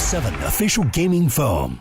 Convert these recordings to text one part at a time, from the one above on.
M7 official gaming foam.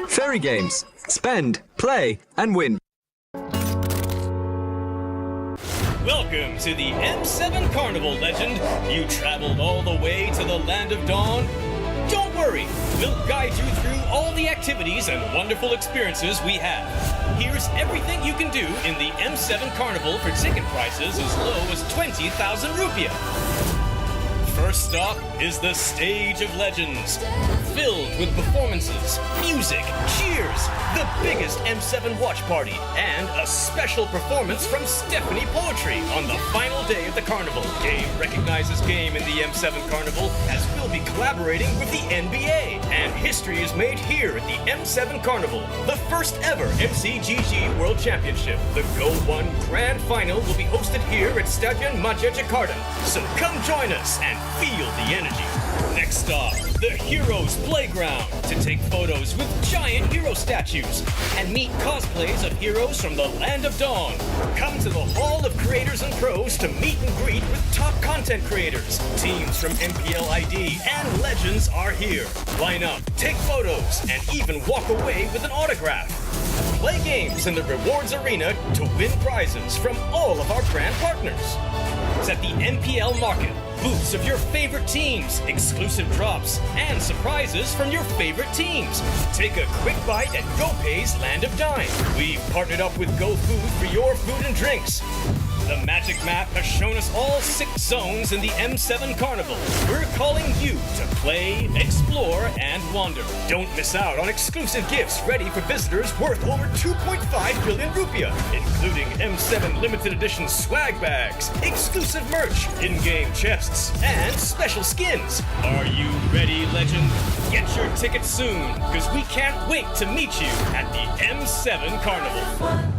Fairy games. Spend, play, and win. Welcome to the M7 Carnival, legend. You traveled all the way to the Land of Dawn? Don't worry, we'll guide you through all the activities and wonderful experiences we have. Here's everything you can do in the M7 Carnival for ticket prices as low as 20,000 rupiah. First stop is the Stage of Legends, filled with performances, music, cheers, the biggest M7 watch party, and a special performance from Stephanie Poetry on the final day of the carnival. Game recognizes game in the M7 Carnival, as we'll be collaborating with the NBA, and history is made here at the M7 Carnival, the first ever MCGG World Championship. The Go 1 Grand Final will be hosted here at Stadion Maja Jakarta, so come join us and feel the energy. Next stop, the Heroes Playground, to take photos with giant hero statues and meet cosplays of heroes from the Land of Dawn. Come to the Hall of Creators and Pros to meet and greet with top content creators. Teams from MPL ID and Legends are here. Line up, take photos, and even walk away with an autograph. Play games in the Rewards Arena to win prizes from all of our brand partners. It's at the MPL Market. Booths of your favorite teams, exclusive drops, and surprises from your favorite teams. Take a quick bite at GoPay's Land of Dine. We've partnered up with GoFood for your food and drinks. The Magic Map has shown us all 6 zones in the M7 Carnival. We're calling you to play, explore, and wander. Don't miss out on exclusive gifts ready for visitors worth over 2.5 billion rupiah, including M7 limited edition swag bags, exclusive merch, in-game chests, and special skins. Are you ready, legend? Get your tickets soon, because we can't wait to meet you at the M7 Carnival.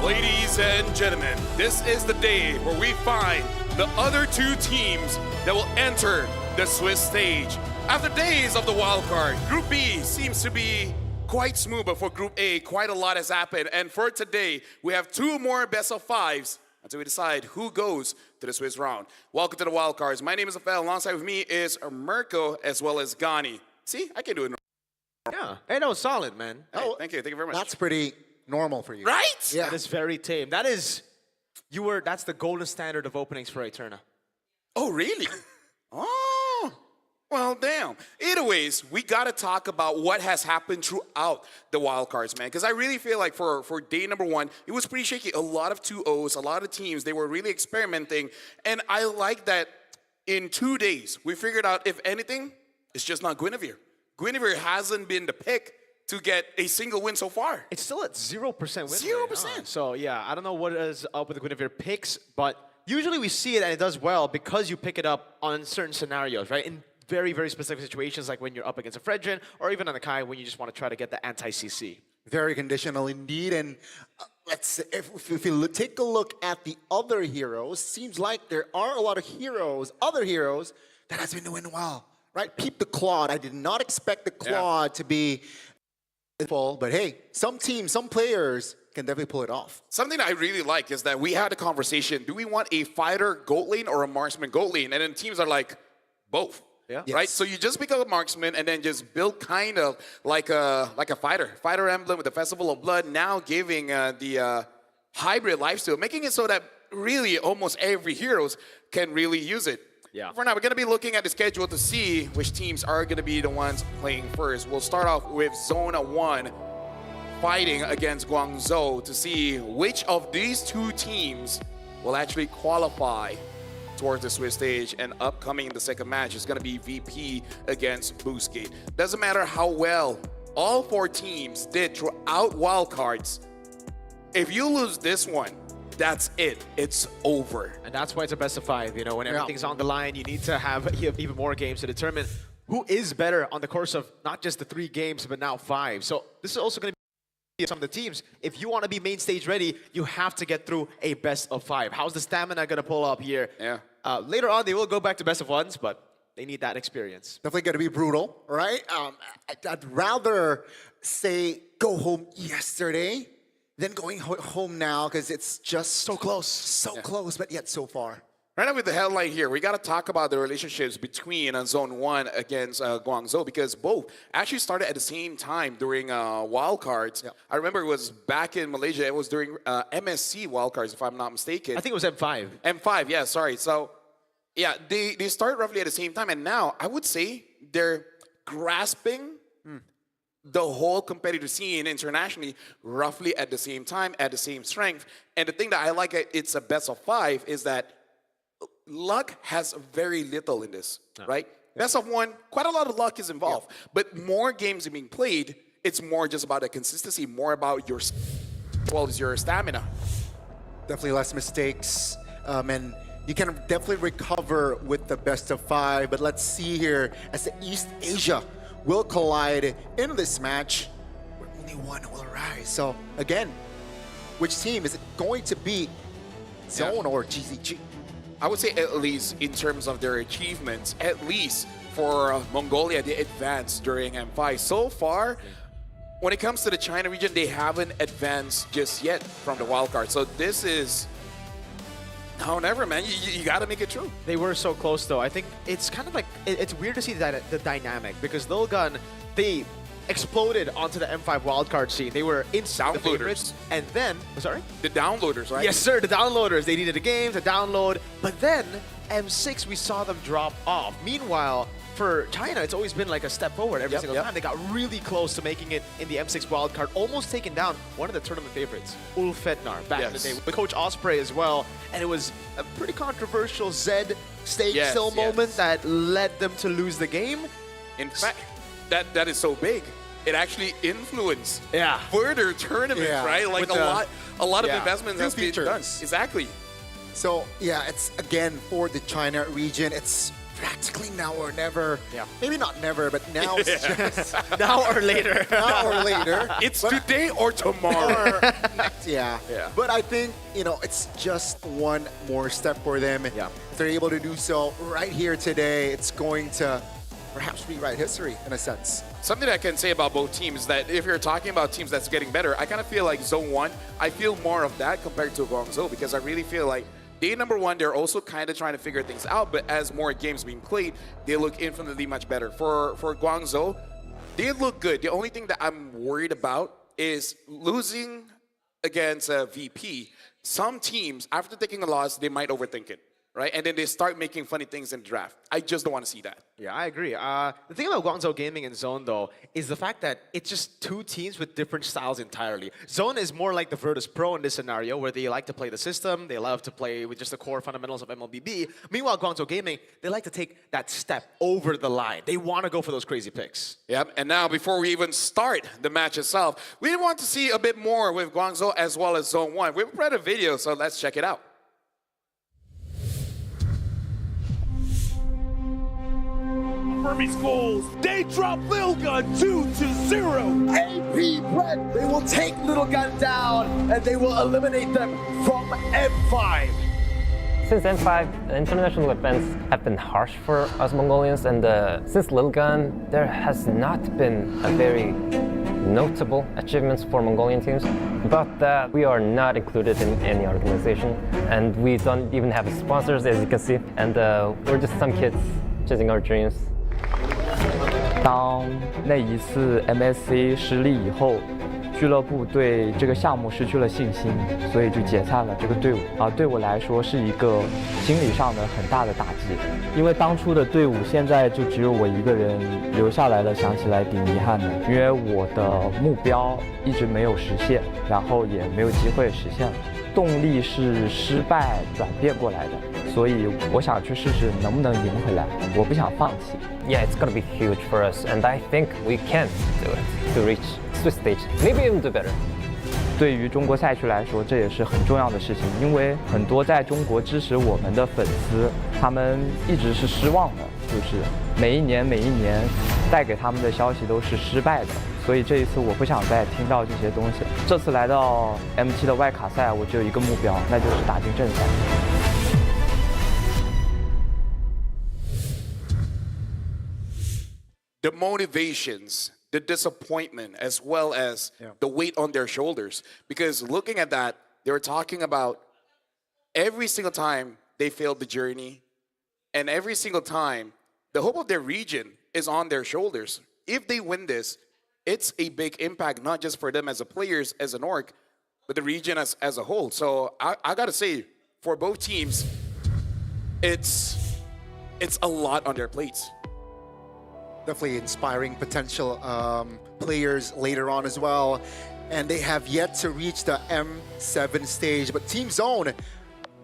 Ladies and gentlemen, this is the day where we find the other two teams that will enter the Swiss stage. After days of the wild card, Group B seems to be quite smooth, but for Group A, quite a lot has happened. And for today, we have two more best of fives until we decide who goes to the Swiss round. Welcome to the wild cards. My name is Rafael. Alongside with me is Mirko as well as Gani. See, I can do it. Yeah. Hey, no, solid, man. Hey, thank you very much. That's pretty normal for you. Right? Yeah. That is very tame. That's the golden standard of openings for Eterna. Oh, really? Oh, well, damn. Either ways, we got to talk about what has happened throughout the wildcards, man. Because I really feel like for day number one, it was pretty shaky. A lot of 2-0s, a lot of teams, they were really experimenting. And I like that in 2 days, we figured out, if anything, it's just not Guinevere. Guinevere hasn't been the pick to get a single win so far. It's still at 0% win rate. 0%. So, yeah, I don't know what is up with the Guinevere picks, but usually we see it and it does well because you pick it up on certain scenarios, right? In very, very specific situations, like when you're up against a Fredrin, or even on the Kai when you just want to try to get the anti-CC. Very conditional indeed. And let's if you take a look at the other heroes, seems like there are a lot of heroes, other heroes, that has been doing well, right? Peep the Claude. I did not expect the Claude to be full, but hey, some teams, some players can definitely pull it off. Something that I really like is that we had a conversation. Do we want a fighter goat lane or a marksman goat lane? And then teams are like, both. Yeah. Right? Yes. So you just become a marksman and then just build kind of like a fighter. Fighter emblem with the Festival of Blood, now giving the hybrid lifesteal, making it so that really almost every heroes can really use it. Yeah. For now, we're going to be looking at the schedule to see which teams are going to be the ones playing first. We'll start off with Zone 1 fighting against Guangzhou to see which of these two teams will actually qualify towards the Swiss stage, and upcoming in the second match is going to be VP against Boostgate. Doesn't matter how well all four teams did throughout wildcards. If you lose this one, that's it. It's over. And that's why it's a best of 5. You know, when everything's on the line, you need to have even more games to determine who is better on the course of not just the 3 games, but now 5. So this is also going to be some of the teams. If you want to be main stage ready, you have to get through a best of 5. How's the stamina going to pull up here? Yeah. Later on, they will go back to best of 1s, but they need that experience. Definitely going to be brutal, right? I'd rather say go home yesterday than going home now, because it's just so close. So close, but yet so far. Right now with the headline here, we got to talk about the relationships between Zone 1 against Guangzhou, because both actually started at the same time during wildcards. Yep. I remember it was back in Malaysia. It was during MSC wildcards, if I'm not mistaken. I think it was M5. M5, yeah, sorry. So, yeah, they started roughly at the same time, and now I would say they're grasping the whole competitive scene internationally roughly at the same time, at the same strength. And the thing that I like, it's a best of 5, is that luck has very little in this, right? Best of 1, quite a lot of luck is involved. But more games are being played, it's more just about the consistency, more about your, well, as your stamina. Definitely less mistakes, and you can definitely recover with the best of 5. But let's see here, as the East Asia will collide in this match, where only one will arise. So again, which team is it going to be? Zone or GZG? I would say at least in terms of their achievements, at least for Mongolia, they advanced during M5. So far, when it comes to the China region, they haven't advanced just yet from the wildcard. So this is, however, man, you got to make it true. They were so close, though. I think it's kind of like, it's weird to see the dynamic, because Lilgun, they exploded onto the M5 wildcard scene. They were inside the favorites, and then, sorry? The downloaders, right? Yes, sir, the downloaders. They needed a game to download, but then M6, we saw them drop off. Meanwhile, for China, it's always been like a step forward every single time. They got really close to making it in the M6 wildcard, almost taking down one of the tournament favorites, Ulf Fednar, back in the day, with Coach Osprey as well. And it was a pretty controversial Zed stake still moment that led them to lose the game. In fact, that is so big. It actually influenced Yeah. further tournaments, right? Like With a lot of investments has been features. done. Exactly. So yeah, it's again for the China region. It's practically now or never. Yeah. Maybe not never, but now it's just Now or later. now or later. It's today or tomorrow. Yeah. But I think, it's just one more step for them. Yeah. If they're able to do so right here today, it's going to perhaps rewrite history in a sense. Something I can say about both teams is that if you're talking about teams that's getting better, I kind of feel like Zone 1, I feel more of that compared to Guangzhou because I really feel like day number 1, they're also kind of trying to figure things out, but as more games being played, they look infinitely much better. For Guangzhou, they look good. The only thing that I'm worried about is losing against VP. Some teams, after taking a loss, they might overthink it. Right? And then they start making funny things in the draft. I just don't want to see that. Yeah, I agree. The thing about Guangzhou Gaming and Zone, though, is the fact that it's just two teams with different styles entirely. Zone is more like the Virtus Pro in this scenario, where they like to play the system, they love to play with just the core fundamentals of MLBB. Meanwhile, Guangzhou Gaming, they like to take that step over the line. They want to go for those crazy picks. Yep, and now before we even start the match itself, we want to see a bit more with Guangzhou as well as Zone 1. We've read a video, so let's check it out. Burmese goals. They drop Lil Gun 2-0. AP Brett, they will take Little Gun down and they will eliminate them from M5. Since M5, the international events have been harsh for us Mongolians, and since Lil Gun, there has not been a very notable achievements for Mongolian teams. But we are not included in any organization, and we don't even have sponsors, as you can see, and we're just some kids chasing our dreams. 当那一次 MSC 失利以后，俱乐部对这个项目失去了信心，所以就解散了这个队伍。对我来说是一个心理上的很大的打击，因为当初的队伍现在就只有我一个人留下来了，想起来挺遗憾的。因为我的目标一直没有实现，然后也没有机会实现了。动力是失败转变过来的，所以我想去试试能不能赢回来，我不想放弃。Yeah, it's gonna be huge for us, and I think we can do it to reach Swiss stage, maybe even do better. 对于中国赛区来说，这也是很重要的事情，因为很多在中国支持我们的粉丝，他们一直是失望的，就是每一年带给他们的消息都是失败的，所以这一次我不想再听到这些东西。这次来到 M7 的外卡赛，我只有一个目标，那就是打进正赛。The motivations, the disappointment, as well as the weight on their shoulders. Because looking at that, they were talking about every single time they failed the journey, and every single time the hope of their region is on their shoulders. If they win this, it's a big impact, not just for them as a players, as an org, but the region as a whole. So I gotta say, for both teams, it's a lot on their plates. Definitely inspiring potential players later on as well. And they have yet to reach the M7 stage. But Team Zone,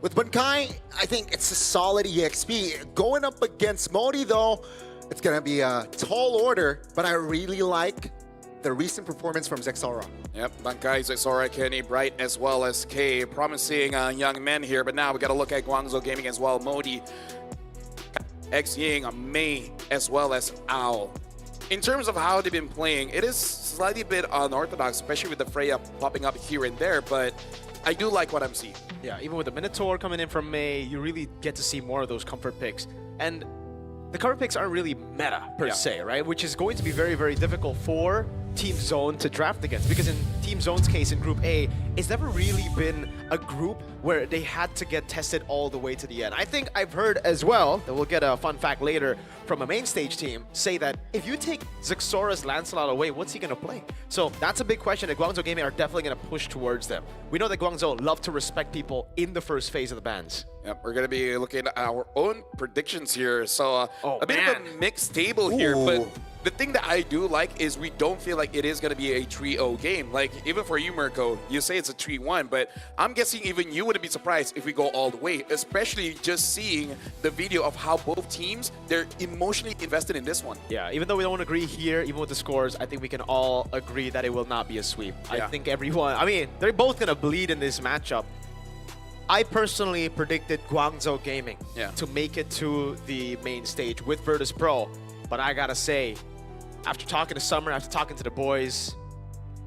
with Bunkai, I think it's a solid EXP. Going up against Modi, though, it's going to be a tall order. But I really like the recent performance from Zexora. Yep, Bunkai, Zexora, Kenny, Bright, as well as K. Promising young men here. But now we got to look at Guangzhou Gaming as well. Modi, X-Ying, Mei, as well as Owl. In terms of how they've been playing, it is slightly a bit unorthodox, especially with the Freya popping up here and there, but I do like what I'm seeing. Yeah, even with the Minotaur coming in from Mei, you really get to see more of those comfort picks. And the comfort picks aren't really meta, per se, right? Which is going to be very, very difficult for Team Zone to draft against, because in Team Zone's case in Group A, it's never really been a group where they had to get tested all the way to the end. I think I've heard as well, that we'll get a fun fact later from a main stage team, say that if you take Zexora's Lancelot away, what's he going to play? So that's a big question that Guangzhou Gaming are definitely going to push towards them. We know that Guangzhou love to respect people in the first phase of the bans. Yep, we're going to be looking at our own predictions here. So a bit of a mixed table here, but the thing that I do like is we don't feel like it is going to be a 3-0 game. Like, even for you, Mirko, you say it's a 3-1, but I'm guessing even you wouldn't be surprised if we go all the way, especially just seeing the video of how both teams, they're emotionally invested in this one. Yeah, even though we don't agree here, even with the scores, I think we can all agree that it will not be a sweep. I think everyone, I mean, they're both going to bleed in this matchup. I personally predicted Guangzhou Gaming Yeah. to make it to the main stage with Virtus Pro. But I gotta say, after talking to Summer, after talking to the boys,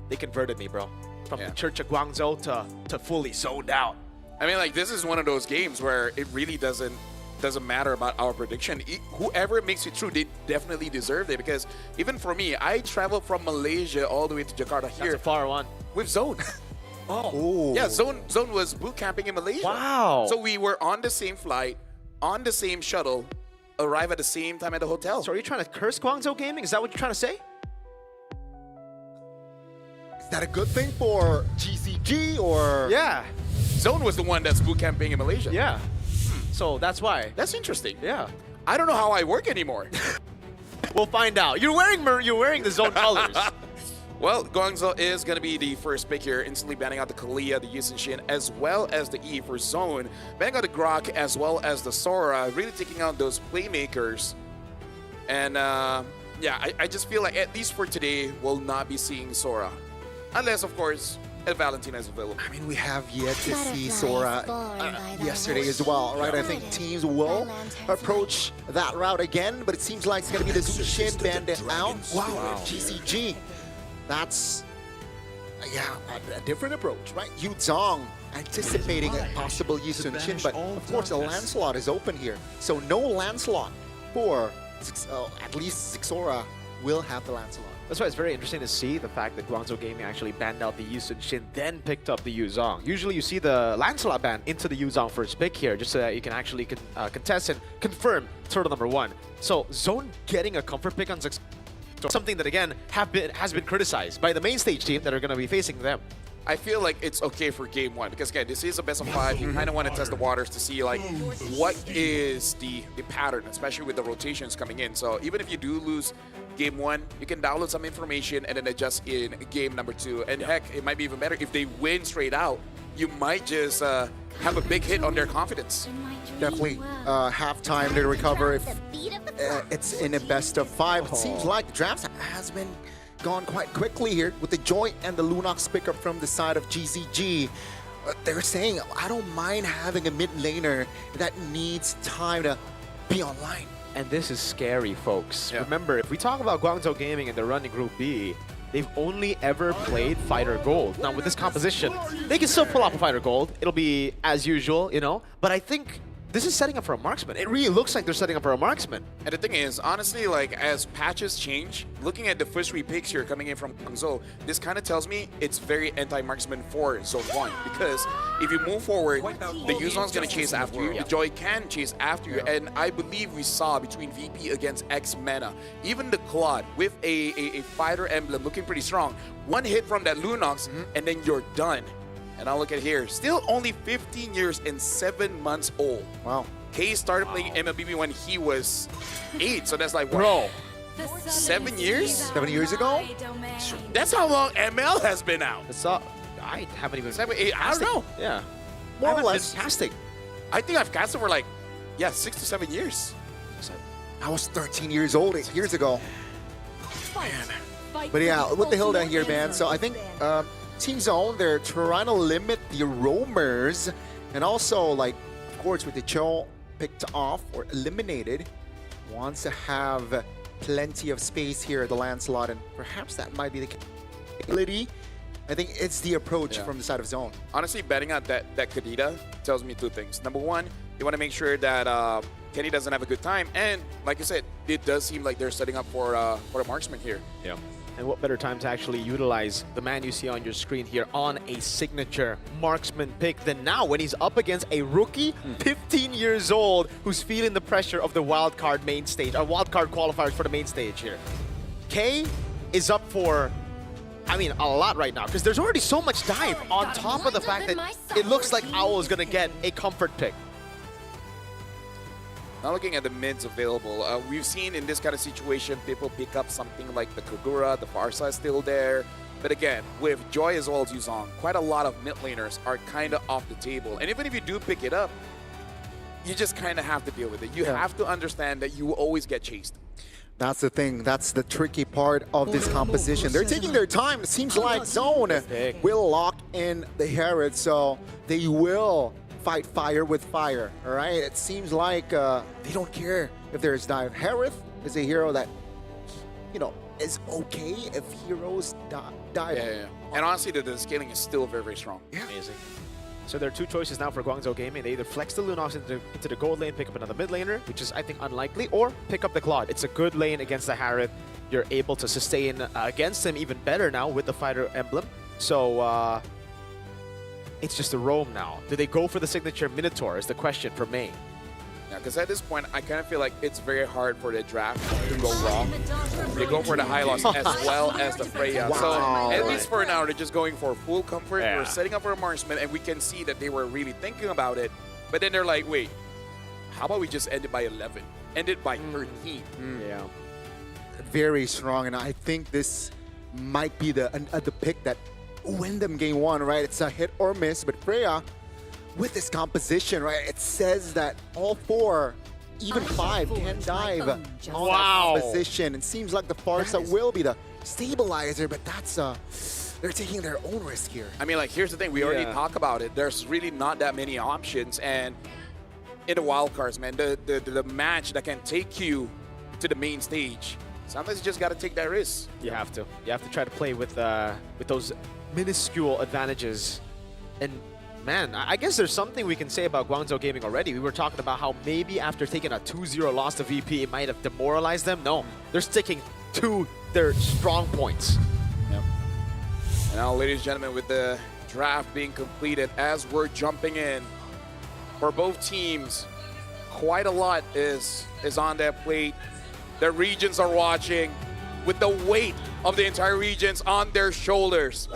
they converted me, bro. From the Church of Guangzhou to fully zoned out. I mean, like, this is one of those games where it really doesn't matter about our prediction. Whoever makes it through, they definitely deserve it. Because even for me, I traveled from Malaysia all the way to Jakarta here. That's a far one. With Zone. Oh. Yeah, Zone was boot camping in Malaysia. Wow. So we were on the same flight, on the same shuttle, arrive at the same time at the hotel. So are you trying to curse Guangzhou Gaming? Is that what you're trying to say? Is that a good thing for GCG or? Yeah. Zone was the one that's boot camping in Malaysia. Yeah. So that's why. That's interesting. Yeah. I don't know how I work anymore. We'll find out. You're wearing the Zone colors. Well, Guangzhou is going to be the first pick here, instantly banning out the Kalia, the Yusin Shin, as well as the E for Zone. Banning out the Grok as well as the Sora, really taking out those playmakers. And yeah, I just feel like at least for today, we'll not be seeing Sora. Unless, of course, Valentina is available. I mean, we have yet to see Sora yesterday as well, right? I think teams will approach that route again, but it seems like it's going to be the Zushin Bandit out. Wow, GCG. That's, yeah, a different approach, right? Yu Zhong anticipating a possible Yusun Shin, but of course the Lancelot is open here. So no Lancelot for, at least Zixora will have the Lancelot. That's why it's very interesting to see the fact that Guangzhou Gaming actually banned out the Yusun Shin, then picked up the Yu Zhong. Usually you see the Lancelot ban into the Yu Zhong first pick here, just so that you can actually contest and confirm turtle number 1. So Zone getting a comfort pick on Zix, something that again has been criticized by the main stage team that are going to be facing them. I feel like it's okay for game 1 because again, this is a best of 5. You kind of want to test the waters to see like what is the pattern, especially with the rotations coming in. So even if you do lose game 1, you can download some information and then adjust in game number 2. And heck, it might be even better if they win straight out. You might just have a big hit on their confidence. Definitely have time to recover if it's in a best of 5. It seems like the drafts has been gone quite quickly here with the Joy and the Lunox pickup from the side of GCG. They're saying, I don't mind having a mid laner that needs time to be online. And this is scary, folks. Yeah. Remember, if we talk about Guangzhou Gaming and they're running Group B, they've only ever played Fighter Gold. Now, with this composition, they can still pull off a Fighter Gold. It'll be as usual, you know, but I think this is setting up for a marksman. It really looks like they're setting up for a marksman. And the thing is, honestly, like as patches change, looking at the first 3 picks here coming in from Guangzhou, this kind of tells me it's very anti-marksman for Zone 1. Because if you move forward, the Yuzong's going to chase after you, the Joy can chase after you, and I believe we saw between VP against X-Mena, even the Claude with a fighter emblem looking pretty strong. One hit from that Lunox, and then you're done. And I'll look at here, still only 15 years and 7 months old. Wow. K started playing MLBB when he was 8, so that's like, what? Bro. 7 years? 7 years ago? That's how long ML has been out. I haven't even... 7, 8, I don't know. Yeah. More or less. Casting. I think I've casted for like, 6 to 7 years. I was 13 years old 8 years ago. But yeah, with the Hilda here, man. So I think Team Zone, they're trying to limit the roamers. And also, like, of course, with the Cho picked off or eliminated, wants to have plenty of space here at the Lancelot. And perhaps that might be the ability. I think it's the approach from the side of Zone. Honestly, betting on that Kadita tells me 2 things. Number 1, you want to make sure that Kenny doesn't have a good time. And like you said, it does seem like they're setting up for a marksman here. Yeah. And what better time to actually utilize the man you see on your screen here on a signature marksman pick than now when he's up against a rookie, 15 years old, who's feeling the pressure of the wildcard main stage, or wildcard qualifiers for the main stage here. K is up for, I mean, a lot right now, because there's already so much dive on top of the fact that it looks like Owl is going to get a comfort pick. Now looking at the mids available, we've seen in this kind of situation, people pick up something like the Kagura, the Farsa is still there. But again, with Joy as well as Yuzong, quite a lot of mid laners are kind of off the table. And even if you do pick it up, you just kind of have to deal with it. You have to understand that you will always get chased. That's the thing. That's the tricky part of this composition. They're taking their time. It seems like Zone will lock in the Herod, so they will fight fire with fire, all right? It seems like they don't care if there's dive. Harith is a hero that, you know, is okay if heroes die. Yeah. And honestly, the scaling is still very, very strong. Yeah. Amazing. So there are two choices now for Guangzhou Gaming. They either flex the Lunox into the gold lane, pick up another mid laner, which is, I think, unlikely, or pick up the Claude. It's a good lane against the Harith. You're able to sustain against him even better now with the fighter emblem. So it's just a roam now. Do they go for the signature Minotaur is the question for May. Yeah, because at this point, I kind of feel like it's very hard for the draft to go wrong. They go for the high loss as well as the Freya. Wow. So at least for now, they're just going for full comfort. Yeah. We're setting up for a marksman, and we can see that they were really thinking about it. But then they're like, wait, how about we just end it by 11? End it by 13. Yeah. Very strong, and I think this might be the pick that win them game one, right? It's a hit or miss, but Freya, with this composition, right, it says that all 4, even 5, can dive on that composition. It seems like the Farsa will be the stabilizer, but that's they're taking their own risk here. I mean, like, here's the thing. We already talked about it. There's really not that many options, and in the wildcards, man, the match that can take you to the main stage, sometimes you just got to take that risk. You have to. You have to try to play with those minuscule advantages. And man, I guess there's something we can say about Guangzhou Gaming already. We were talking about how maybe after taking a 2-0 loss to VP, it might have demoralized them. No, they're sticking to their strong points. Yep. And now, ladies and gentlemen, with the draft being completed, as we're jumping in, for both teams, quite a lot is on their plate. Their regions are watching with the weight of the entire regions on their shoulders.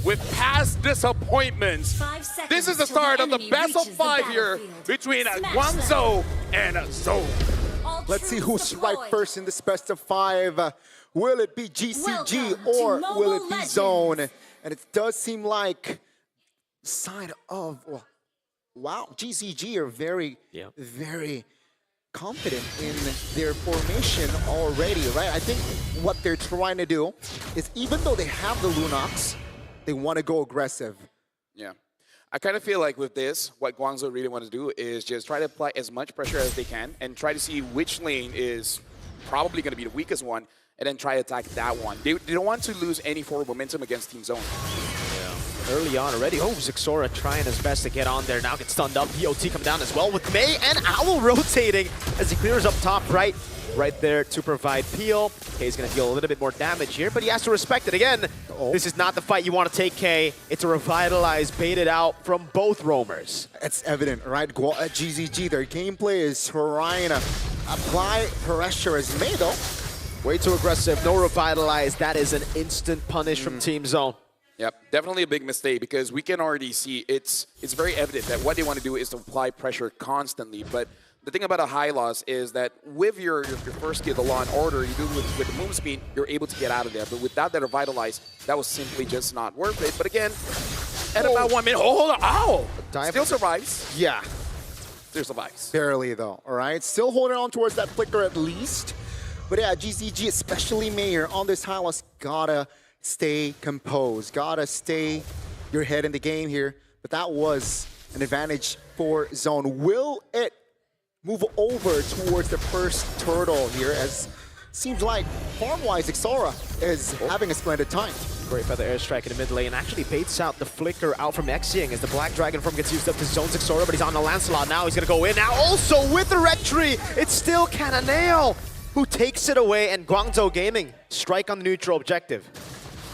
With past disappointments, this is the start of the best of 5 here between Guangzhou and Zone. Let's see who's right first in this best of 5. Will it be GCG or will it be Zone? And it does seem like sign of, wow, GCG are very, very confident in their formation already, right? I think what they're trying to do is, even though they have the Lunox, they want to go aggressive. Yeah. I kind of feel like with this, what Guangzhou really want to do is just try to apply as much pressure as they can and try to see which lane is probably going to be the weakest one, and then try to attack that one. They don't want to lose any forward momentum against Team Zone. Early on already. Oh, Zixora trying his best to get on there. Now gets stunned up. BOT coming down as well with May and Owl rotating as he clears up top right there to provide peel. Kay's going to deal a little bit more damage here, but he has to respect it again. This is not the fight you want to take, Kay. It's a revitalized, baited out from both roamers. It's evident, right? At GZG, their gameplay is trying to apply pressure as May, though. Way too aggressive. No revitalize. That is an instant punish from Team Zone. Yep, definitely a big mistake, because we can already see it's very evident that what they want to do is to apply pressure constantly. But the thing about a high loss is that with your first skill, the Law and Order, you do with the move speed, you're able to get out of there. But without that revitalize, that was simply just not worth it. But again, at about 1 minute, hold on, ow! Still survives. Yeah. Still survives. Barely, though, all right? Still holding on towards that flicker at least. But yeah, GCG, especially Mayor, on this high loss, gotta stay composed. Gotta stay your head in the game here. But that was an advantage for Zone. Will it move over towards the first turtle here, as seems like farm-wise Zixora is having a splendid time. Great feather airstrike in the mid lane. Actually baits out the flicker out from Exiang as the Black Dragon form gets used up to Zone Zixora, but he's on the Lancelot now. He's gonna go in now. Also with the Red Tree, it's still Cannonale who takes it away, and Guangzhou Gaming strike on the neutral objective.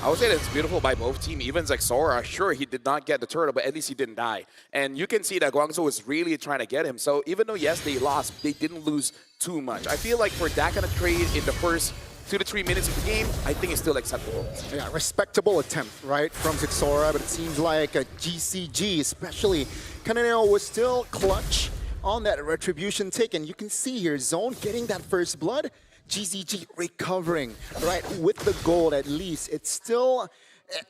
I would say that's beautiful by both teams. Even Zixora, sure, he did not get the turtle, but at least he didn't die. And you can see that Guangzhou was really trying to get him. So even though, yes, they lost, they didn't lose too much. I feel like for that kind of trade in the first 2 to 3 minutes of the game, I think it's still acceptable. Yeah, respectable attempt, right, from Zixora, but it seems like a GCG, especially Cannonale, was still clutch on that retribution tick. And you can see here, Zone getting that first blood, GCG recovering, right, with the gold at least. It's still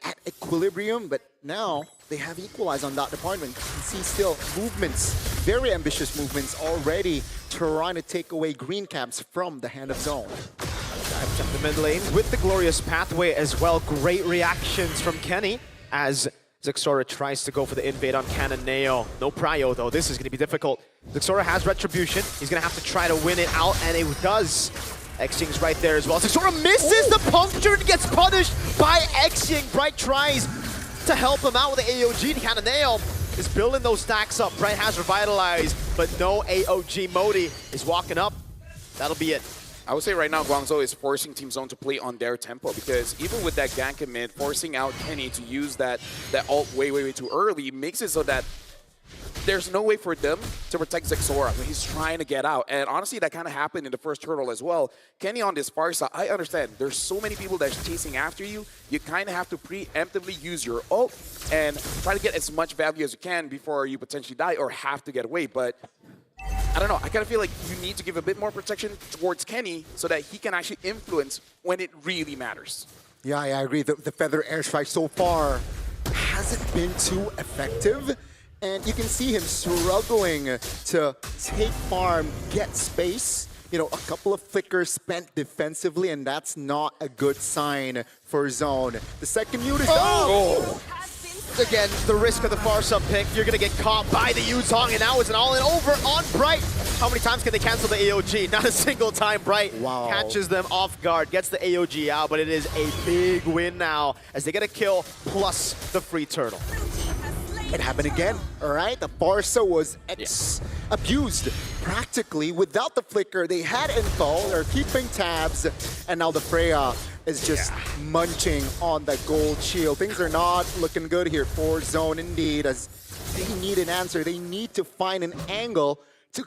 at equilibrium, but now they have equalized on that department. You can see still movements, very ambitious movements already trying to take away green caps from the hand of Zone. Dive jump the mid lane with the glorious pathway as well. Great reactions from Kenny as Zexora tries to go for the invade on Cannonale. No prio though, this is going to be difficult. Zexora has Retribution. He's going to have to try to win it out, and it does. Xing's right there as well. Zexora misses the puncture and gets punished by Xing. Bright tries to help him out with the AOG. Cannonale is building those stacks up. Bright has Revitalized, but no AOG. Modi is walking up. That'll be it. I would say right now Guangzhou is forcing Team Zone to play on their tempo, because even with that gank in mid, forcing out Kenny to use that ult way too early makes it so that there's no way for them to protect Zexora when he's trying to get out. And honestly, that kind of happened in the first turtle as well. Kenny on this far side, I understand. There's so many people that's chasing after you. You kind of have to preemptively use your ult and try to get as much value as you can before you potentially die or have to get away. But I don't know. I kind of feel like you need to give a bit more protection towards Kenny so that he can actually influence when it really matters. Yeah, I agree. The Feather Airstrike so far hasn't been too effective. And you can see him struggling to take farm, get space. You know, a couple of flickers spent defensively, and that's not a good sign for Zone. The second unit is down. Again, the risk of the Farsa pick. You're going to get caught by the Yuzong, and now it's an all-in over on Bright. How many times can they cancel the AOG? Not a single time. Bright catches them off guard, gets the AOG out, but it is a big win now as they get a kill plus the free turtle. It happened again, all right? The Farsa was abused practically without the flicker. They had info, they're keeping tabs, and now the Freya is just munching on the gold shield. Things are not looking good here for Zone indeed, as they need an answer. They need to find an angle to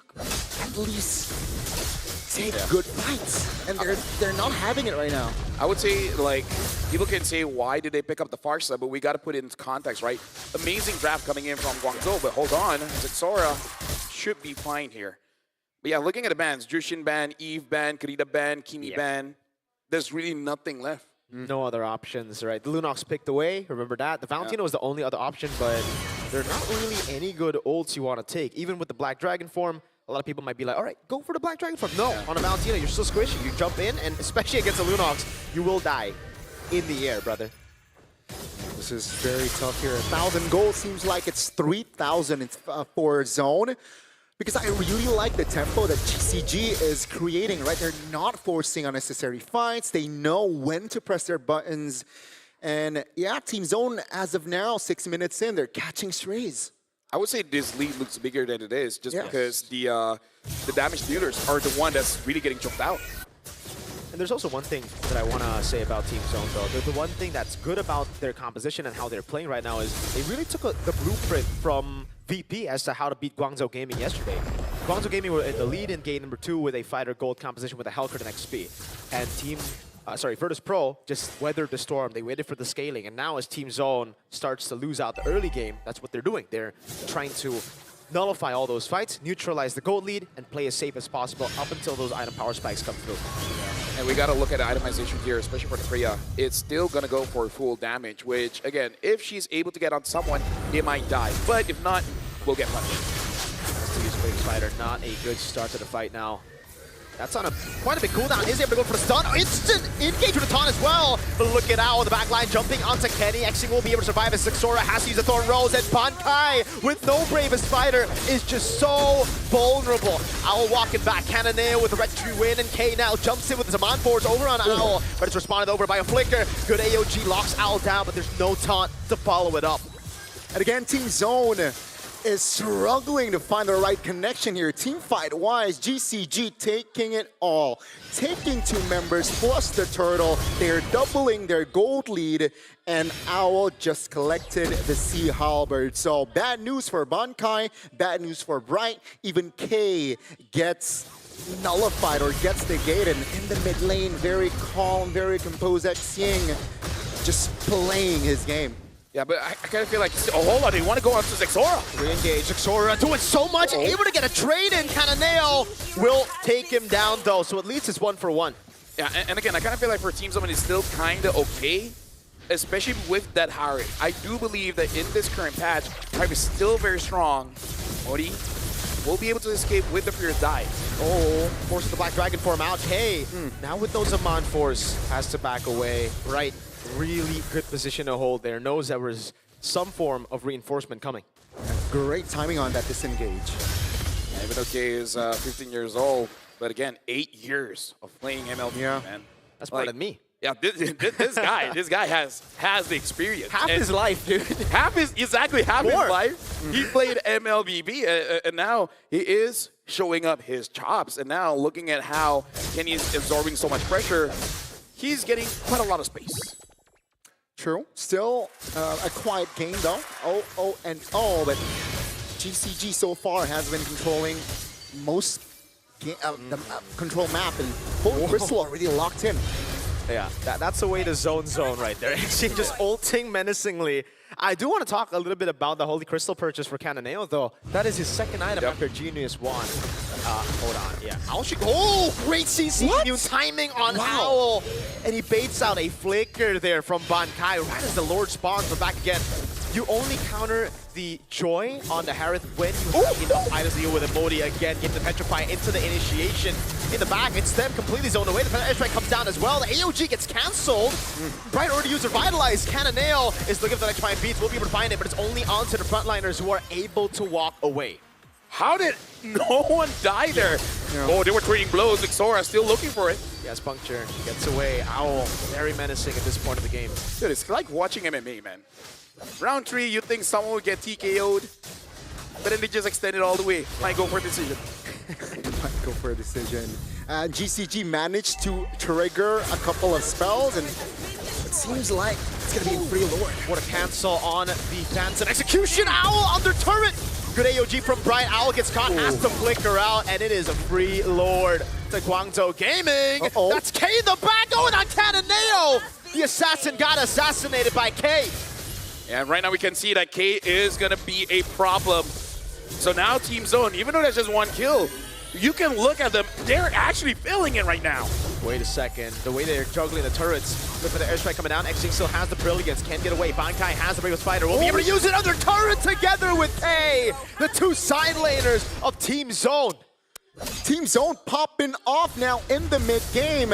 at least take good fights, and they're not having it right now. I would say, like, people can say, why did they pick up the Farsa? But we got to put it into context, right? Amazing draft coming in from Guangzhou, but hold on, Zexora should be fine here. But yeah, looking at the bans, Jushin ban, Eve ban, Karita ban, Kimi ban, there's really nothing left. No other options, right? The Lunox picked away, remember that? The Valentino was the only other option, but there are not really any good ults you want to take. Even with the Black Dragon form, a lot of people might be like, all right, go for the Black Dragon form. No, on a Valentino, you're still squishy. You jump in, and especially against a Lunox, you will die in the air, brother. This is very tough here. 1,000 gold seems like it's 3,000 for Zone. Because I really like the tempo that GCG is creating, right? They're not forcing unnecessary fights. They know when to press their buttons. And yeah, Team Zone, as of now, 6 minutes in, they're catching strays. I would say this lead looks bigger than it is, just because the damage dealers are the one that's really getting choked out. And there's also one thing that I want to say about Team Zone, though. The one thing that's good about their composition and how they're playing right now is they really took the blueprint from VP as to how to beat Guangzhou Gaming yesterday. Guangzhou Gaming were in the lead in game number 2 with a fighter gold composition with a Hellcurt and XP. And Virtus Pro just weathered the storm. They waited for the scaling. And now as Team Zone starts to lose out the early game, that's what they're doing. They're trying to nullify all those fights, neutralize the gold lead, and play as safe as possible up until those item power spikes come through. And we got to look at the itemization here, especially for the Freya. It's still going to go for full damage, which, again, if she's able to get on someone, they might die. But if not, we'll get punished. To use Wave Spider, not a good start to the fight now. That's on quite a big cooldown. Is able to go for the stun. Instant engage with the taunt as well. But look it out. The back line jumping onto Kenny. Xing will be able to survive as Zexora has to use the Thorn Rose. And Bankai with no Bravest Spider is just so vulnerable. Owl walking back. Cannonale with the Red Tree win. And K now jumps in with the Zaman Force over on Owl. But it's responded over by a Flicker. Good AOG locks Owl down, but there's no taunt to follow it up. And again, Team Zone is struggling to find the right connection here. Team fight-wise, GCG taking it all. Taking 2 members plus the turtle. They're doubling their gold lead, and Owl just collected the Sea Halberd. So bad news for Bankai, bad news for Bright. Even K gets nullified or gets negated. In the mid lane, very calm, very composed. Xing just playing his game. Yeah, but I kind of feel like, oh, hold on, they want to go on to Zexora. Re-engage, Zexora doing so much, able to get a trade in. Cannonale will take him down though, so at least it's 1 for 1. Yeah, and again, I kind of feel like for Team Zone, it's still kind of okay, especially with that Harry. I do believe that in this current patch, Harry is still very strong. Modi will be able to escape with the Fierce Dive. Oh, forces the Black Dragon form out. Hey, now with those Zaman Force, has to back away. Right. Really good position to hold there. Knows that was some form of reinforcement coming. Great timing on that disengage. Yeah, even though Kay is 15 years old, but again, 8 years of playing MLB, man. That's more than me. Yeah, this guy has the experience. Half his life, dude. Half his his life. He played MLBB, and now he is showing up his chops. And now looking at how Kenny is absorbing so much pressure, he's getting quite a lot of space. True. Still a quiet game though. 0-0-0, but GCG so far has been controlling most the control map, and both Crystal already locked in. Yeah, that's the way to zone right there. Actually, just ulting menacingly. I do want to talk a little bit about the Holy Crystal purchase for Cananeo, though. That is his second item after Genius Wand. Hold on, yeah. Owl should go. Oh, great CC new timing on Owl. And he baits out a flicker there from Bankai right as the Lord spawns, but back again. You only counter the Joy on the Harith when you have enough items to deal with Modi again. Get the Petrify into the initiation. In the back, it's them completely zoned away. The airstrike comes down as well. The AOG gets cancelled. Bright already used Revitalize. Cananeo is looking for the electrifying beats. We'll be able to find it, but it's only onto the frontliners who are able to walk away. How did no one die there? Yeah. Oh, they were trading blows. Xora still looking for it. Yes, Puncture gets away. Owl, very menacing at this point of the game. Dude, it's like watching MMA, man. Round 3, you think someone would get TKO'd, but then they just extend it all the way. Might go for a decision. Might go for a decision. GCG managed to trigger a couple of spells, and it seems like it's going to be a free Lord. What a cancel on the Phantom Execution. Owl under turret. Good AOG from Bright. Owl gets caught, has to flicker out, and it is a free Lord to Guangzhou Gaming. That's K in the back going on Cananeo. The assassin got assassinated by K. And right now we can see that K is going to be a problem. So now Team Zone, even though that's just 1 kill, you can look at them. They're actually feeling it right now. Wait a second. The way they're juggling the turrets. Look for the airstrike coming down. XG still has the brilliance. Can't get away. Bankai has the Brave Spider. We'll be able to use it under turret together with K. The 2 side laners of Team Zone. Team Zone popping off now in the mid-game.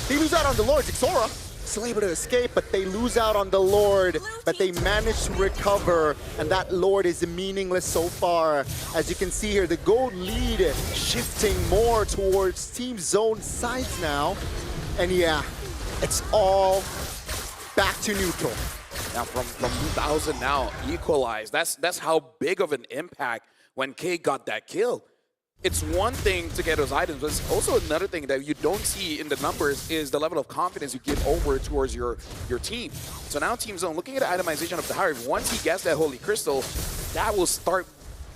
They lose out on the Lords. Xora still able to escape, but they lose out on the Lord, but they manage to recover, and that Lord is meaningless so far. As you can see here, the gold lead shifting more towards Team Zone sides now, and yeah, it's all back to neutral. Now from 2000 now, equalized. That's how big of an impact when K got that kill. It's one thing to get those items, but it's also another thing that you don't see in the numbers is the level of confidence you give over towards your team. So now Team Zone, looking at the itemization of the Harith, once he gets that Holy Crystal, that will start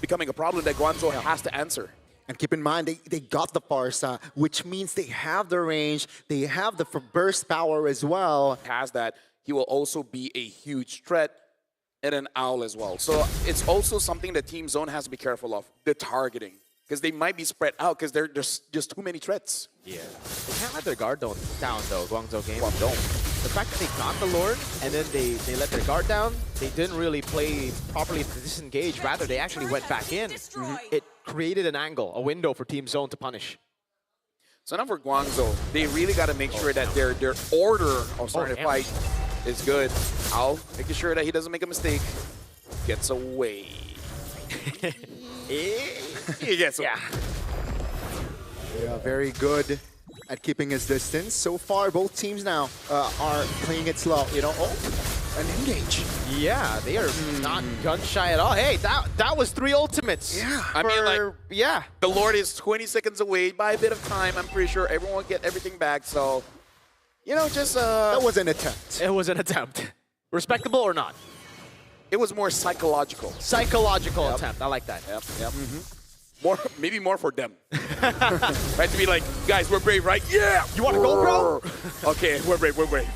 becoming a problem that Guangzhou has to answer. And keep in mind, they got the Farsa, which means they have the range, they have the burst power as well. Has that, he will also be a huge threat, and an Owl as well. So it's also something that Team Zone has to be careful of, the targeting. Because they might be spread out because there's just too many threats. Yeah. They can't let their guard down though, Guangzhou Game. The fact that they got the Lord and then they let their guard down, they didn't really play properly to disengage. Rather, they actually went back in. It created an angle, a window for Team Zone to punish. So now for Guangzhou, they really got to make sure that their order of starting to fight is good. Owl making sure that he doesn't make a mistake. Gets away. Yes. Yeah, very good at keeping his distance. So far, both teams now are playing it slow. You know, an engage. Yeah, they are not gun shy at all. Hey, that was 3 ultimates. Yeah, I mean, like, the Lord is 20 seconds away by a bit of time. I'm pretty sure everyone will get everything back. So, you know, just that was an attempt. It was an attempt. Respectable or not? It was more psychological. Psychological attempt. I like that. Yep. Maybe more for them. Right, to be like, guys, we're brave, right? Yeah! You want to go, bro? Okay, we're brave.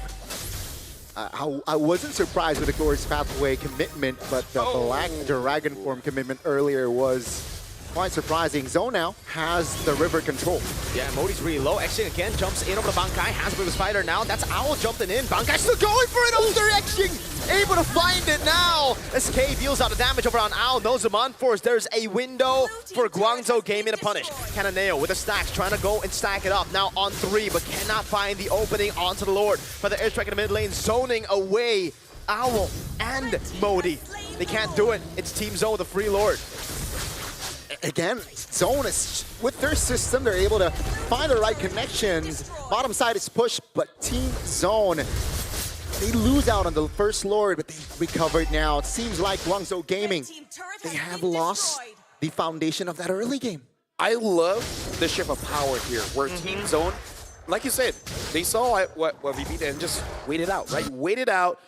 I wasn't surprised with the Glorious Pathway commitment, but the Black Dragon form commitment earlier was quite surprising. Zone now has the river control. Yeah, Modi's really low. Xing again jumps in over the Bankai. Has a bit of a spider now. That's Owl jumping in. Bankai still going for it over Xing. Able to find it now. SK deals out the damage over on Owl. Knows him on force. There's a window for Guangzhou Gaming to punish. Cananeo with the stacks trying to go and stack it up. Now on 3, but cannot find the opening onto the Lord. But the airstrike in the mid lane zoning away Owl and Modi. They can't do it. It's Team Zone, the Free Lord. Again, Zone is, with their system, they're able to find the right connections. Bottom side is pushed, but Team Zone, they lose out on the first Lord, but they recovered now. It seems like Guangzhou Gaming, they have lost the foundation of that early game. I love the shift of power here, where Team Zone, like you said, they saw what we beat and just waited out, right? Waited out.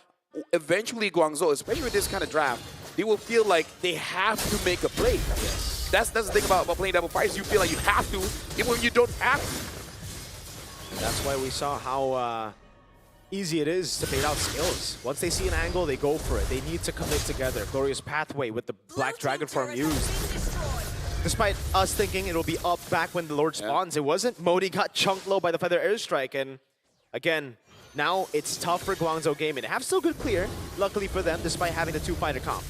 Eventually, Guangzhou, especially with this kind of draft, they will feel like they have to make a play. Yes. That's the thing about playing double fights. You feel like you have to, even when you don't have to. That's why we saw how easy it is to bait out skills. Once they see an angle, they go for it. They need to commit together. Glorious Pathway with the Black Dragon form used. Despite us thinking it'll be up back when the Lord spawns, it wasn't. Modi got chunked low by the Feather Airstrike, and again, now it's tough for Guangzhou Gaming. They have still good clear, luckily for them, despite having the 2-fighter comp.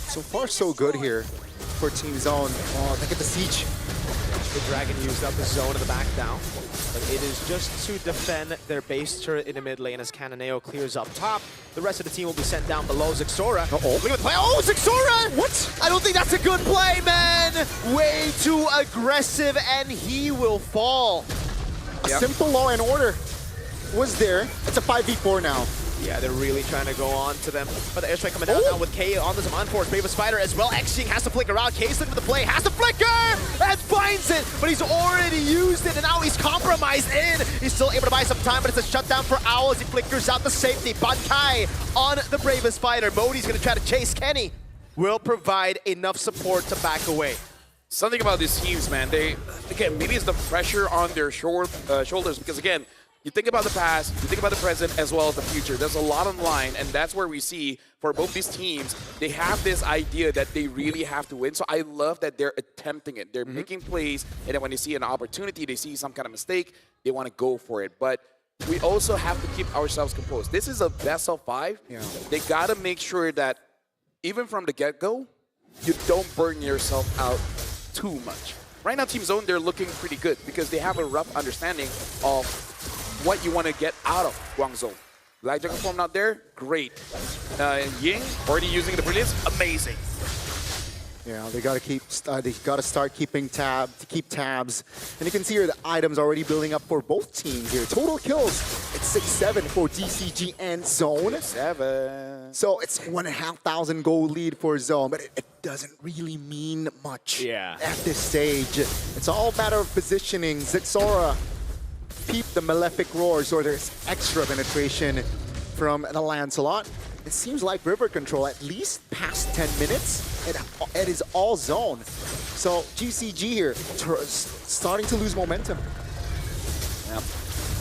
So far, so good here for Team Zone. Oh, look at the siege. The Dragon used up the zone in the back down, but it is just to defend their base turret in the mid lane as Cananeo clears up top. The rest of the team will be sent down below. Zixora. Look at the play. Oh, Zixora! What? I don't think that's a good play, man! Way too aggressive, and he will fall. A simple Law and Order was there. It's a 5v4 now. Yeah, they're really trying to go on to them. But the airstrike coming down now with K on this Unforced. Brave Spider as well. Xing has to flicker out. K's looking for the play. Has to flicker! And finds it! But he's already used it, and now he's compromised in. He's still able to buy some time, but it's a shutdown for Owl as he flickers out the safety. Bankai on the Brave Spider. Modi's going to try to chase Kenny. Will provide enough support to back away. Something about these teams, man, again, maybe it's the pressure on their shoulders, because again, you think about the past, you think about the present, as well as the future. There's a lot on the line, and that's where we see for both these teams, they have this idea that they really have to win. So I love that they're attempting it. They're making plays, and then when they see an opportunity, they see some kind of mistake, they want to go for it. But we also have to keep ourselves composed. This is a best of 5. Yeah. They got to make sure that even from the get-go, you don't burn yourself out too much. Right now, Team Zone, they're looking pretty good because they have a rough understanding of what you want to get out of Guangzhou. Black Dragon form not there, great. Ying already using the brilliance, amazing. Yeah, they gotta start keeping tabs. And you can see here the items already building up for both teams here. Total kills, it's 6-7 for DCG and Zone. 7. So it's 1,500 gold lead for Zone, but it doesn't really mean much at this stage. It's all a matter of positioning. Zixora peep the Malefic Roars, or there's extra penetration from the Lancelot. It seems like river control, at least past 10 minutes, it is all Zone. So GCG here, starting to lose momentum. Yep.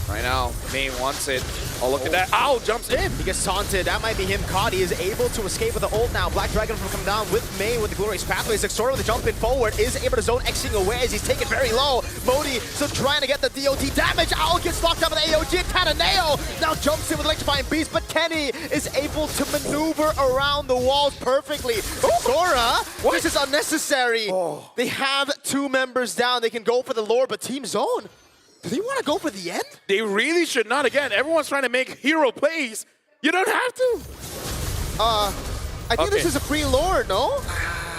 Right now, Main wants it. Oh, look at that. Ow, jumps in. He gets taunted. That might be him caught. He is able to escape with the ult now. Black Dragon will come down with Main with the Glorious Pathway. Zixora with the jump in forward is able to zone Xing away as he's taken very low. Modi still trying to get the DOT damage. Owl gets locked up with the AOG. And Cananeo now jumps in with Electrifying Beast, but Kenny is able to maneuver around the walls perfectly. Zixora, this is unnecessary. They have 2 members down. They can go for the Lord, but Team Zone, do they want to go for the end? They really should not. Again, everyone's trying to make hero plays. You don't have to. I think this is a free Lord, no?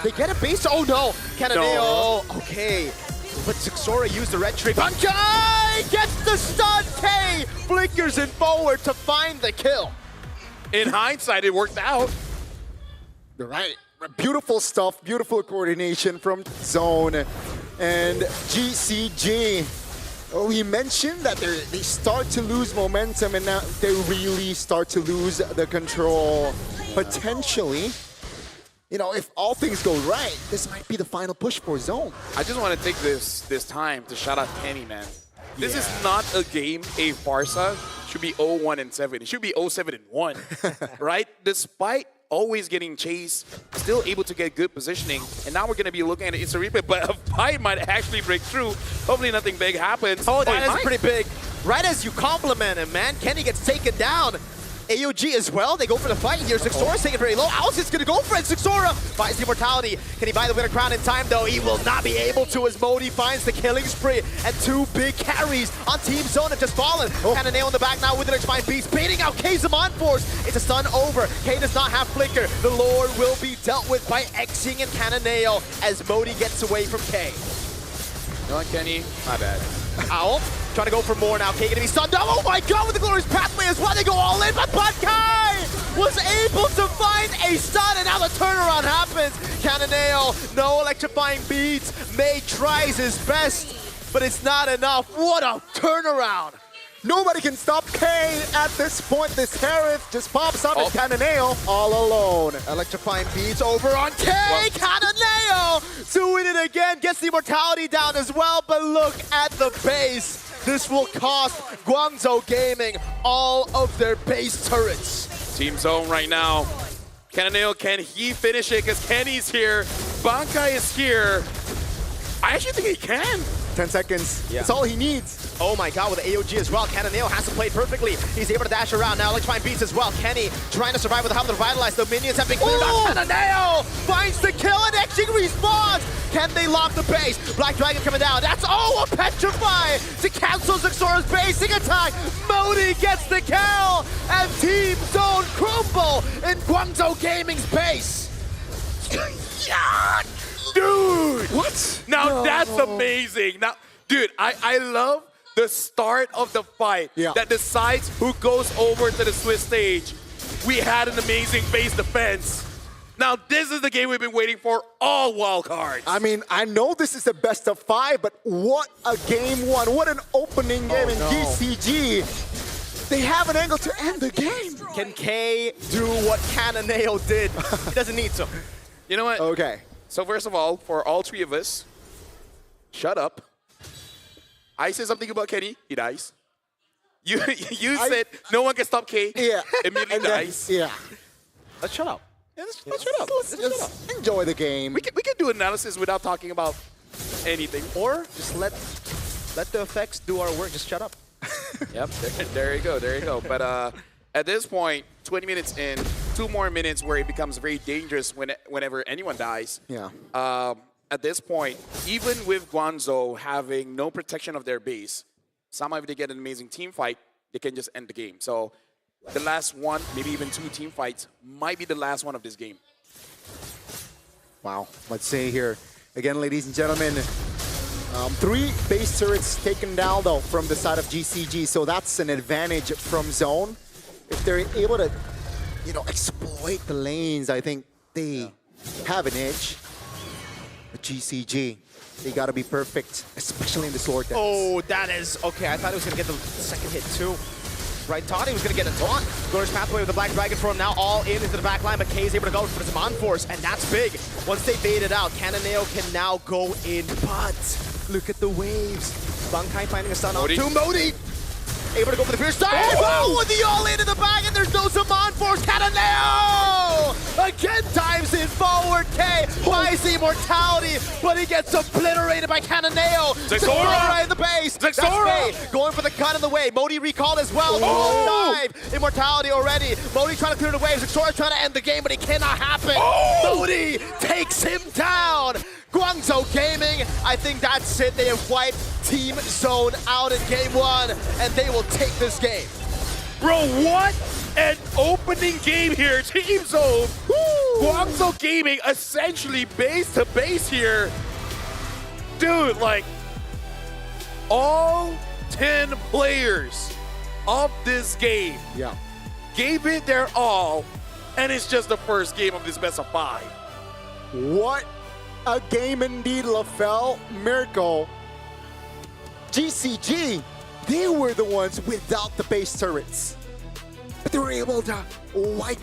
They get a base. Oh no, Cananeo. No. Okay, but Zixora used the red tree. Bankai gets the stun. K flickers in forward to find the kill. In hindsight, it worked out. You're right. Beautiful stuff. Beautiful coordination from Zone and GCG. Oh, he mentioned that they start to lose momentum, and now they really start to lose the control. Potentially, you know, if all things go right, this might be the final push for Zone. I just want to take this time to shout out Kenny, man. This is not a game a Barca should be 0-1-7. It should be 0-7-1, right? Despite always getting chased, still able to get good positioning. And now we're going to be looking at it. It's a replay, but a fight might actually break through. Hopefully nothing big happens. Oh, that is pretty big. Right as you compliment him, man, Kenny gets taken down. AOG as well. They go for the fight here. Zixora's taking it very low. Alcis's gonna go for it. Zixora finds the immortality. Can he buy the winner crown in time though? He will not be able to as Modi finds the killing spree. And 2 big carries on Team Zone have just fallen. Kind of nail in the back now with the next fine beast. Baiting out K's on force. It's a stun over. K does not have flicker. The Lord will be dealt with by Xing and Cannonale as Modi gets away from K. You know what, Kenny? My bad. Owl trying to go for more now. K gonna be stunned. Oh my god, with the glorious pathway as well. They go all in, but Kai was able to find a stun, and now the turnaround happens. Cannonale, no electrifying beats. May tries his best, but it's not enough. What a turnaround. Nobody can stop K at this point. This Harith just pops up and Cannonale all alone. Electrifying beats over on K. Cannonale doing it again. Gets the immortality down as well, but look at the base. This will cost Guangzhou Gaming all of their base turrets. Team Zone right now. Cannonale, can he finish it? Because Kenny's here. Bankai is here. I actually think he can. 10 seconds. Yeah. That's all he needs. Oh my god, with the AOG as well. Cannonale has to play perfectly. He's able to dash around now. Electrifying beats as well. Kenny trying to survive with the help to revitalize. The minions have been cleared out. Cannonale finds the kill and Xing respawns. Can they lock the base? Black Dragon coming down. That's a petrify to cancel Zixora's basing attack. Modi gets the kill and Team Zone crumble in Guangzhou Gaming's base. Yeah! Dude! What? Now that's amazing. Now, dude, I love the start of the fight that decides who goes over to the Swiss stage. We had an amazing base defense. Now this is the game we've been waiting for all wildcards. I mean, I know this is the best of 5, but what a game 1. What an opening game in GCG. They have an angle to end the game. Can K do what Cannonale did? He doesn't need to. You know what? Okay. So first of all, for all 3 of us, shut up. I say something about Kenny, he dies. You said no one can stop K. Yeah. Immediately dies. Yeah. Let's shut up. Yeah, let's shut up. Let's just enjoy the game. We can do analysis without talking about anything. Or just let the effects do our work. Just shut up. Yep. There you go. There you go. But at this point, 20 minutes in, 2 more minutes where it becomes very dangerous whenever anyone dies. Yeah. At this point, even with Guangzhou having no protection of their base, somehow if they get an amazing team fight, they can just end the game. So the last one, maybe even 2 team fights, might be the last one of this game. Wow. Let's see here. Again, ladies and gentlemen, 3 base turrets taken down, though, from the side of GCG. So that's an advantage from Zone. If they're able to, you know, exploit the lanes, I think they have an edge. But GCG, they got to be perfect, especially in the sword dance. Oh, that is... Okay, I thought he was going to get the second hit, too. Right, thought he was going to get a taunt. Glorious Pathway with the Black Dragon from now all in into the back line, but K is able to go for the Zaman Force, and that's big. Once they bait it out, Cannonale can now go in, but look at the waves. Bankai finding a stun on to Modi. Able to go for the fierce dive. Oh, with the all-in the back, and there's no Zaman Force. Cannonale! Again dives in forward. K buys the immortality, but he gets obliterated by Cannonale. Zixora! Right in the base. Zixora! That's going for the cut in the way. Modi recalled as well. Oh! Dive. Immortality already. Modi trying to clear the waves. Zixora trying to end the game, but it cannot happen. Modi takes him down. Guangzhou Gaming, I think that's it. They have wiped Team Zone out in game 1, and they will take this game. Bro, what an opening game here. Team Zone, Guangzhou Gaming essentially base to base here. Dude, like, all 10 players of this game gave it their all, and it's just the first game of this best of 5. What a game indeed, LaFell. Miracle. GCG, they were the ones without the base turrets. But they were able to wipe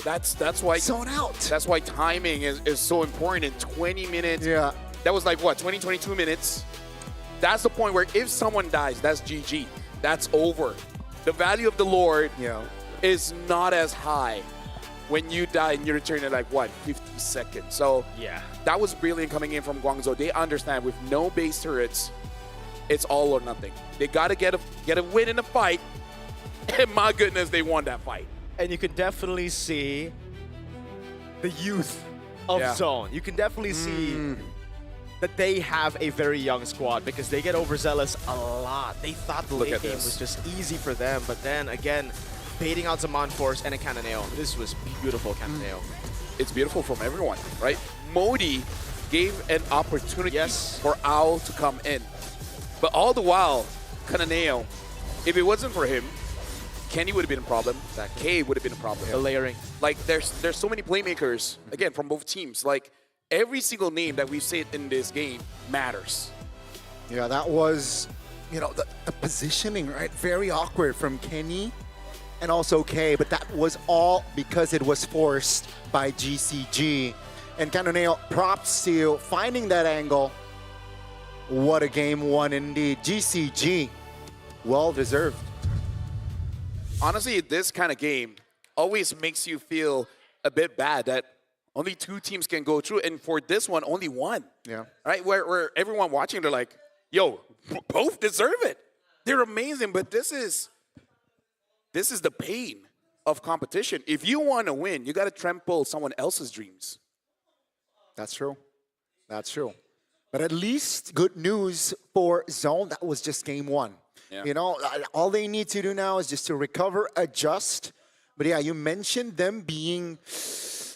That's why Zone out. That's why timing is so important. In 20 minutes, Yeah. that was like what, 22 minutes? That's the point where if someone dies, that's GG. That's over. The value of the Lord is not as high when you die and you return in like what, 50 seconds. So that was brilliant coming in from Guangzhou. They understand with no base turrets, it's all or nothing. They got to get a win in the fight, And my goodness, they won that fight. And you can definitely see the youth of Zone. You can definitely see that they have a very young squad because they get overzealous a lot. They thought the late game was just easy for them, but then again, baiting out Zaman Force and a Cananeo. This was beautiful, Cananeo. It's beautiful from everyone, right? Modi gave an opportunity for Owl to come in. But all the while, Cananeo, if it wasn't for him, Kenny would have been a problem. K would have been a problem. The layering. Like, there's so many playmakers, again, from both teams. Like, every single name that we've said in this game matters. Yeah, that was, you know, the positioning, right? Very awkward from Kenny and also K, but that was all because it was forced by GCG. And Cananeo, props to you, finding that angle. What a game one indeed. GCG, well deserved. Honestly, this kind of game always makes you feel a bit bad that only 2 teams can go through, and for this one, only 1. Yeah. Right? Where everyone watching, they're like, yo, both deserve it. They're amazing, but this is the pain of competition. If you want to win, you got to trample someone else's dreams. That's true. That's true. But at least good news for Zone. That was just game 1. Yeah. You know, all they need to do now is just to recover, adjust. But yeah, you mentioned them being,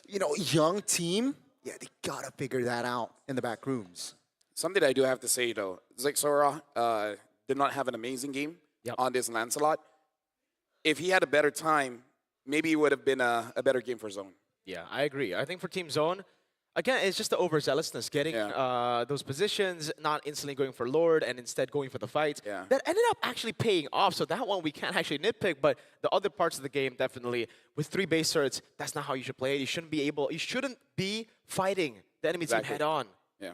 you know, young team. Yeah, they gotta figure that out in the back rooms. Something I do have to say though, Zexora did not have an amazing game on this Lancelot. If he had a better time, maybe it would have been a better game for Zone. Yeah, I agree. I think for Team Zone, again, it's just the overzealousness, getting those positions, not instantly going for Lord and instead going for the fights. Yeah. That ended up actually paying off. So that one we can't actually nitpick, but the other parts of the game definitely, with 3 base turrets, that's not how you should play it. You shouldn't be fighting the enemy team head on. Yeah.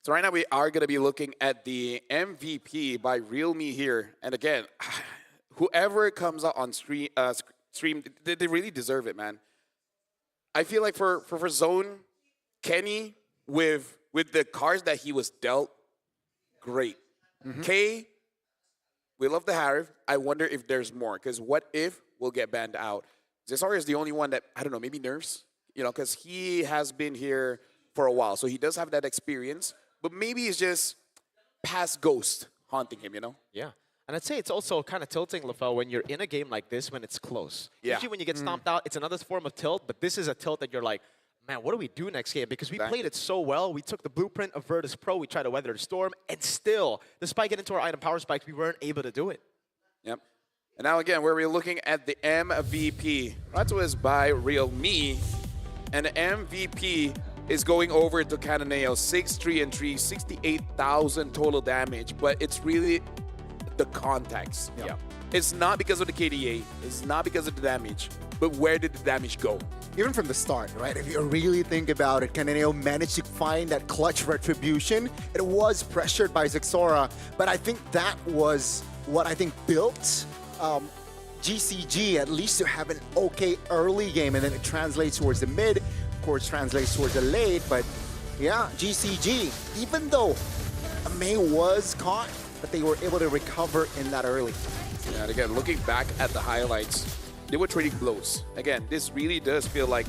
So right now we are going to be looking at the MVP by Real Me here. And again, whoever comes out on stream, they really deserve it, man. I feel like for Zone, Kenny, with the cards that he was dealt, great. K, we love the Harif. I wonder if there's more, because what if we'll get banned out? Zesar is the only one that, I don't know, maybe nerfs, you know, because he has been here for a while, so he does have that experience, but maybe it's just past Ghost haunting him, you know? Yeah. And I'd say it's also kind of tilting, Lafel, when you're in a game like this when it's close. Yeah. Usually when you get stomped out, it's another form of tilt, but this is a tilt that you're like, man, what do we do next game? Because we played it so well. We took the blueprint of Virtus Pro. We tried to weather the storm. And still, despite getting into our item power spikes, we weren't able to do it. Yep. And now again, where we're looking at the MVP. That was by Real Me. And the MVP is going over to Cananeo. 6-3-3, 68,000 total damage. But it's really the context. Yeah. It's not because of the KDA. It's not because of the damage. But where did the damage go? Even from the start, right? If you really think about it, Cananeo managed to find that clutch retribution. It was pressured by Zexora, but I think that was what I think built GCG at least to have an okay early game, and then it translates towards the mid, of course translates towards the late, but yeah, GCG, even though May was caught, but they were able to recover in that early. Yeah, and again, looking back at the highlights, they were trading blows. Again, this really does feel like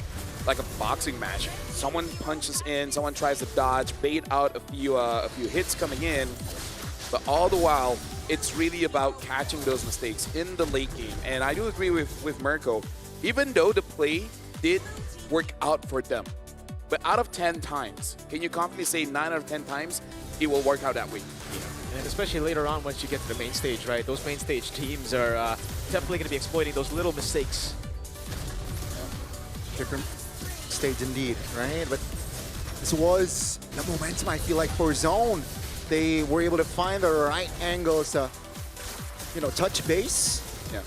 a boxing match. Someone punches in, someone tries to dodge, bait out a few hits coming in, but all the while, it's really about catching those mistakes in the late game. And I do agree with Mirko, even though the play did work out for them, but out of 10 times, can you confidently say 9 out of 10 times, it will work out that way? And especially later on once you get to the main stage, right? Those main stage teams are definitely going to be exploiting those little mistakes. Different stage indeed, right? But this was the momentum, I feel like, for Zone. They were able to find the right angles to, you know, touch base. Yeah.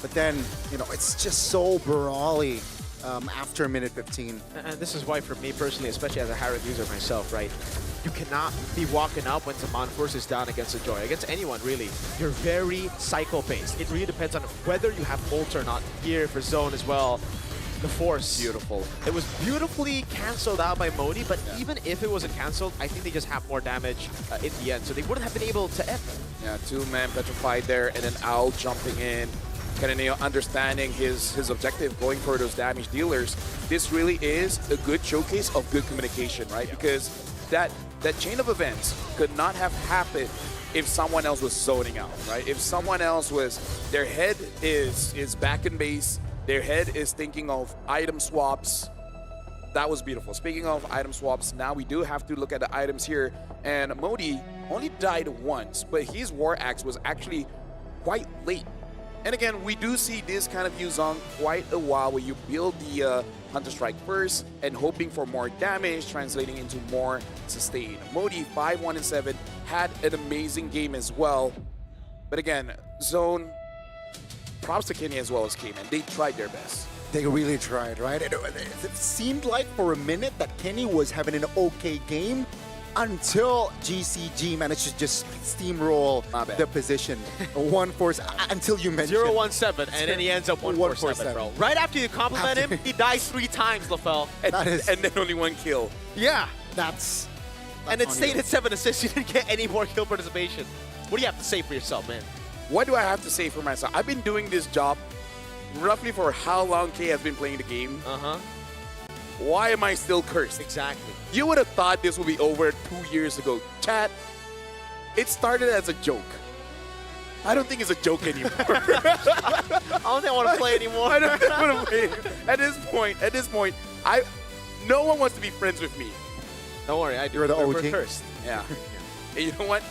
But then, you know, it's just so brawly after minute 15. And this is why, for me personally, especially as a Harrod user myself, right? You cannot be walking up when Zaman Force is down against a Joy. Against anyone, really. You're very cycle-based. It really depends on whether you have ult or not. Here for Zone as well. The Force. Beautiful. It was beautifully cancelled out by Modi, but even if it wasn't cancelled, I think they just have more damage in the end. So they wouldn't have been able to end. Yeah, 2-man petrified there, and then Owl jumping in. kind of understanding his objective, going for those damage dealers. This really is a good showcase of good communication, right? Because that chain of events could not have happened if someone else was zoning out, right? If someone else was, their head is back in base, their head is thinking of item swaps. That was beautiful. Speaking of item swaps, now we do have to look at the items here. And Modi only died once, but his War Axe was actually quite late. And again, we do see this kind of use on quite a while where you build the Hunter Strike first and hoping for more damage, translating into more sustain. Modi, 5-1-7, had an amazing game as well. But again, Zone, props to Kenny as well as Cayman. They tried their best. They really tried, right? It seemed like for a minute that Kenny was having an okay game until GCG managed to just steamroll the position. 1-4 until you mentioned 0-1-7, and then he ends up 1-4-7, bro. Right after you compliment him, he dies 3 times, LaFell. And then only 1 kill. Yeah. That's and it stayed at 7 assists. You didn't get any more kill participation. What do you have to say for yourself, man? What do I have to say for myself? I've been doing this job roughly for how long K has been playing the game. Why am I still cursed? Exactly. You would have thought this would be over 2 years ago. Chat, it started as a joke. I don't think it's a joke anymore. I don't think I want to play anymore. I don't want to play. At this point, no one wants to be friends with me. Don't worry, I do. You're the OG. We're cursed. Yeah. And you know what?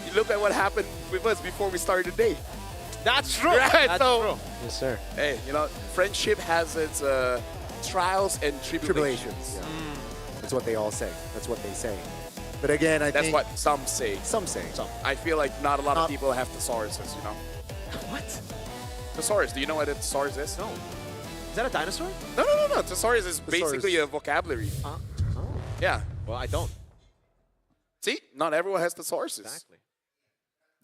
You look at what happened with us before we started the day. That's true. Right, That's true. Yes, sir. Hey, you know, friendship has its trials and tribulations. Yeah. That's what they all say. That's what they say. But again, I think... That's what some say. Some say. I feel like not a lot of people have thesauruses, you know? What? Thesaurus. Do you know what a thesaurus is? No. Is that a dinosaur? No. Thesaurus is basically a vocabulary. Oh. Yeah. Well, I don't. See? Not everyone has thesauruses. Exactly.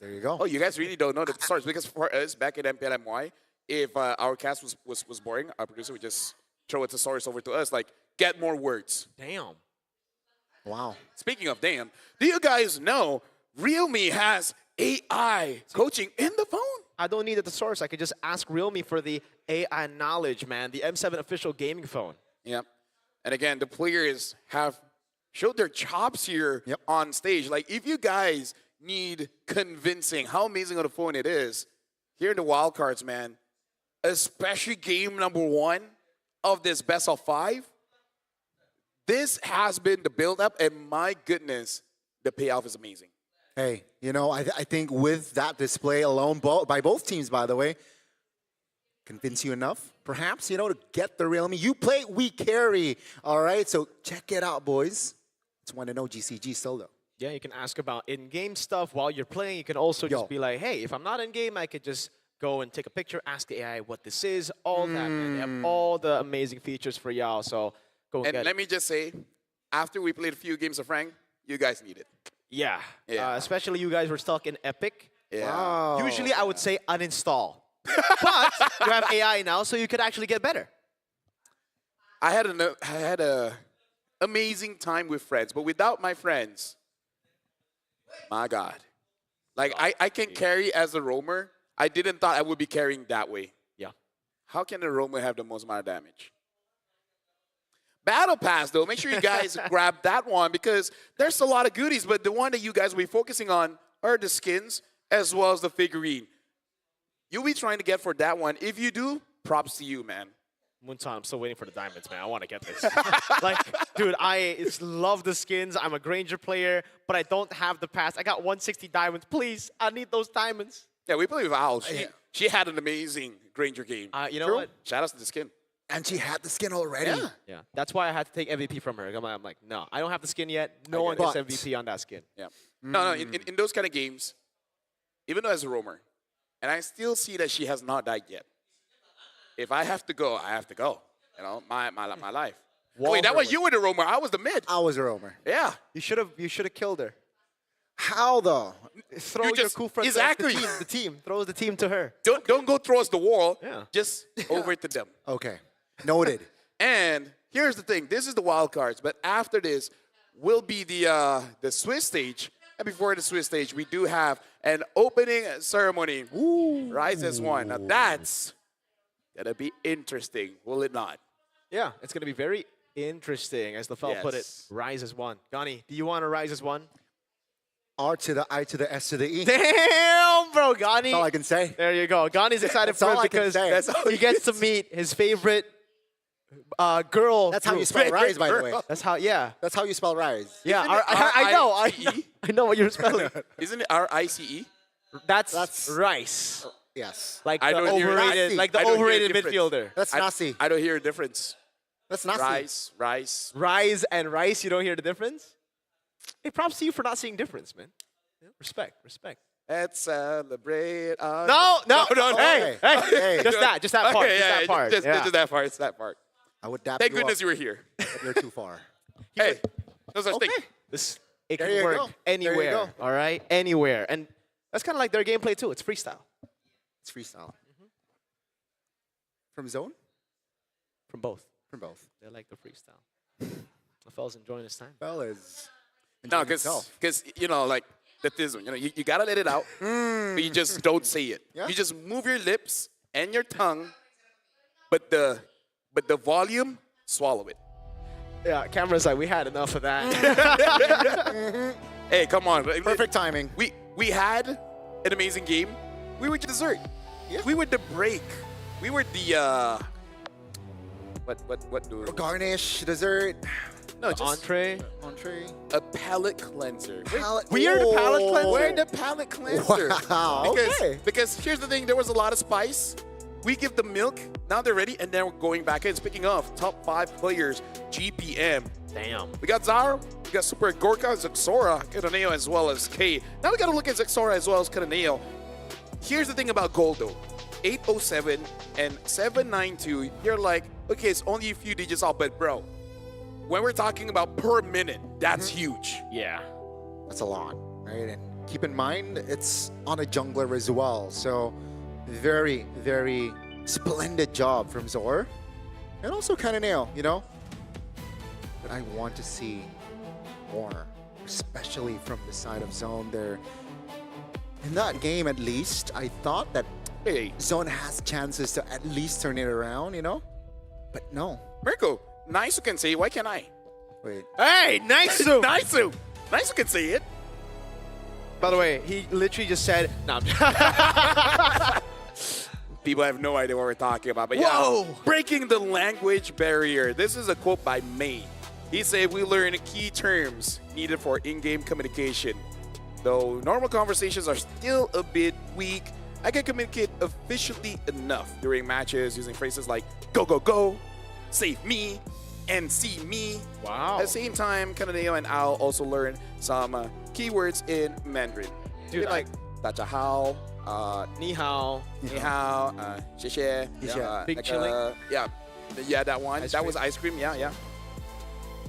There you go. Oh, you guys really don't know the thesaurus. Because for us, back at MPLMY, if our cast was boring, our producer would just throw a thesaurus over to us, like, get more words. Damn. Wow. Speaking of damn, do you guys know Realme has AI coaching in the phone? I don't need a thesaurus. I could just ask Realme for the AI knowledge, man. The M7 official gaming phone. Yep. And again, the players have showed their chops here on stage. Like, if you guys need convincing how amazing of a phone it is, here in the wildcards, man, especially game number 1 of this best of 5, this has been the build-up, and my goodness, the payoff is amazing. Hey, you know, I think with that display alone, by both teams, by the way, convince you enough, perhaps, you know, to get the Realme. You play, we carry, all right? So check it out, boys. It's want to know GCG still, though. Yeah, you can ask about in-game stuff while you're playing. You can also just be like, hey, if I'm not in-game, I could just go and take a picture, ask the AI what this is, all that, man. They have all the amazing features for y'all, so go and get let me just say, after we played a few games of Rank, you guys need it. Yeah. Yeah. Especially you guys were stuck in Epic. Yeah. Wow. Usually I would say uninstall. But you have AI now, so you could actually get better. I had a amazing time with friends, but without my friends, my God. Like, I can carry as a roamer. I didn't thought I would be carrying that way. Yeah. How can a roamer have the most amount of damage? Battle Pass, though, make sure you guys grab that one because there's a lot of goodies, but the one that you guys will be focusing on are the skins as well as the figurine. You'll be trying to get for that one. If you do, props to you, man. Moonton, I'm still waiting for the diamonds, man. I want to get this. Like, dude, I love the skins. I'm a Granger player, but I don't have the pass. I got 160 diamonds. Please, I need those diamonds. Yeah, we played with Al. She had an amazing Granger game. You know what? Shout out to the skin. And she had the skin already. Yeah. That's why I had to take MVP from her. I'm like, no, I don't have the skin yet. No one gets MVP on that skin. Yeah. No, in those kind of games, even though as a roamer, and I still see that she has not died yet. If I have to go, I have to go. You know, my life. Wait, that was you were the roamer. I was the mid. I was a roamer. Yeah. You should have killed her. How, though? Throw your cool friends exactly. the team. Throw the team to her. Don't go towards the wall. Yeah. Just over to them. Okay. Noted. And here's the thing. This is the wild cards, but after this will be the Swiss stage And before the Swiss stage, we do have an opening ceremony. Rise as one. Now that's gonna be interesting, will it not? Yeah, it's going to be very interesting, as the fella put it. Yes. Rise as one. Gani, do you want to rise as one? R to the I to the S to the E. Damn, bro, Gani. That's all I can say. There you go. Gani's excited That's for all it I can because say. That's all he gets to meet his favorite girl. That's how you group. spell rise, by the way. That's how, yeah. That's how you spell rise. Yeah, Isn't it I know. R-I-C-E? I know what you're spelling. Isn't it R-I-C-E? That's rice. Yes. Like I the don't hear- overrated, Nasi. like the I don't hear a overrated difference. midfielder. That's nasi. I don't hear a difference. That's nasi. Rice. Rise and rice, you don't hear the difference? Hey, props to you for not seeing difference, man. Yeah, respect. Let's celebrate. No. Hey, Hey. just that part. Okay, just yeah, that part. Just yeah. that part. It's that part. I would dap Thank you goodness up, you were here. but you're too far. Hey, no such thing. This it There can you work go. anywhere. There you go. All right, anywhere, and that's kind of like their gameplay too. It's freestyle It's freestyle. From zone? from both. From both. They like the freestyle. The fella's enjoying his time. Fellas. No, enjoying himself. because you know, like that is, you know, you gotta let it out, but you just don't say it. Yeah. You just move your lips and your tongue, but the volume, swallow it. Yeah, camera's like, we had enough of that. Hey, come on. Perfect timing. We had an amazing game. We were dessert. Yeah. We were the break. We were the what do Garnish, dessert, no, just Entree. entree. a palate cleanser. We are the palate cleanser? We're the palate cleanser. Wow, okay. Because here's the thing, there was a lot of spice. We give the milk, now they're ready, and then we're going back in. Speaking of top 5 players, GPM. Damn. We got Zaro, we got Super Gorka, Zexora, Kataneo, as well as K. Now we gotta look at Zexora as well as Kataneo. Here's the thing about gold though. 807 and 792, you're like, okay, it's only a few digits off, but bro, when we're talking about per minute, that's huge. Yeah. That's a lot, right? And keep in mind, it's on a jungler as well. So very, very splendid job from Zor. And also Kataneo, you know? But I want to see more, especially from the side of Zone there. In that game, at least, I thought that Hey, Zone has chances to at least turn it around, you know? But no. Mirko, nice you can say it, why can't I? Wait. Hey, nice soup. Nice you can say it. By the way, he literally just said, no. People have no idea what we're talking about, but Whoa! yeah, breaking the language barrier. This is a quote by May. He said, we learn key terms needed for in-game communication. Though normal conversations are still a bit weak, I can communicate efficiently enough during matches using phrases like go, go, go, save me, and see me. Wow. At the same time, Kananeo and Al also learn some keywords in Mandarin. Dude, like 大家好, Ni hao. 你好, 谢谢, Big chilling. Yeah, that one. Ice that cream. was ice cream, yeah.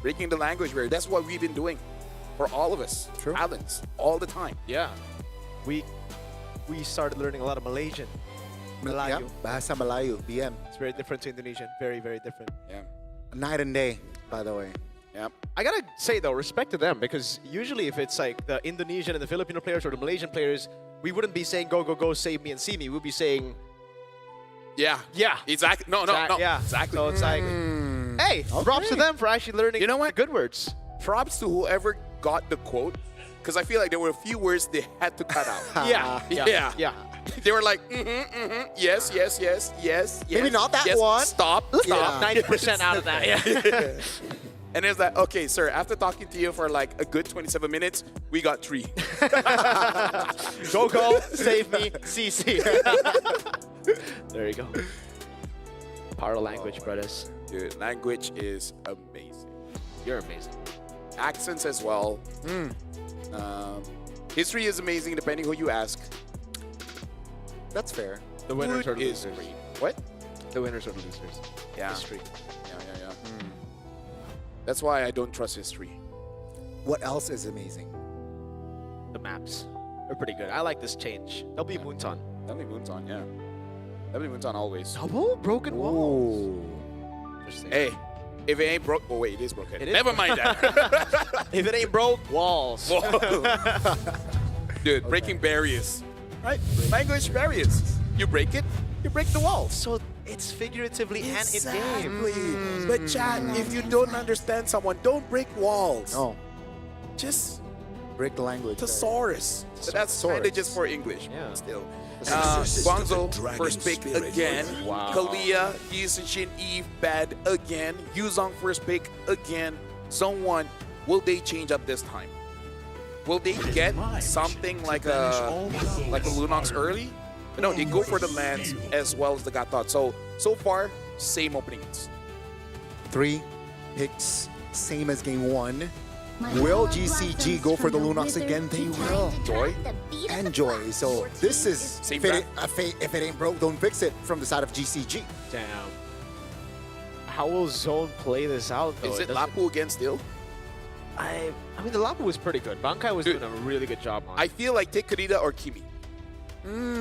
Breaking the language barrier. That's what we've been doing for all of us. True. Talents, all the time. Yeah. We started learning a lot of Malaysian. Melayu. Yeah, Bahasa Melayu, BM. It's very different to Indonesian. Very, very different. Yeah. Night and day, by the way. Yep. I gotta say though, respect to them, because usually if it's like the Indonesian and the Filipino players or the Malaysian players, we wouldn't be saying go, go, go, save me and see me. We'd be saying, Yeah. yeah. Exactly. No. Yeah. Exactly. So it's like, hey, props to Okay. them for actually learning You know what? the good words. Props to whoever got the quote, because I feel like there were a few words they had to cut out. Yeah. They were like, yes. Maybe not that yes, one. Stop. Yeah. 90% out of that. Yeah. And it's like, okay, sir, after talking to you for like a good 27 minutes, we got 3. Go, save me, CC. There you go. Power of language, brothers. Dude, language is amazing. You're amazing. Accents as well. History is amazing depending who you ask. That's fair. The winners Food are the is losers. great. What? The winners are the losers. Yeah. History. Yeah. That's why I don't trust history. What else is amazing? The maps are pretty good. I like this change. There'll be Moonton. Definitely Moon's on, yeah. Definitely Moon's on always. Double broken walls. Ooh. Interesting. Hey, If it ain't broke, oh wait, it is broken. It is Never mind that. If it ain't broke, walls. Dude, breaking barriers. Right? Language barriers. You break it, you break the walls. So it's figuratively and in-game. Exactly. But chat, if you don't understand someone, don't break walls. Oh, Just break the language. thesaurus. But that's kind of just for English. Yeah. Still. Guangzhou, first pick again. Wow. Kalia, Yizhin, Eve, bad again. Yuzong, first pick again. Zone 1, will they change up this time? Will they get something like a Lunox early? No, they go for the lands as well as the Gatot. So far, same openings. 3 picks, same as game 1. Will GCG go for the Lunox again? They will. Joy? And Joy. So this is, Same if it ain't broke, don't fix it from the side of GCG. Damn. How will Zone play this out, though? Is it doesn't- Lapu again still? I mean, the Lapu was pretty good. Bankai was Dude, doing a really good job on it. I feel like take Karita or Kimi.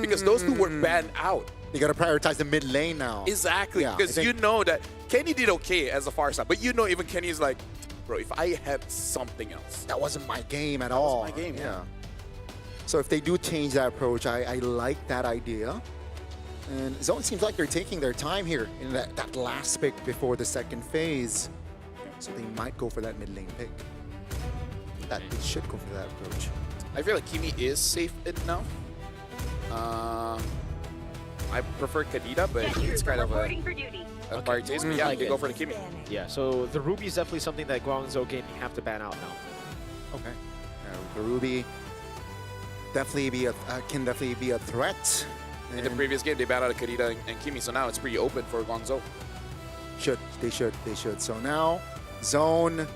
Because those two were banned out. You gotta prioritize the mid lane now. Exactly. Yeah, Because I you think- know that Kenny did okay as a far side. But you know even Kenny's like, bro, if I had something else. That wasn't my game at all. my game, yeah. So if they do change that approach, I like that idea. And Zone seems like they're taking their time here in that last pick before the second phase. So they might go for that mid lane pick. That they should go for that approach. I feel like Kimi is safe enough. I prefer Kadita, but it's kind of a fire taste. But yeah, like they it. go for the Kimi. Yeah, so the Ruby is definitely something that Guangzhou Gaming have to ban out now. Okay. The Ruby definitely can definitely be a threat. In the And previous game, they banned out Kadita and Kimi, so now it's pretty open for Guangzhou. they should. So now, Zone,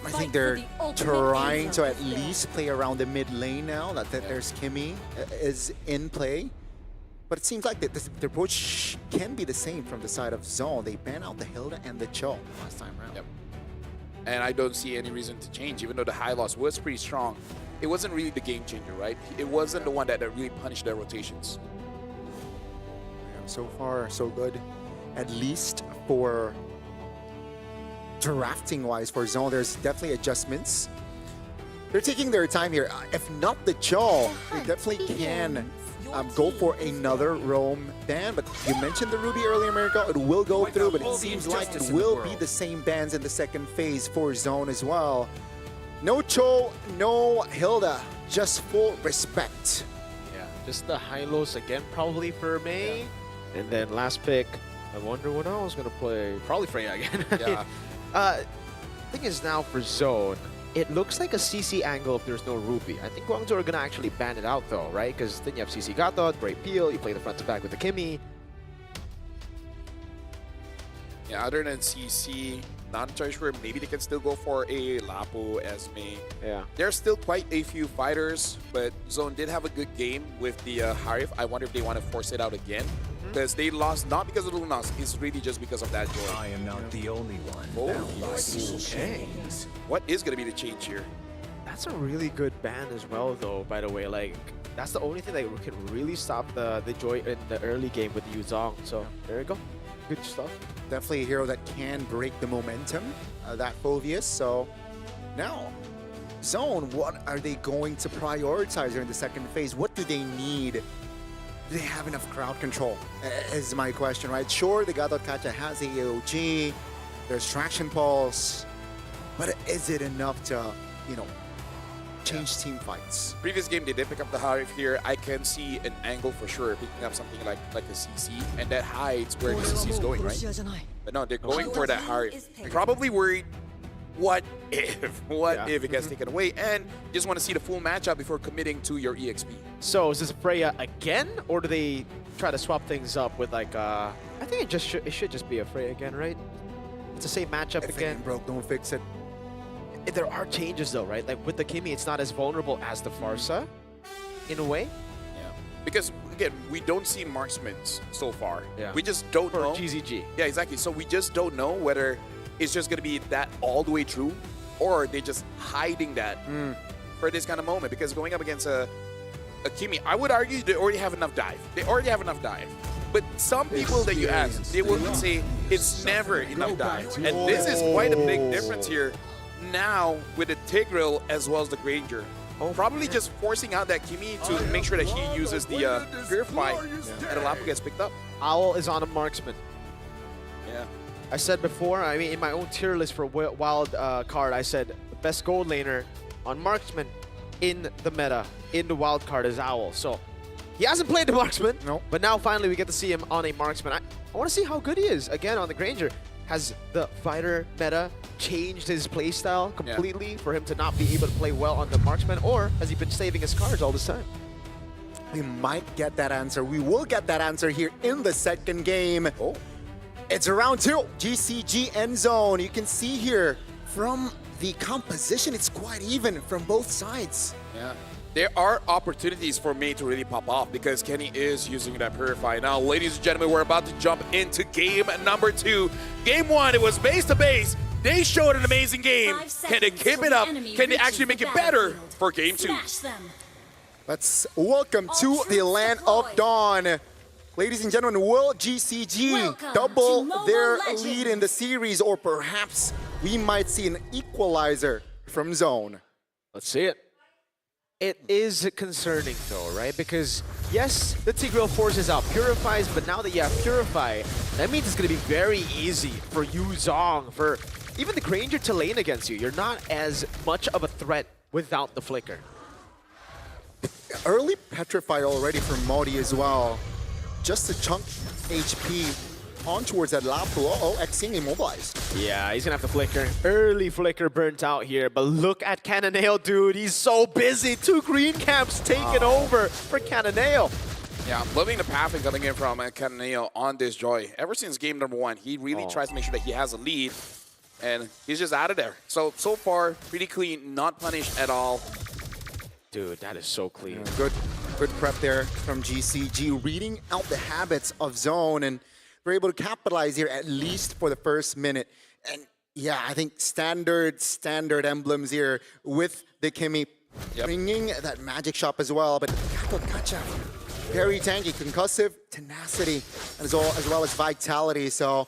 I think they're trying to at least play around the mid lane now. That there's Kimi is in play. But it seems like the approach can be the same from the side of Zone. They ban out the Hilda and the Cho last time around. Yep. And I don't see any reason to change, even though the high loss was pretty strong. It wasn't really the game changer, right? It wasn't the one that really punished their rotations. Yeah, so far, so good. At least for drafting-wise for Zone, there's definitely adjustments. They're taking their time here. If not the Cho, they definitely can go for another roam ban. But you mentioned the Ruby earlier, America. It will go through, but it seems like it will be the same bans in the second phase for Zone as well. No Cho, no Hilda, just full respect. Yeah, just the high-lows again probably for May. And then last pick, I wonder what I was going to play. Probably Freya again. Yeah. Thing is now for Zone, it looks like a CC angle if there's no Ruby. I think Guangzhou are going to actually ban it out though, right? Because then you have CC Gatot, Brave Peel, you play the front to back with the Kimi. Yeah, other than CC, not entirely sure. Maybe they can still go for a Lapu, Esme. Yeah. There's still quite a few fighters, but Zone did have a good game with the Harif. I wonder if they want to force it out again. Because they lost not because of Lunas, it's really just because of that Joy. I am not the only one. Oh, bound by evil okay. chains. What is going to be the change here? That's a really good ban as well though, by the way. Like, that's the only thing that can really stop the Joy in the early game with Yuzong. So there you go. Good stuff. Definitely a hero that can break the momentum, that Phoveus. So now, Zone, what are they going to prioritize during the second phase? What do they need? Do they have enough crowd control? Is my question, right? Sure, the Gatot Kacha has the AOG, there's Traction Pulse, but is it enough to, change team fights? Previous game, they did pick up the Harif here. I can see an angle for sure, picking up something like a CC, and that hides where the CC is going, right? But no, they're going for that Harif. Probably worried, what if? What if it gets taken away? And just want to see the full matchup before committing to your EXP. So is this Freya again, or do they try to swap things up with like I think it should just be a Freya again, right? It's the same matchup If it again. ain't broke, don't fix it. There are changes though, right? Like with the Kimi, it's not as vulnerable as the Farsa, in a way. Yeah. Because again, we don't see marksmen so far. Yeah. We just don't For know. GZG. Yeah, exactly. So we just don't know whether it's just going to be that all the way through, or they're just hiding that for this kind of moment. Because going up against a Kimi, I would argue they already have enough dive. They already have enough dive. But some people that you ask, they will say it's never enough dives. And this is quite a big difference here now with the Tigreal as well as the Granger. Probably just forcing out that Kimi to make sure that he uses the Purify and the Lapu gets picked up. Owl is on a marksman. Yeah. I said before, I mean, in my own tier list for wild card, I said the best gold laner on marksman in the meta, in the wild card is Owl. So he hasn't played the marksman, but now finally we get to see him on a marksman. I want to see how good he is again on the Granger. Has the fighter meta changed his playstyle completely for him to not be able to play well on the marksman, or has he been saving his cards all this time? We might get that answer. We will get that answer here in the second game. It's round 2, GCG end zone. You can see here from the composition, it's quite even from both sides. Yeah. There are opportunities for me to really pop off because Kenny is using that Purify. Now, ladies and gentlemen, we're about to jump into game number 2. Game 1, it was base to base. They showed an amazing game. Can they keep it up? Can they actually make it better for game 2? Let's welcome to the land of Dawn. Ladies and gentlemen, will GCG double their lead in the series, or perhaps we might see an equalizer from Zone? Let's see it. It is concerning though, right? Because yes, the Tigreal forces out Purifies, but now that you have Purify, that means it's going to be very easy for you, Zong, for even the Granger to lane against you. You're not as much of a threat without the Flicker. Early Petrify already from Modi as well. Just to chunk HP on towards that Lapu. Uh-oh, Xing immobilized. Yeah, he's gonna have to Flicker. Early Flicker burnt out here, but look at Cannonale, dude. He's so busy. 2 green camps taken over for Cannonale. Yeah, I'm loving the pathing coming in from Cannonale on this Joy. Ever since game number 1, he really tries to make sure that he has a lead, and he's just out of there. So far, pretty clean, not punished at all. Dude, that is so clean. Yeah, good prep there from GCG, reading out the habits of Zone, and we're able to capitalize here at least for the first minute. And yeah, I think standard emblems here with the Kimi bringing that magic shop as well. But Gotcha, very tanky, concussive, tenacity, as well as vitality. So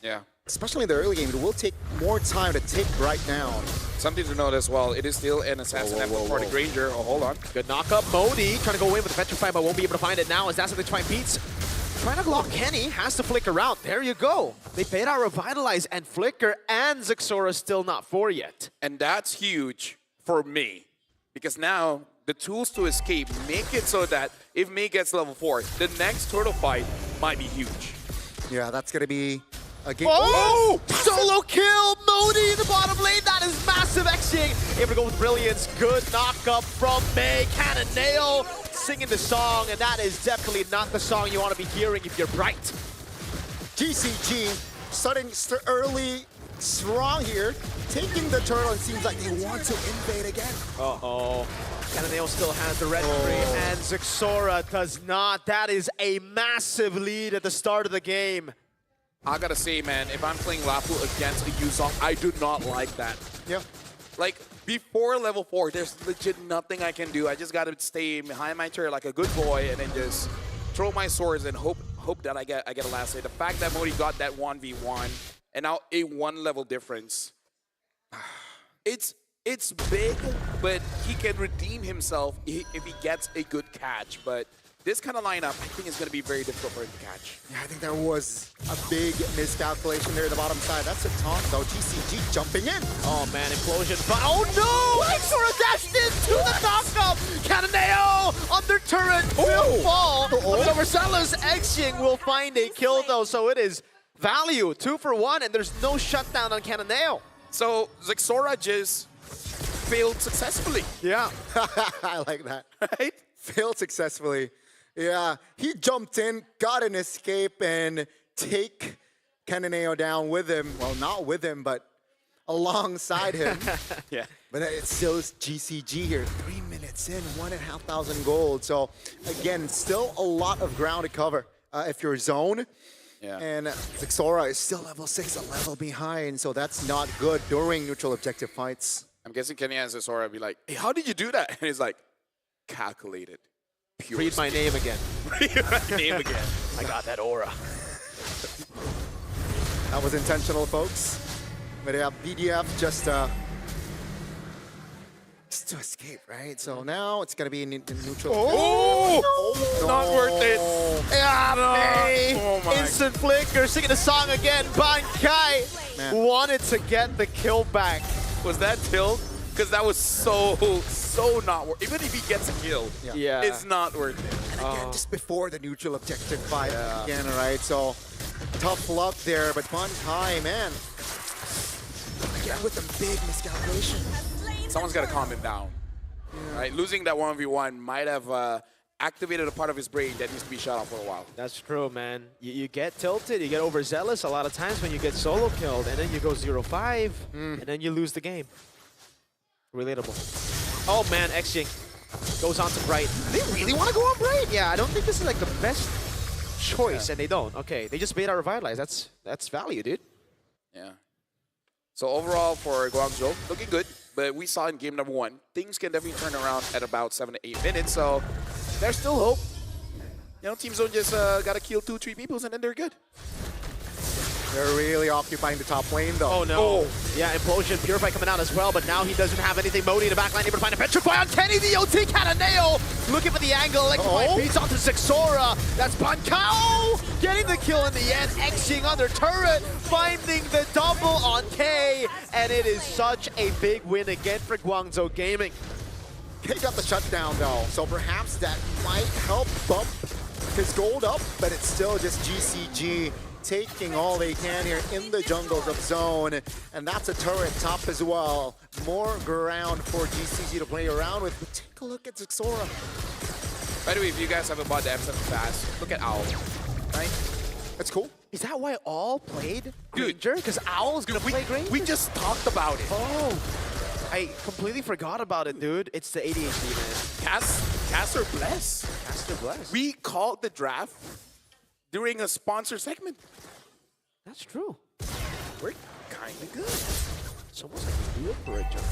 yeah, especially in the early game, it will take more time to take right down. Something to note as well, it is still an assassin emblem for the Granger. Oh, hold on. Good knock up. Modi trying to go in with the Petrify, but won't be able to find it now as that's what they try and beats. Trying to block Kenny, has to Flicker out. There you go. They paid out Revitalize and Flicker, and Zixora still not 4 yet. And that's huge for me, because now the tools to escape make it so that if Mei gets level 4, the next turtle fight might be huge. Yeah, that's going to be a game. Oh! Solo kill! Modi in the bottom lane. That is massive. Xing able to go with Brilliance. Good knock up from Mei. Cannonale singing the song, and that is definitely not the song you want to be hearing if you're bright. GCG starting early, strong here, taking the turtle, and seems like they want to invade again. Uh-oh. Cannonale still has the red free, and Zixora does not. That is a massive lead at the start of the game. I gotta say, man, if I'm playing Lapu against a Yuzong, I do not like that. Yeah. Like, before level 4, there's legit nothing I can do. I just gotta stay behind my turret like a good boy and then just throw my swords and hope that I get a last hit. The fact that Modi got that 1v1 and now a 1 level difference, it's big, but he can redeem himself if he gets a good catch. But this kind of lineup, I think, is going to be very difficult for him to catch. Yeah, I think there was a big miscalculation there at the bottom side. That's a taunt, though. GCG jumping in. Oh, man, implosion. But oh, no! Zixora dashed into the knockup! Cannonale on their turret will fall. But Marcellus Xing will find a kill, though, so it is value. 2 for 1, and there's no shutdown on Cannonale. So Zixora just failed successfully. Yeah, I like that. Right? Failed successfully. Yeah, he jumped in, got an escape, and take Cannonale down with him. Well, not with him, but alongside him. Yeah. But it's still GCG here. 3 minutes in, 1,500 gold. So again, still a lot of ground to cover if you're Zone. Yeah. And Zixora is still level 6, a level behind. So that's not good during neutral objective fights. I'm guessing Kenny and Zixora be like, hey, how did you do that? And he's like, calculated. Pure Read my name again. Read my name again. I got that aura. That was intentional, folks. But yeah, BDF just to escape, right? So now it's gonna be in neutral. Oh! Not worth it. Yeah, May. Oh my. Instant flicker, singing the song again. Bankai Man. wanted to get the kill back. Was that tilt? Because that was so not worth it. Even if he gets a kill, Yeah. it's not worth it. And again, just before the neutral objective fight again, right? So tough luck there, but Bankai, man. Again with a big miscalculation. Someone's got to calm him down. Right? Losing that 1v1 might have activated a part of his brain that needs to be shut off for a while. That's true, man. You get tilted, you get overzealous a lot of times when you get solo killed, and then you go 0-5, and then you lose the game. Relatable. Oh man, XG goes on to Bright. They really want to go on Bright? Yeah, I don't think this is like the best choice, and they don't. Okay, they just bait out Revitalize. That's value, dude. Yeah. So overall for Guangzhou, looking good. But we saw in game number 1, things can definitely turn around at about 7 to 8 minutes. So there's still hope. You know, Team Zone just got to kill 2-3 people and then they're good. They're really occupying the top lane, though. Oh no. Yeah, Implosion, Purify coming out as well, but now he doesn't have anything. Modi in the backline, able to find a Petrify on Kenny, the OT Cananeo! Looking for the angle, Electrify beats onto Zixora. That's Bankao getting the kill in the end, Xing under turret, finding the double on K, and it is such a big win again for Guangzhou Gaming. He got the shutdown, though, so perhaps that might help bump his gold up, but it's still just GCG taking all they can here in the jungles of Zone, and that's a turret top as well. More ground for GCG to play around with, but take a look at Zixora. By the way, if you guys haven't bought the M7 Fast, look at Owl, right? That's cool. Is that why All played Dude. Granger? Because Owl is going to play Granger? We just talked about it. Oh, I completely forgot about it, dude. It's the ADHD, man. Caster Bless. Caster Bless. We called the draft during a sponsor segment. That's true. We're kind of good. It's almost like a deal for a jump.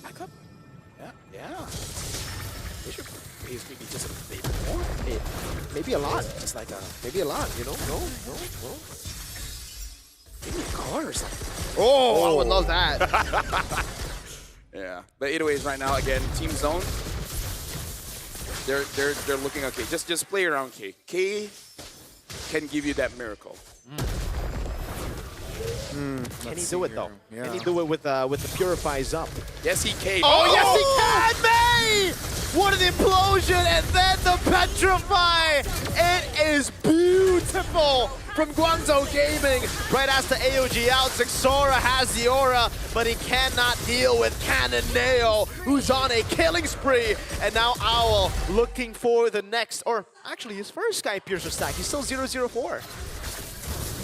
Back up. Yeah. They should raise maybe just a bit more. Maybe a lot. It's like maybe a lot, you know? No. Maybe a car or something. Oh, I would love that. Yeah. But anyways, right now, again, Team Zone, they're looking okay. Just play around K. K can give you that miracle. Can he do it though? Yeah. Can he do it with the Purifies up? Yes, he can. Oh, yes, he can, May! What an implosion, and then the Petrify! It is beautiful from Guangzhou Gaming. Right as the AOG out, Zixora has the aura, but he cannot deal with Cananeo, who's on a killing spree. And now Owl looking for the next, or actually his first Sky Piercer stack. He's still 0-0-4.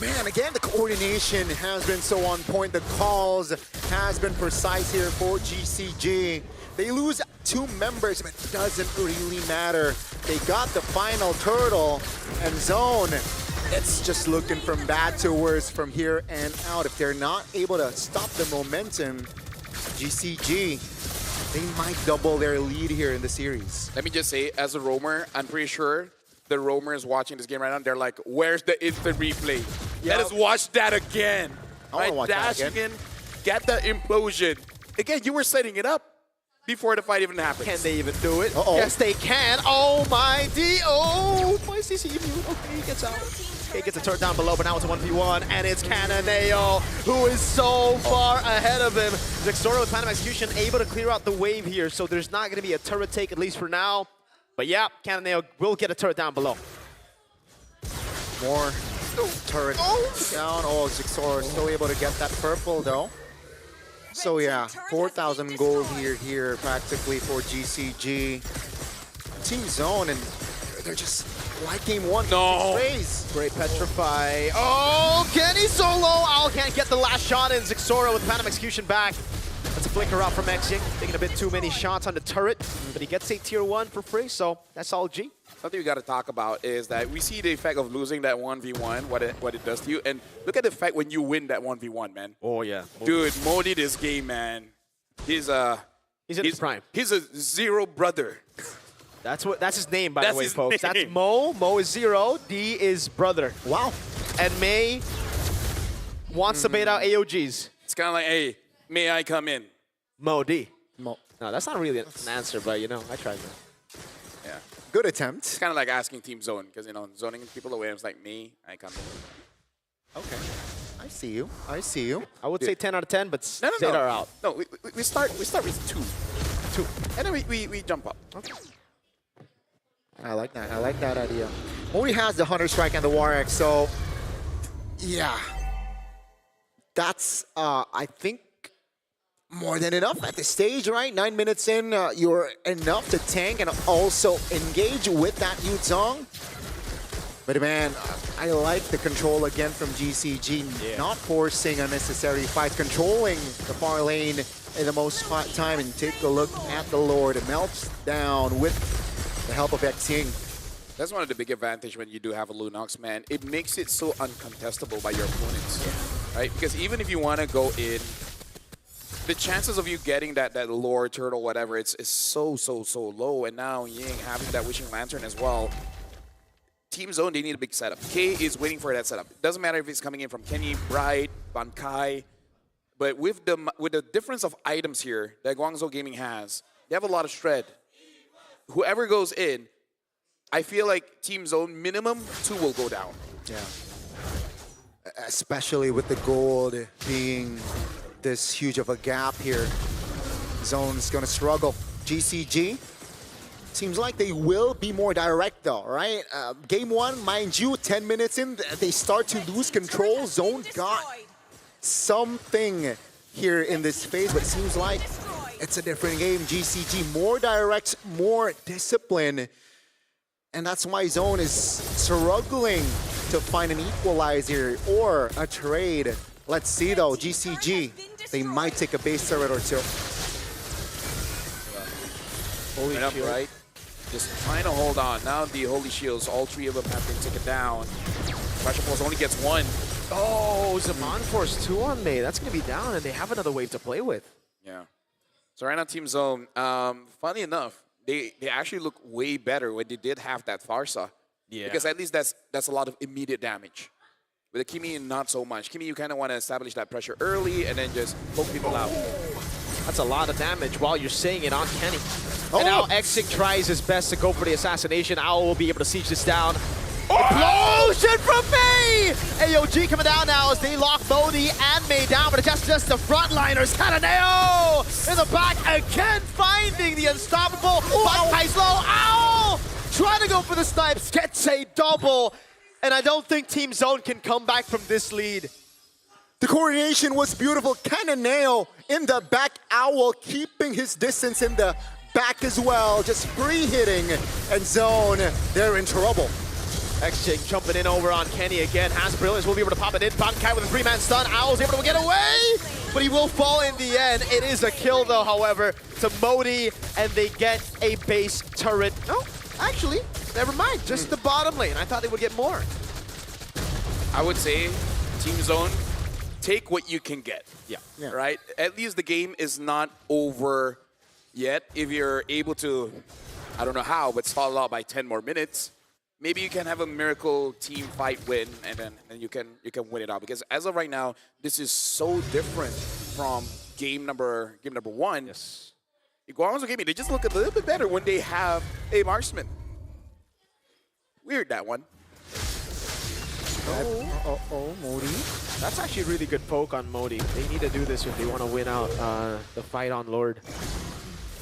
Man, again, the coordination has been so on point. The calls has been precise here for GCG. They lose 2 members, but it doesn't really matter. They got the final turtle, and Zone, it's just looking from bad to worse from here and out. If they're not able to stop the momentum, GCG, they might double their lead here in the series. Let me just say, as a roamer, I'm pretty sure the roamers watching this game right now, they're like, where's the instant replay? Let us watch that again. I want to watch that Dash again. Get the implosion. Again, you were setting it up before the fight even happened. Can they even do it? Uh-oh. Yes, they can. Oh my D. Oh, my CC mute. Okay, he gets out. Okay, gets a turret down below, but now it's a 1v1, and it's Cananeo, who is so far ahead of him. Zixora with Phantom Execution able to clear out the wave here, so there's not going to be a turret take, at least for now. But yeah, Cananeo will get a turret down below. More turret down. Oh, Zixora still able to get that purple though. So yeah, 4,000 gold here practically for GCG. Team Zone, and they're just like game 1. No. Great Petrify. Oh, Kenny solo. Owl can't get the last shot in. Zixora with Phantom Execution back. That's a flicker out from Xing. Taking a bit too many shots on the turret, but he gets a tier 1 for free, so that's all G. Something we got to talk about is that we see the effect of losing that 1v1, what it does to you, and look at the effect when you win that 1v1, man. Oh yeah, Dude, Modi this game, man. He's in his prime. He's a zero brother. That's his name, by That's the way, his folks. name. That's Mo. Mo is 0. D is brother. Wow. And May wants to bait out AOGs. It's kind of like, hey, may I come in? Mo D. Mo. No, that's not really an answer, but you know, I tried that. Yeah. Good It's attempt. kind of like asking Team Zone, because, you know, zoning people away, it's like, me, I come in. Okay. I see you. I see you. I would say 10 out of 10, but No, no, no. Zeta are out. No, we start with 2. 2. And then we jump up. Okay. I like that. I like that idea. Only has the Hunter Strike and the War X, so yeah. That's, I think, more than enough at this stage, right? 9 minutes in, you're enough to tank and also engage with that Yu Zhong. But man, I like the control again from GCG, not forcing unnecessary fights, controlling the far lane in the most time. And take a look at the Lord. It melts down with the help of Xing. That's one of the big advantages when you do have a Lunox, man. It makes it so uncontestable by your opponents, right? Because even if you want to go in, the chances of you getting that lore turtle, whatever, it's so low. And now Ying having that Wishing Lantern as well. Team Zone, they need a big setup. K is waiting for that setup. It doesn't matter if it's coming in from Kenny, Bright, Bankai, but with the difference of items here that Guangzhou Gaming has, they have a lot of shred. Whoever goes in, I feel like Team Zone minimum 2 will go down. Yeah. Especially with the gold being this huge of a gap here. Zone's gonna struggle. GCG seems like they will be more direct though, right? Game 1, mind you, 10 minutes in, they start to lose control. Zone got something here in this phase, but it seems like it's a different game. GCG, more direct, more discipline. And that's why Zone is struggling to find an equalizer or a trade. Let's see though, GCG, they might take a base turret or two. Holy shield. Right? Just trying to hold on. Now the Holy Shields, all 3 of them have been taken down. Pressure Pulse only gets 1. Oh, Zaman Force 2 on May. That's going to be down, and they have another wave to play with. Yeah. So right now, Team Zone, funny enough, they actually look way better when they did have that Farsa. Yeah. Because at least that's a lot of immediate damage. With the Kimi, not so much. Kimi, you kind of want to establish that pressure early and then just poke people out. That's a lot of damage while you're saying it on Kenny. And now Xing tries his best to go for the assassination. Owl will be able to siege this down. Explosion from May! AOG coming down now as they lock Modi and May down, but it's just the frontliners. Kataneo in the back again, finding the unstoppable. Bankai's low. Owl trying to go for the snipes, gets a double. And I don't think Team Zone can come back from this lead. The coordination was beautiful. Cananeo in the back, Owl keeping his distance in the back as well, just free hitting, and Zone, they're in trouble. Xing jumping in over on Kenny again, has brilliance, will be able to pop it in. Bankai with a 3-man stun, Owl's able to get away, but he will fall in the end. It is a kill though, however, to Modi, and they get a base turret. No, actually, never mind, just the bottom lane. I thought they would get more. I would say, Team Zone, take what you can get. Yeah. Right? At least the game is not over yet. If you're able to, I don't know how, but stall it out by 10 more minutes, maybe you can have a miracle team fight win, and then you can win it out. Because as of right now, this is so different from game number 1. Yes. Guangzhou Gaming, they just look a little bit better when they have a marksman. Weird, that one. Modi. That's actually a really good poke on Modi. They need to do this if they want to win out the fight on Lord.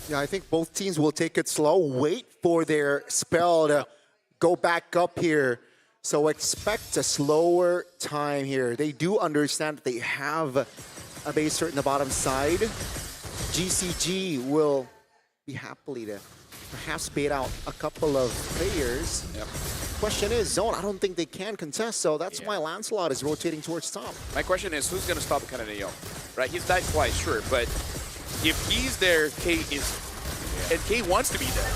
Yeah, I think both teams will take it slow, wait for their spell to go back up here. So expect a slower time here. They do understand that they have a base turret in the bottom side. GCG will be happily to perhaps bait out a couple of players. Yep. Question is, Zone, I don't think they can contest, so that's why Lancelot is rotating towards top. My question is, who's going to stop Cananeo? Right, he's died twice, sure, but if he's there, K is, and K wants to be there.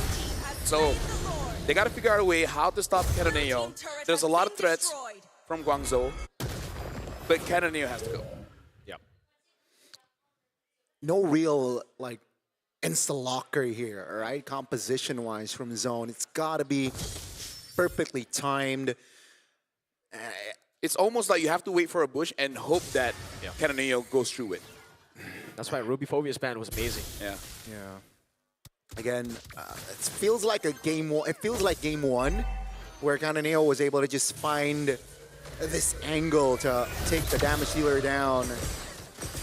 So they got to figure out a way how to stop Cananeo. There's a lot of threats from Guangzhou, but Cananeo has to go. Yep. No real, like, insta-locker here, all right? Composition-wise from Zone. It's got to be perfectly timed. It's almost like you have to wait for a bush and hope that Cananeo goes through it. That's why Rubiphobia's ban was amazing. Yeah. Again, it feels like a game one. It feels like game one, where Cananeo was able to just find this angle to take the damage dealer down.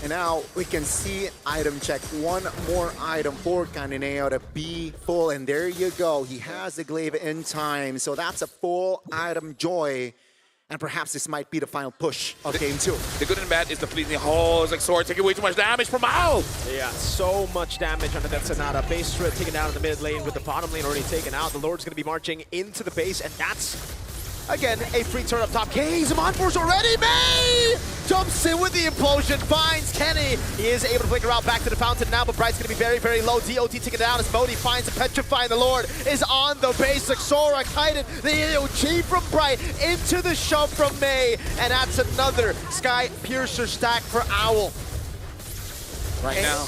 And now we can see item check. One more item for Cananeo to be full. And there you go. He has the glaive in time. So that's a full item joy. And perhaps this might be the final push of game two. The good and bad is the fleeting. Oh, it's like Sword taking way too much damage from Mao. Yeah, so much damage under that Sonata. Base strip taken down in the mid lane with the bottom lane already taken out. The Lord's going to be marching into the base, and that's, again, a free turn up top. He's on force already. May jumps in with the implosion, finds Kenny. He is able to flicker out back to the fountain now, but Bright's going to be very, very low. DOT taken down as Modi finds the petrifying. The Lord is on the base. Sora kited the EOG from Bright into the shove from May, and that's another Sky Piercer stack for Owl. Right now.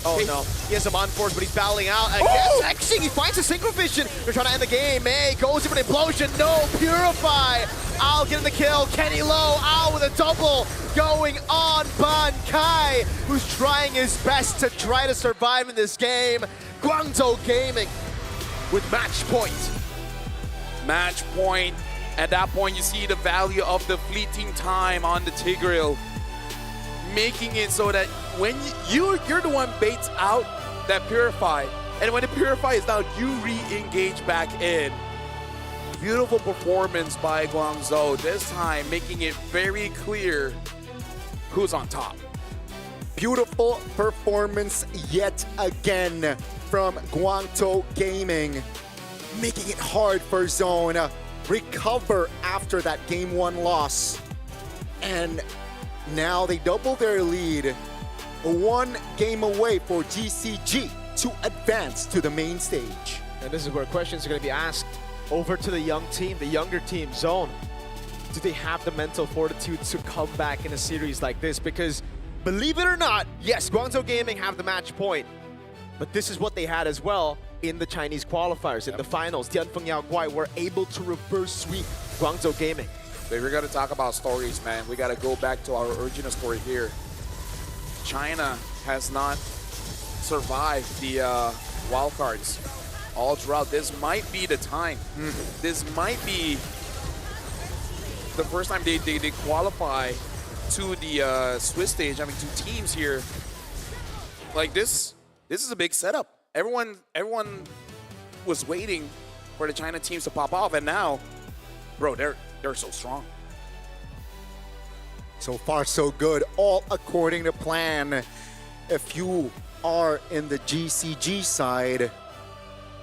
Oh no, he has him on force, but he's battling out against Xing. He finds a synchro vision. They're trying to end the game. May goes in for an implosion. No, Purify. Owl getting the kill. Kenny low. Owl with a double going on Ban Kai, who's trying his best to try to survive in this game. Guangzhou Gaming with match point. Match point. At that point, you see the value of the fleeting time on the Tigreal, making it so that when you're the one baits out that Purify, and when the Purify is down, you re-engage back in. Beautiful performance by Guangzhou, this time making it very clear who's on top. Beautiful performance yet again from Guangzhou Gaming, making it hard for Zone recover after that game one loss. And now they double their lead, one game away for GCG to advance to the main stage. And this is where questions are going to be asked over to the young team, the younger team, Zone. Do they have the mental fortitude to come back in a series like this? Because believe it or not, yes, Guangzhou Gaming have the match point, but this is what they had as well in the Chinese qualifiers. In the finals, Tianfeng Yao Guai were able to reverse sweep Guangzhou Gaming. But if we're going to talk about stories, man, we got to go back to our original story here. China has not survived the wildcards all throughout. This might be the time. This might be the first time they qualify to the Swiss stage. I mean, two teams here. Like this is a big setup. Everyone was waiting for the China teams to pop off, and now, bro, they're so strong. So far, so good, all according to plan. If you are in the GCG side,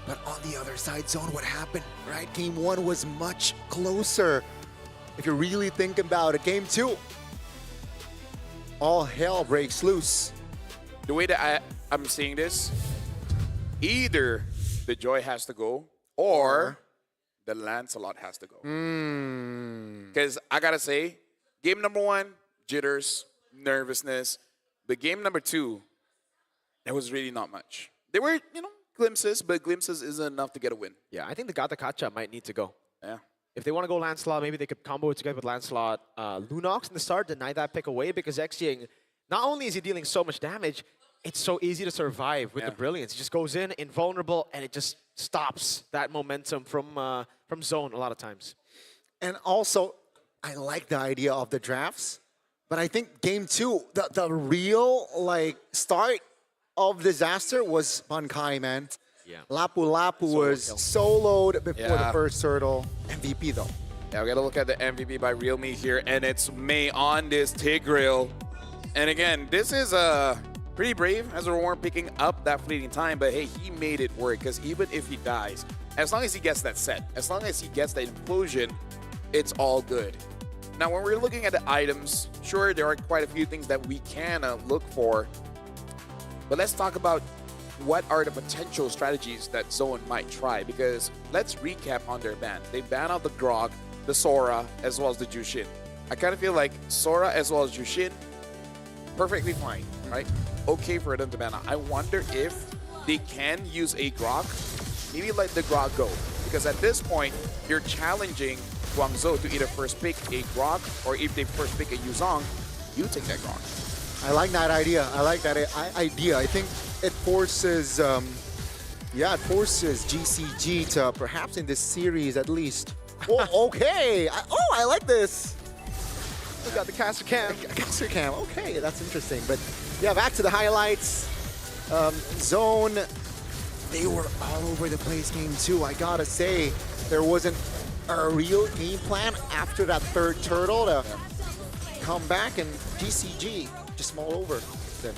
but on the other side, Zone, what happened, right? Game one was much closer. If you really think about it, game two, all hell breaks loose. The way that I'm seeing this, either the Joy has to go or the Lancelot has to go. Because I gotta say, game number one, jitters, nervousness. But game number two, there was really not much. There were, glimpses, but glimpses isn't enough to get a win. Yeah, I think the Gata Kacha might need to go. Yeah. If they want to go Lancelot, maybe they could combo it together with Lancelot. Lunox in the start denied that pick away because Xing, not only is he dealing so much damage, it's so easy to survive with the Brilliance. He just goes in, invulnerable, and it just stops that momentum from Zone a lot of times. And also, I like the idea of the drafts, but I think game two, the real start of disaster was Ban Kai, man. Yeah. Lapu Lapu was soloed before the first hurdle. MVP though. Yeah, we gotta look at the MVP by Real Me here, and it's May on this Tigreal. And again, this is pretty brave as a Roar picking up that fleeting time, but hey, he made it work, because even if he dies, as long as he gets that set, as long as he gets that implosion, it's all good. Now, when we're looking at the items, sure, there are quite a few things that we can look for, but let's talk about what are the potential strategies that Zone might try, because let's recap on their ban. They ban out the Grog, the Sora, as well as the Jushin. I kind of feel like Sora as well as Jushin, perfectly fine. right? Okay for them to ban out. I wonder if they can use a Grok, maybe let the Grok go. Because at this point, you're challenging Guangzhou to either first pick a Grok, or if they first pick a Yuzong, you take that Grok. I like that idea. I like that idea. I think it forces, it forces GCG to perhaps in this series at least. Oh, okay. I like this. We got the caster cam. Caster cam. Okay, that's interesting. But yeah, back to the highlights. Zone, they were all over the place game 2. I gotta say, there wasn't a real game plan after that third turtle to come back, and GCG just maul over them.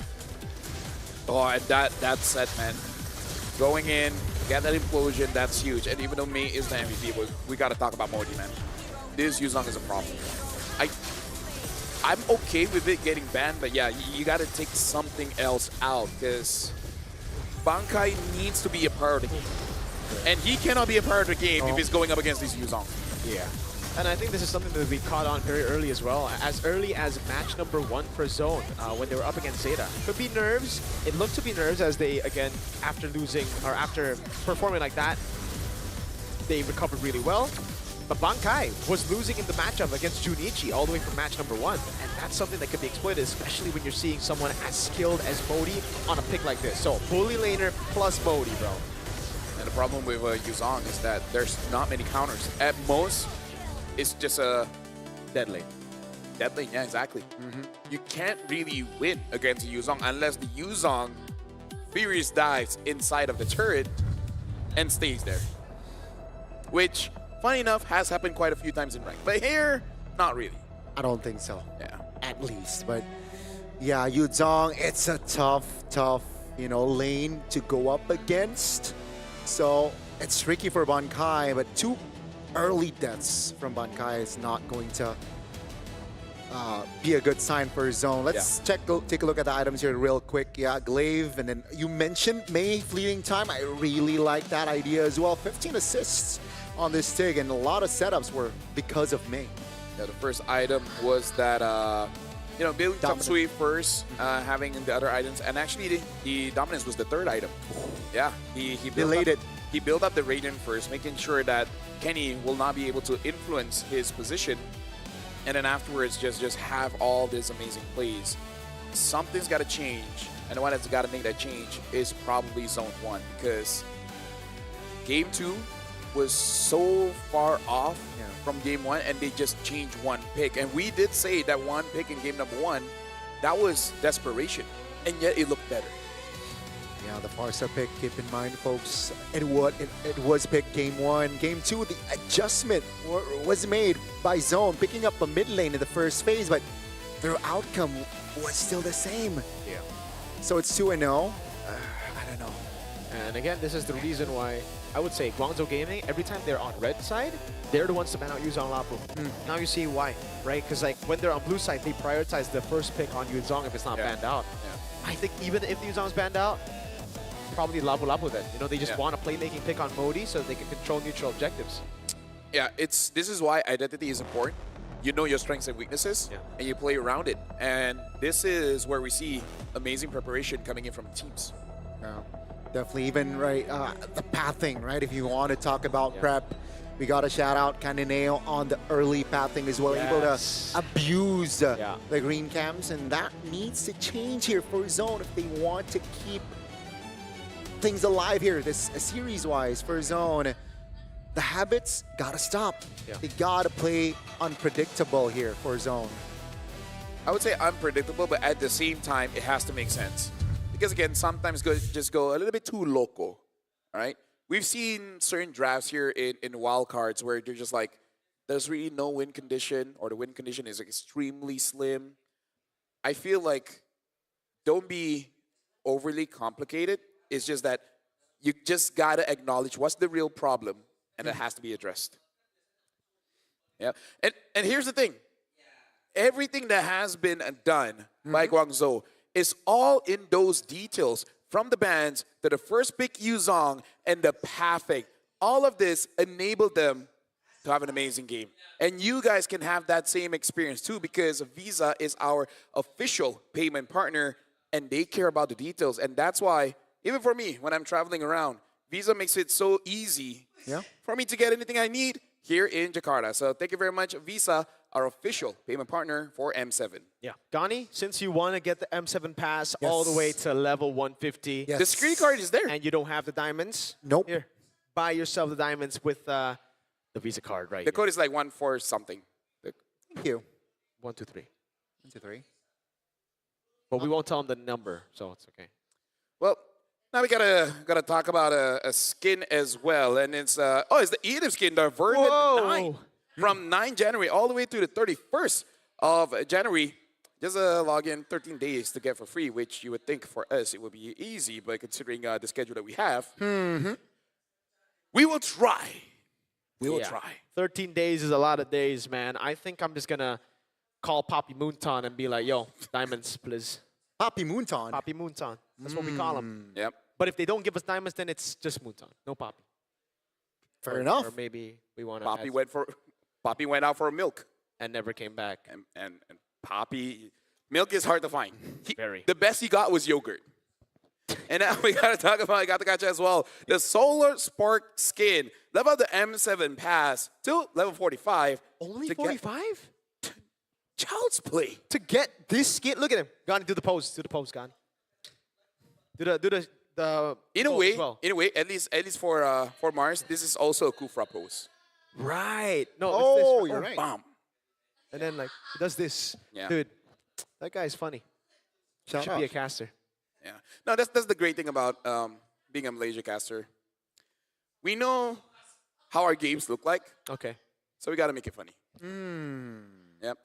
Oh, and that set, man. Going in, get that implosion, that's huge. And even though Mei is the MVP, we gotta talk about Modi, man. This Yuzong is a problem. I'm okay with it getting banned, but yeah, you gotta take something else out, because Bankai needs to be a part of the game. And he cannot be a part of the game if he's going up against these Yuzong. Yeah. And I think this is something that we caught on very early as well. As early as match number 1 for Zone, when they were up against Zeta. Could be nerves. It looked to be nerves as they, again, after losing, or after performing like that, they recovered really well. But Bankai was losing in the matchup against Junichi all the way from match number 1. And that's something that could be exploited, especially when you're seeing someone as skilled as Modi on a pick like this. So, bully laner plus Modi, bro. And the problem with Yuzong is that there's not many counters. At most, it's just a Dead lane. dead lane. Yeah, exactly. You can't really win against a Yuzong unless the Yuzong Furious dives inside of the turret and stays there. Which, funny enough, has happened quite a few times in rank. But here, not really. I don't think so. Yeah. At least, but yeah, Yuzong, it's a tough, lane to go up against. So it's tricky for Bankai, but 2 early deaths from Bankai is not going to be a good sign for Zone. Let's take a look at the items here real quick. Yeah, Glaive, and then you mentioned Mei Fleeting Time. I really like that idea as well. 15 assists on this TIG, and a lot of setups were because of Mei. Yeah, the first item was that, building Tapsui first, having the other items, and actually the Dominance was the third item. Yeah, he built up the Radiant first, making sure that Kenny will not be able to influence his position, and then afterwards just have all these amazing plays. Something's got to change, and the one that's got to make that change is probably Zone 1, because Game 2 was so far off from Game 1, and they just changed one pick. And we did say that one pick in Game number 1, that was desperation, and yet it looked better. Yeah, the Farsa pick, keep in mind, folks, it was picked Game 1. Game 2, the adjustment was made by Zone, picking up a mid lane in the first phase, but their outcome was still the same. Yeah. So it's 2-0. I don't know. And again, this is the reason why I would say Guangzhou Gaming, every time they're on red side, they're the ones to ban out Yuzong Lapu. Now you see why, right? Because like when they're on blue side, they prioritize the first pick on Yuzong if it's not banned out. Yeah. I think even if Yuzong's banned out, probably Lapu Lapu then. They just want a playmaking pick on Modi so they can control neutral objectives. Yeah, this is why identity is important. You know your strengths and weaknesses, and you play around it. And this is where we see amazing preparation coming in from teams. Yeah. Definitely, even the pathing, right? If you want to talk about prep, we got to shout out Cananeo on the early pathing as well, able to abuse the green camps, and that needs to change here for Zone if they want to keep things alive here. This series-wise for Zone, the habits gotta stop. They gotta play unpredictable here for Zone. I would say unpredictable, but at the same time, it has to make sense. Because again, sometimes just go a little bit too loco, all right? We've seen certain drafts here in wildcards where they're just like, there's really no win condition, or the win condition is extremely slim. I feel like don't be overly complicated. It's just that you just gotta acknowledge what's the real problem, and it has to be addressed. Yeah, and here's the thing. Everything that has been done by Guangzhou is all in those details, from the bans to the first pick Yuzong and the pathing. All of this enabled them to have an amazing game. And you guys can have that same experience too, because Visa is our official payment partner, and they care about the details. And that's why, even for me, when I'm traveling around, Visa makes it so easy for me to get anything I need here in Jakarta. So thank you very much, Visa, our official payment partner for M7. Yeah. Gani, since you want to get the M7 pass all the way to level 150, The security card is there. and you don't have the diamonds, Nope. here, buy yourself the diamonds with the Visa card right The here. code is like 1 for something. Thank you. 1, 2, 3. 1, 2, 3. But we won't tell them the number, so it's okay. Well, now we gotta talk about a skin as well, and it's it's the Eden skin, the Verdant 9, from 9 January all the way to the 31st of January. Just log in 13 days to get for free, which you would think for us it would be easy, but considering the schedule that we have, we will try. We will try. 13 days is a lot of days, man. I think I'm just gonna call Poppy Moonton and be like, yo, diamonds, please. Poppy Moonton. Poppy Moonton. That's what we call him. Yep. But if they don't give us diamonds, then it's just Moonton. No Poppy. Fair enough. Or maybe we want to. Poppy went out for milk, and never came back. and Poppy milk is hard to find. Very. The best he got was yogurt. And now we gotta talk about Gatagacha as well. The Solar Spark skin, level the M7 pass to level 45. Only to 45? Child's play. To get this skin, look at him. Gani, do the pose. Do the pose, Gani. Do the In a pose way, as well. at least for Mars, this is also a Kufra pose. Right. No, Oh, it's this. you're right. Bam. And then like he does this. Yeah. Dude, that guy's funny. Shout Should out. be a caster. Yeah. No, that's the great thing about being a Malaysia caster. We know how our games look like, Okay. so we gotta make it funny. Yep.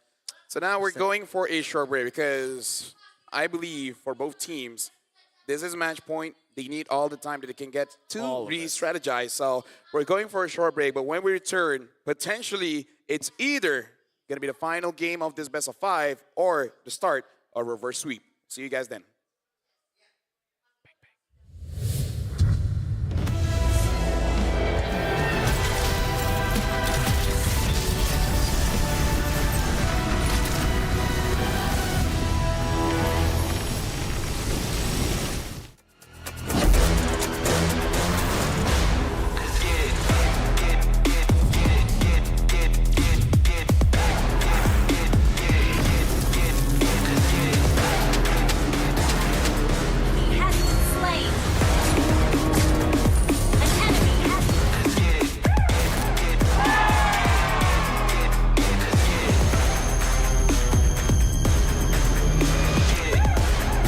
So now we're going for a short break because I believe for both teams, this is match point. They need all the time that they can get to re-strategize. So we're going for a short break, but when we return, potentially it's either going to be the final game of this best of 5 or the start of reverse sweep. See you guys then.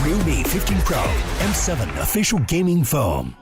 Realme 15 Pro M7 official gaming foam.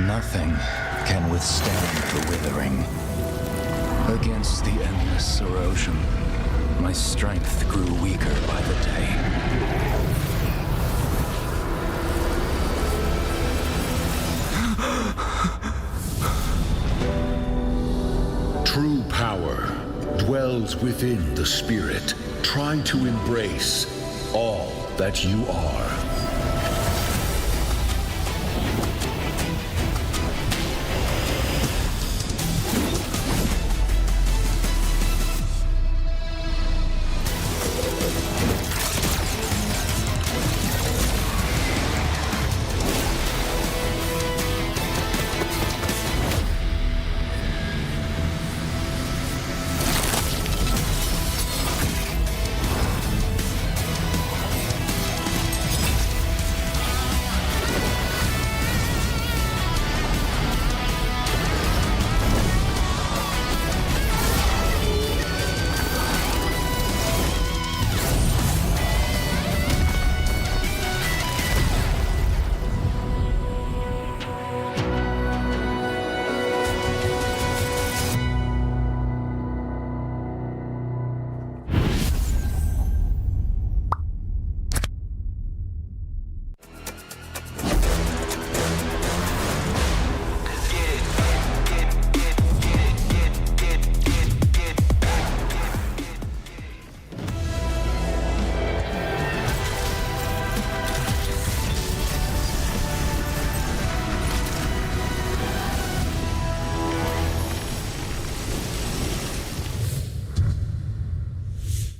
Nothing can withstand the withering. Against the endless erosion, my strength grew weaker by the day. True power dwells within the spirit. Try to embrace all that you are.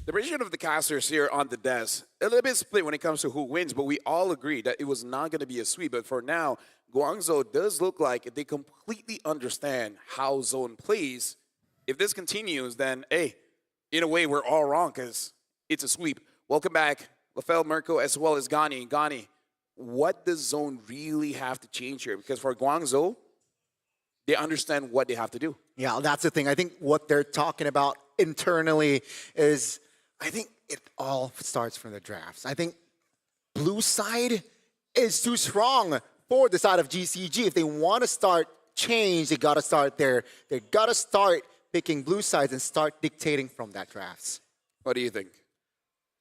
The prediction of the casters here on the desk, a little bit split when it comes to who wins, but we all agree that it was not going to be a sweep. But for now, Guangzhou does look like they completely understand how Zone plays. If this continues, then, hey, in a way, we're all wrong because it's a sweep. Welcome back, Lafel, Mirko, as well as Gani. Gani, what does Zone really have to change here? Because for Guangzhou, they understand what they have to do. Yeah, that's the thing. I think what they're talking about internally is, I think it all starts from the drafts. I think blue side is too strong for the side of GCG. If they want to start change, they got to start there. They got to start picking blue sides and start dictating from that drafts. What do you think?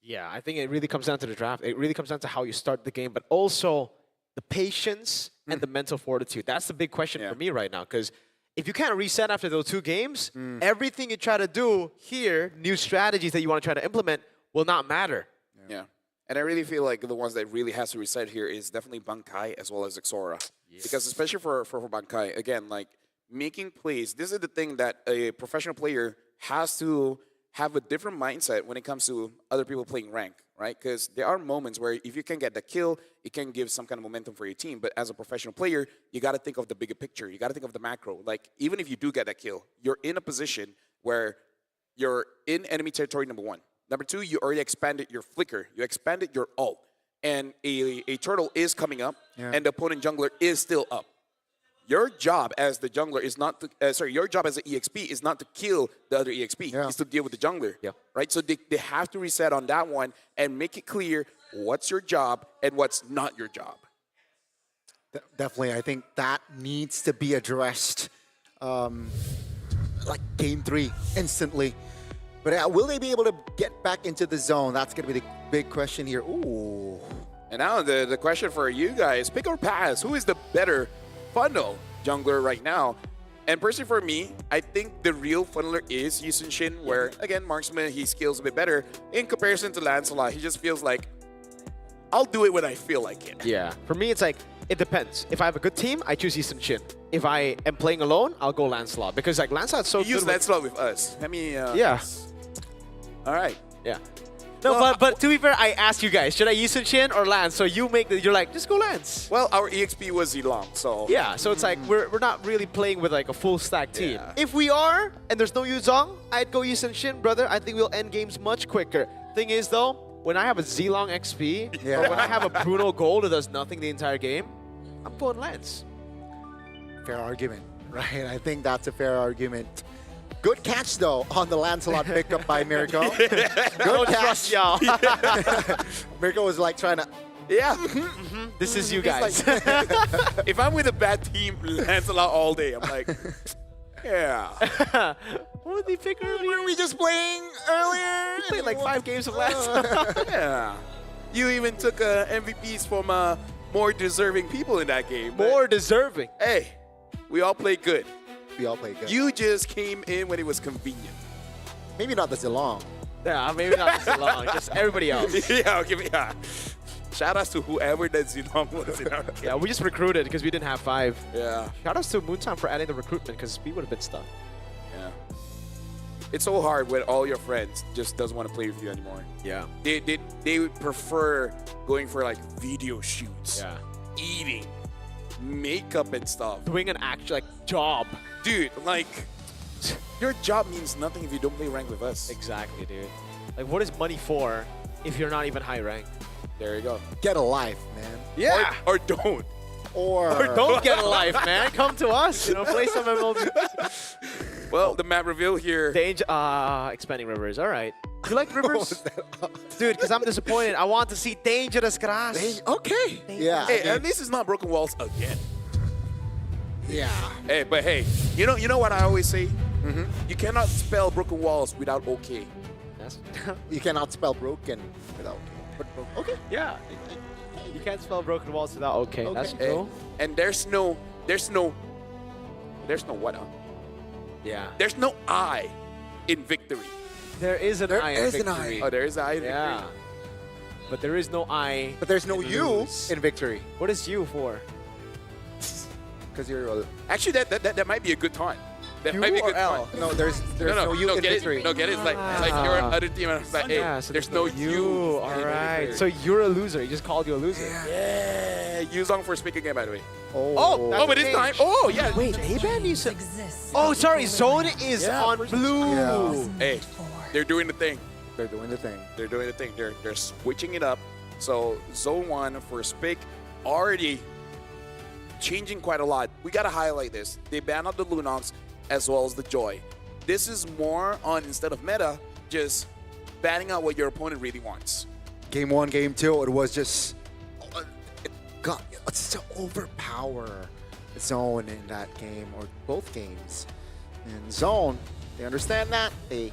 Yeah, I think it really comes down to the draft. It really comes down to how you start the game, but also the patience and the mental fortitude. That's the big question for me right now, because if you can't reset after those 2 games, everything you try to do here, new strategies that you want to try to implement, will not matter. Yeah. And I really feel like the ones that really has to reset here is definitely Bankai as well as Exora. Because especially for Bankai, again, like making plays, this is the thing that a professional player has to have a different mindset when it comes to other people playing rank, right? Because there are moments where if you can get the kill, it can give some kind of momentum for your team. But as a professional player, you got to think of the bigger picture. You got to think of the macro. Like, even if you do get that kill, you're in a position where you're in enemy territory, number 1. Number 2, you already expanded your flicker. You expanded your ult. And a turtle is coming up, and the opponent jungler is still up. Your job as the jungler is not to, your job as an EXP is not to kill the other EXP. It's to deal with the jungler, right? So they have to reset on that one and make it clear what's your job and what's not your job. Definitely, I think that needs to be addressed like game 3 instantly. But will they be able to get back into the zone? That's going to be the big question here. Ooh. And now the question for you guys, pick or pass, who is the better funnel jungler right now? And personally for me, I think the real funneler is Yisun Shin, where, again, marksman, he skills a bit better. In comparison to Lancelot, he just feels like, I'll do it when I feel like it. Yeah. For me, it's like, it depends. If I have a good team, I choose Yisun Shin. If I am playing alone, I'll go Lancelot. Because like Lancelot's so good. Use Lancelot with us. Let me... yeah. All right. Yeah. No, well, but to be fair, I asked you guys, should I Yisun Shin or Lance? So you make you're like, just go Lance. Well, our EXP was Zilong, so... Yeah, so it's like, we're not really playing with like a full stack team. If we are, and there's no Yuzong, I'd go Yisun Shin, brother. I think we'll end games much quicker. Thing is though, when I have a Zilong XP, or when I have a Bruno Gold who does nothing the entire game, I'm going Lance. Fair argument, right? I think that's a fair argument. Good catch, though, on the Lancelot pickup by Mirko. Good catch, y'all. Mirko was like trying to... Yeah. This is you guys. If I'm with a bad team, Lancelot all day, I'm like, yeah. What did he pick earlier? Were we just playing earlier? We played like 5 games of Lancelot. Yeah. You even took MVPs from more deserving people in that game. More deserving. Hey, we all played good. We all played good. You just came in when it was convenient. Maybe not the Zilong. Yeah, maybe not so long. Just everybody else. Yeah, shout outs to whoever that Zilong was in our game. Yeah, we just recruited because we didn't have 5. Yeah. Shout outs to Moontime for adding the recruitment because we would have been stuck. Yeah. It's so hard when all your friends just doesn't want to play with you anymore. Yeah. They would prefer going for like video shoots. Yeah. Eating. Makeup and stuff. Doing an actual like job. Dude, like, your job means nothing if you don't play rank with us. Exactly, dude. Like, what is money for if you're not even high ranked? There you go. Get a life, man. Yeah. Or don't. Or don't get a life, man. Come to us. You know, play some MLB. Well, the map reveal here. Expanding Rivers. All right. You like Rivers? Dude, because I'm disappointed. I want to see Dangerous Grass. Okay. Yeah. Hey, at least it's not Broken Walls again. Yeah. Hey, but hey, you know what I always say? You cannot spell Broken Walls without OK. Yes. You cannot spell broken without OK. But okay. Yeah. You can't spell Broken Walls without OK. That's true. And there's no what? Yeah. There's no I in victory. There is an I in victory. Oh, there is an I in victory. Yeah. But there is no I. But there's no U in victory. What is U for? Because you're... Actually, that might be a good time. That U might be a or good L? point. No, there's no U in get history. it. No, get it. It's like you're another team, and it's like, hey, Yeah, so there's no U. All right. So you're a loser. He just called you a loser. Yeah, Yuzong for speaking game, by the way. Oh, that's but a it's change. time. Oh, yeah. Wait, A-Ban you said. Oh, sorry. Zone is on blue. Yeah. Hey, they're doing the thing. They're doing the thing. They're doing the thing. They're switching it up. So Zone 1 for Spick already changing quite a lot. We got to highlight this. They ban out the Lunox as well as the Joy. This is more on, instead of meta, just banning out what your opponent really wants. Game 1, Game 2, it was just it's to overpower Zone in that game, or both games. And Zone, they understand that. They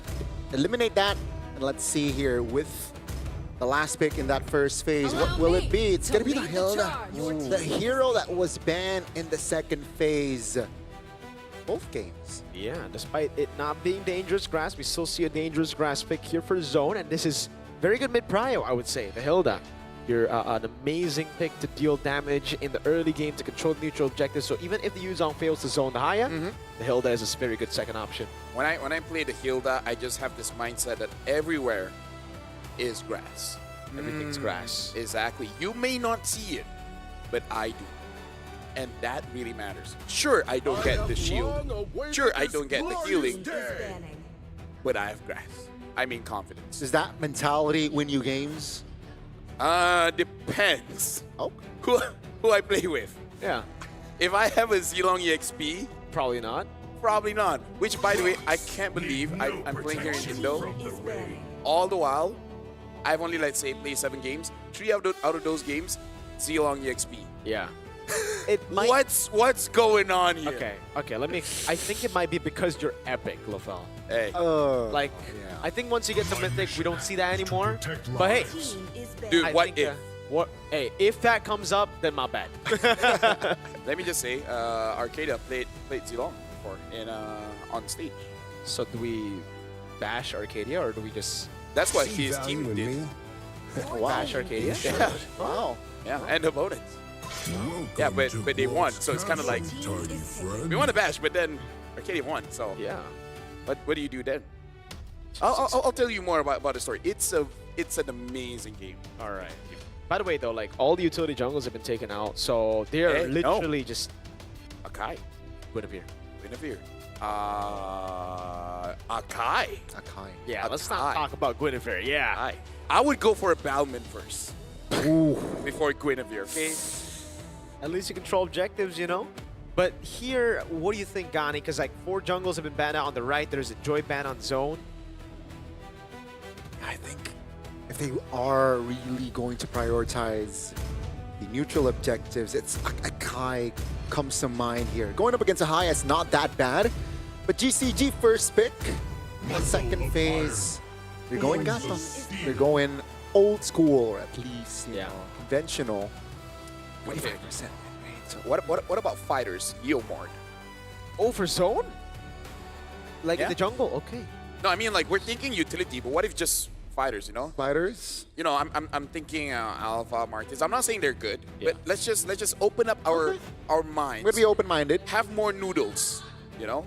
eliminate that. And let's see here with the last pick in that first phase. What will it be? It's going to be the Hilda, the hero that was banned in the second phase. Both games. Yeah, despite it not being dangerous grass, we still see a dangerous grass pick here for Zone, and this is very good mid-prio, I would say. The Hilda, you're an amazing pick to deal damage in the early game to control the neutral objectives. So even if the Yuzong fails to zone the Haya, the Hilda is a very good second option. When I play the Hilda, I just have this mindset that everywhere is grass. Everything's grass. Exactly. You may not see it, but I do. And that really matters. Sure, I don't get the shield. Sure, I don't get the healing. But I have grass. I mean confidence. Does that mentality win you games? Depends. Oh. Who I play with. Yeah. If I have a Zilong EXP, Probably not. probably not. Which, by the way, I can't believe I'm playing here in Indo. All the while, I've only, let's say, played 7 games. 3 out of those games, Zilong EXP. Yeah. It might. What's going on here? Okay. Let me. I think it might be because you're epic, Lofel. Hey, Like, I think once you get to Mythic, we don't see that anymore. But hey, dude, I what think, if? Hey, if that comes up, then my bad. Let me just say, Arcadia played Zilong before on stage. So do we bash Arcadia, or do we just That's what his team did. bash Arcadia? Yeah, Wow. yeah, and opponents. Yeah, but they won, so it's kind of like we want to bash, but then Arcadia won. So Yeah. what do you do then? I'll tell you more about the story. It's an amazing game. All right. By the way, though, like all the utility jungles have been taken out, so they're Hey, no. literally just Akai, Guinevere. Guinevere, Akai. Akai. Yeah, let's not Akai. talk about Guinevere. Yeah. I would go for a Balman first before Guinevere. Okay. At least you control objectives, you know? But here, what do you think, Gani? Because like 4 jungles have been banned out on the right. There's a Joy ban on zone. I think if they are really going to prioritize the neutral objectives, it's Akai comes to mind here. Going up against a high, it's not that bad. But GCG first pick, second phase, they're going Gata. They're going old school, or at least you know, conventional. 25%. So what about fighters? Yeomord. Oh, for zone? Like Yeah. in the jungle? Okay. No, I mean like we're thinking utility, but what if just fighters? You know? Fighters. You know, I'm thinking Alpha Martins. I'm not saying they're good, but let's just open up our minds. We're gonna be open-minded. Have more noodles. You know?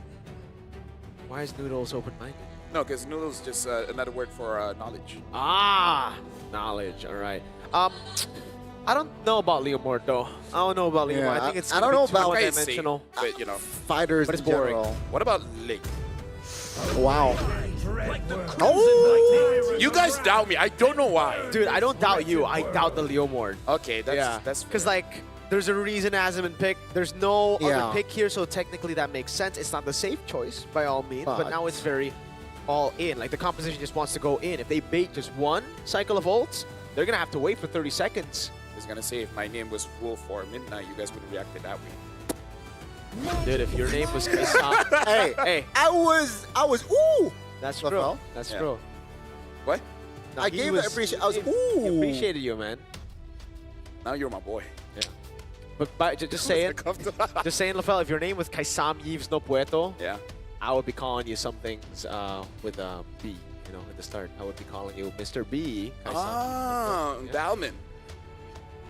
Why is Noodles open-minded? No, because noodles is just another word for knowledge. Ah, knowledge. All right. I don't know about Leomord though. I don't know about Leomord. Yeah, I think it's I don't know about Okay, dimensional. but you know. Fighters But it's in boring. general. What about Ling? Wow. Oh! You guys doubt me. I don't know why. Dude, I don't doubt you. I doubt the Leomord. Okay, that's because like there's a reason it hasn't been picked. There's no Yeah. other pick here, so technically that makes sense. It's not the safe choice by all means, but But- now it's very all in. Like the composition just wants to go in. If they bait just one cycle of ults, they're gonna have to wait for 30 seconds. I was gonna say if my name was Wolf for Midnight, you guys would have reacted that way. Dude, if your name was Kaisam, hey, I was ooh. that's true. Lafel? That's Yeah. true. What? No, I he gave it appreciation. I was he ooh. appreciated you, man. Now you're my boy. But just saying, just saying, Lafel, if your name was Kaisam Yves No Puerto, Yeah. I would be calling you some things with a B. You know, at the start, I would be calling you Mr. B. Kaisam. Ah, Yeah. Balman.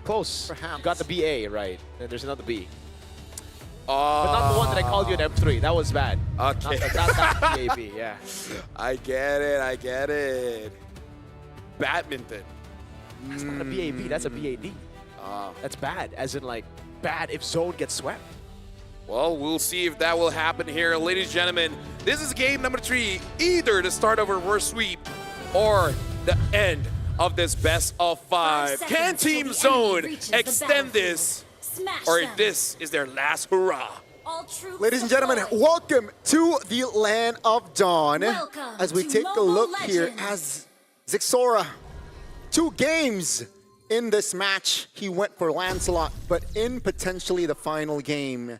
Close. Perhaps. You got the BA right. Then there's another B. But not the one that I called you at M3. That was bad. Okay. Not that BAB, yeah. I get it. Badminton. That's not a BAB, that's a BAD. That's bad, as in like bad if Zone gets swept. Well, we'll see if that will happen here. Ladies and gentlemen, this is game number 3. Either the start of a reverse sweep or the end of this best of 5. Can Team Zone extend this? Or if this is their last hurrah? Ladies and gentlemen, welcome to the Land of Dawn. As we take a look here as Zixora, 2 games in this match. He went for Lancelot, but in potentially the final game,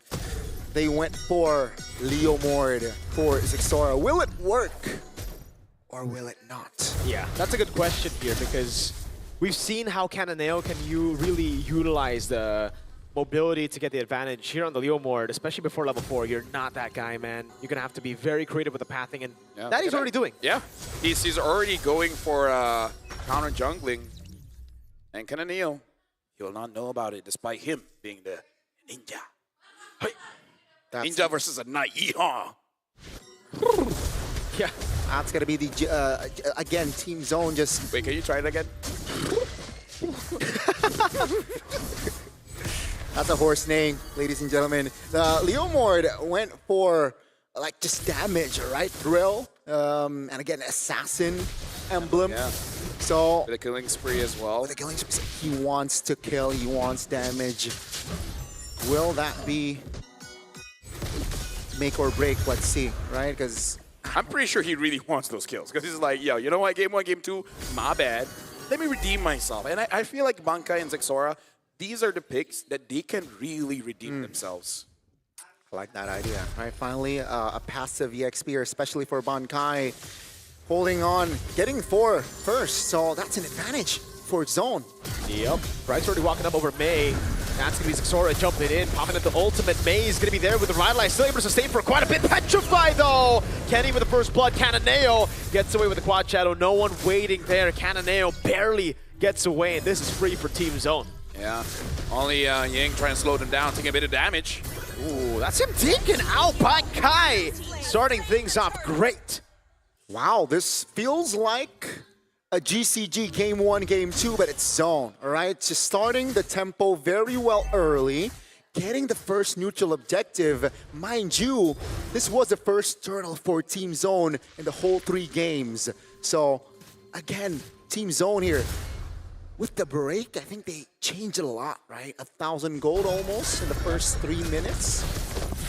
they went for Leomord for Zixora. Will it work or will it not? Yeah, that's a good question here because we've seen how Cananeo can really utilize the mobility to get the advantage here on the Leomord, especially before level 4. You're not that guy, man. You're gonna have to be very creative with the pathing, and that he's already doing. Yeah, he's already going for counter jungling. And Cananeo, he will not know about it despite him being the ninja. Hey. Ninja versus a knight. Yeehaw. Yeah. That's gonna be the, again, Team Zone just... Wait, can you try it again? That's a horse name, ladies and gentlemen. Leomord went for like just damage, right? Thrill, and again, assassin emblem. Yeah. So with a killing spree as well. With a killing spree, he wants to kill, he wants damage. Will that be make or break? Let's see, right? Because I'm pretty sure he really wants those kills. Because he's like, yo, you know what? Game 1, Game 2, my bad. Let me redeem myself. And I feel like Bankai and Zixora, these are the picks that they can really redeem themselves. I like that idea. All right, finally, a passive EXP, especially for Bankai, holding on, getting 4 first. So that's an advantage for Zone. Yep. Bright's already walking up over May. That's going to be Zixora jumping in, popping at the ultimate. May is going to be there with the Ride Light, still able to sustain for quite a bit. Petrified though! Kenny with the first blood. Cananeo gets away with the quad shadow. No one waiting there. Cananeo barely gets away, and this is free for Team Zone. Yeah, only Ying trying to slow them down, taking a bit of damage. Ooh, that's him taking out Bankai, starting things off great. Wow, this feels like a GCG Game 1, Game 2, but it's Zone, all right? Just starting the tempo very well early, getting the first neutral objective. Mind you, this was the first turtle for Team Zone in the whole 3 games. So, again, Team Zone here. With the break, I think they changed it a lot, right? 1,000 gold almost in the first 3 minutes.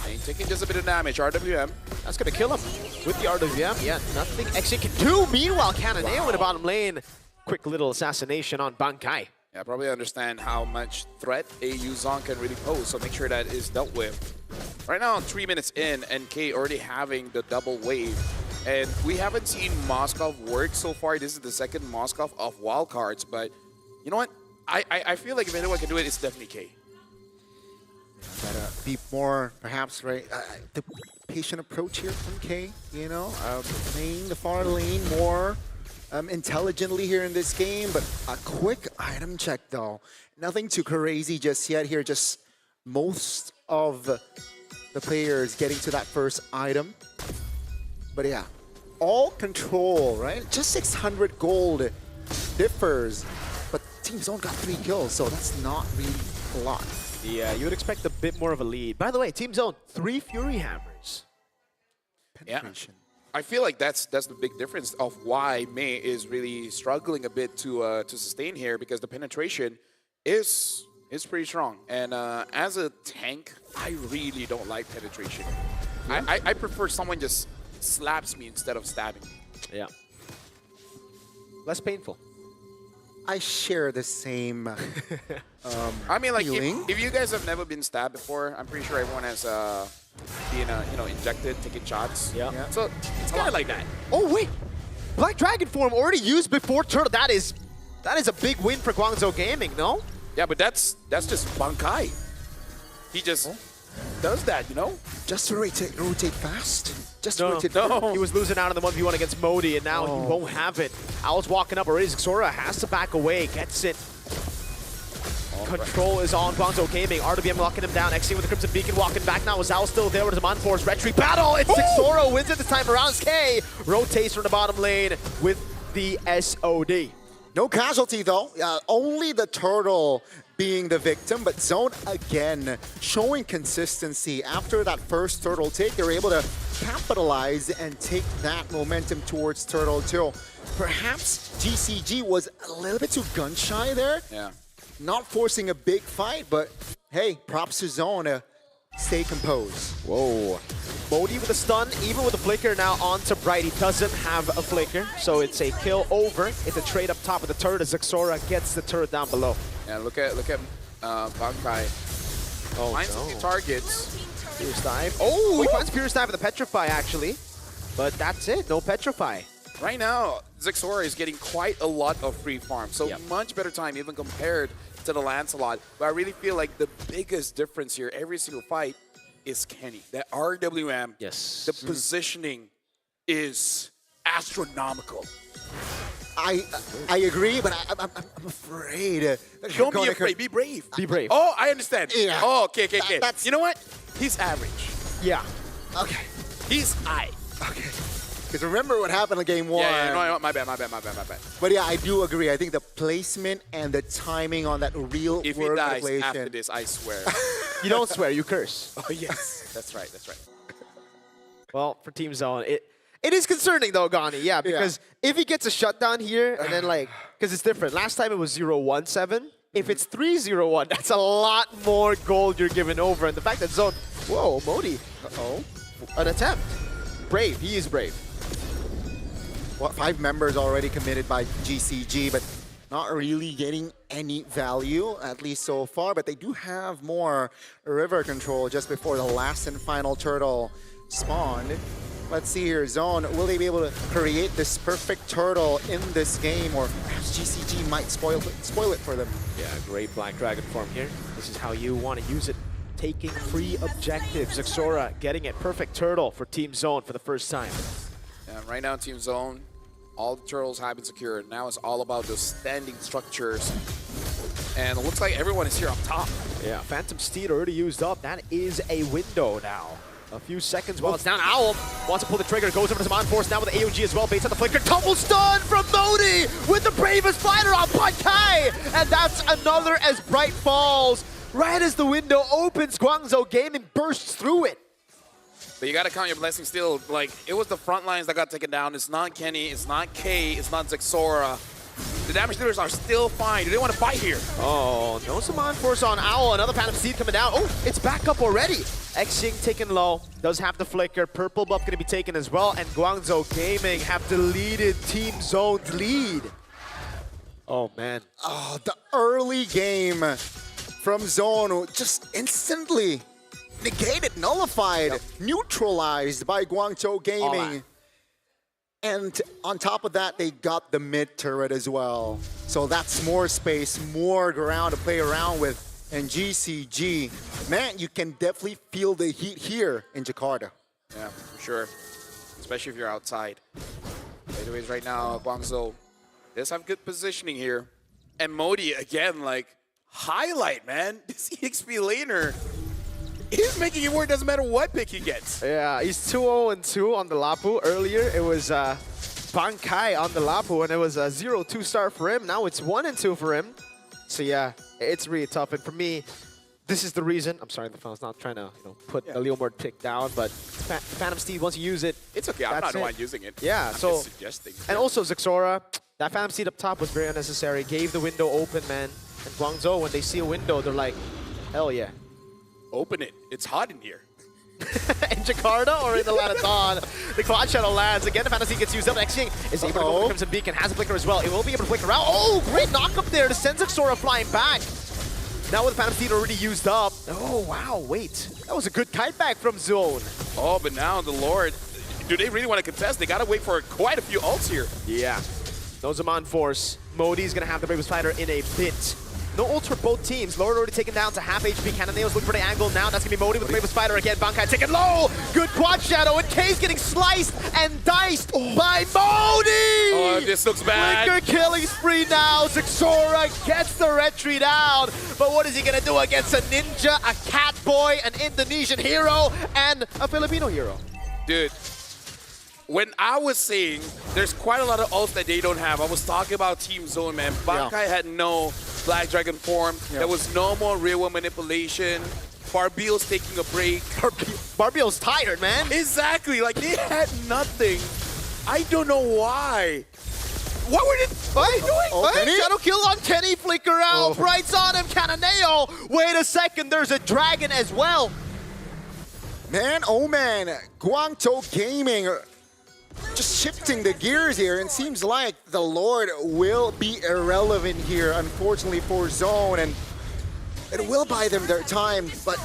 And taking just a bit of damage, RWM. That's going to kill him with the RWM. Yeah, nothing XG can do. Meanwhile, Cananeo in the bottom lane. Quick little assassination on Bankai. Yeah, probably understand how much threat AU Zong can really pose, so make sure that is dealt with. Right now, 3 minutes in, NK already having the double wave. And we haven't seen Moskov work so far. This is the second Moskov of wildcards, but you know what? I feel like if anyone can do it, it's definitely K. Gotta be more, perhaps, right? The patient approach here from K, you know? Playing the far lane more intelligently here in this game, but a quick item check, though. Nothing too crazy just yet here, just most of the players getting to that first item. But yeah, all control, right? Just 600 gold differs. But Team Zone got 3 kills, so that's not really a lot. Yeah, you would expect a bit more of a lead. By the way, Team Zone, 3 Fury Hammers. Penetration. Yeah. I feel like that's the big difference of why May is really struggling a bit to sustain here, because the penetration is pretty strong. And as a tank, I really don't like penetration. Yeah. I prefer someone just slaps me instead of stabbing me. Yeah. Less painful. I share the same I mean, like, feeling. if you guys have never been stabbed before, I'm pretty sure everyone has been injected, taking shots. Yeah. So it's kind of like that. Oh wait, Black Dragon form already used before turtle. That is a big win for Guangzhou Gaming, no? Yeah, but that's just Bankai. He just does that, you know? Just to rotate fast. Just to No, rotate no. He was losing out on the 1v1 against Modi, and now he won't have it. Owl's walking up already. Zixora has to back away, gets it. control is on Guangzhou Gaming. RWM locking him down. XC with the Crimson Beacon walking back now. Zhao still there with his Manforce. Retreat battle. It's Zexora wins it this time around. K rotates from the bottom lane with the SOD. No casualty though, only the turtle being the victim, but Zone again showing consistency. After that first turtle take, they were able to capitalize and take that momentum towards Turtle 2. Perhaps GCG was a little bit too gun shy there. Yeah. Not forcing a big fight, but hey, props to Zone to stay composed. Whoa. Modi with a stun, even with the flicker now onto Bright. He doesn't have a flicker, so it's a kill over. It's a trade up top with the turret as Zexora gets the turret down below. Yeah, look at Bankai. Finds some new targets. Pierce dive. Oh, he finds Pierce dive with the Petrify actually. But that's it, no Petrify. Right now, Zexora is getting quite a lot of free farm, so much better time even compared to the Lancelot. But I really feel like the biggest difference here, every single fight, is Kenny. That RWM, yes, the positioning is astronomical. I agree, but I'm afraid. Don't be afraid. Be brave. Be brave. Oh, I understand. Yeah. Oh, okay. You know what? He's average. Yeah. Okay. He's I. Okay. Because remember what happened in game 1. Yeah, no, my bad. But yeah, I do agree. I think the placement and the timing on that real If world he dies manipulation. after this, I swear. You don't swear, you curse. Oh, yes. That's right. Well, for Team Zone, it is concerning though, Gani. Yeah, because if he gets a shutdown here, and then like, because it's different. Last time it was 0-1-7. If it's 3-0-1, that's a lot more gold you're giving over. And the fact that Zone, whoa, Modi, an attempt. Brave, he is brave. What, 5 members already committed by GCG, but not really getting any value, at least so far. But they do have more river control just before the last and final turtle spawned. Let's see here, Zone, will they be able to create this perfect turtle in this game, or perhaps GCG might spoil it for them? Yeah, great Black Dragon form here. This is how you want to use it. Taking free objectives. Zexora getting it. Perfect turtle for Team Zone for the first time. Yeah, right now, Team Zone, all the turtles have been secured. Now it's all about those standing structures. And it looks like everyone is here up top. Yeah, Phantom Steed already used up. That is a window now. A few seconds while it's down. Owl wants to pull the trigger, goes over to Zaman Force now with the AOG as well. Baits at the flicker. Tumble stun from Modi with the bravest fighter on Bankai. And that's another as Bright falls. Right as the window opens, Guangzhou Gaming bursts through it. But you got to count your blessings still. Like, it was the front lines that got taken down. It's not Kenny, it's not K, it's not Zexora. The damage dealers are still fine. Do they want to fight here? Oh, no Zaman Force on Owl. Another Phantom Steed coming down. Oh, it's back up already. Xing taken low. Does have the flicker. Purple buff going to be taken as well. And Guangzhou Gaming have deleted Team Zone's lead. Oh, man. Oh, the early game from Zone just instantly negated, nullified, neutralized by Guangzhou Gaming. And on top of that, they got the mid turret as well. So that's more space, more ground to play around with. And GCG, man, you can definitely feel the heat here in Jakarta. Yeah, for sure. Especially if you're outside. Anyways, right now, Guangzhou does have good positioning here. And Modi, again, like, highlight, man. This EXP laner, he's making it work, doesn't matter what pick he gets. Yeah, he's 2-0-2 on the Lapu. Earlier, it was Bankai on the Lapu, and it was a 0-2 start for him. Now it's 1-2 for him. So yeah, it's really tough. And for me, this is the reason. I'm sorry, the phone's not trying to put the Leomord pick down, but Phantom Steed, once you use it, it's okay. I'm not the one using it. Yeah, I'm so just suggesting. And also Zexora, that Phantom Steed up top was very unnecessary. Gave the window open, man. And Guangzhou, when they see a window, they're like, hell yeah. Open it. It's hot in here. In Jakarta or in the Land of Dawn? The Quad Shadow lands. Again, the Fantasy gets used up. Xing is able to go for the Crimson Beacon. Has a flicker as well. It will be able to flicker out. Oh, great knock up there to send Zexora flying back. Now with Phantom Steed already used up. Oh, wow, wait. That was a good kite back from Zone. Oh, but now the Lord, do they really want to contest? They got to wait for quite a few ults here. Yeah. No Zaman Force. Modi's going to have the bravest fighter in a bit. No ult for both teams. Lord already taken down to half HP. Cannonales looking for the angle now. That's going to be Modi with the bravest fighter again. Bankai taken low. Good quad shadow. And K's getting sliced and diced by Modi. Oh, this looks bad. Flicker killing spree now. Zixora gets the retreat out. But what is he going to do against a ninja, a cat boy, an Indonesian hero, and a Filipino hero? Dude, when I was saying there's quite a lot of ults that they don't have, I was talking about Team Zone, man. Bankai had no Black Dragon form. There was no more real world manipulation. Barbiel's taking a break. Barbiel's tired, man. Exactly. Like, they had nothing. I don't know why. What were they doing? Hey, Shadow kill on Kenny. Flicker out. Brights on him. Cananeo. Wait a second. There's a dragon as well. Man, oh man. Guangzhou Gaming just shifting the gears here, and seems like the Lord will be irrelevant here, unfortunately, for Zone, and it will buy them their time, but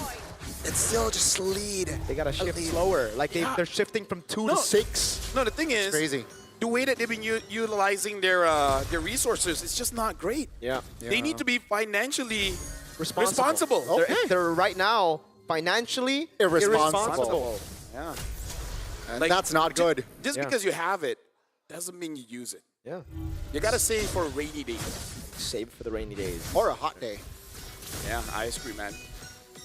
it's still just lead. They gotta shift slower. Like they're shifting from 2 to 6. No, the thing is, Crazy. the way that they've been utilizing their resources, it's just not great. Yeah. They need to be financially Responsible. responsible. Okay. They're right now financially irresponsible. Yeah. And Like, that's not good. Just because you have it doesn't mean you use it. Yeah. You gotta save for rainy days. Save for the rainy days. Or a hot day. Yeah, ice cream, man.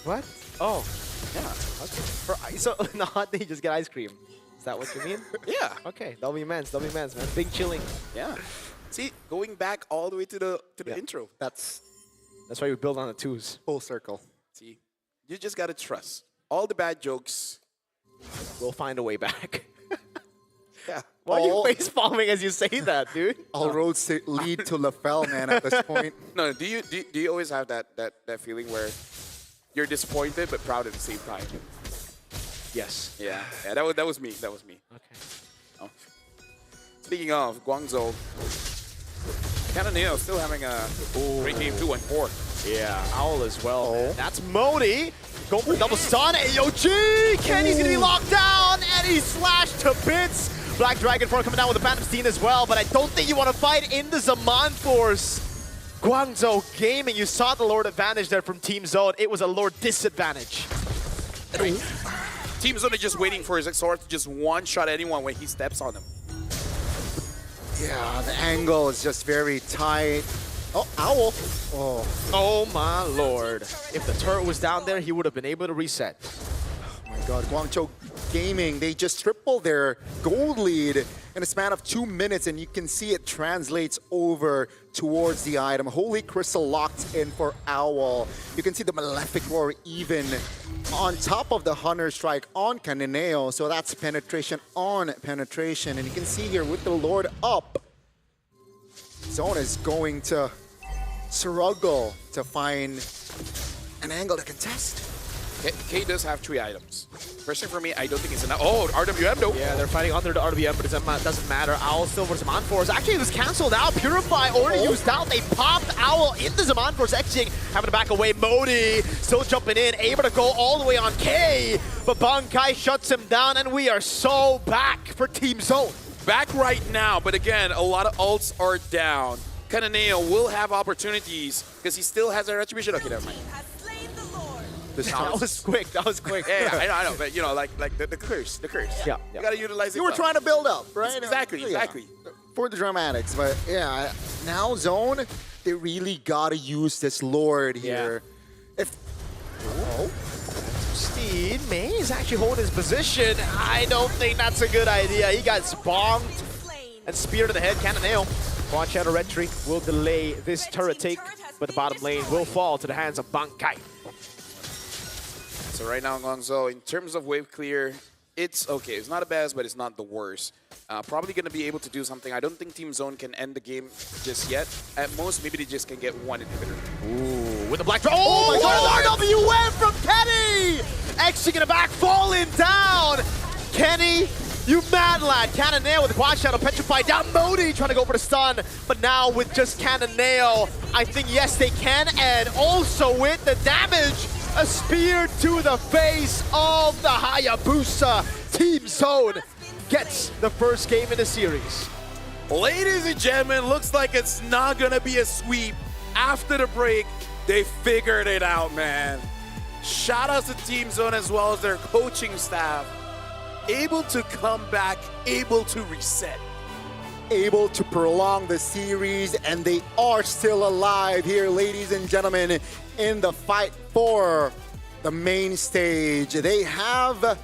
What? Oh. Yeah. Okay. So in the hot day, you just get ice cream. Is that what you mean? Yeah. Okay. Double immense, man. Big chilling. Yeah. See, going back all the way to the intro. That's why we build on the 2s. full circle. See, you just gotta trust. All the bad jokes. We'll find a way back. Yeah. Why are you face palming as you say that, dude? All roads lead to LaFell, man, at this point. No, do you always have that feeling where you're disappointed but proud at the same time? Yes. Yeah. Yeah, that was me. That was me. Okay. Oh. Speaking of Guangzhou, Cananeo still having a great game 2-4. Yeah, Owl as well. That's Modi. Going for double stun. AOG! Kenny's gonna be locked down, and he's slashed to bits. Black Dragon form coming down with the Phantom Steam as well, but I don't think you want to fight in the Zaman Force. Guangzhou Gaming, you saw the Lord advantage there from Team Zone. It was a Lord disadvantage. Team Zone is just waiting for his Exort to just one-shot anyone when he steps on them. Yeah, the angle is just very tight. Oh, Owl. Oh my lord. If the turret was down there, he would have been able to reset. Oh my god, Guangzhou Gaming, they just tripled their gold lead in a span of 2 minutes, and you can see it translates over towards the item. Holy Crystal locked in for Owl. You can see the Malefic Roar even on top of the Hunter Strike on Cananeo, so that's penetration on penetration. And you can see here with the Lord up, Zone is going to struggle to find an angle to contest. K does have 3 items. Personally for me, I don't think it's enough. Oh, RWM though. Yeah, they're fighting under the RWM, but it doesn't matter. Owl still for Zaman Force. Actually, it was cancelled out. Purify already used out. They popped Owl into Zaman Force. Xing having to back away. Modi still jumping in, able to go all the way on K, but Bankai shuts him down, and we are so back for Team Zone. Back right now, but again, a lot of ults are down. Cananeo will have opportunities because he still has a retribution. Okay, never mind. That was quick. That was quick. Yeah, I know, but you know, like the curse. Yeah. You gotta utilize it. You were well. trying to build up, right? Exactly, Yeah. exactly. For the dramatics, but yeah, now Zone, they really gotta use this Lord here. If Steed, May is actually holding his position. I don't think that's a good idea. He got bonked and spear to the head. Cananeo. Quad Shadow Retreat will delay this turret take, but the bottom lane will fall to the hands of Bankai. So right now, Guangzhou, in terms of wave clear, it's okay. It's not the best, but it's not the worst. Probably going to be able to do something. I don't think Team Zone can end the game just yet. At most, maybe they just can get 1 inhibitor. Ooh, with the black draw. Oh, my God, RWM from Kenny! Xing in the back, falling down. Kenny, you mad lad. Cananeo with the Quad Shadow petrified down. Modi trying to go for the stun, but now with just Cananeo, I think yes they can, and also with the damage, a spear to the face of the Hayabusa. Team Zone gets the first game in the series. Ladies and gentlemen, looks like it's not gonna be a sweep. After the break, they figured it out, man. Shout out to Team Zone as well as their coaching staff. Able to come back, able to reset. able to prolong the series, and they are still alive here, ladies and gentlemen, in the fight for the main stage. They have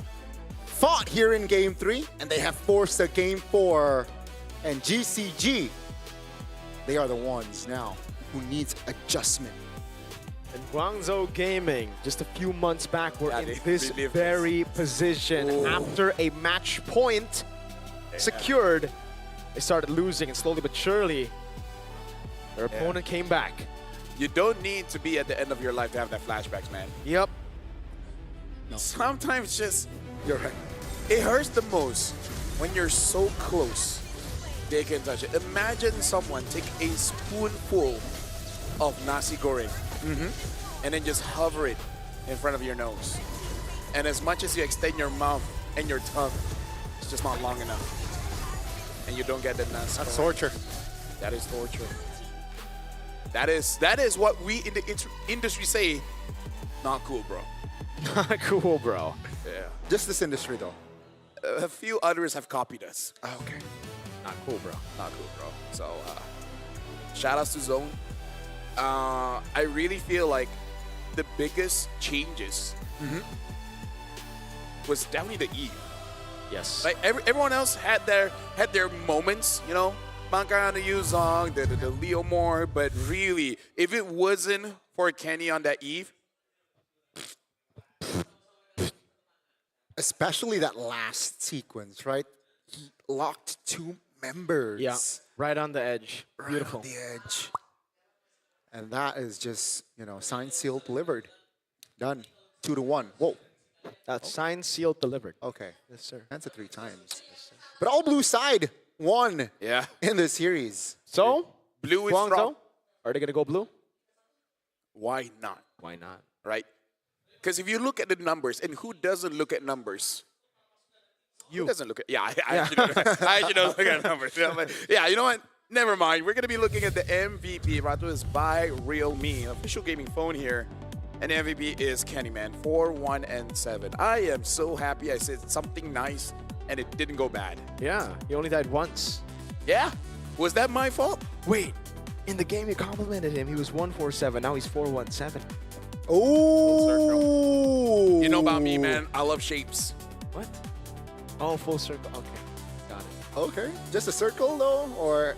fought here in Game 3, and they have forced a Game 4. And GCG, they are the ones now who needs adjustment. And Guangzhou Gaming, just a few months back, were in this very position. Ooh. After a match point secured, they started losing, and slowly but surely, their opponent came back. You don't need to be at the end of your life to have that flashbacks, man. Yep. No. Sometimes just, you're right. It hurts the most when you're so close they can touch it. Imagine someone take a spoonful of nasi goreng and then just hover it in front of your nose. And as much as you extend your mouth and your tongue, it's just not long enough. And you don't get the nasi. That's torture. That is torture. That is what we in the industry say, not cool, bro. Not cool, bro. Yeah. Just this industry, though. A few others have copied us. Oh, okay. Not cool, bro. Not cool, bro. So, shout outs to Zone. I really feel like the biggest changes was definitely the Eve. Yes. Like everyone else had their moments, you know, Manka the Yuzong, the Leo Moore, but really, if it wasn't for Kenny on that Eve, especially that last sequence, right? He locked 2 members. Yeah, right on the edge. Right Beautiful. on the edge. And that is just, you know, signed, sealed, delivered. Done. 2-1. Whoa. That's signed, sealed, delivered. Okay. Yes, sir. That's a 3 times. Yes, but all blue side won yeah, in the series. So, blue is Guangzhou, strong. are they going to go blue? Why not? Why not? Right? Because if you look at the numbers, and who doesn't look at numbers? You. Who doesn't look at, I actually don't look at numbers. You know, but yeah, you know what? Never mind. We're going to be looking at the MVP. Ratu is by Realme, official gaming phone here. And MVP is Kennyman, 4-1-7. I am so happy I said something nice and it didn't go bad. Yeah, he only died once. Yeah? Was that my fault? Wait, in the game you complimented him. He was 1-4-7. Now he's 4-1-7. Oh! You know about me, man. I love shapes. What? Oh, full circle. Okay, got it. Okay. Just a circle, though? Or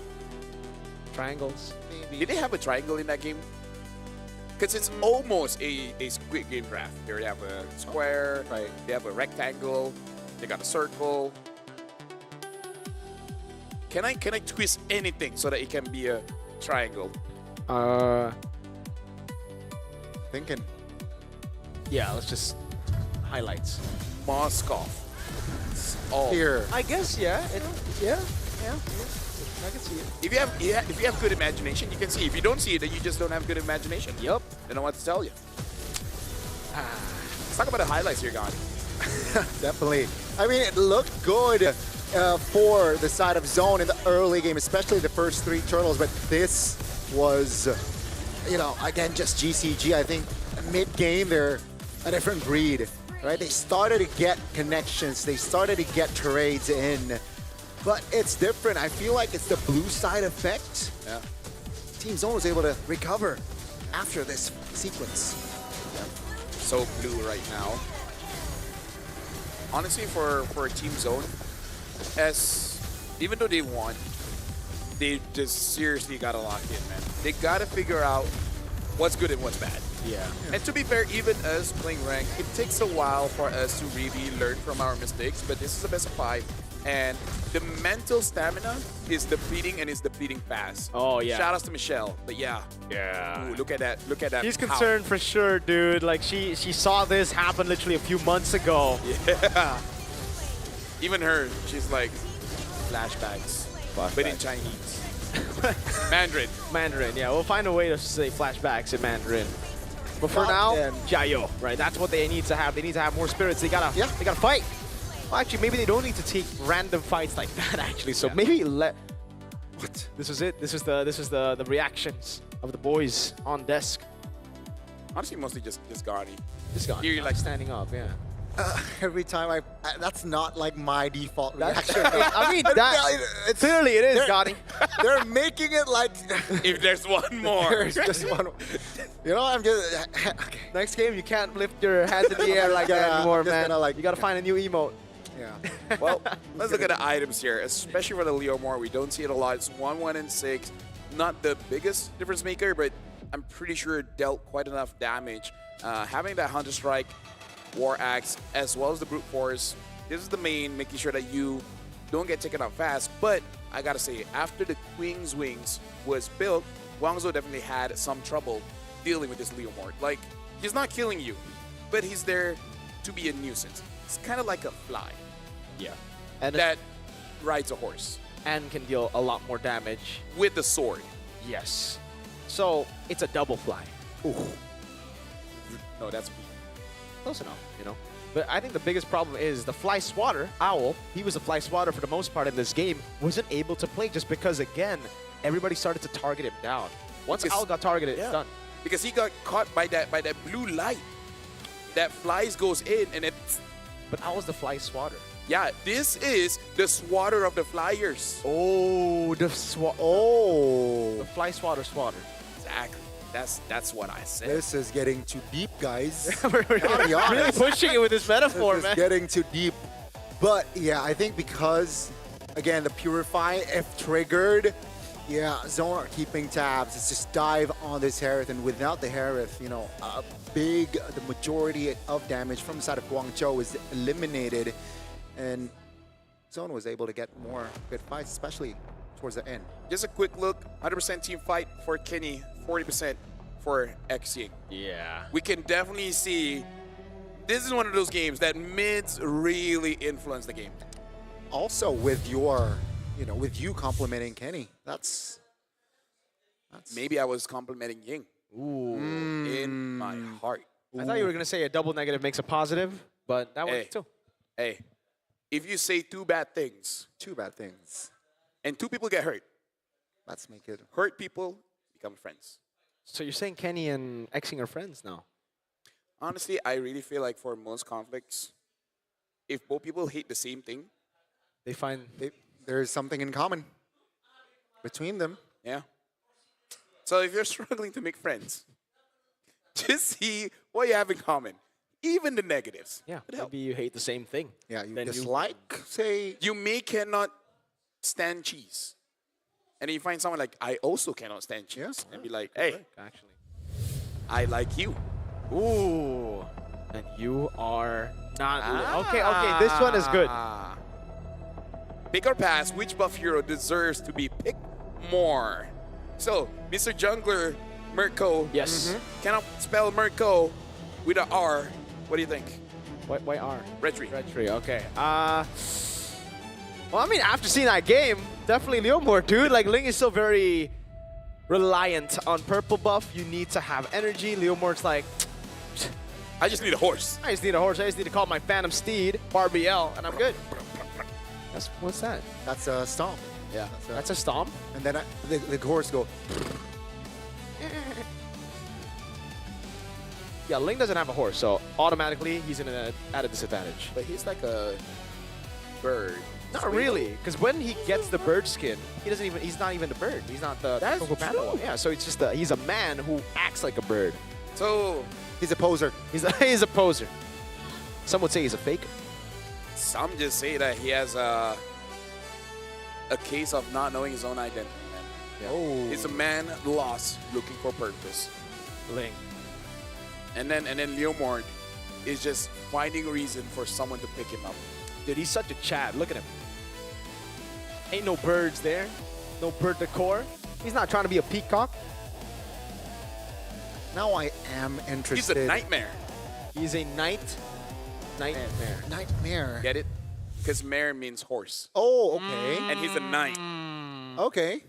triangles? Maybe. Did they have a triangle in that game? Because it's almost a Squid Game draft. Here you have a square, right? They have a rectangle, they got a circle. Can I twist anything so that it can be a triangle? Thinking. Yeah, let's just highlights. Moskov. Oh. Here. I guess, yeah. Yeah. I can see it. If you have good imagination, you can see. If you don't see it, then you just don't have good imagination. Yep. I don't know what to tell you. Let's talk about the highlights here, Gandhi. Definitely. I mean, it looked good for the side of Zone in the early game, especially the first 3 turtles. But this was, you know, again, just GCG. I think mid-game, they're a different breed, right? They started to get connections. They started to get trades in. But it's different. I feel like it's the blue side effect. Yeah. Team Zone was able to recover after this sequence. Yeah. So blue right now. Honestly, for Team Zone, even though they won, they just seriously gotta lock in, man. They gotta figure out what's good and what's bad. Yeah. And to be fair, even us playing rank, it takes a while for us to really learn from our mistakes, but this is a best of 5. And the mental stamina is depleting and is depleting fast. Oh, yeah. Shout outs to Michelle. But yeah. Yeah. Ooh, look at that. Look at that. She's concerned for sure, dude. Like, she saw this happen literally a few months ago. Yeah. Even her, she's like, flashbacks. But in Chinese. Mandarin. Mandarin, yeah. We'll find a way to say flashbacks in Mandarin. But for now, Jiayo, right? That's what they need to have. They need to have more spirits. They gotta fight. Well, actually, maybe they don't need to take random fights like that. Actually, so maybe let. What? This is it. This is the reactions of the boys on desk. Honestly, mostly just Gardy. Just Gardy. Here, like standing up, yeah. Every time that's not like my default That's, reaction. I mean, It's- clearly it is, they're- Gotti. They're making it like If there's one more. there's just one. You know, I'm just okay. Next game, you can't lift your hands in the air like that Yeah, anymore, I'm just man. gonna, like- You gotta find a new emote. Yeah. Well, let's look at the items here, especially for the Leomore. We don't see it a lot. It's 1, 1, and 6. Not the biggest difference maker, but I'm pretty sure it dealt quite enough damage. Having that Hunter Strike, War Axe, as well as the Brute Force, this is the main, making sure that you don't get taken out fast. But I gotta say, after the Queen's Wings was built, Guangzhou definitely had some trouble dealing with this Leomord. Like, he's not killing you, but he's there to be a nuisance. It's kind of like a fly. Yeah. And that rides a horse. And can deal a lot more damage. With the sword. Yes. So, it's a double fly. Ooh. No, that's B. Close enough, you know. But I think the biggest problem is the Fly Swatter, Owl, he was a Fly Swatter for the most part in this game, wasn't able to play just because, again, everybody started to target him down. Once Owl got targeted, it's done. Because he got caught by that blue light that flies goes in and it's... But Owl's the Fly Swatter. Yeah, this is the swatter of the flyers. Oh, the Fly Swatter swatter. Exactly. That's what I said. This is getting too deep, guys. We're really pushing it with this metaphor, This man. is getting too deep. But yeah, I think because, again, the Purify, if triggered, yeah, Zone are keeping tabs. It's just dive on this Harith, and without the Harith, you know, the majority of damage from the side of Guangzhou is eliminated, and Zone was able to get more good fights, especially towards the end. Just a quick look, 100% team fight for Kenny, 40% for Xing. Yeah. We can definitely see this is one of those games that mids really influence the game. Also with your, you know, with you complimenting Kenny, that's maybe I was complimenting Ying. Ooh. In my heart. I thought you were going to say a double negative makes a positive, but that works too. Hey, if you say two bad things, and two people get hurt, let's make it. Hurt people become friends. So you're saying Kenny and Xing are friends now? Honestly, I really feel like for most conflicts, if both people hate the same thing, they find there's something in common between them. Yeah. So if you're struggling to make friends, just see what you have in common, even the negatives. Yeah, maybe you hate the same thing. Yeah, you Then dislike, say... You cannot stand cheese. And then you find someone like, I also cannot stand cheese. And be like, hey, actually, I like you. Ooh. And you are not... Okay, this one is good. Pick or pass, which buff hero deserves to be picked more? So, Mr. Jungler, Mirko. Yes. Cannot spell Mirko with an R. What do you think? Why R? Red tree. Red tree, okay. Well, I mean, after seeing that game, definitely Leomore, dude. Like, Ling is still very reliant on purple buff. You need to have energy. Leomore's like, I just need a horse. I just need a horse. I just need to call my Phantom Steed, Barbiel, and I'm good. What's that? That's a stomp. Yeah. That's a stomp? And then the horse go... Yeah, Ling doesn't have a horse, so automatically he's at a disadvantage. But he's like a bird. Not really, because when he gets the bird skin, he's not even the bird. He's not the Coco Panda one. Yeah, so it's just he's a man who acts like a bird. So he's a poser. He's a poser. Some would say he's a faker. Some just say that he has a case of not knowing his own identity. Yeah. Oh. He's a man lost, looking for purpose. Ling. And then Leomord is just finding a reason for someone to pick him up. Dude, he's such a Chad. Look at him. Ain't no birds there. No bird decor. He's not trying to be a peacock. Now I am interested. He's a nightmare. He's a nightmare. Nightmare. Get it? Because mare means horse. Oh, okay. And he's a knight. Okay.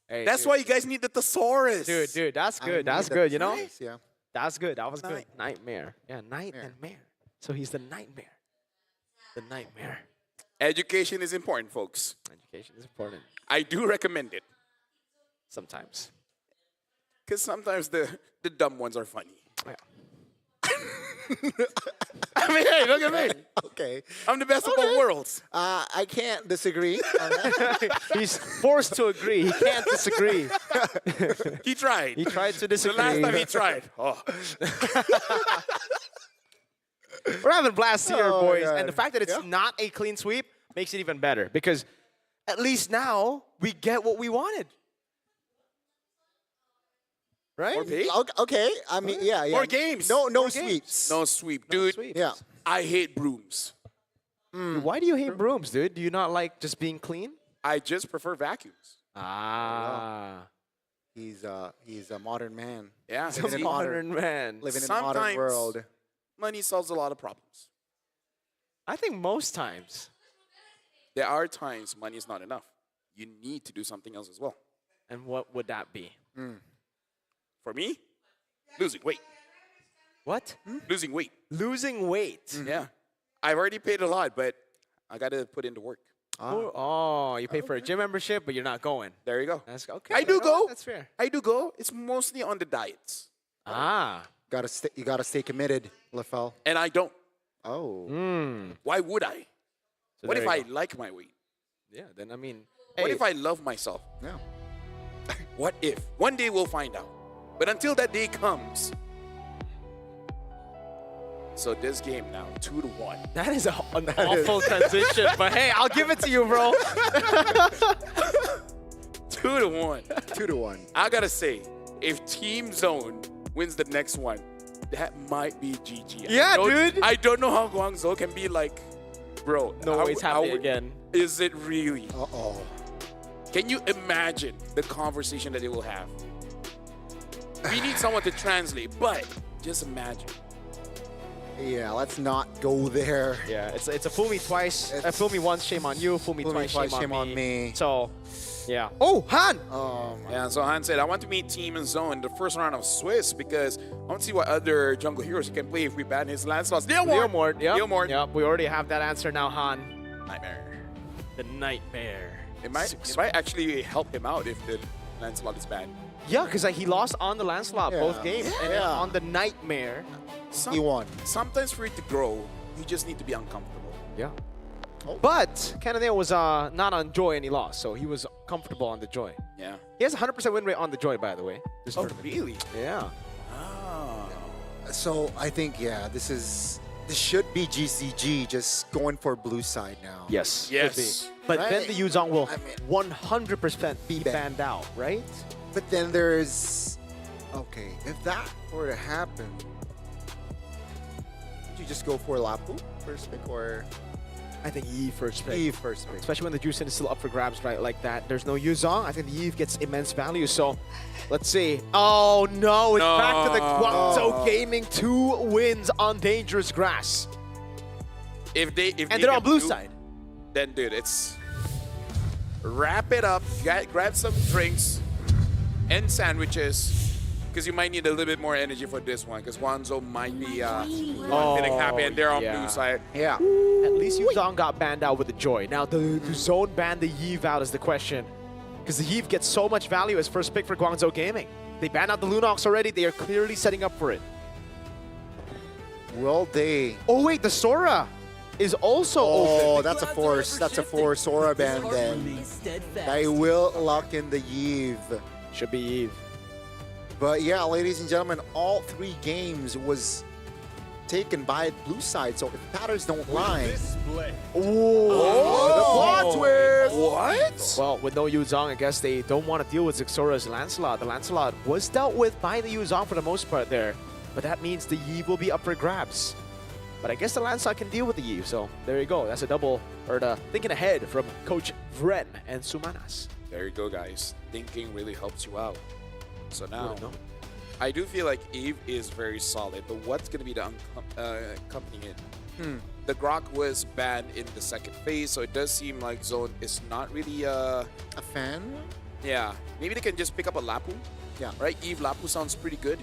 Hey, That's dude. why you guys need the thesaurus. Dude, that's good. I That's need good, that. you know? Nice, yeah. That's good. That was good. Nightmare. Yeah, night and mare. So he's the nightmare. The nightmare. Education is important, folks. Education is important. I do recommend it. Sometimes. Because sometimes the dumb ones are funny. Yeah. I mean, hey, look at me. Okay. I'm the best of both worlds. I can't disagree on that. He's forced to agree. He can't disagree. He tried. He tried to The disagree. last time he tried. Oh. We're having blast here, Oh, boys. God. And the fact that it's not a clean sweep makes it even better because at least now we get what we wanted. Right? More pay? Okay. I mean, yeah. More games. No More games. sweeps. No sweep. Dude, sweeps. Yeah. I hate brooms. Why do you hate brooms, dude? Do you not like just being clean? I just prefer vacuums. Ah. He's a modern man. Yeah. He's a see, modern man. Living in a modern Sometimes- world. money solves a lot of problems. I think most times. There are times money is not enough. You need to do something else as well. And what would that be? For me, losing weight. What? Losing weight. Losing weight. Yeah. I've already paid a lot, but I got to put into work. Oh, you pay for a gym membership, but you're not going. There you go. That's okay. I do go. That's fair. I do go. It's mostly on the diets. Ah. You gotta stay committed, LaFell. And I don't. Oh. Why would I? So What there if you I go. like my weight? Yeah, then I mean. What hey, if I love myself? Yeah. What if? One day we'll find out. But until that day comes. So this game now, 2-1. That is an awful transition, but hey, I'll give it to you, bro. 2-1. 2-1. I gotta say, if Team Zone wins the next one, that might be GG. Yeah, dude. I don't know how Guangzhou can be like, bro. No way it's happening again. Is it really? Uh-oh. Can you imagine the conversation that they will have? We need someone to translate, but just imagine. Yeah, let's not go there. Yeah, it's a fool me twice. Fool me once, shame on you. Fool me twice, shame on me. So, yeah. Oh, Han! Yeah, so Han said, I want to meet Team Zone in the first round of Swiss because I want to see what other jungle heroes he can play if we ban his Lancelots. Leomord. Yep. Leomord. Yep, we already have that answer now, Han. Nightmare. The Nightmare. It might actually help him out if the Lancelot is banned. Yeah, because he lost on the Lancelot both games. And then on the Nightmare, he won. Sometimes for it to grow, you just need to be uncomfortable. yeah. But Canadale was not on Joy and he lost, so he was comfortable on the Joy. Yeah. He has a 100% win rate on the Joy, by the way. Oh, really? Yeah. So I think, yeah, this should be GCG just going for blue side now. Yes. Yes. Could be. But then Right. the Yuzong will I mean, 100% be banned. banned out, right? But then there's... Okay, if that were to happen, would you just go for Lapu first pick or I think Yi first pick. Eve first pick? Especially when the Juicin is still up for grabs, right? Like that. There's no Yuzong. I think the Eve gets immense value. So let's see. Oh no, it's back to the Guangzhou Gaming. 2 wins on dangerous grass. If they And they're on can blue do- side. Then dude, it's wrap it up, grab some drinks and sandwiches, because you might need a little bit more energy for this one, because Guangzhou might be feeling happy and they're on blue side. Yeah. At least Yuzong got banned out with the Joy. Now the Zone banned the Yve out is the question. Because the Yve gets so much value as first pick for Guangzhou Gaming. They banned out the Lunox already. They are clearly setting up for it. Will they? Oh wait, the Sora is also open. Oh, that's a force. That's a force. Sora band then. They will lock in the Eve. Should be Eve. But yeah, ladies and gentlemen, all 3 games was taken by blue side. So if patterns don't lie. The plot twist! What? Well, with no Yuzong, I guess they don't want to deal with Zixora's Lancelot. The Lancelot was dealt with by the Yuzong for the most part there. But that means the Eve will be up for grabs. But I guess the Lancelot can deal with the Eve, so there you go. That's a double, or the thinking ahead from Coach Vren and Sumanas. There you go, guys. Thinking really helps you out. So now, No. I do feel like Eve is very solid, but what's going to be the accompanying it? The Grok was banned in the second phase, so it does seem like Zone is not really A fan? yeah. Maybe they can just pick up a Lapu. Yeah. Right? Eve Lapu sounds pretty good.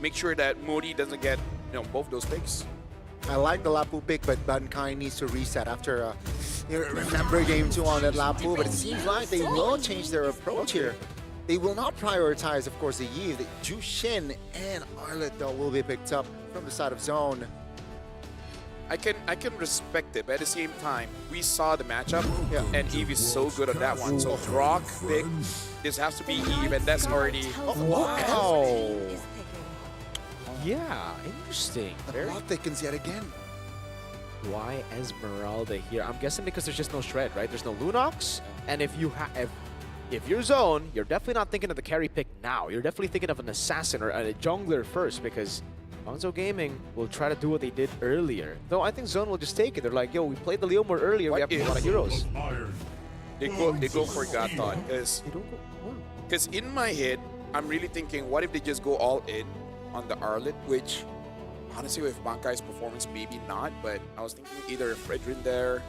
Make sure that Modi doesn't get, both those picks. I like the Lapu pick, but Bankai needs to reset after, remember game 2 on that Lapu, but it seems like they will change their approach here. They will not prioritize, of course, the Yi. The Jushin and Arlet, though, will be picked up from the side of Zone. I can respect it, but at the same time, we saw the matchup, and Eve is so good at that one. So Brock, pick, this has to be Eve, and that's already. Wow. Yeah, interesting. The plot thickens yet again. Why Esmeralda here? I'm guessing because there's just no shred, right? There's no Lunox, and if you're Zone, you're definitely not thinking of the carry pick now. You're definitely thinking of an assassin or a jungler first, because Guangzhou Gaming will try to do what they did earlier. Though I think Zone will just take it. They're like, yo, we played the Leomord earlier. We have a lot of heroes. They go for Gatot, because in my head, I'm really thinking, what if they just go all in on the Arlet, which honestly, with Bankai's performance, maybe not, but I was thinking either Fredrin there.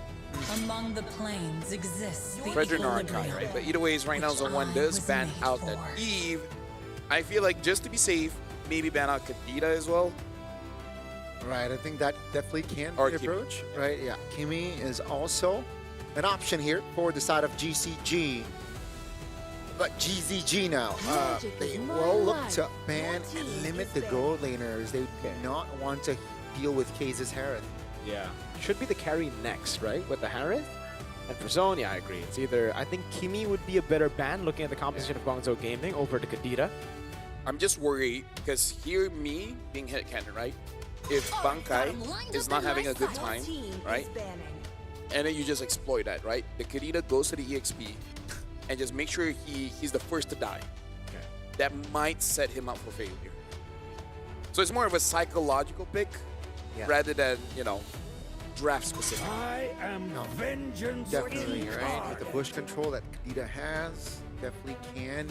Among the planes exists the Fredrin or equilibrium. Arkai, right? But either ways, right now, Zone 1 does ban out that Eve. I feel like just to be safe, maybe ban out Kadita as well. Right, I think that definitely can Or be an Kimi. approach. Right, yeah. Kimi is also an option here for the side of GCG. But GZG now, they will look to ban and limit the gold laners. They do not want to deal with Case's Harith. Yeah. Should be the carry next, right? With the Harith? And for Zone, yeah, I agree. It's either, I think Kimi would be a better ban looking at the composition of Guangzhou Gaming over to Kadita. I'm just worried because here, me being hit cannon, right? If Bankai is not having a good time, right? And then you just exploit that, right? The Kadita goes to the EXP and just make sure he's the first to die. Okay. That might set him up for failure. So it's more of a psychological pick rather than, you know, draft specific. I am vengeance. Definitely, right? With the bush control that Kadita has, definitely can,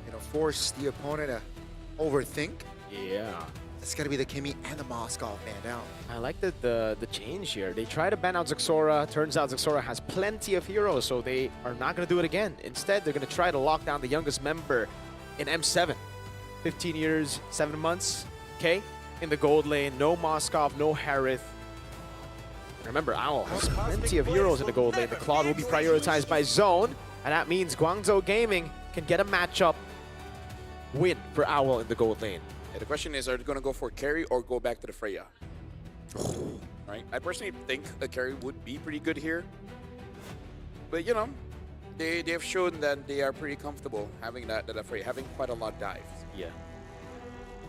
you know, force the opponent to overthink. Yeah. It's gonna be the Kimi and the Moskov ban out. I like the change here. They try to ban out Zexora. Turns out Zexora has plenty of heroes, so they are not going to do it again. Instead, they're going to try to lock down the youngest member in M7. 15 years, 7 months, okay? In the gold lane, no Moskov, no Harith. And remember, Owl has plenty of heroes in the gold lane. The Claude will be prioritized by Zone, and that means Guangzhou Gaming can get a matchup win for Owl in the gold lane. Yeah, the question is, are they going to go for carry or go back to the Freya? Right? I personally think a carry would be pretty good here. But, you know, they have shown that they are pretty comfortable having that Freya, having quite a lot of dives. Yeah.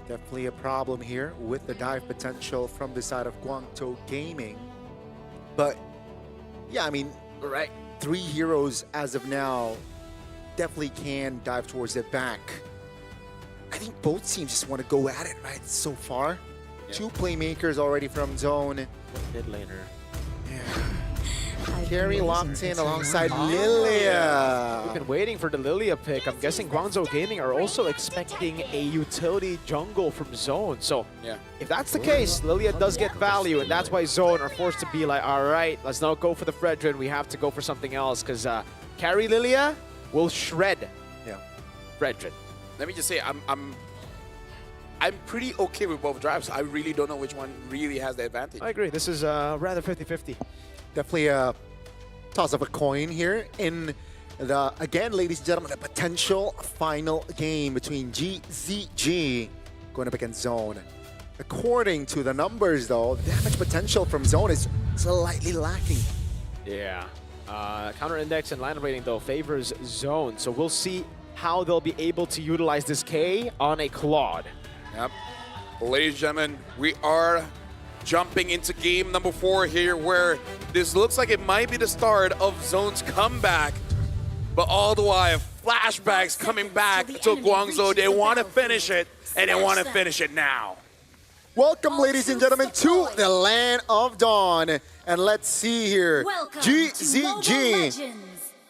Definitely a problem here with the dive potential from the side of Guangzhou Gaming. But, yeah, I mean, right, 3 heroes as of now definitely can dive towards the back. I think both teams just want to go at it, right, so far. Yeah. 2 playmakers already from Zone. Mid laner. Yeah. Carry locked in alongside Lilia. We've been waiting for the Lilia pick. I'm guessing Guangzhou Gaming are also expecting a utility jungle from Zone. So if that's the case, Lilia does get value, and that's why Zone are forced to be like, all right, let's not go for the Fredrin. We have to go for something else, because carry Lilia will shred Fredrin. Let me just say, I'm pretty okay with both drives. I really don't know which one really has the advantage. I agree. This is rather 50-50. Definitely a toss of a coin here in the, again, ladies and gentlemen, a potential final game between GZG going up against Zone. According to the numbers, though, the damage potential from Zone is slightly lacking. Yeah. Counter index and land rating, though, favors Zone. So we'll see how they'll be able to utilize this K on a Claude. Yep. Ladies and gentlemen, we are jumping into game number 4 here, where this looks like it might be the start of Zone's comeback. But all the while, flashbacks coming back to Guangzhou. They want to finish it, and they want to finish it now. Welcome, ladies and gentlemen, to the Land of Dawn. And let's see here. GZG.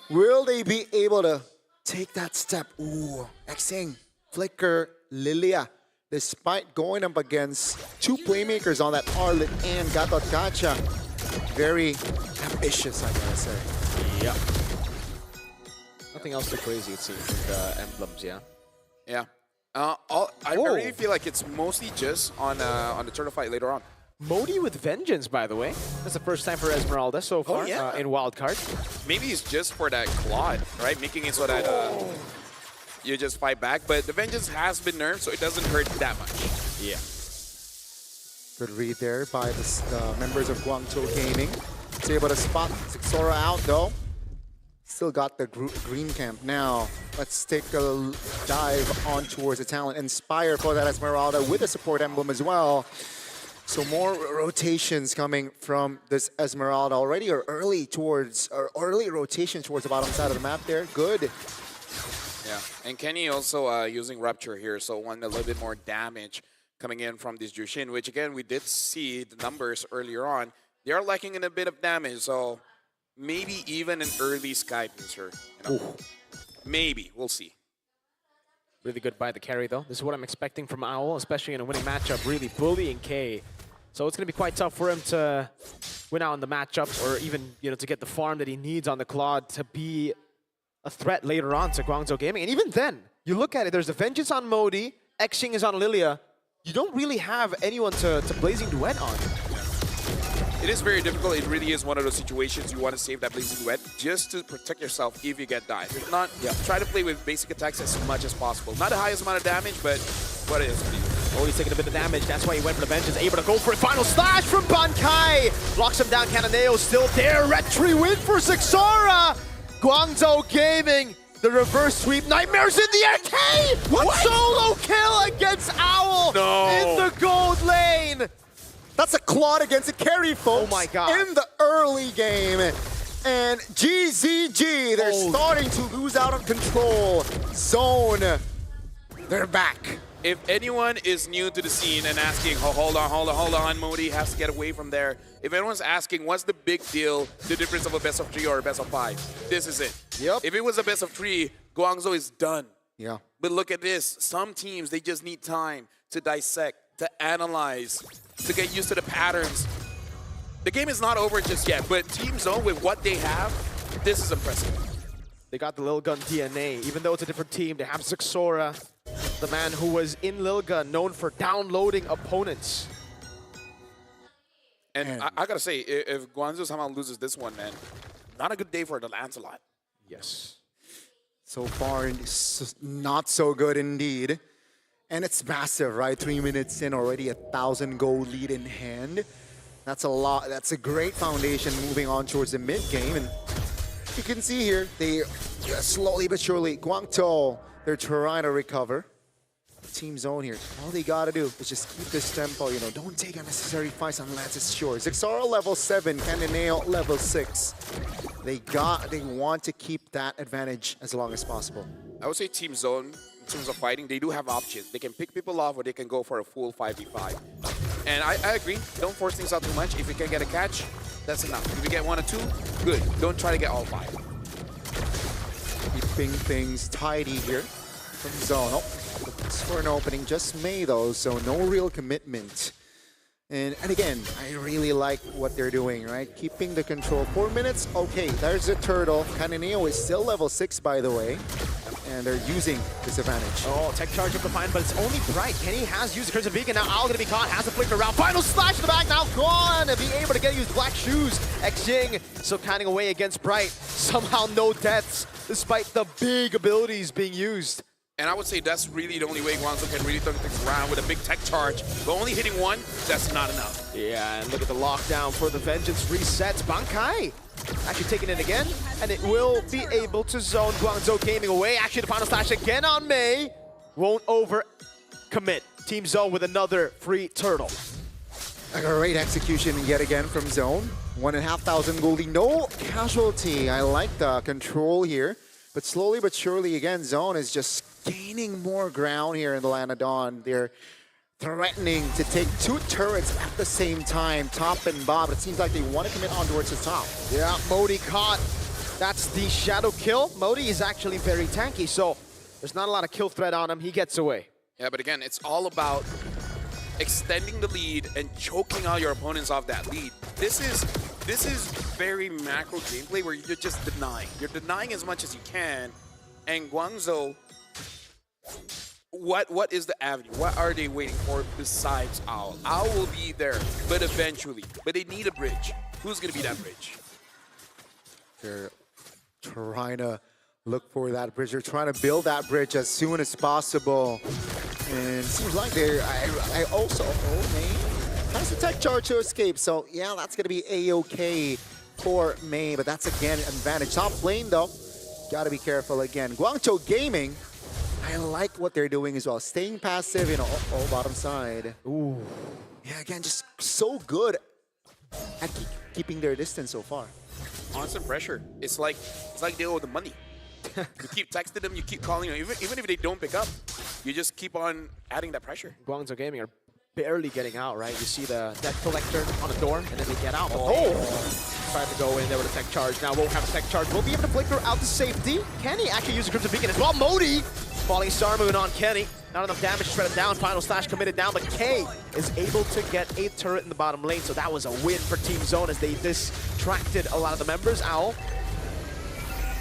Will they be able to take that step? Ooh, Xing, Flicker, Lilia. Despite going up against 2 playmakers on that Arlet and Gatot Gacha. Very ambitious, I gotta say. Yeah. Nothing else too crazy, it seems, with the emblems, yeah? Yeah. I really feel like it's mostly just on the turtle fight later on. Modi with Vengeance, by the way. That's the first time for Esmeralda so far in Wildcard. Maybe it's just for that Claude, right? Making it so that you just fight back. But the Vengeance has been nerfed, so it doesn't hurt that much. Yeah. Good read there by the members of Guangzhou Gaming. It's able to spot Sixora out though. Still got the green camp. Now, let's take a dive on towards the talent. Inspire for that Esmeralda with a support emblem as well. So more rotations coming from this Esmeralda already, or early rotation towards the bottom side of the map there. Good. Yeah, and Kenny also using Rupture here, so want a little bit more damage coming in from this Jushin, which again, we did see the numbers earlier on. They are lacking in a bit of damage, so maybe even an early Sky Booster. You know? Maybe, we'll see. Really good by the carry, though. This is what I'm expecting from Owl, especially in a winning matchup, really bullying K. So it's going to be quite tough for him to win out in the matchup, or even, you know, to get the farm that he needs on the Claude to be a threat later on to Guangzhou Gaming. And even then, you look at it, there's the Vengeance on Modi, Xing is on Lilia. You don't really have anyone to Blazing Duet on. It is very difficult. It really is one of those situations you want to save that Blazing Duet just to protect yourself if you get died. If not, try to play with basic attacks as much as possible. Not the highest amount of damage, but what it is. Oh, he's taking a bit of damage. That's why he went for the Vengeance. Able to go for a final slash from Bankai. Locks him down. Cananeo still there. Retry win for Sixora. Guangzhou Gaming. The reverse sweep. Nightmares in the air. K! What? Solo kill against Owl in the gold lane. That's a Claude against a carry, folks. Oh my god. In the early game. And GZG, they're starting to lose out on control. Zone, they're back. If anyone is new to the scene and asking, oh, hold on, Modi has to get away from there. If anyone's asking, what's the big deal, the difference of a best of 3 or a best of 5, this is it. Yep. If it was a best of 3, Guangzhou is done. Yeah. But look at this. Some teams, they just need time to dissect, to analyze, to get used to the patterns. The game is not over just yet, but Team Zone, with what they have, this is impressive. They got the Lil Gun DNA. Even though it's a different team, they have Sixora, the man who was in Lil Gun, known for downloading opponents. And I gotta say, if Guangzhou somehow loses this one, man, not a good day for the Lancelot. Yes. So far, it's not so good indeed. And it's massive, right? 3 minutes in, already 1,000 gold lead in hand. That's a lot. That's a great foundation moving on towards the mid game. And you can see here, they slowly but surely, Guangzhou, they're trying to recover. Team Zone here, all they gotta do is just keep this tempo, you know, don't take unnecessary fights unless it's sure. Zixara level 7, Cananeo level 6. They want to keep that advantage as long as possible. I would say Team Zone, in terms of fighting, they do have options. They can pick people off or they can go for a full 5v5. And I agree, don't force things out too much. If you can get a catch, that's enough. If you get 1 or 2, good. Don't try to get all 5. Keeping things tidy here from Zone. Oh, looks for an opening, just May though, so no real commitment. And again, I really like what they're doing, right? Keeping the control. 4 minutes, okay, there's a turtle. Cananeo is still level 6, by the way. And they're using this advantage. Oh, tech charge up the fine, but it's only Bright. Kenny has used the Crimson Beacon. Now Owl gonna be caught, has a flicker around. Final slash in the back, now gone! And being able to get used Black Shoes. Xing still counting away against Bright. Somehow no deaths, despite the big abilities being used. And I would say that's really the only way Guangzhou can really turn things around with a big tech charge. But only hitting 1, that's not enough. Yeah, and look at the lockdown for the Vengeance resets. Bankai actually taking it again, and it will be able to zone Guangzhou Gaming away. Actually, the final slash again on May. Won't over commit. Team Zone with another free turtle. A great execution yet again from Zone. 1,500 goldie, no casualty. I like the control here. But slowly but surely, again, Zone is just gaining more ground here in the Land of Dawn. They're threatening to take 2 turrets at the same time, top and bottom. It seems like they want to commit on towards the top. Yeah, Modi caught. That's the shadow kill. Modi is actually very tanky, so there's not a lot of kill threat on him. He gets away. Yeah, but again, it's all about extending the lead and choking out your opponents off that lead. This is very macro gameplay where you're just denying. You're denying as much as you can. And Guangzhou, what is the avenue? What are they waiting for besides Owl? Owl will be there, but eventually. But they need a bridge. Who's going to be that bridge? They're trying to look for that bridge. They're trying to build that bridge as soon as possible. And it seems like they're, I also, oh man, Has a tech charge to escape, so yeah, that's gonna be A-OK for May, but that's again an advantage. Top lane though, gotta be careful again. Guangzhou Gaming, I like what they're doing as well. Staying passive, you know, oh, bottom side. Ooh. Yeah, again, just so good at keeping their distance so far. Constant pressure. It's like they owe the money. You keep texting them, you keep calling them, even if they don't pick up, you just keep on adding that pressure. Guangzhou Gaming are barely getting out, right? You see the debt collector on the door, and then they get out. Trying to go in there with a tech charge. Now won't have a tech charge. We'll be able to flicker out to safety. Kenny actually use a Crimson Beacon as well. Modi falling Star Moon on Kenny. Not enough damage to shred him down. Final Slash committed down, but K is able to get a turret in the bottom lane, so that was a win for Team Zone as they distracted a lot of the members. Owl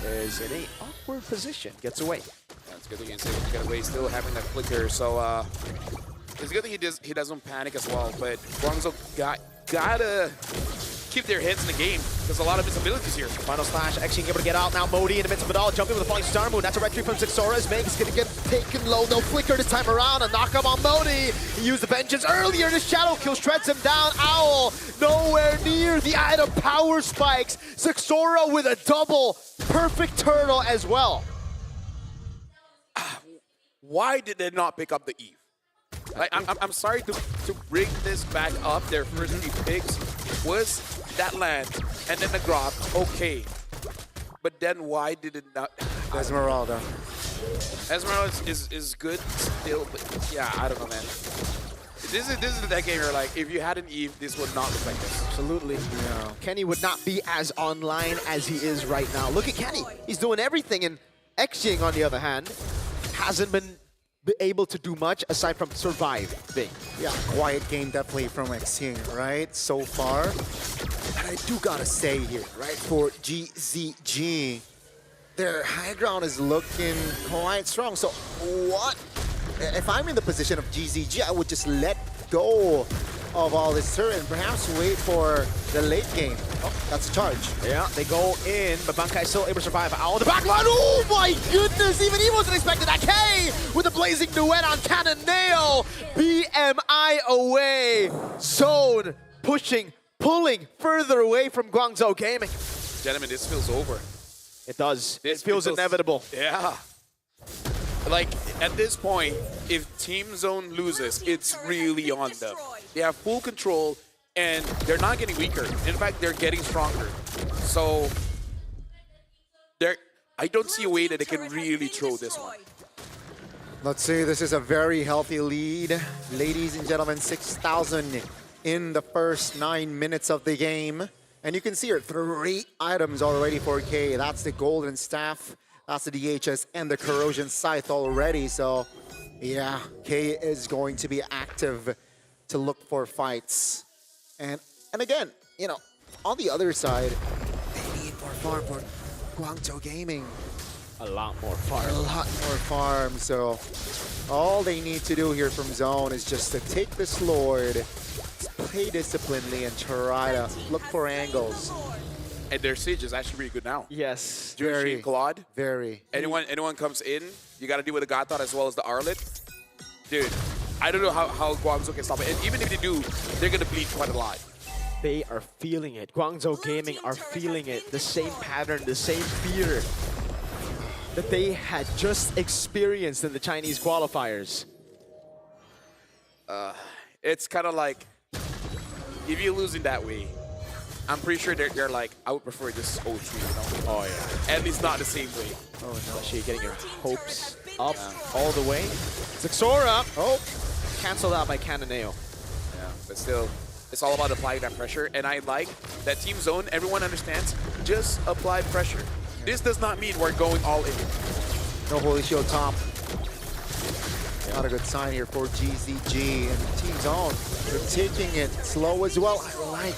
is in a awkward position. Gets away. That's good thing he's able to get away, still having that flicker. So it's good that he doesn't panic as well. But Guangzhou gotta keep their heads in the game. There's a lot of visibilities here. Final Slash actually able to get out now. Modi in the midst of it all, jumping with a falling Star Moon. That's a retreat from Zixora. Meg is gonna get taken low. No flicker this time around. A knockup on Modi. He used the vengeance earlier. The shadow kill shreds him down. Owl nowhere near the item power spikes. Zixora with a double. Perfect turtle as well. Why did they not pick up the Eve? Like, I'm sorry to bring this back up. Their first 3 picks was that land and then the Grok. Okay, but then why did it not? Esmeralda. Esmeralda is good still, but yeah, I don't know, man. This is that game where, like, if you had an Eve, this would not look like this. Absolutely. Yeah. Kenny would not be as online as he is right now. Look at Kenny. He's doing everything, and Xing, on the other hand, hasn't been able to do much aside from surviving. Yeah, quiet game definitely from Xing, right, so far. And I do gotta say here, right, for GZG, their high ground is looking quite strong. So what, if I'm in the position of GZG, I would just let go of all this turret and perhaps wait for the late game. Oh, that's a charge. Yeah, they go in, but Bankai still able to survive. Owl the back line. Oh my goodness, even he wasn't expecting that. K with a blazing duet on Cannonale. BMI away. Zone pushing, pulling further away from Guangzhou Gaming. Gentlemen, this feels over. It does. It feels inevitable. Yeah. Like, at this point, if Team Zone loses, it's really on them. They have full control, and they're not getting weaker. In fact, they're getting stronger. So, I don't see a way that they can really throw this one. Let's see, this is a very healthy lead. Ladies and gentlemen, 6,000 in the first 9 minutes of the game. And you can see here, 3 items already for K. That's the Golden Staff, that's the DHS, and the Corrosion Scythe already. So, yeah, K is going to be active to look for fights. And again, you know, on the other side, they need more farm for Guangzhou Gaming. A lot more farm. A lot more farm. So all they need to do here from Zone is just to take this Lord, play disciplinedly, and try to look for angles. And their siege is actually really good now. Yes. Very. Claude. Very. Anyone comes in, you got to deal with the Gothot as well as the Arlet. Dude, I don't know how Guangzhou can stop it. And even if they do, they're going to bleed quite a lot. They are feeling it. Guangzhou Gaming are feeling it. The same pattern, the same fear that they had just experienced in the Chinese qualifiers. It's kind of like, if you're losing that way, I'm pretty sure they're like, I would prefer this 0-3, you know? Oh, yeah. At least not the same way. Oh, no. Especially getting your hopes up all the way. Zixora! Oh, canceled out by Cannonale. Yeah, but still, it's all about applying that pressure. And I like that Team Zone, everyone understands, just apply pressure. This does not mean we're going all in. No Holy Shield top. Not a good sign here for GZG and Team Zone. They're taking it slow as well. I like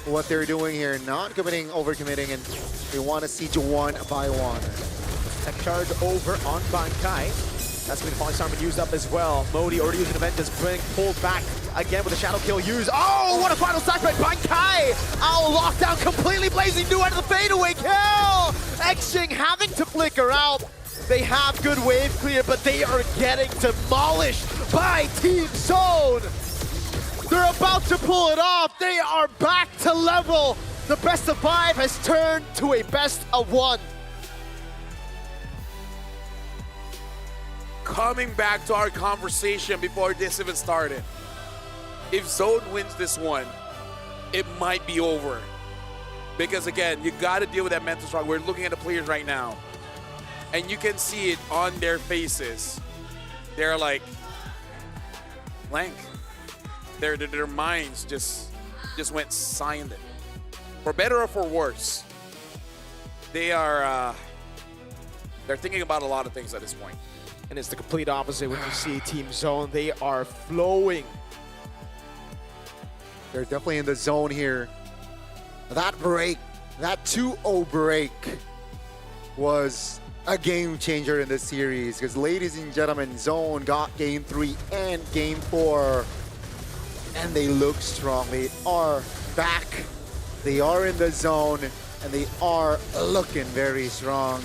what they're doing here, not committing, overcommitting, and they want to siege 1 by 1. Tech charge over on Bankai. That's going to be falling Starman used up as well. Modi already using the Vengeance, being pulled back again with a Shadow Kill used. Oh, what a final sack by Bankai! Owl locked down completely, blazing new out of the fadeaway kill! Xing having to flicker out. They have good wave clear, but they are getting demolished by Team Zone. They're about to pull it off. They are back to level. The best of 5 has turned to a best of 1. Coming back to our conversation before this even started. If Zone wins this one, it might be over. Because again, you got to deal with that mental struggle. We're looking at the players right now, and you can see it on their faces. They're like blank. Their minds just went silent. For better or for worse, they're thinking about a lot of things at this point. And it's the complete opposite when you see Team Zone. They are flowing. They're definitely in the zone here. That break, that 2-0 break was a game changer in this series because, ladies and gentlemen, Zone got game 3 and game 4, and they look strong. They are back. They are in the zone, and they are looking very strong.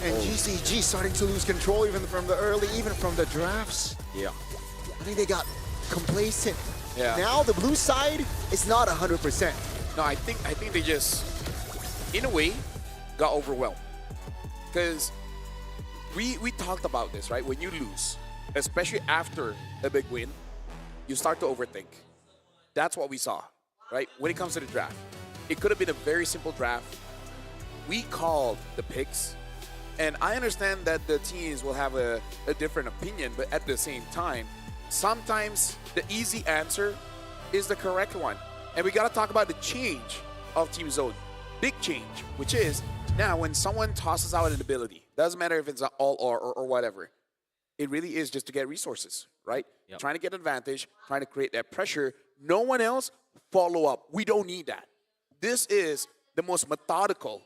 And GCG starting to lose control even from the drafts. Yeah. I think they got complacent. Yeah. Now the blue side is not 100%. No, I think they just, in a way, got overwhelmed. Because we talked about this, right? When you lose, especially after a big win, you start to overthink. That's what we saw, right? When it comes to the draft. It could have been a very simple draft. We called the picks, and I understand that the teams will have a different opinion, but at the same time, sometimes the easy answer is the correct one. And we got to talk about the change of Team Zone. Big change, which is now when someone tosses out an ability, doesn't matter if it's an all or whatever, it really is just to get resources, right? Yep. Trying to get advantage, trying to create that pressure. No one else follow up. We don't need that. This is the most methodical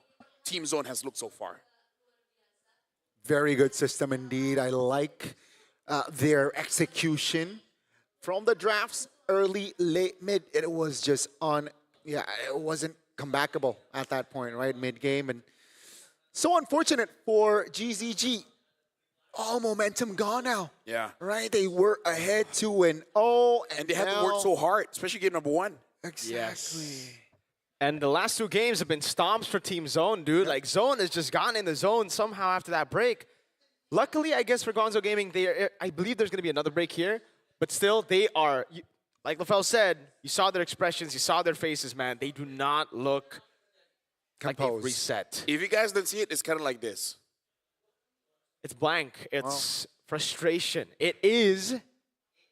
Team Zone has looked so far. Very good system indeed. I like their execution from the drafts, early, late, mid. It was just it wasn't comebackable at that point, right? Mid-game. And so unfortunate for GZG. All momentum gone now. Yeah. Right? They were ahead 2-0. And they had to work so hard, especially game number 1. Exactly. Yes. And the last 2 games have been stomps for Team Zone, dude. Like, Zone has just gone in the zone somehow after that break. Luckily, I guess, for Gonzo Gaming, I believe there's going to be another break here. But still, they are, like LaFell said, you saw their expressions, you saw their faces, man. They do not look like they've reset. If you guys don't see it, it's kind of like this. It's blank. It's frustration. It is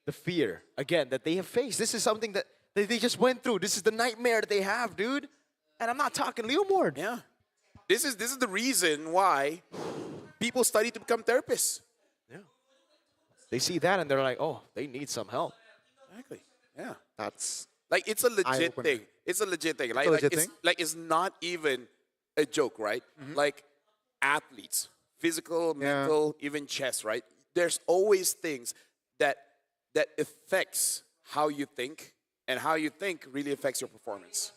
the fear, again, that they have faced. This is something that they just went through. This is the nightmare that they have, dude. And I'm not talking Leomord. Yeah. This is the reason why people study to become therapists. Yeah. They see that and they're like, oh, they need some help. Exactly. Yeah. That's like, it's a legit thing. It's a legit thing. It's not even a joke, right? Mm-hmm. Like athletes, physical, mental, even chess, right? There's always things that affects how you think, and how you think really affects your performance.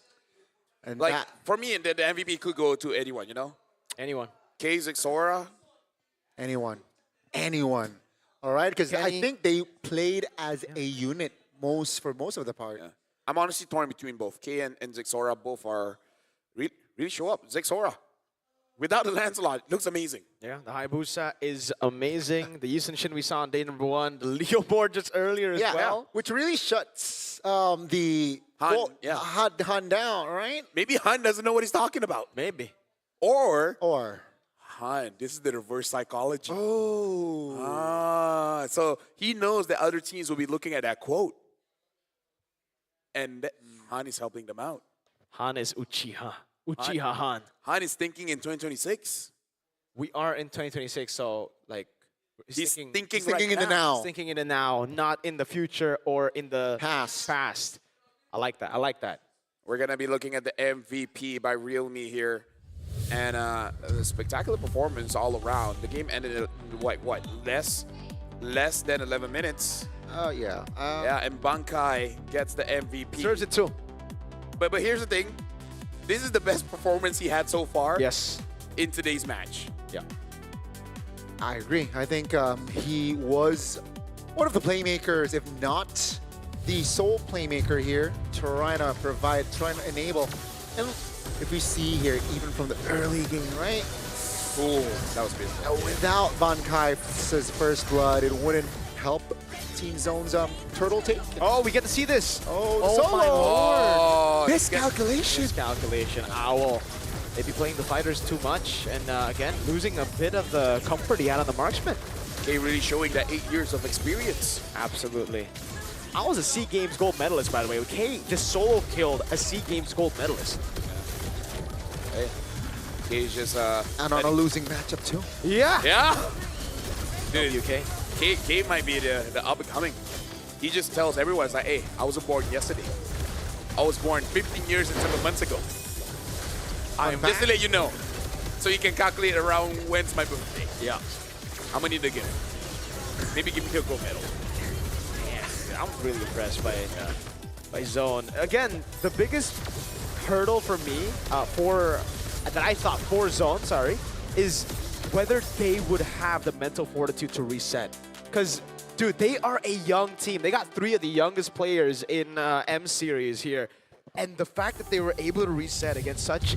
And like for me, the MVP could go to anyone, you know? Anyone. Zexora. Anyone. All right, because I think they played as a unit for most of the part. Yeah. I'm honestly torn between both. K and Zexora both are really show up. Zexora, without the Lancelot, looks amazing. Yeah, the Hayabusa is amazing. The Yusen Shin we saw on day number 1. The Leo board just earlier as well. Which really shuts the Han down, right? Maybe Han doesn't know what he's talking about. Maybe. Or Han, this is the reverse psychology. Oh. So he knows that other teams will be looking at that quote. And Han is helping them out. Han is Uchiha. Uchiha Han. Han is thinking in 2026. We are in 2026, so like he's thinking in the now. He's thinking in the now, not in the future or in the past. I like that. We're gonna be looking at the MVP by Real Me here, and a spectacular performance all around. The game ended in what? Less than 11 minutes. Oh yeah. And Bankai gets the MVP. Deserves it too. But here's the thing. This is the best performance he had so far. Yes. In today's match. Yeah. I agree. I think he was one of the playmakers, if not the sole playmaker here, trying to provide, trying to enable. And if we see here, even from the early game, right? Ooh, that was beautiful. Without Bankai's first blood, it wouldn't help Team Zone's turtle take. Oh, we get to see this. Oh, Oh solo. my lord. Miscalculation. Miscalculation. Owl. Maybe playing the fighters too much, and again, losing a bit of the comfort he had on the marksman. Okay, really showing that 8 years of experience. Absolutely. I was a SEA Games gold medalist, by the way. K just solo killed a SEA Games gold medalist. Hey, K's just And on a losing matchup too. Yeah. Yeah. Dude, UK. K might be the up and coming. He just tells everyone, it's like, hey, I wasn't born yesterday. I was born 15 years and 7 months ago. Just to let you know, so you can calculate around when's my birthday. Yeah. I'm gonna need to get it. Maybe give me a gold medal. Yeah, I'm really impressed by Zone. Again, the biggest hurdle for me, that I thought for Zone, is whether they would have the mental fortitude to reset. Because, dude, they are a young team. They got 3 of the youngest players in M Series here. And the fact that they were able to reset against such...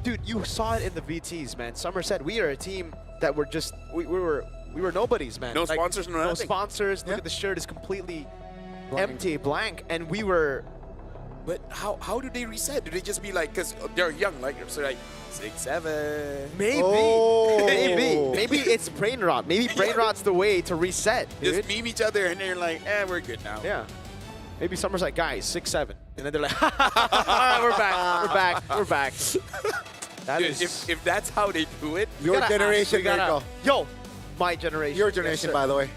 Dude, you saw it in the VTs, man. Summer said, we are a team that were just... We were nobodies, man. No sponsors, no nothing. Sponsors. Look at the shirt. It's completely empty, blank. And we were... But how do they reset? Do they just be like, because they're young, like, so like 6, 7? Maybe. Oh. Maybe it's brain rot. Maybe brain rot's the way to reset, dude. Just meme each other and they're like, we're good now. Yeah. Maybe Summer's like, guys, 6, 7. And then they're like, all right, we're back. We're back. That Dude, is... if that's how they do it, Your generation, there you go. Yo, my generation. Your generation, Yes, by the way.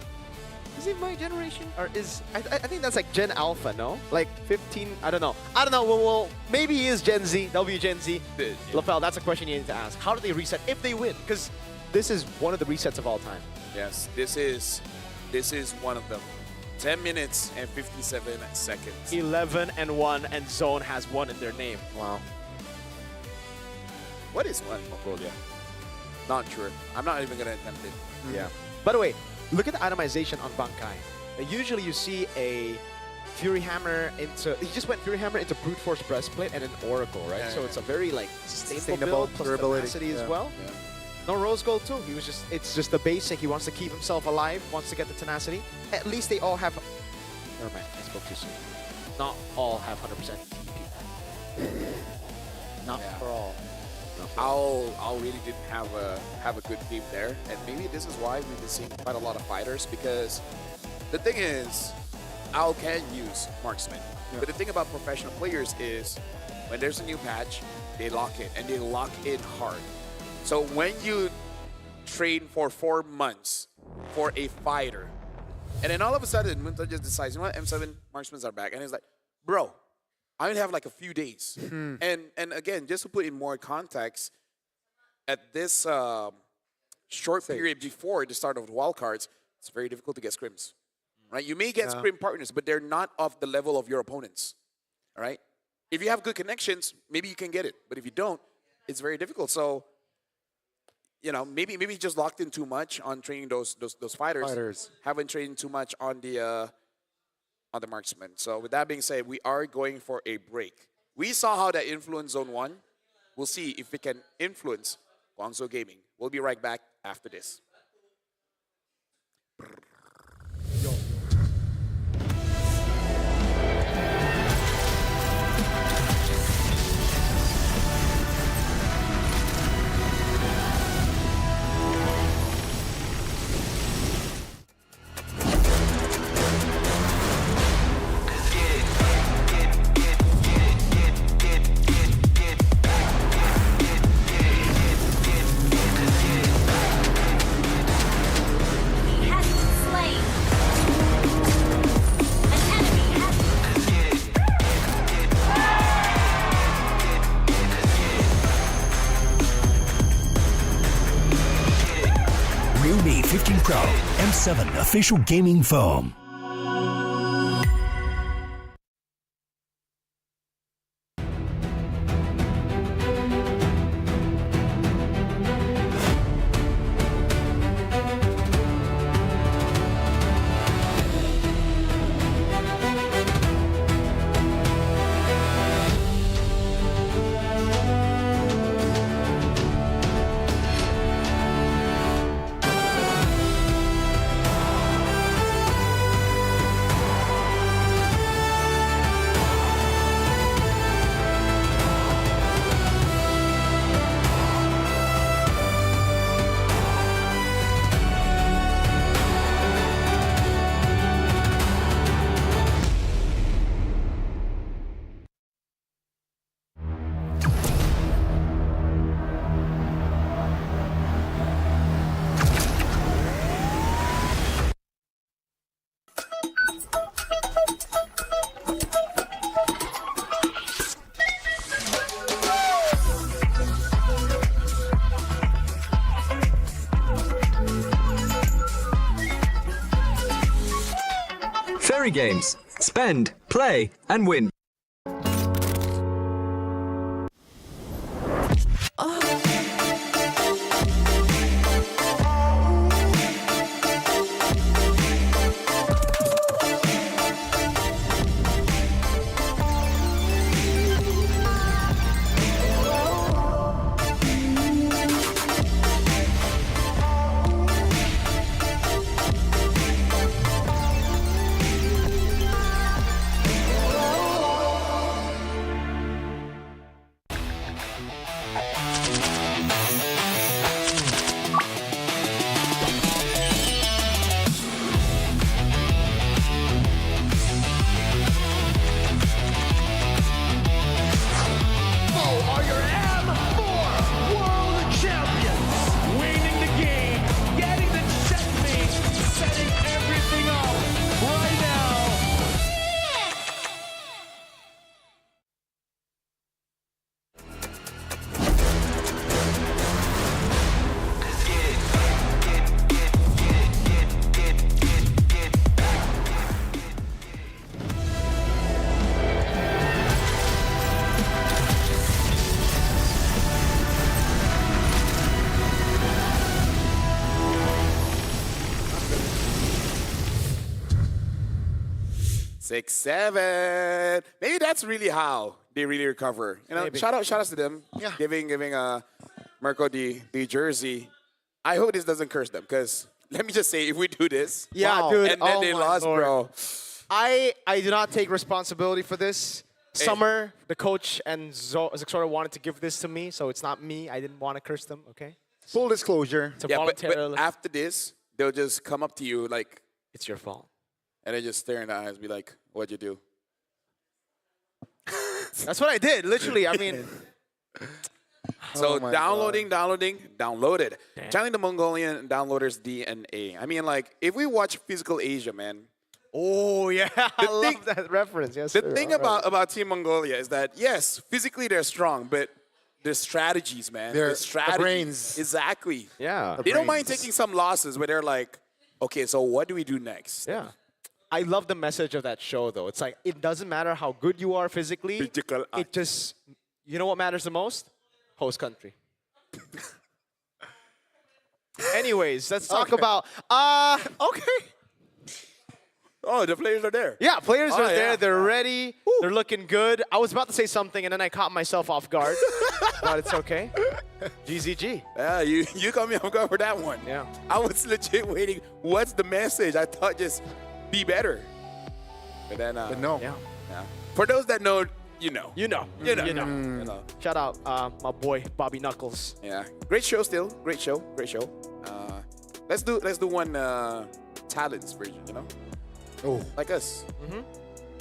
Is it my generation? Or is... I think that's like Gen Alpha, no? Like 15, I don't know. Well, maybe he is Gen Z. That'll be Gen Z. Yeah. LaFell, that's a question you need to ask. How do they reset if they win? Because this is one of the resets of all time. yes, this is one of them. 10 minutes and 57 seconds. 11-1, and Zone has 1 in their name. Wow. What is one, Mongolia? Not sure. I'm not even gonna attempt it. Yeah. By the way, look at the itemization on Bankai. Usually you see a Fury Hammer into... He just went Fury Hammer into Brute Force Breastplate and an Oracle, right? Yeah, so yeah. it's a very, like, sustainable Sustainable, build, plus durability. tenacity as Yeah. well. Yeah. No Rose Gold, too. He was just... It's just the basic. He wants to keep himself alive, wants to get the tenacity. At least they all have... Never mind. I spoke too soon. Not all have 100% TP. Not for all. Owl really didn't have a good team there, and maybe this is why we've been seeing quite a lot of fighters, because the thing is, Owl can use marksman, but the thing about professional players is when there's a new patch, they lock in, and they lock in hard. So when you train for 4 months for a fighter, and then all of a sudden Munta just decides, you know what, M7 marksmen are back, and it's like, bro, I only have like a few days. And again, just to put in more context, at this short period before the start of the wildcards, it's very difficult to get scrims. Right? You may get scrim partners, but they're not of the level of your opponents. All right? If you have good connections, maybe you can get it. But if you don't, it's very difficult. So, you know, maybe just locked in too much on training those fighters. Haven't trained too much on the marksman. So with that being said, we are going for a break. We saw how that influenced Zone 1. We'll see if it can influence Guangzhou Gaming. We'll be right back after this. Realme 15 Pro M7 official gaming foam. Fairy Games. Spend, play, and win. Are your M4 World Champions, winning the game, getting the checkmate, setting everything up right now. Six, seven. Maybe that's really how they really recover. You know, Maybe. shout outs to them. Yeah. Giving Mirko the jersey. I hope this doesn't curse them, because let me just say, if we do this, Yeah, dude. and then oh they my lost, Lord. bro. I do not take responsibility for this. Summer, the coach, and Zexora wanted to give this to me, so it's not me. I didn't want to curse them, okay? Full disclosure. It's a Yeah, but voluntary. after this, they'll just come up to you like, It's your fault. and they just stare in the eyes, be like, "What'd you do?" That's what I did, literally. I mean, So Oh my downloaded. Channeling the Mongolian downloaders DNA. I mean, like, if we watch Physical Asia, man, oh yeah, I thing- love that reference. Yes, the sir. thing All right. about Team Mongolia is that, yes, physically they're strong, but the strategies, man. They're the strategies. brains. Exactly. Yeah, They don't mind brains. taking some losses where they're like, okay, so what do we do next? yeah. I love the message of that show, though. It's like, it doesn't matter how good you are physically. Physical It just, you know what matters the most? Host country. Anyways, let's talk about, okay. Oh, the players are there. Yeah, players Oh, are there. yeah. They're ready. They're looking good. I was about to say something, and then I caught myself off guard. But it's okay. GZG. Yeah, you got me off guard for that one. Yeah. I was legit waiting. What's the message? I thought just be better. But then, But no. Yeah. yeah. For those that know, you know. You know. You know. You know. You know. Shout out my boy, Bobby Knuckles. Yeah. Great show still. Great show. Great show. Let's do one talents version, you know? Oh. Like us.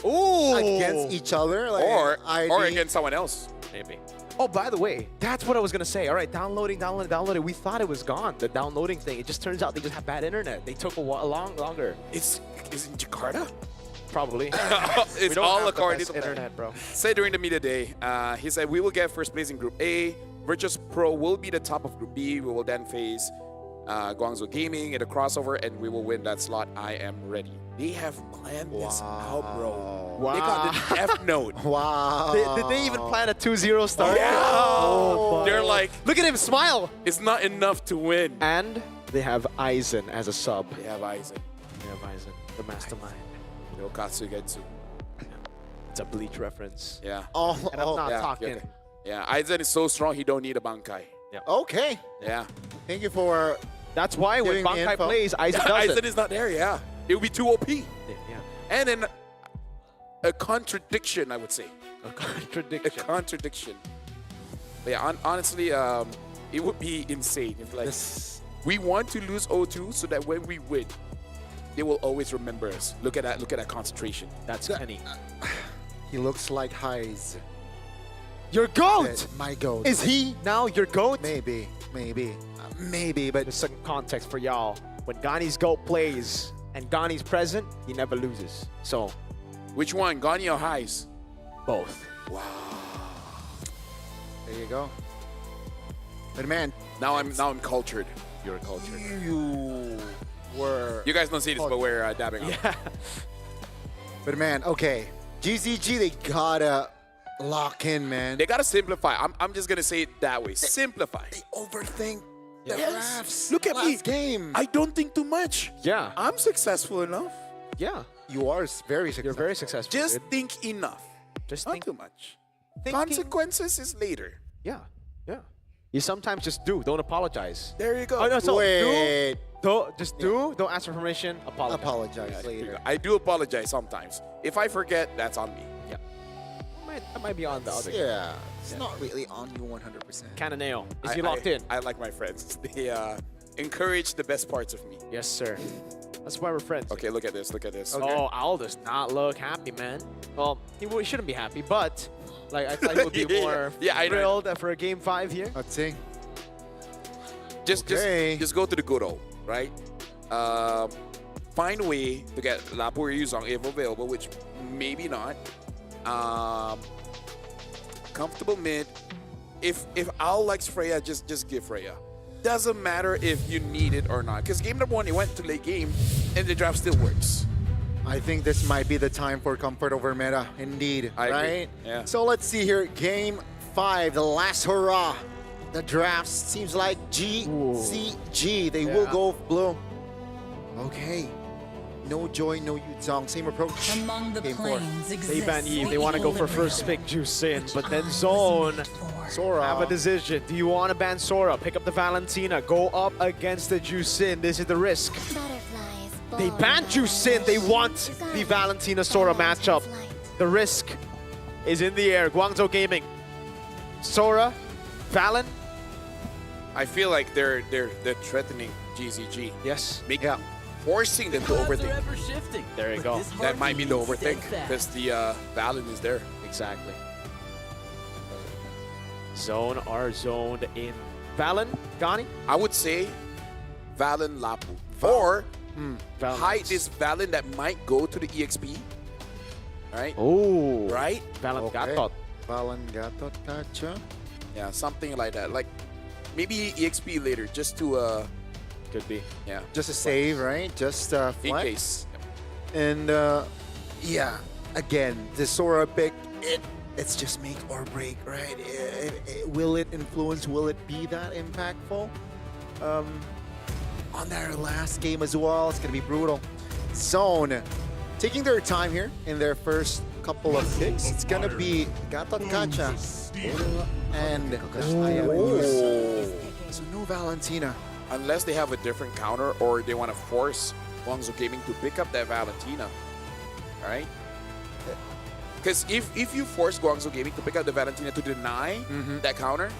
Ooh. Against each other? Like Or ID? against someone else. Maybe. Oh, by the way, that's what I was going to say. All right, downloading. We thought it was gone, the downloading thing. It just turns out they just have bad internet. They took a longer. Is in Jakarta? Probably. It's We don't all have the according best to internet, bro. Said during the media day, he said, we will get first place in Group A. Virtus Pro will be the top of Group B. We will then face Guangzhou Gaming in a crossover, and we will win that slot. I am ready. They have planned this out, bro. Wow. They got the F note. Wow. Did they even plan a 2-0 start? Yeah. Oh, They're like, look at him smile. it's not enough to win. And they have Aizen as a sub. They have Isaac. They have Aizen, the mastermind. No Katsugetsu. It's a Bleach reference. Yeah. Oh, And I'm not yeah, talking. okay. Yeah, Aizen is so strong, he don't need a Bankai. okay. Yeah. Thank you for That's why when Giving me Bankai info. plays, Aizen does Aizen it. is not there, yeah. It would be too OP. Yeah. And then a contradiction, I would say. A A contradiction. contradiction. But yeah, honestly, it would be insane if like we want to lose 0-2 so that when we win, they will always remember us. Look at that concentration. That's Kenny. He looks like Heiz. Your goat! My goat. Is he now your goat? Maybe. But There's some context for y'all. When Gani's goat plays and Gani's present, he never loses. So, Which one, Gani or Highs? both. there you go. But man, Now I'm cultured. You're cultured. you were. You guys don't see this, but we're dabbing on. Yeah. But man, okay. GZG, they gotta lock in, man. They gotta simplify. I'm just gonna say it that way. Simplify. They overthink the Yes. drafts. Look at me. Last game. I don't think too much. Yeah. I'm successful enough. Yeah. You are very successful. You're very successful. Just dude. think enough. Just Not think. too much. Thinking- Consequences is later. Yeah. Yeah. You sometimes just do. Don't apologize. There you go. Oh, no, so Wait. don't just do. Don't ask for permission. Apologize. Apologize later. I do apologize sometimes. If I forget, that's on me. Yeah. That might be on the other. Yeah. It's not really on you 100%. Cananeo. Is he locked in? I like my friends. They encourage the best parts of me. Yes, sir. That's why we're friends. Okay, look at this. Look at this. Oh, Owl does not look happy, man. Well, he shouldn't be happy, but like I thought he would be more Yeah, I know. thrilled for a game 5 here. Let's see. Just go to the good old, right? Find a way to get Lapu or Yuzong if available, which maybe not. Comfortable mid. If Owl likes Freya, just give Freya. Doesn't matter if you need it or not. Because game number 1, he went to late game, and the draft still works. I think this might be the time for comfort over meta, indeed. I agree. Right? Yeah. So let's see here. Game 5, the last hurrah. The draft seems like GCG. They will go blue. Okay. No Joy, no Yuzong. Same approach. Among the Game 4. planes They exists ban Eve. the They want to go for equilibrium first pick Juice in, but then I was Zone made for. Sora. have a decision. Do you want to ban Sora? Pick up the Valentina. Go up against the Juicin. This is the risk. They banned Juicin. They want the Valentina Sora matchup. The risk is in the air. Guangzhou Gaming. Sora, Valen. I feel like they're threatening GZG. Yes. Forcing them to overthink. There you go. That might be the overthink because the Valen is there. Exactly. Zone are zoned in. Valen, Gani? I would say Valen Lapu. Or Valen. hide this Valen that might go to the EXP. Right? Oh. Right? Valen Okay. Gatot. Balan Gatot, gotcha. Yeah, something like that. Like maybe EXP later just to Could be. yeah. Just a save, right? Just In flex. case. And yeah, again, the Sora pick, it's just make or break, right? Will it influence? Will it be that impactful? On their last game as well, it's gonna be brutal. Zone taking their time here in their first couple of picks. It's gonna be Gatot Kacha and so no Valentina. Unless they have a different counter or they want to force Guangzhou Gaming to pick up that Valentina. Right? Because if you force Guangzhou Gaming to pick up the Valentina to deny that counter,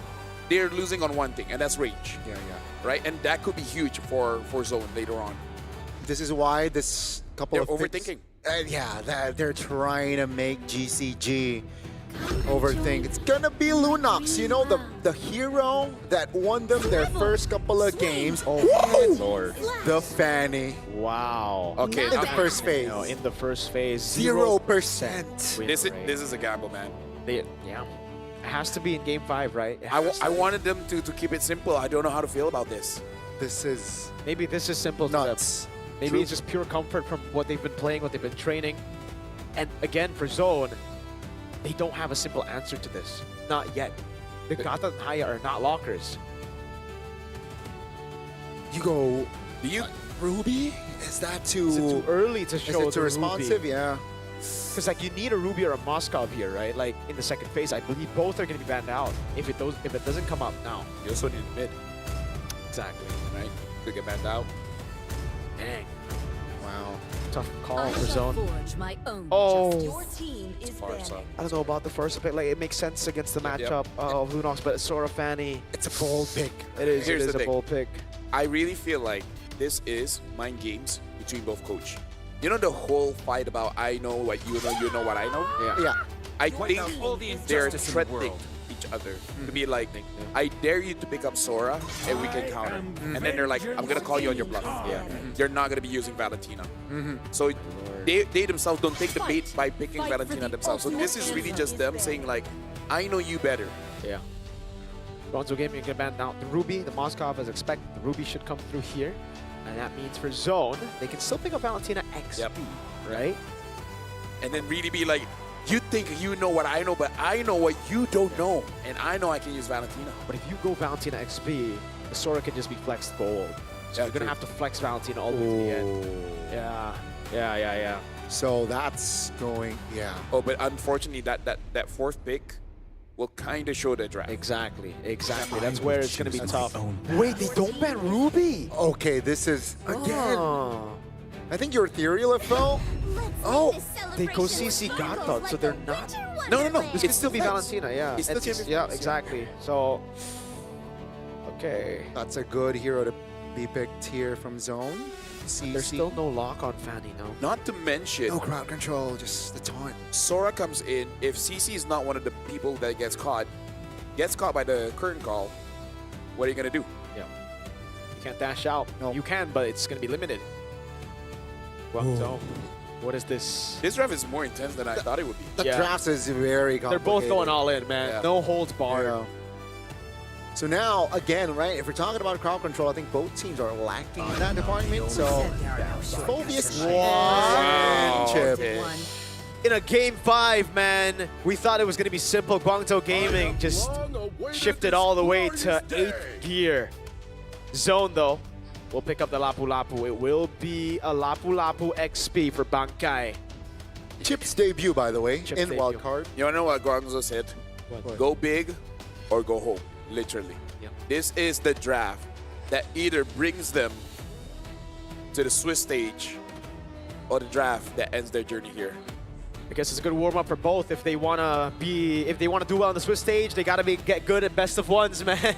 they're losing on one thing, and that's range. Yeah. Right? And that could be huge for Zone later on. This is why this couple They're of picks- overthinking. They're trying to make GCG overthink. It's gonna be Lunox, you know, the hero that won them their first couple of games. Oh my lord. The Fanny. Wow. Okay, In the first phase. No, in the first phase, 0%. win This rate. is a gamble, man. Yeah. It has to be in game 5, right? It I has to. wanted them to keep it simple. I don't know how to feel about this. This is Maybe this is simple to them. nuts. Maybe True. it's just pure comfort from what they've been playing, what they've been training. And again, for Zone, they don't have a simple answer to this. Not yet. The Gata and Haya are not lockers. You go Do you? Ruby? Is that too, Is it too early to is show it too responsive? Yeah. Because like you need a Ruby or a Moskov here, right? Like in the second phase, I believe both are going to be banned out if it doesn't come up now. You also need mid, Exactly. right? To get banned out. Dang. Wow. Tough call I for shall Zone. forge my own Oh. justice. Your team is Farsa. banning. I don't know about the first pick. Like it makes sense against the Yep. matchup of Lunox, but Sora Fanny. It's a bold pick. It is. Here's it is the a thing. bold pick. I really feel like this is mind games between both coach. You know the whole fight about I know what you know what I know? Yeah. I think they're threatening each other to be like, I dare you to pick up Sora and we can counter. And then they're like, I'm gonna call you on your bluff. Yeah. You're not gonna be using Valentina. So they themselves don't take the bait by picking Valentina themselves. So this is really just them saying like, I know you better. Yeah. Guangzhou Gaming can ban out the Ruby, the Moskov as expected. The Ruby should come through here. And that means for Zone, they can still pick up Valentina XP, right? and then really be like, you think you know what I know, but I know what you don't know, and I know I can use Valentina. But if you go Valentina XP, the Sora can just be flexed gold. So you're gonna have to flex Valentina all the way to the end. Yeah. So that's going, yeah. Oh, but unfortunately, that fourth pick will kind of show the draft. Exactly. That's where it's gonna be tough. Wait, they don't ban Ruby? Okay, this is, again, I think your theory, LaFell. Oh, they go CC Godthought, so they're not. No. This could still be Valentina, yeah. It's still Yeah, exactly. So, okay. that's a good hero to be picked here from Zone. There's still no lock on Fanny, no? Not to mention, no crowd control, just the taunt. Sora comes in. If CC is not one of the people that gets caught by the curtain call, what are you gonna do? Yeah. You can't dash out. No. You can, but it's gonna be limited. Well, so what is this? This draft is more intense than I thought it would be. The draft is very complicated. They're both going all in, man. Yeah. No holds barred. Yeah. So now, again, right, if we're talking about crowd control, I think both teams are lacking in that department. So, Phobius Chip. In a game 5, man, we thought it was going to be simple. Guangzhou Gaming just shifted all the way to 8th gear. Zone, though, will pick up the Lapu Lapu. It will be a Lapu Lapu XP for Bankai. Chip's debut, by the way, in wildcard. You wanna know what Guangzhou said? What? Go big or go home. Literally. Yep. This is the draft that either brings them to the Swiss stage or the draft that ends their journey here. I guess it's a good warm-up for both. If they wanna do well on the Swiss stage, they gotta get good at best of ones, man.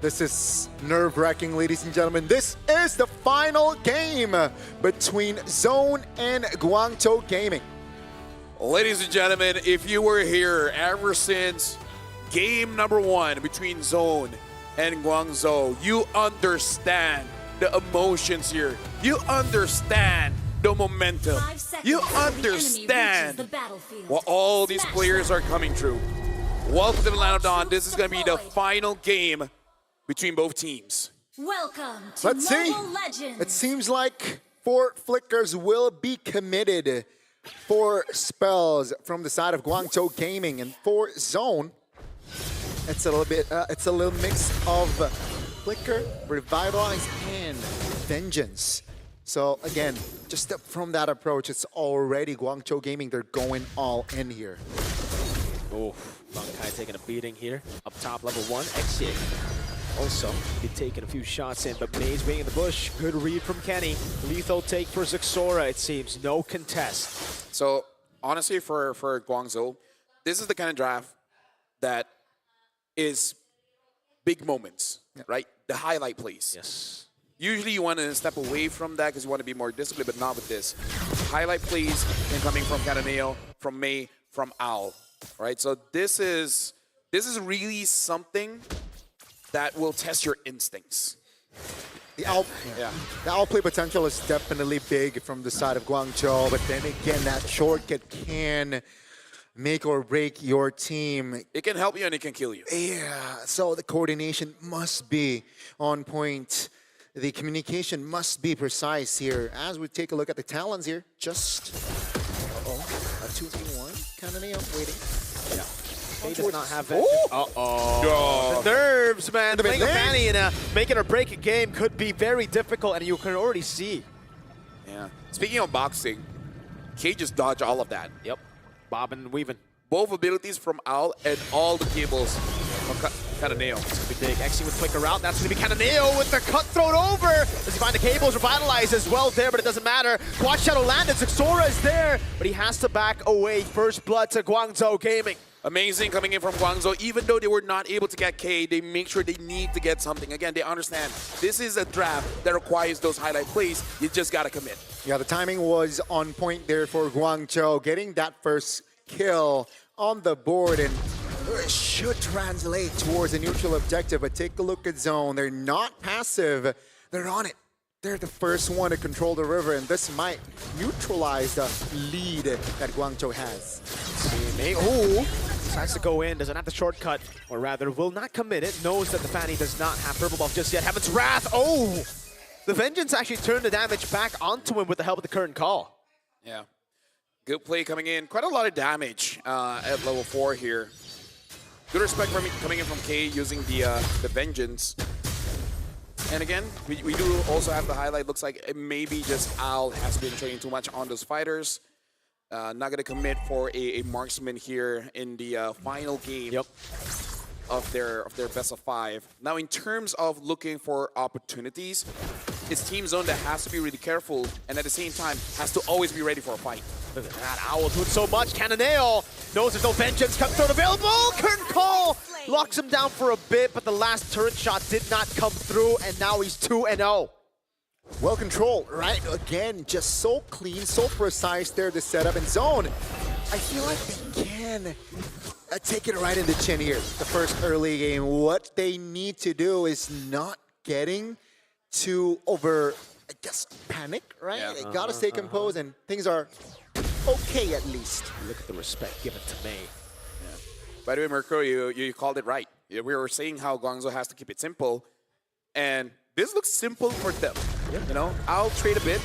This is nerve-wracking, ladies and gentlemen. This is the final game between Zone and Guangzhou Gaming. Ladies and gentlemen, if you were here ever since game number 1 between Zone and Guangzhou, you understand the emotions here. You understand the momentum. You understand what all these players are coming through. Welcome to the Land of Dawn. This is going to be the final game between both teams. Welcome to Let's see. Mobile Legends. It seems like 4 flickers will be committed for spells from the side of Guangzhou Gaming, and for Zone, it's a little mix of Flicker, Revitalize, and Vengeance. So again, just from that approach, it's already Guangzhou Gaming. They're going all in here. Oh, Bankai taking a beating here. Up top, level 1, Exit. Also, be taking a few shots in, but Maze waiting in the bush. Good read from Kenny. Lethal take for Zixora, it seems. No contest. So, honestly, for Guangzhou, this is the kind of draft that is big moments, right? The highlight plays. Yes. Usually you want to step away from that because you want to be more disciplined, but not with this. Highlight plays and coming from Cataneo, from May, from Owl, right? So this is really something that will test your instincts. The Owl play potential is definitely big from the side of Guangzhou, but then again, that shortcut can make or break your team. It can help you and it can kill you. Yeah, so the coordination must be on point. The communication must be precise here. As we take a look at the talents here, just, a 2-3-1, kind of waiting. Yeah. He does not have that. Uh-oh. The nerves, man. Playing a Fanny and making or break a game could be very difficult, and you can already see. Yeah. Speaking of boxing, K just dodged all of that. Yep. Bobbing and weaving. Both abilities from Owl and all the cables from Cataneo. It's going to be big. Exi with quicker route. That's going to be Cataneo with the cutthroat over. Does he find the cables? Revitalize as well there, but it doesn't matter. Quad Shadow landed. Zixora is there, but he has to back away. First blood to Guangzhou Gaming. Amazing coming in from Guangzhou. Even though they were not able to get K, they make sure they need to get something. Again, they understand this is a draft that requires those highlight plays. You just got to commit. Yeah, the timing was on point there for Guangzhou, getting that first kill on the board, and it should translate towards a neutral objective. But take a look at Zone. They're not passive. They're on it. They're the first one to control the river, and this might neutralize the lead that Guangzhou has. Oh, decides to go in, doesn't have the shortcut, or rather will not commit it, knows that the Fanny does not have purple buff just yet. Heaven's Wrath, oh! The Vengeance actually turned the damage back onto him with the help of the current call. Yeah. Good play coming in. Quite a lot of damage at level 4 here. Good respect from coming in from K using the Vengeance. And again, we do also have the highlight. Looks like maybe just Al has been training too much on those fighters. Not going to commit for a marksman here in the final game of their best of 5. Now, in terms of looking for opportunities, it's Team Zone that has to be really careful and at the same time has to always be ready for a fight. Look at that, Owl doing so much. Cannonale knows there's no Vengeance cutthroat available. Curtain Call locks him down for a bit, but the last turret shot did not come through, and now he's 2-0. Well controlled, right? Again, just so clean, so precise there, the setup and Zone. I feel like they can take it right in the chin here. The first early game, what they need to do is not getting too over, I guess, panic, right? Yeah. They gotta stay composed and things are okay at least. Look at the respect given to May. Yeah. By the way, Mirko, you called it right. We were saying how Guangzhou has to keep it simple, and this looks simple for them. You know, I'll trade a bit.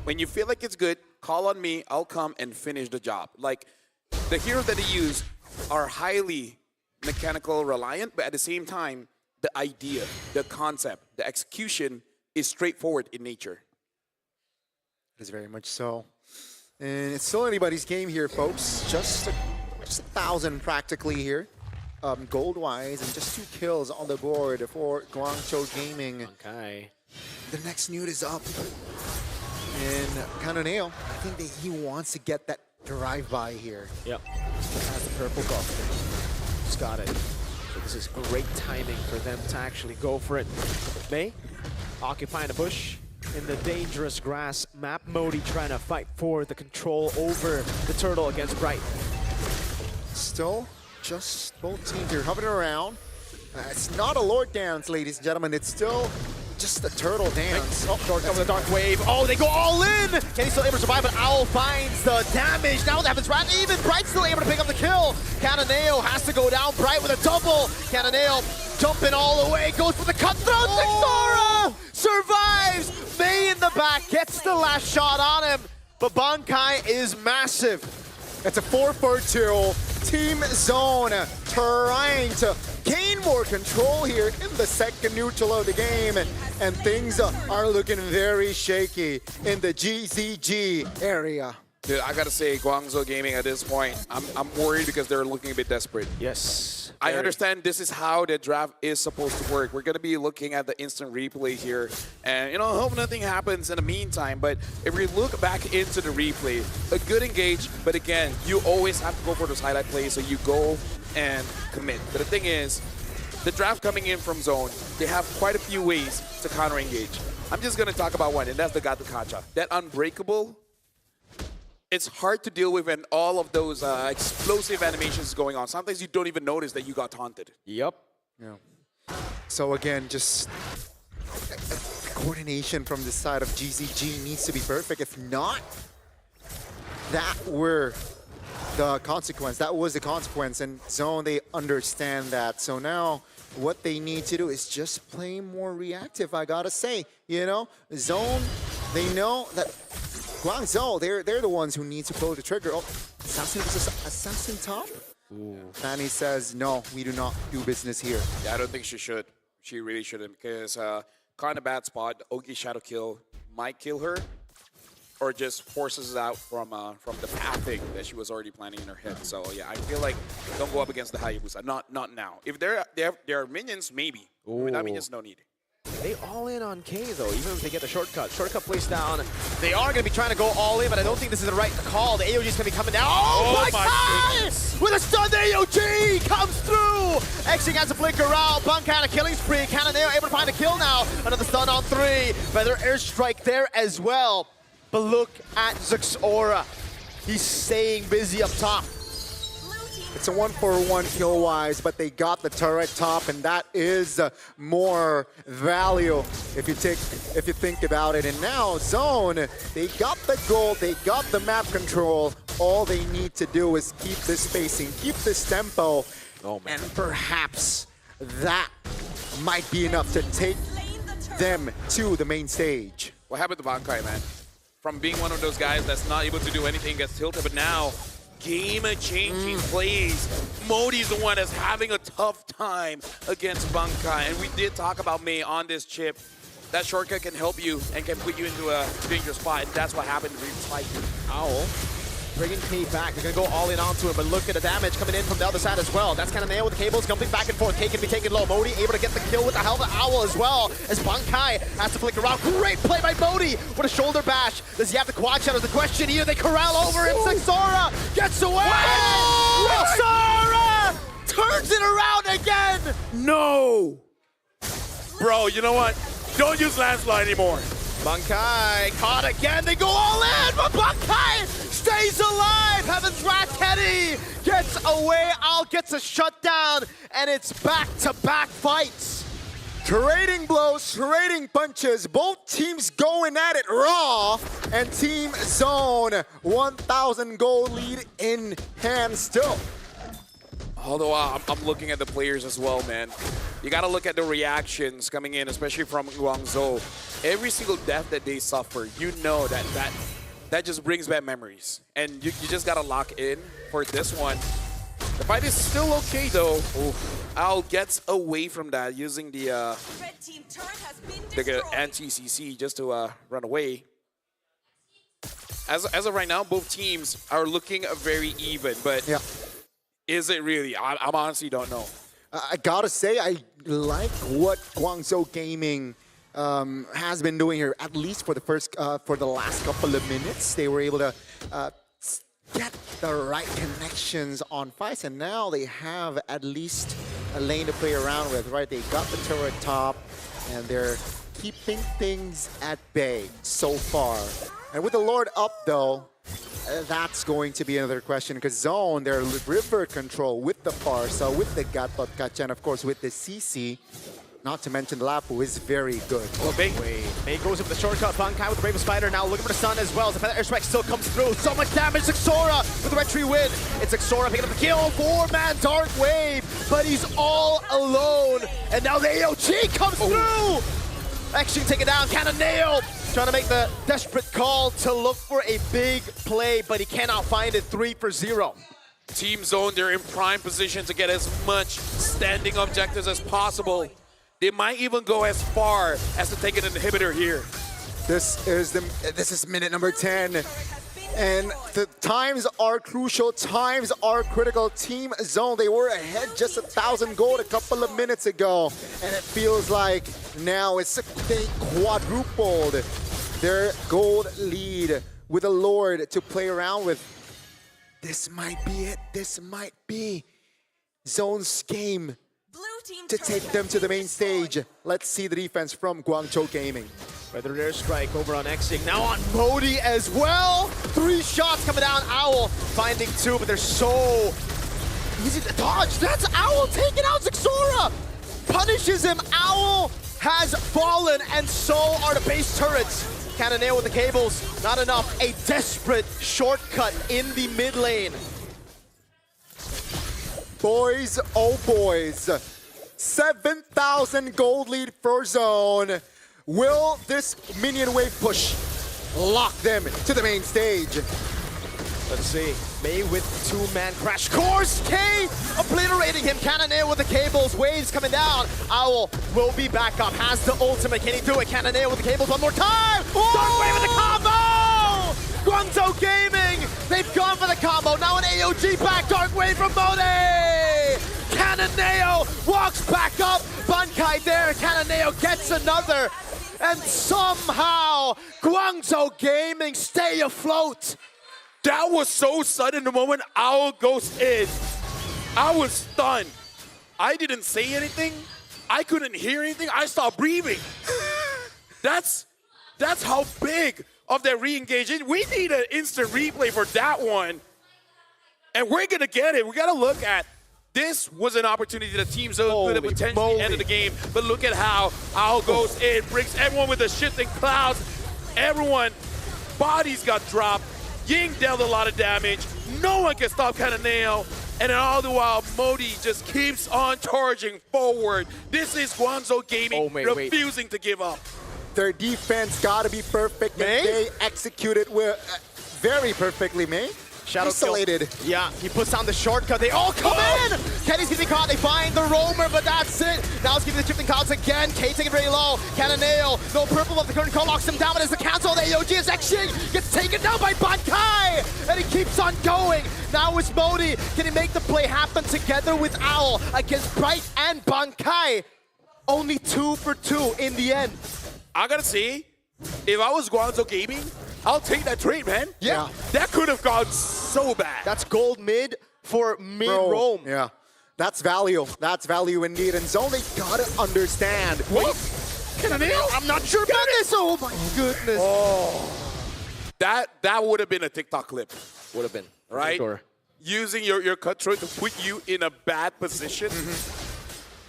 When you feel like it's good, call on me. I'll come and finish the job. Like, the heroes that they use are highly mechanical reliant, but at the same time, the idea, the concept, the execution is straightforward in nature. It is very much so. And it's still anybody's game here, folks. Just 1,000 practically here, gold-wise, and just 2 kills on the board for Guangzhou Gaming. Okay. The next nude is up. And Cannonale, I think that he wants to get that drive-by here. Yep. Has the purple buff. Just got it. So this is great timing for them to actually go for it. May occupying a bush in the dangerous grass. Map Modi trying to fight for the control over the turtle against Bright. Still, just both teams here hovering around. It's not a Lord dance, ladies and gentlemen. It's still just a turtle dance. Oh, Dark over the Dark Wave. Oh, they go all in! Can he still able to survive? But Owl finds the damage. Now that happens right even. Bright's still able to pick up the kill. Cannonale has to go down. Bright with a double. Cannonale jumping all the way. Goes for the cutthroat. Sixora survives. May in the back gets the last shot on him. But Bankai is massive. It's a 4-4-2. Team Zone trying to gain more control here in the second neutral of the game. And things are looking very shaky in the GZG area. Dude, I gotta say, Guangzhou Gaming at this point, I'm worried because they're looking a bit desperate. Yes. I understand this is how the draft is supposed to work. We're gonna be looking at the instant replay here, and you know, hope nothing happens in the meantime. But if we look back into the replay, a good engage, but again, you always have to go for those highlight plays, so you go and commit. But the thing is, the draft coming in from Zone, they have quite a few ways to counter engage. I'm just gonna talk about one, and that's the Gato Kacha. That unbreakable. It's hard to deal with when all of those explosive animations going on. Sometimes you don't even notice that you got taunted. Yep. Yeah. So again, just coordination from the side of GZG needs to be perfect. If not, that were the consequence. That was the consequence. And Zone, they understand that. So now what they need to do is just play more reactive, I gotta say. You know, Zone, they know that Guangzhou, they're the ones who need to pull the trigger. Oh, Assassin top? Ooh. Fanny says, no, we do not do business here. Yeah, I don't think she should. She really shouldn't, because kind of bad spot. Ogi Shadow Kill might kill her, or just forces it out from the pathing that she was already planning in her head. So yeah, I feel like don't go up against the Hayabusa. Not now. If there are minions, maybe. Without minions, no need. They all in on K though, even if they get the shortcut. Shortcut placed down. They are going to be trying to go all in, but I don't think this is the right call. The AOG is going to be coming down. Oh my God! With a stun, the AOG comes through! Xing has to flicker out. Bankai on a killing spree. Cannonale able to find a kill now. Another stun on 3. Feather airstrike there as well. But look at Zixora. He's staying busy up top. It's a 1-for-1 kill-wise, but they got the turret top, and that is more value if you think about it. And now Zone, they got the gold, they got the map control. All they need to do is keep this spacing, keep this tempo, and perhaps that might be enough to take them to the main stage. What happened to Bankai, man? from being one of those guys that's not able to do anything, gets tilted, but now game-changing plays. Modi's the one that's having a tough time against Bankai, and we did talk about Mei on this chip. That shortcut can help you and can put you into a dangerous spot, and that's what happened to Spike. Owl bringing K back. They're going to go all in onto him, but look at the damage coming in from the other side as well. That's kind of nailed with the cables jumping back and forth. K can be taken low. Modi able to get the kill with the Helmet Owl as well, as Bankai has to flick around. Great play by Modi with a shoulder bash. Does he have the quad shadow? The question here, they corral over him. Sixora gets away! Sixora turns it around again! No! Bro, you know what? Don't use Landslide anymore. Bankai caught again. They go all in, but Bankai stays alive. Heaven's Wrath Teddy gets away. Al gets a shutdown, and it's back-to-back fights. Trading blows, trading punches, both teams going at it raw, and Team Zone 1,000 gold lead in hand still. Although I'm looking at the players as well, man. You gotta look at the reactions coming in, especially from Guangzhou. Every single death that they suffer, you know that just brings back memories. And you just gotta lock in for this one. The fight is still okay though. Al gets away from that using the anti-CC just to run away. As of right now, both teams are looking very even, but yeah. Is it really? I honestly don't know. I gotta say, I like what Guangzhou Gaming has been doing here. At least for the last couple of minutes, they were able to get the right connections on fights, and now they have at least a lane to play around with. Right? They got the turret top, and they're keeping things at bay so far. And with the Lord up, though. That's going to be another question, because Zone, their river control with the Farsa, with the Gatbot Gacha, and of course with the CC, not to mention Lapu, is very good. Well, Mei goes in with the shortcut. Bankai with the Raven Spider now looking for the sun as well. The Feather Airstrike still comes through. So much damage. Xora with the Red Tree win. It's Xora picking up the kill. 4-man Dark Wave, but he's all alone. And now the AOG comes through. Action taken down. Cannonale trying to make the desperate call to look for a big play, but he cannot find it. 3 for 0. Team Zone, they're in prime position to get as much standing objectives as possible. They might even go as far as to take an inhibitor here. This is minute number 10. And the times are crucial, times are critical. Team Zone, they were ahead just 1,000 gold a couple of minutes ago. And it feels like now they quadrupled their gold lead with a Lord to play around with. This might be it. This might be Zone's game to take them to the main stage. Let's see the defense from Guangzhou Gaming. Feather Airstrike over on Xing. Now on Modi as well. 3 shots coming down. Owl finding 2, but they're so easy to dodge. That's Owl taking out Xora. Punishes him. Owl has fallen, and so are the base turrets. Cannonade with the cables. Not enough. A desperate shortcut in the mid lane. Boys, oh boys. 7,000 gold lead for Zone. Will this minion wave push lock them to the main stage? Let's see. Mei with 2-man crash course. K obliterating him. Cannonade with the cables. Waves coming down. Owl will be back up. Has the ultimate. Can he do it? Cannonade with the cables one more time. Dark Wave with the combo! Guangzhou Gaming. They've gone for the combo. Now an AOG back. Dark Wave from Mode. Cannonade walks back up. Bankai there. Cannonade gets another. And somehow, Guangzhou Gaming stay afloat. That was so sudden. The moment Owl goes in, I was stunned. I didn't say anything. I couldn't hear anything. I stopped breathing. That's how big of that re-engage. We need an instant replay for that one. And we're going to get it. We got to look at this was an opportunity that Team Zone could have potentially ended the game, but look at how Owl goes in, brings everyone with the shifting clouds. Everyone, bodies got dropped. Ying dealt a lot of damage. No one can stop Cannonale. And all the while, Modi just keeps on charging forward. This is Guangzhou Gaming refusing to give up. Their defense got to be perfect. May? And they executed very perfectly, May. Shadow Isolated. Kill. Yeah, he puts down the shortcut. They all come in! Kenny's gonna be caught. They find the roamer, but that's it. Now it's giving the shifting clouds again. K taking it very low. Cannonale. No purple of the current call locks him down, but as the cancel, the AOG is XG gets taken down by Bankai! And he keeps on going. Now it's Modi. Can he make the play happen together with Owl against Bright and Bankai? Only 2 for 2 in the end. I gotta say, if I was Guangzhou Gaming, I'll take that trade, man. Yeah. That could have gone so bad. That's gold mid for mid-roam. Yeah. That's value. That's value indeed. And Zone, they gotta understand. What? I'm not sure about this. Oh my goodness. Oh. That would have been a TikTok clip. Would have been. Right? Sure. Using your cutthroat to put you in a bad position.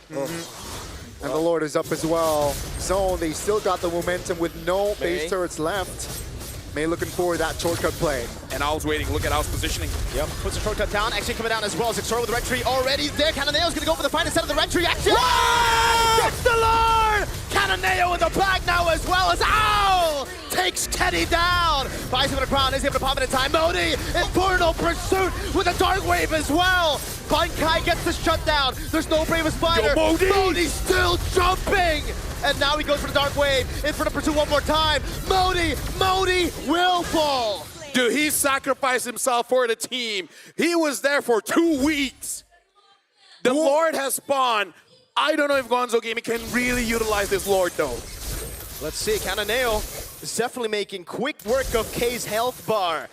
And the Lord is up as well. Zone, they still got the momentum with no base turrets left. May looking for that shortcut play. And Owl's waiting. Look at Owl's positioning. Yep. Puts the shortcut down. Actually coming down as well. Zixora with the red tree already there. Cannonale's gonna go for the final set of the red tree. Action! Gets the Lord! Cannonale in the back now as well as Owl takes Kenny down. Buys him in the ground. Is able to pop it in time. Modi, Infernal Pursuit with a Dark Wave as well. Bankai gets the shutdown. There's no Bravest Spider. Modi's still jumping. And now he goes for the Dark Wave. Infernal Pursuit one more time. Modi will fall. Dude, he sacrificed himself for the team. He was there for 2 weeks. The Lord has spawned. I don't know if Guangzhou Gaming can really utilize this Lord, though. Let's see. Cannonale is definitely making quick work of K's health bar.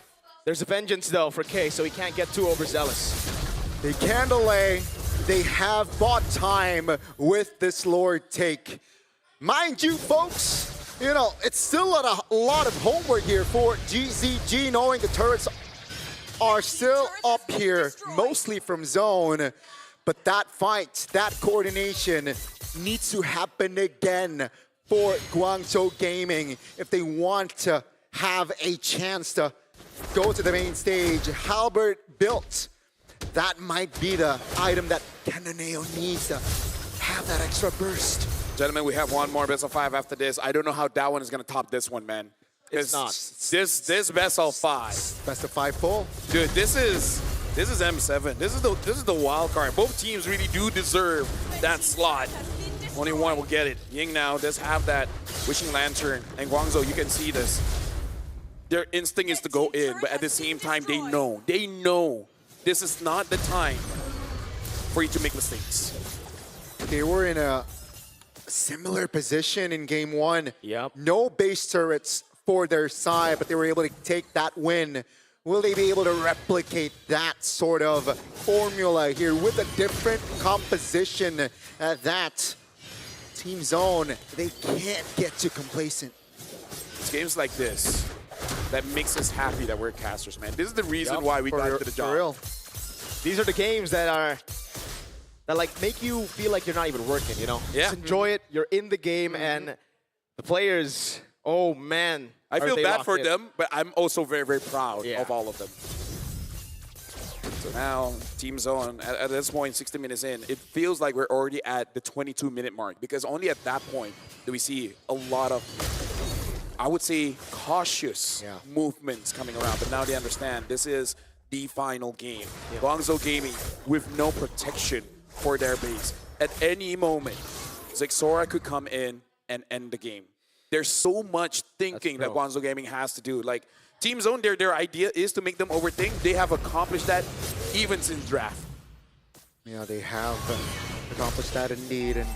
There's a vengeance, though, for K, so he can't get too overzealous. They can delay. They have bought time with this Lord take. Mind you, folks, you know, it's still a lot of homework here for GZG, knowing the turrets are still up here, mostly from zone. But that fight, that coordination needs to happen again for Guangzhou Gaming if they want to have a chance to go to the main stage. Halbert built. That might be the item that Cannonale needs to have that extra burst. Gentlemen, we have one more best of 5 after this. I don't know how that one is going to top this one, man. It's not. This best of 5. Best of 5 full. Dude, this is M7. This is the wild card. Both teams really do deserve that slot. Only one will get it. Ying now does have that Wishing Lantern, and Guangzhou, you can see this. Their instinct is to go in, but at the same time, they know this is not the time for you to make mistakes. They were in a similar position in game 1. Yep. No base turrets for their side, but they were able to take that win. Will they be able to replicate that sort of formula here with a different composition that Team Zone, they can't get too complacent. It's games like this that makes us happy that we're casters, man. This is the reason why we got to the job. For real. These are the games that like make you feel like you're not even working, you know? Yeah. Just enjoy it. You're in the game, and the players, oh man. I feel bad for them, but I'm also very, very proud Yeah. of all of them. So now, Team Zone, at this point, 60 minutes in, it feels like we're already at the 22-minute mark, because only at that point do we see a lot of, I would say, cautious movements coming around. But now they understand this is the final game. Guangzhou Gaming with no protection for their base. At any moment, Zixora could come in and end the game. There's so much thinking that Guangzhou Gaming has to do. Like, Team Zone, their idea is to make them overthink. They have accomplished that even since draft. Yeah, they have accomplished that indeed. And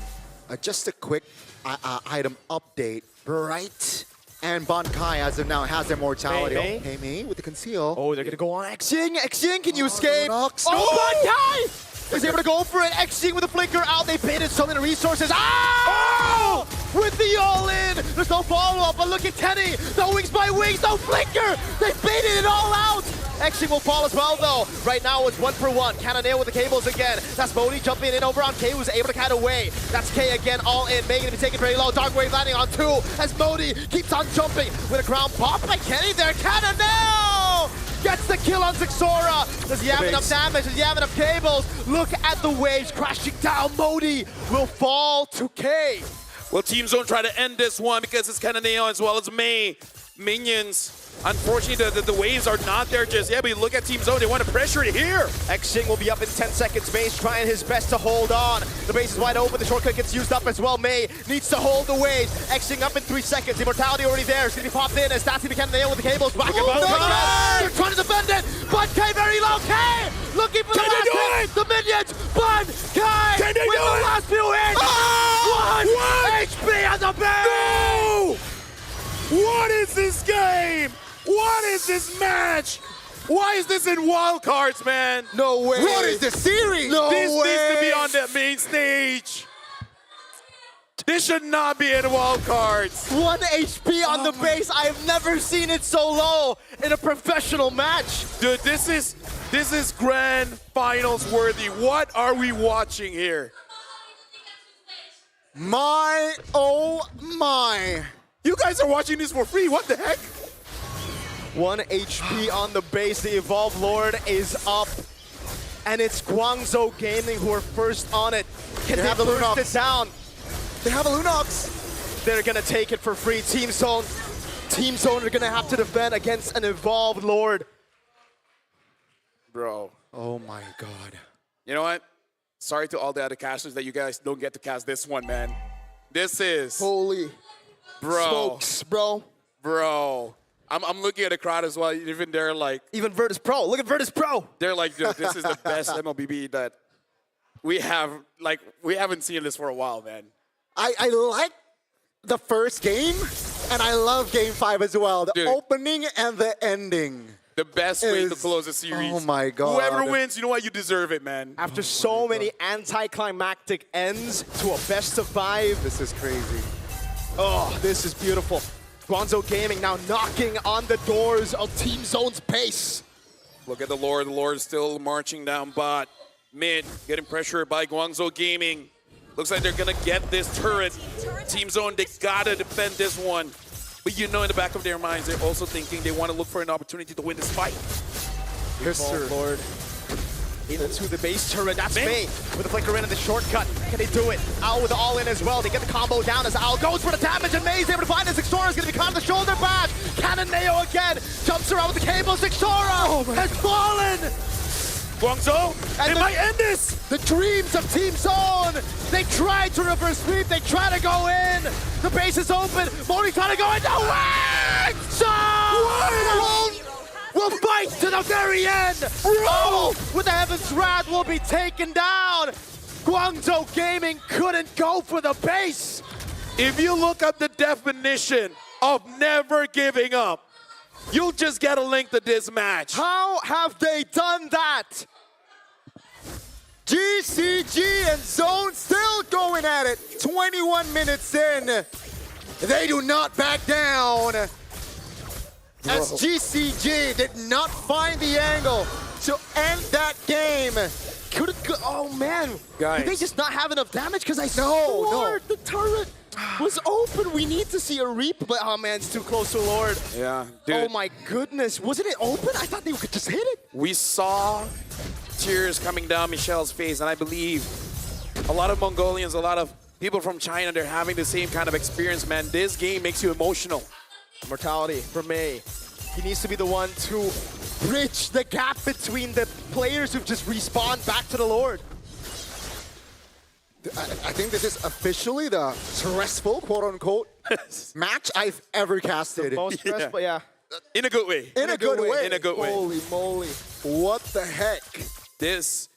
just a quick item update. Bright and Bankai, as of now, has immortality. Hey, me with the conceal. Oh, they're going to go on Xing. Xing, can you escape? Nox. Oh, Bankai is able to go for it. Xing with the flicker out. They baited so many resources. Oh! With the all-in. There's no follow-up, but look at Kenny. No wings by wings, no flicker. They baited it all out. Xing will fall as well, though. Right now, it's 1 for 1. Cannonale with the cables again. That's Modi jumping in over on K, who's able to cat away. That's K again, all in. Making him take it very low. Dark Wave landing on 2 as Modi keeps on jumping with a ground pop by Kenny there. Cannonale gets the kill on Zixora. Does he have enough damage? Does he have enough cables? Look at the waves crashing down. Modi will fall to K. Will Team Zone try to end this one because it's Cananeo as well as May. Minions. Unfortunately, the waves are not there just yet, but you look at Team Zone, they want to pressure it here. Xing will be up in 10 seconds. May's trying his best to hold on. The base is wide open. The shortcut gets used up as well. May needs to hold the wave. Xing up in 3 seconds. Immortality already there. It's going to be popped in as Datsy can nail with the cables. Back and They're trying to defend it, but K very low. K looking for the last hit. The minions, but K with the last few hits. One HP on the base. No! What is this game? What is this match? Why is this in wildcards, man? No way. What is this series? No this way. needs to be on the main stage. This should not be in wildcards. 1 HP on the base. I have never seen it so low in a professional match. Dude, this is grand finals worthy. What are we watching here? My, oh my. You guys are watching this for free. What the heck? 1 HP on the base. The Evolved Lord is up. And it's Guangzhou Gaming who are first on it. Can they burst it down? They have a Lunox. They're gonna take it for free. Team Zone are gonna have to defend against an Evolved Lord. Bro. Oh my God. You know what? Sorry to all the other casters that you guys don't get to cast this one, man. This is... Holy smokes, bro. Bro. I'm looking at the crowd as well. Even they're like... Even Virtus Pro. Look at Virtus Pro. They're like, dude, this is the best MLBB that we have. Like, we haven't seen this for a while, man. I like the first game, and I love Game 5 as well. The opening and the ending. The best way to close a series. Oh my God. Whoever wins, you know what? You deserve it, man. After so many anticlimactic ends to a best of 5. This is crazy. Oh, this is beautiful. Guangzhou Gaming now knocking on the doors of Team Zone's pace. Look at the Lord. The Lord is still marching down bot. Mid, getting pressured by Guangzhou Gaming. Looks like they're going to get this turret. Team Zone, they got to defend this one. But you know in the back of their minds, they're also thinking they want to look for an opportunity to win this fight. Yes, sir. Lord. Into the base turret. That's May with the flicker in and the shortcut. Can they do it? Owl with the all-in as well. They get the combo down as Owl goes for the damage, and May's able to find it. Zixora is going to be caught on the shoulder bash. Cananeo again. Jumps around with the cable. Zixora has fallen. Guangzhou, and they might end this. The dreams of Team Zone. They tried to reverse sweep. They try to go in. The base is open. Moni trying to go in. No way! Zone will fight to the very end. Oh, with the Heaven's Wrath will be taken down. Guangzhou Gaming couldn't go for the base. If you look up the definition of never giving up, you'll just get a link to this match. How have they done that? GCG and Zone still going at it. 21 minutes in. They do not back down. As GCG did not find the angle to end that game. Oh man, guys. Did they just not have enough damage? Because I swore the turret was open. We need to see a replay. But oh man, it's too close to Lord. Yeah, dude. Oh my goodness, wasn't it open? I thought they could just hit it. We saw tears coming down Michelle's face, and I believe a lot of Mongolians, a lot of people from China, they're having the same kind of experience, man. This game makes you emotional. Mortality for May. He needs to be the one to bridge the gap between the players who've just respawned back to the Lord. I think this is officially the stressful, quote-unquote, match I've ever casted. The most stressful, yeah. In a good way. In a good way. In a good way. Holy moly. What the heck? This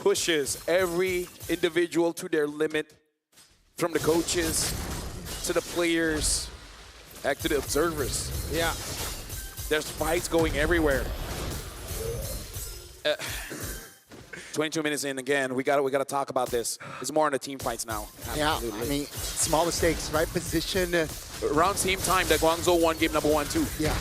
pushes every individual to their limit, from the coaches to the players, back to the observers. Yeah. There's fights going everywhere. 22 minutes in again. We gotta talk about this. It's more on the team fights now. Absolutely. Yeah, I mean, small mistakes, right position. Around same time that Guangzhou won game number 1 too. Yeah.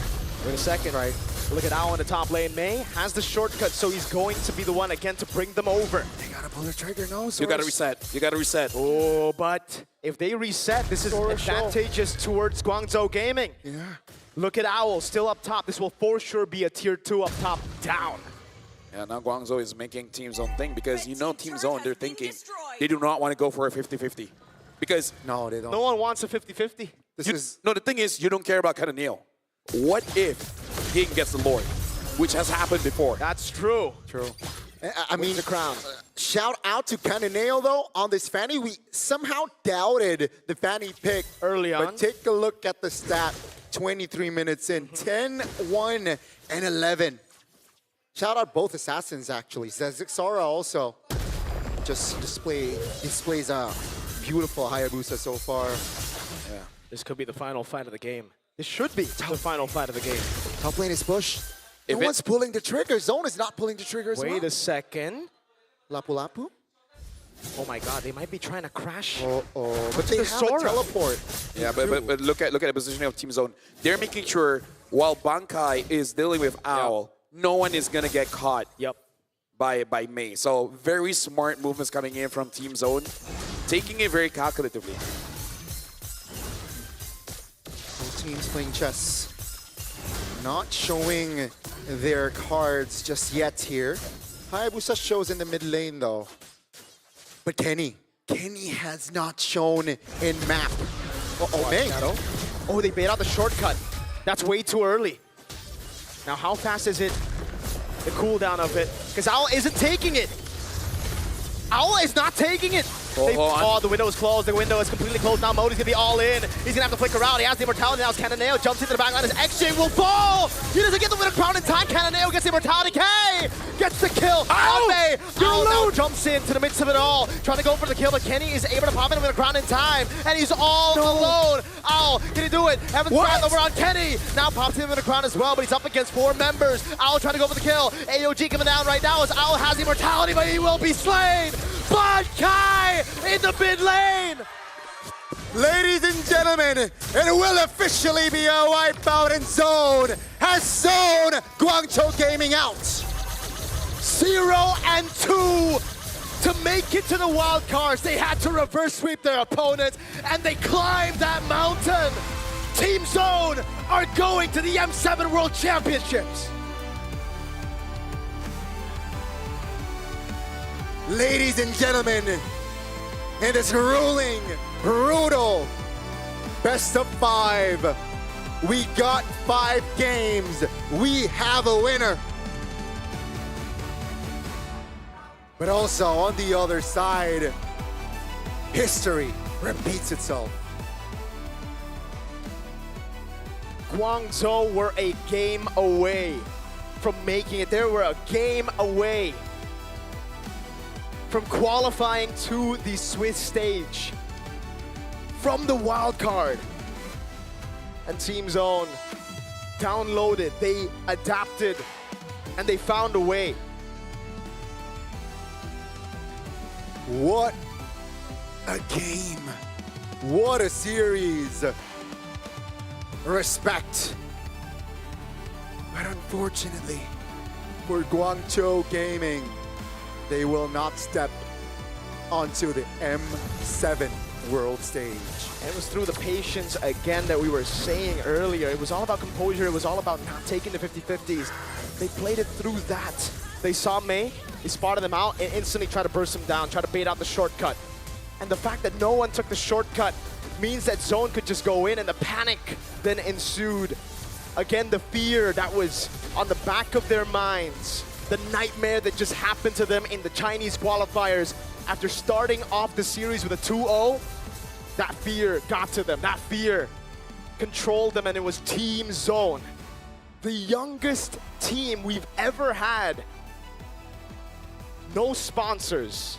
Wait a second, right? Look at Owl in the top lane. May has the shortcut, so he's going to be the one again to bring them over. They gotta pull the trigger, no? You gotta reset. You gotta reset. Oh, but if they reset, this is advantageous towards Guangzhou Gaming. Yeah. Look at Owl still up top. This will for sure be a tier 2 up top down. Yeah, now Guangzhou is making Team Zone think, because you know Team Zone, they're thinking they do not want to go for a 50-50. Because No, they don't. No one wants a 50-50. no, the thing is, you don't care about Cananeo. What if King gets the Lord, which has happened before? That's true. True. I mean, the crown. Shout out to Cananeo though on this Fanny. We somehow doubted the Fanny pick early on. But take a look at the stat. 23 minutes in, 10, 1, and 11. Shout out both assassins actually. Zexara also just displays a beautiful Hayabusa so far. Yeah. This could be the final fight of the game. This should be the final fight of the game. Top lane is pushed. No one's pulling the trigger. Zone is not pulling the trigger as well. Wait a second. Lapu Lapu? Oh my god, they might be trying to crash. But they have a teleport. Yeah, but look at the positioning of Team Zone. They're making sure while Bankai is dealing with Owl, no one is gonna get caught. By Mei. So very smart movements coming in from Team Zone, taking it very calculatively. Both teams playing chess. Not showing their cards just yet here. Hayabusa shows in the mid lane though. But Kenny has not shown in map. Mei. Oh, they bait out the shortcut. That's way too early. Now, how fast is it? The cooldown of it. Because Owl isn't taking it. Owl is not taking it. Oh, the window is closed. The window is completely closed. Now Modi's going to be all in. He's going to have to flicker out. He has the immortality. Now it's Cananeo. Jumps into the back line. His XJ will fall. He doesn't get the winner crown in time. Cananeo gets the immortality. K gets the kill. Owl now jumps into the midst of it all. Trying to go for the kill, but Kenny is able to pop in with a crown in time. And he's all alone. Owl, can he do it? Heaven's Wrath over on Kenny. Now pops in with a crown as well, but he's up against 4 members. Owl trying to go for the kill. AOG coming down right now as Owl has the immortality, but he will be slain. But Kai in the mid lane. Ladies and gentlemen, it will officially be a wipeout, and Zone has zone Guangzhou Gaming out. 0-2 to make it to the wild cards. They had to reverse sweep their opponents, and they climbed that mountain. Team Zone are going to the M7 World Championships. Ladies and gentlemen, in this grueling, brutal best of 5, we got 5 games. We have a winner. But also on the other side, history repeats itself. Guangzhou were a game away from making it. They were a game away from qualifying to the Swiss stage from the wild card. And Team Zone downloaded, they adapted, and they found a way. What a game. What a series. Respect. But unfortunately, for Guangzhou Gaming, they will not step onto the M7 world stage. It was through the patience again that we were saying earlier. It was all about composure. It was all about not taking the 50-50s. They played it through that. They saw Mei, they spotted them out, and instantly tried to burst them down, try to bait out the shortcut. And the fact that no one took the shortcut means that Zone could just go in, and the panic then ensued. Again, the fear that was on the back of their minds, the nightmare that just happened to them in the Chinese qualifiers after starting off the series with a 2-0, that fear got to them. That fear controlled them, and it was Team Zone, the youngest team we've ever had. No sponsors,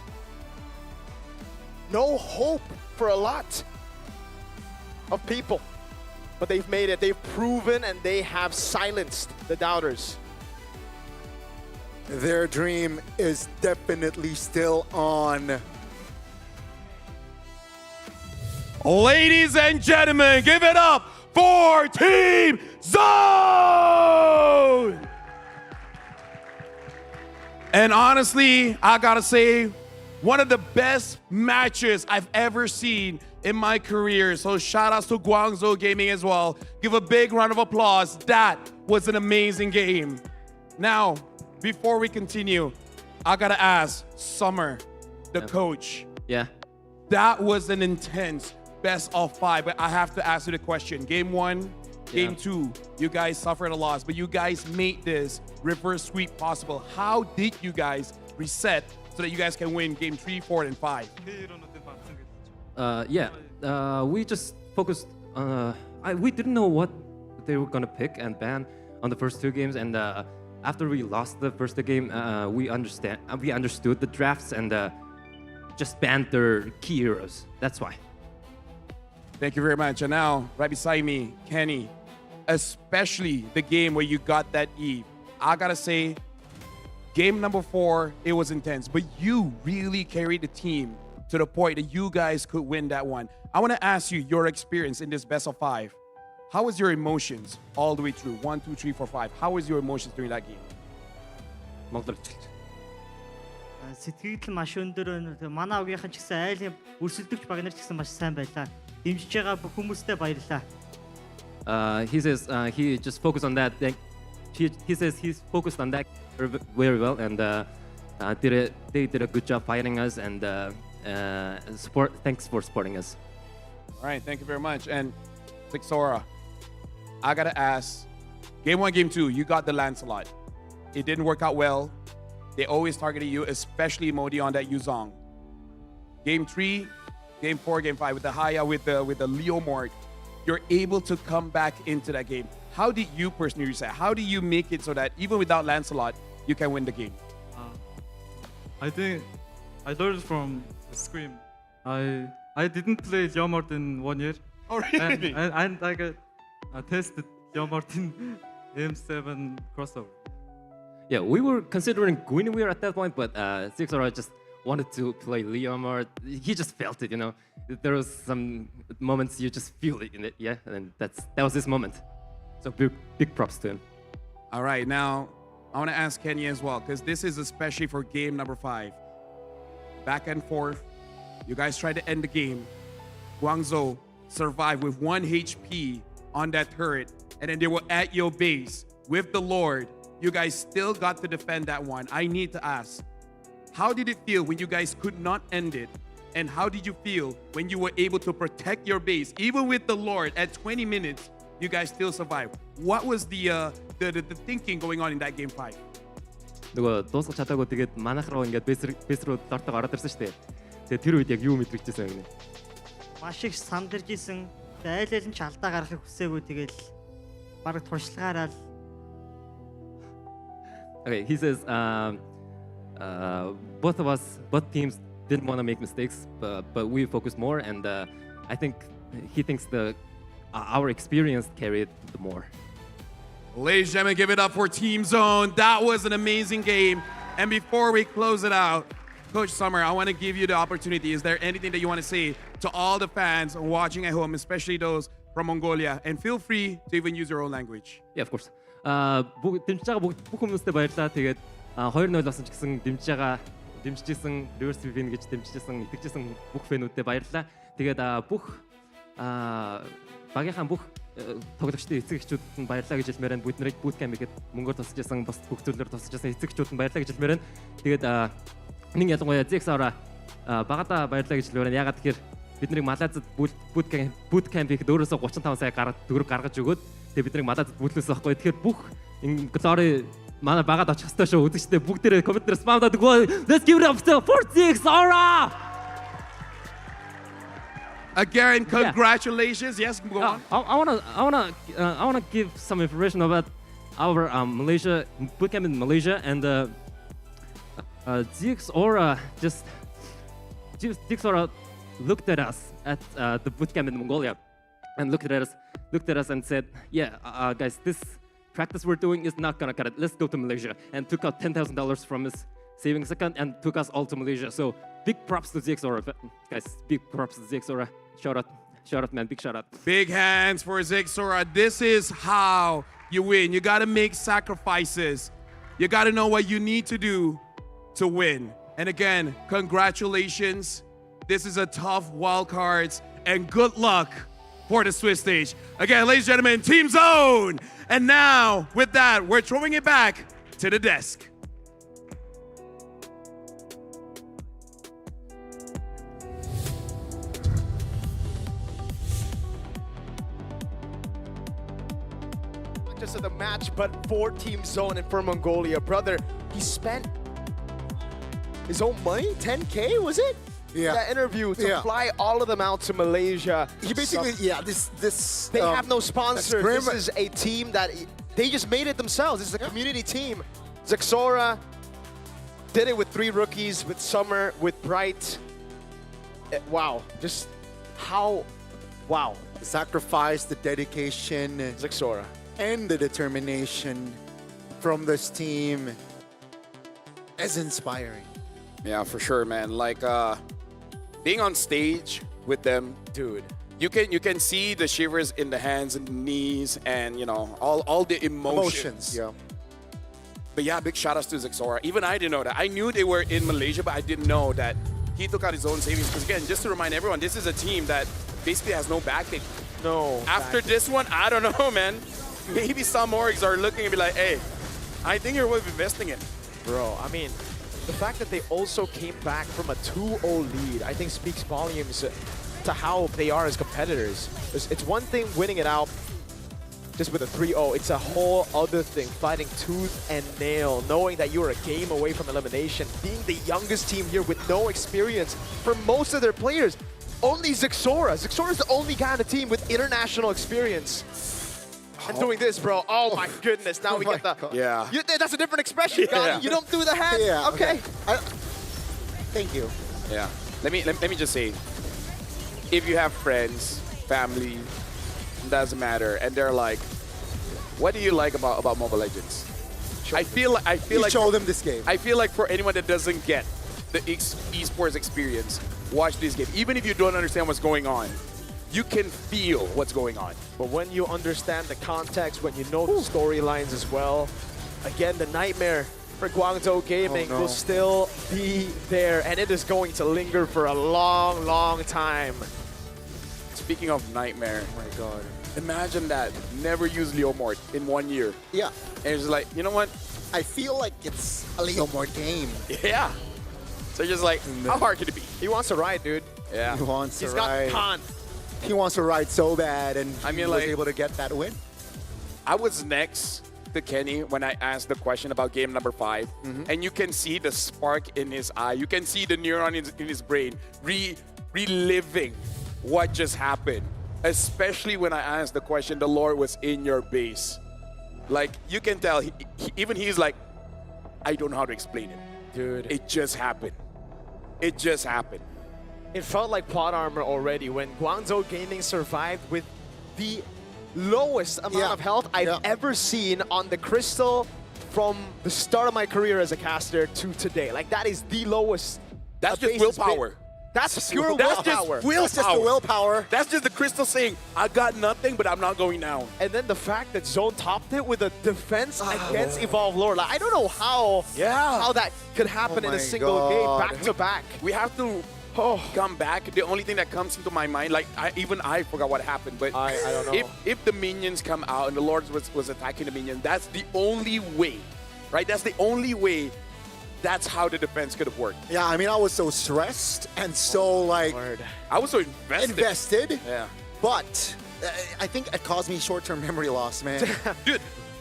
no hope for a lot of people, but they've made it. They've proven, and they have silenced the doubters. Their dream is definitely still on. Ladies and gentlemen, give it up for Team Zone! And honestly, I gotta say, one of the best matches I've ever seen in my career. So shout outs to Guangzhou Gaming as well. Give a big round of applause. That was an amazing game. Now, before we continue, I gotta ask Summer, the coach. Yeah. That was an intense best of 5, but I have to ask you the question. Game 1, Game 2, you guys suffered a loss, but you guys made this reverse sweep possible. How did you guys reset so that you guys can win Game 3, 4, and 5? We just focused. We didn't know what they were gonna pick and ban on the first 2 games, and after we lost the first game, we understood the drafts and just banned their key heroes. That's why. Thank you very much. And now, right beside me, Kenny, especially the game where you got that E. I gotta say, game number 4, it was intense, but you really carried the team to the point that you guys could win that one. I wanna ask you your experience in this best of 5. How was your emotions all the way through? 1, 2, 3, 4, 5. How was your emotions during that game? Сэтгэл маш өндөр. Манай өвгийнхэн ч гэсэн айлын өрсөлдөгч баг нар ч гэсэн маш сайн байлаа. Дэмжиж байгаа бүх хүмүүстээ баярлалаа. He says he just focused on that. He says he's focused on that very well, and they did a good job fighting us, and thanks for supporting us. All right, thank you very much. And Zixora, I gotta ask, game 1, game 2, you got the Lancelot. It didn't work out well. They always targeted you, especially Modi on that Yuzong. Game 3, game 4, game 5 with the Haya, with the Leo Mort, you're able to come back into that game. How did you personally reset? How do you make it so that even without Lancelot, you can win the game? I think I learned from Scream. I didn't play Leo Mort in 1 year. Oh really? And I got tested Leo Mort in M7 crossover. Yeah, we were considering Guinevere at that point, but Zixora just wanted to play Liam, or he just felt it, you know. There was some moments you just feel it in it, yeah, and that was his moment. So big props to him. All right, now I want to ask Kenya as well, because this is especially for game number 5. Back and forth, you guys tried to end the game. Guangzhou survived with 1 HP on that turret, and then they were at your base with the Lord. You guys still got to defend that one. I need to ask, how did it feel when you guys could not end it? And how did you feel when you were able to protect your base? Even with the Lord at 20 minutes, you guys still survived. What was the thinking going on in that game 5? Нөгөө дуусгах чадаагүй тэгээд манайх руу ингээд бэс рүү дортог ороод ирсэн шүү дээ. Тэгээд тэр үед яг юу мэдрэгчсэн юм бэ? Маш их сандарж исэн. Айл айл нь ч алдаа гаргахыг хүсээгүй тэгэл бараг туршлагаараа. Okay, he says both teams didn't want to make mistakes, but we focused more, and I think he thinks our experience carried the more. Ladies and gentlemen, give it up for Team Zone. That was an amazing game. And before we close it out, Coach Summer, I want to give you the opportunity. Is there anything that you want to say to all the fans watching at home, especially those from Mongolia? And feel free to even use your own language. Yeah, of course. Дэмжиж байгаа бүх хүмүүстээ баярлалаа. Тэгээд 2-0 болсон ч гэсэн дэмжижсэн reverse win гэж дэмжижсэн итгэжсэн бүх фэнүүдтэй баярлалаа. Тэгээд бүх багийнхаа бүх тоглогчдын эцэг эхчүүд нь баярлалаа гэж хэлмээр байна. Бид нарыг bootcamp ихэд мөнгөөр тусчихсан, бас бүх зүйлээр тусчихсан эцэг эхчүүд нь баярлалаа гэж хэлмээр байна. Тэгээд нэг ялангуяа Zixora багада баярлалаа гэж хэлмээр байна. Ягаад тэгэхээр бид нарыг Малайзад bootcamp ихэд өөрөөсөө 35 сая төгрөг гаргаж өгөөд тэгээд бид нарыг Малайзад бүтлүүлсэн байхгүй. Тэгэхээр бүх glory манай багад очих хэвээр шүү. Үзэгчдээ бүгдээрээ комментээр спамдаад өгөө. Let's give it up for Zixora! Again, congratulations. Yeah. Yes, go on. I wanna give some information about our Malaysia bootcamp in Malaysia, and Zixora looked at us at the bootcamp in Mongolia, and looked at us and said, "Yeah, guys, this practice we're doing is not gonna cut it. Let's go to Malaysia," and took out $10,000 from his savings account and took us all to Malaysia. So big props to Zixora, guys. Big props to Zixora. Shout out, man. Big shout out. Big hands for Zixora. This is how you win. You got to make sacrifices. You got to know what you need to do to win. And again, congratulations. This is a tough wild cards, and good luck for the Swiss stage. Again, ladies and gentlemen, Team Zone. And now, with that, we're throwing it back to the desk. focus of the match, but for Team Zone and for Mongolia. Brother, he spent his own money, 10K, was it? Yeah. That interview to fly all of them out to Malaysia. He basically, this. They have no sponsor. Scrim- This is a team that they just made it themselves. This is a community team. Zexora did it with 3 rookies, with Summer, with Bright. Wow, just how, wow. The sacrifice, the dedication, Zexora, and the determination from this team is inspiring. Yeah, for sure, man. Like being on stage with them, dude. You can see the shivers in the hands and knees, and you know all the emotions. Yeah. But yeah, big shout outs to Zexora. Even I didn't know that. I knew they were in Malaysia, but I didn't know that he took out his own savings. Because again, just to remind everyone, this is a team that basically has no backing. No. After this one, I don't know, man. Maybe some orgs are looking and be like, hey, I think you're worth investing in. Bro, I mean, the fact that they also came back from a 2-0 lead, I think speaks volumes to how they are as competitors. It's one thing winning it out just with a 3-0. It's a whole other thing, fighting tooth and nail, knowing that you are a game away from elimination, being the youngest team here with no experience for most of their players. Only Zexora. Zexora is the only guy on the team with international experience. And doing this, bro. Oh my goodness. Now we get the... Yeah. That's a different expression, Gotti. Yeah. You don't do the hand? Yeah, Okay. Thank you. Yeah. Let me just say, if you have friends, family, doesn't matter, and they're like, what do you like about Mobile Legends? I feel like show them this game. I feel like for anyone that doesn't get the esports experience, watch this game. Even if you don't understand what's going on, you can feel what's going on. But when you understand the context, when you know the storylines as well, again, the nightmare for Guangzhou Gaming will still be there, and it is going to linger for a long, long time. Speaking of nightmare, Oh my god. imagine that. Never use Leomord in 1 year. Yeah. And it's like, you know what? I feel like it's a Leomord game. Yeah. So just like, how hard could it be? He wants to ride, dude. Yeah. He wants to He's ride. got Khan. He wants to ride so bad, and I mean, he was like- able to get that win. I was next to Kenny when I asked the question about game number 5, and you can see the spark in his eye. You can see the neuron in his brain reliving what just happened. Especially when I asked the question, the Lord was in your base. Like, you can tell, even he's like, I don't know how to explain it. Dude. It just happened. It just happened. It felt like plot armor already when Guangzhou Gaming survived with the lowest amount of health I've ever seen on the Crystal from the start of my career as a caster to today. Like, that is the lowest. That's just base has been. willpower. That's pure That's just willpower. willpower. That's just the willpower. That's just the crystal saying, I got nothing, but I'm not going down. And then the fact that Zone topped it with a defense against Evolve Lore. Like, I don't know how that could happen in my a single game, God. back to back. We have to come back. The only thing that comes into my mind, like even I forgot what happened, but I don't know. If the minions come out and the Lord was attacking the minion, that's the only way, right? That's the only way. That's how the defense could have worked. Yeah, I mean, I was so stressed and so like I was so invested. Yeah. But I think it caused me short-term memory loss, man. Dude,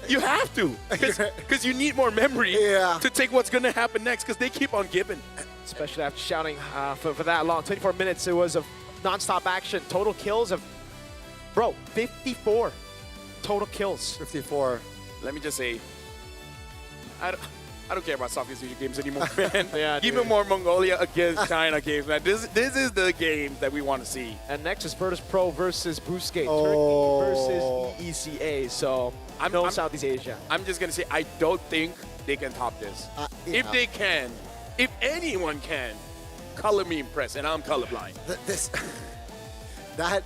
you have to, because you need more memory to take what's gonna happen next, because they keep on giving. Especially after shouting for that long. 24 minutes, it was of non-stop action. Total kills of, bro, 54 total kills. 54. Let me just say, I don't care about Southeast Asia games anymore, man. Yeah, Give me more Mongolia against China games, man. This is the game that we want to see. And next is Virtus Pro versus Bousquet, Oh. Turkey versus EECA. So I'm Southeast Asia. I'm just gonna say I don't think they can top this. If they can, if anyone can, color me impressed, and I'm colorblind. That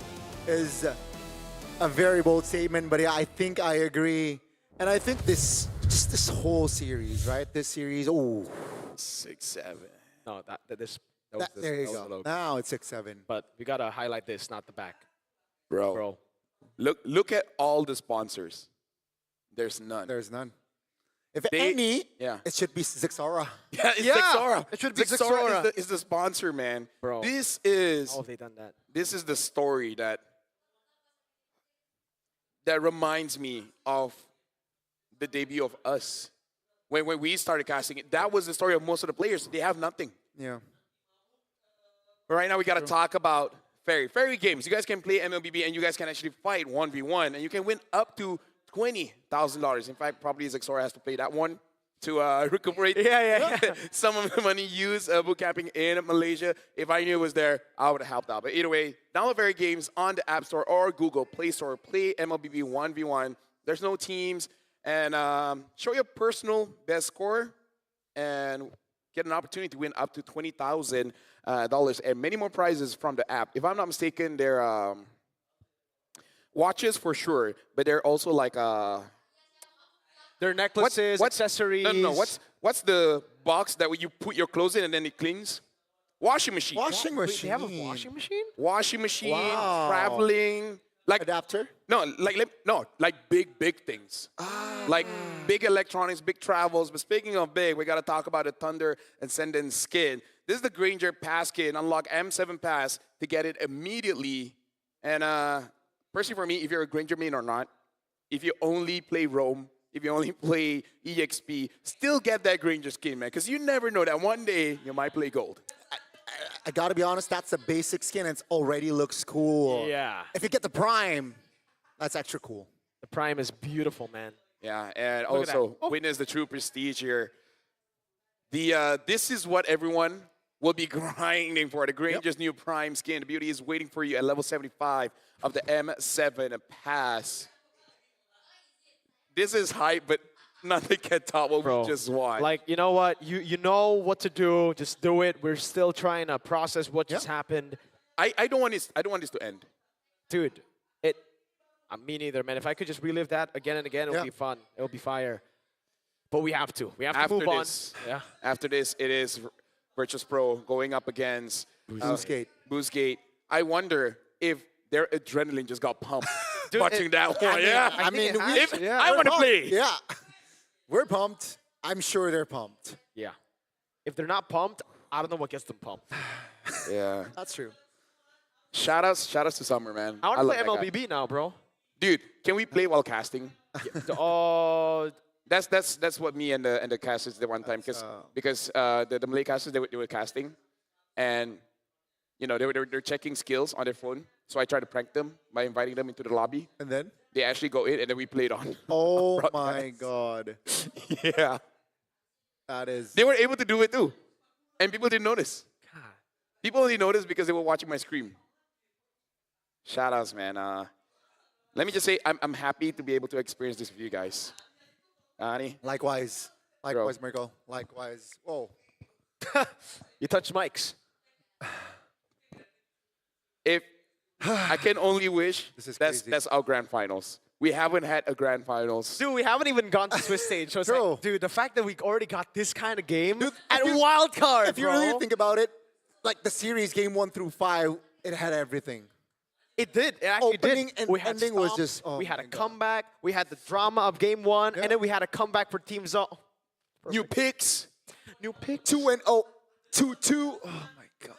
is a very bold statement, but yeah, I think I agree. And I think this whole series, right? This series, 6-7. No, there you go. Now it's 6-7. But we gotta highlight this, not the back. Bro. Look at all the sponsors. There's none. There's none. If any, yeah, it should be Zexora. Yeah, it's Zexora. It should be Zexora. Zexora. Is the sponsor, man. Bro. This is. How have they done that? This is the story that reminds me of the debut of us. When we started casting it, that was the story of most of the players. They have nothing. Yeah. But right now we got to talk about Fairy games. You guys can play MLBB and you guys can actually fight 1v1 and you can win up to $20,000. In fact, probably Zexora has to play that one to recuperate some of the money used boot camping in Malaysia. If I knew it was there, I would have helped out. But either way, download Fairy Games on the App Store or Google Play Store. Play MLBB 1v1. There's no teams. And show your personal best score and get an opportunity to win up to $20,000 and many more prizes from the app. If I'm not mistaken, they're watches for sure, but they're also like they're necklaces, accessories. No. What's the box that when you put your clothes in and then it clings? Washing machine. Washing machine. They have a washing machine? Washing machine. Wow. Traveling. Like adapter? No, like big things. Like big electronics, big travels. But speaking of big, we got to talk about the Thunder Ascendant skin. This is the Granger Pass skin. Unlock M7 Pass to get it immediately. And personally for me, if you're a Granger main or not, if you only play Roam, if you only play EXP, still get that Granger skin, man. Because you never know that one day you might play Gold. I gotta be honest, that's a basic skin and it already looks cool. Yeah. If you get the Prime, that's extra cool. The Prime is beautiful, man. Yeah, and Look at also that. witness the true prestige here. This is what everyone will be grinding for. The Granger's new Prime skin. The beauty is waiting for you at level 75 of the M7 Pass. This is hype, but nothing can top what we just watched. Like, you know what? You know what to do. Just do it. We're still trying to process what just happened. I don't want this to end. Dude, me neither, man. If I could just relive that again and again, it would be fun. It would be fire. But we have to. We have to move on. Yeah. After this, it is Virtus Pro going up against Boostgate. I wonder if their adrenaline just got pumped watching that one. I want to play. Yeah. We're pumped. I'm sure they're pumped. Yeah. If they're not pumped, I don't know what gets them pumped. Yeah. That's true. Shout outs to Summer, man. I want to play love that guy. MLBB now, bro. Dude, can we play while casting? That's what me and the casters did one time because the Malay casters they were casting, and you know they're checking skills on their phone. So I tried to prank them by inviting them into the lobby. And then they actually go in, and then we played on. Oh my god! Yeah, that is. They were able to do it too, and people didn't notice. God. People only noticed because they were watching my stream. Shout outs, man. Let me just say, I'm happy to be able to experience this with you guys. Ani? Likewise, Mirko. Likewise. Oh, you touched mics. If I can only wish that's our grand finals. We haven't had a grand finals. Dude, we haven't even gone to Swiss stage. So it's like, dude, the fact that we already got this kind of game at wild card, if you really think about it, like the series game 1 through 5, it had everything. It did. It actually Opening did. and We had ending was stomp, just. Oh we had a my God. comeback. We had the drama of game 1, and then we had a comeback for Team Zone. New picks. 2-0, 2-2. Oh my God.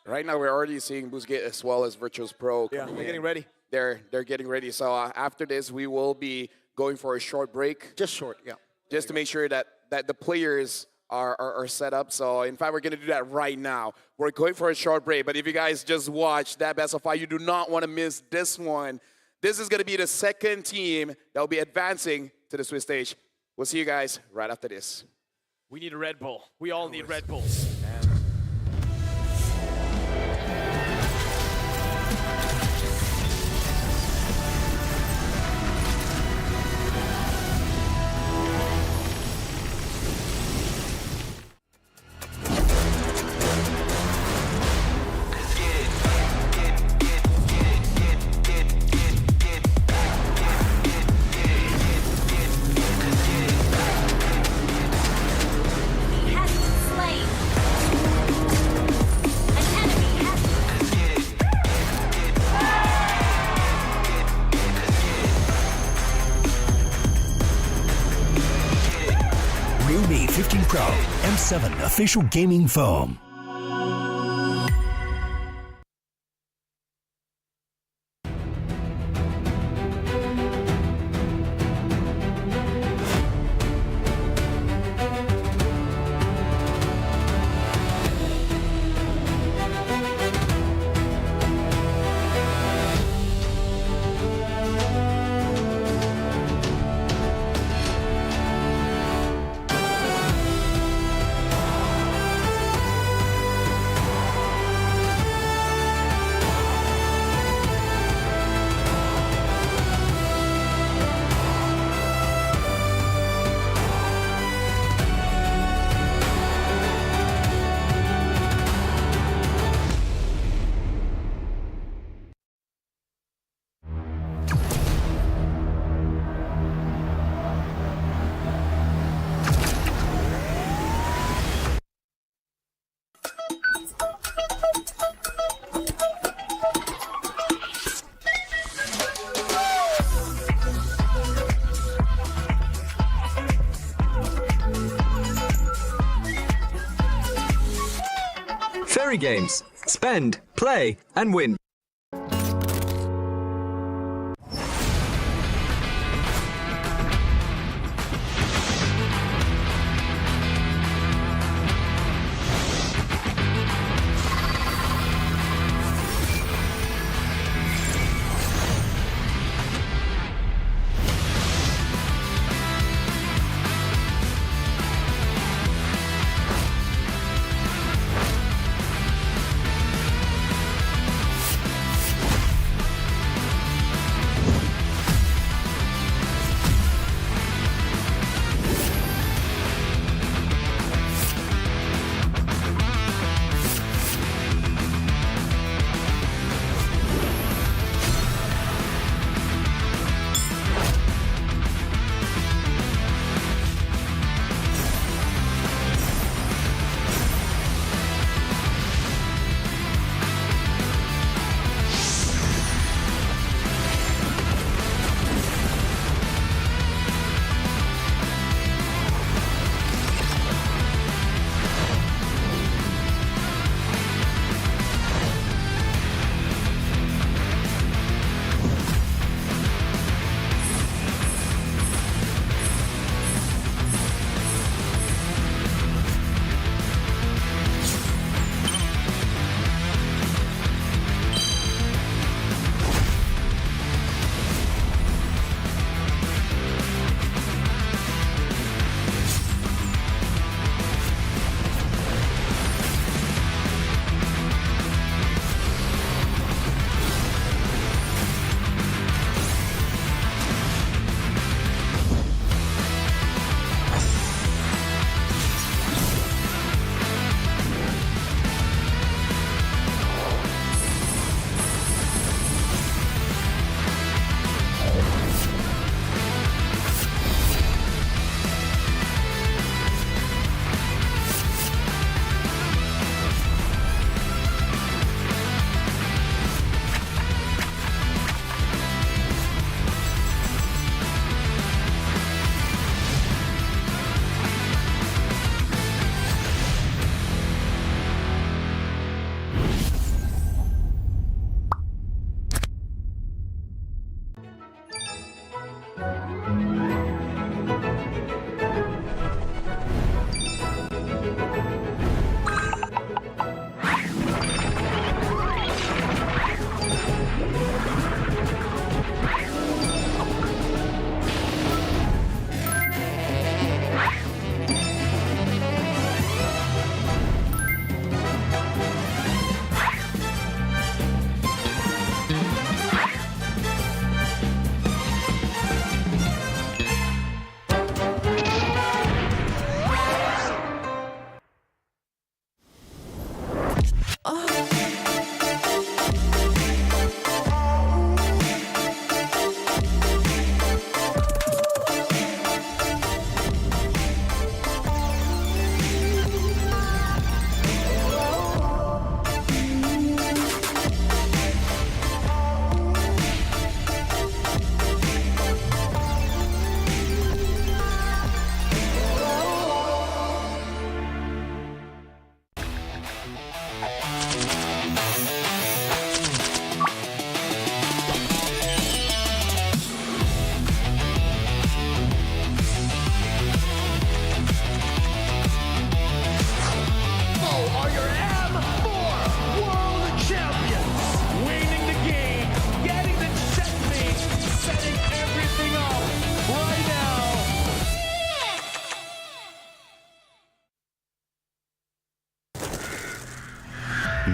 Right now, we're already seeing Boostgate as well as Virtus Pro. Yeah, we're getting ready. They're getting ready. So after this, we will be going for a short break. Just short, yeah. Just to make sure that the players are set up. So in fact, we're going to do that right now. We're going for a short break. But if you guys just watch that best of 5, you do not want to miss this one. This is going to be the second team that will be advancing to the Swiss stage. We'll see you guys right after this. We need a Red Bull. We all need Red Bulls. Realme 15 Pro M7 official gaming foam. Merry games. Spend, play, and win.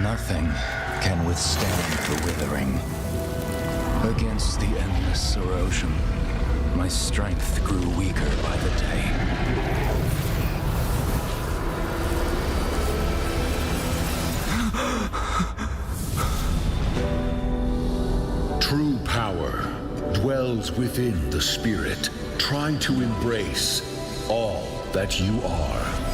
Nothing can withstand the withering. Against the endless erosion, my strength grew weaker by the day. True power dwells within the spirit. Try to embrace all that you are.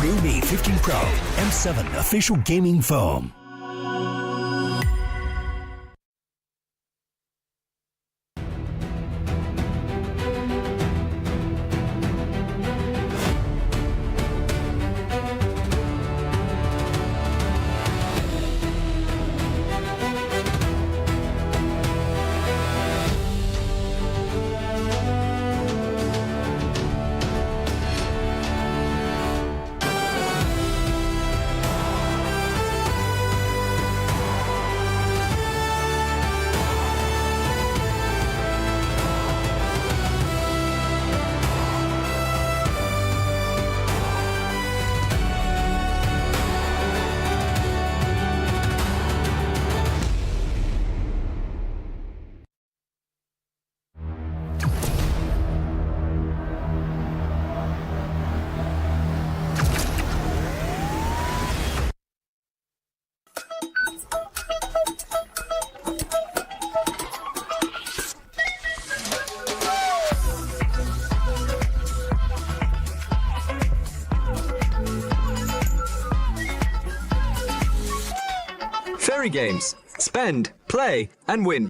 Realme 15 Pro M7 official gaming phone. Fairy games. Spend, play, and win.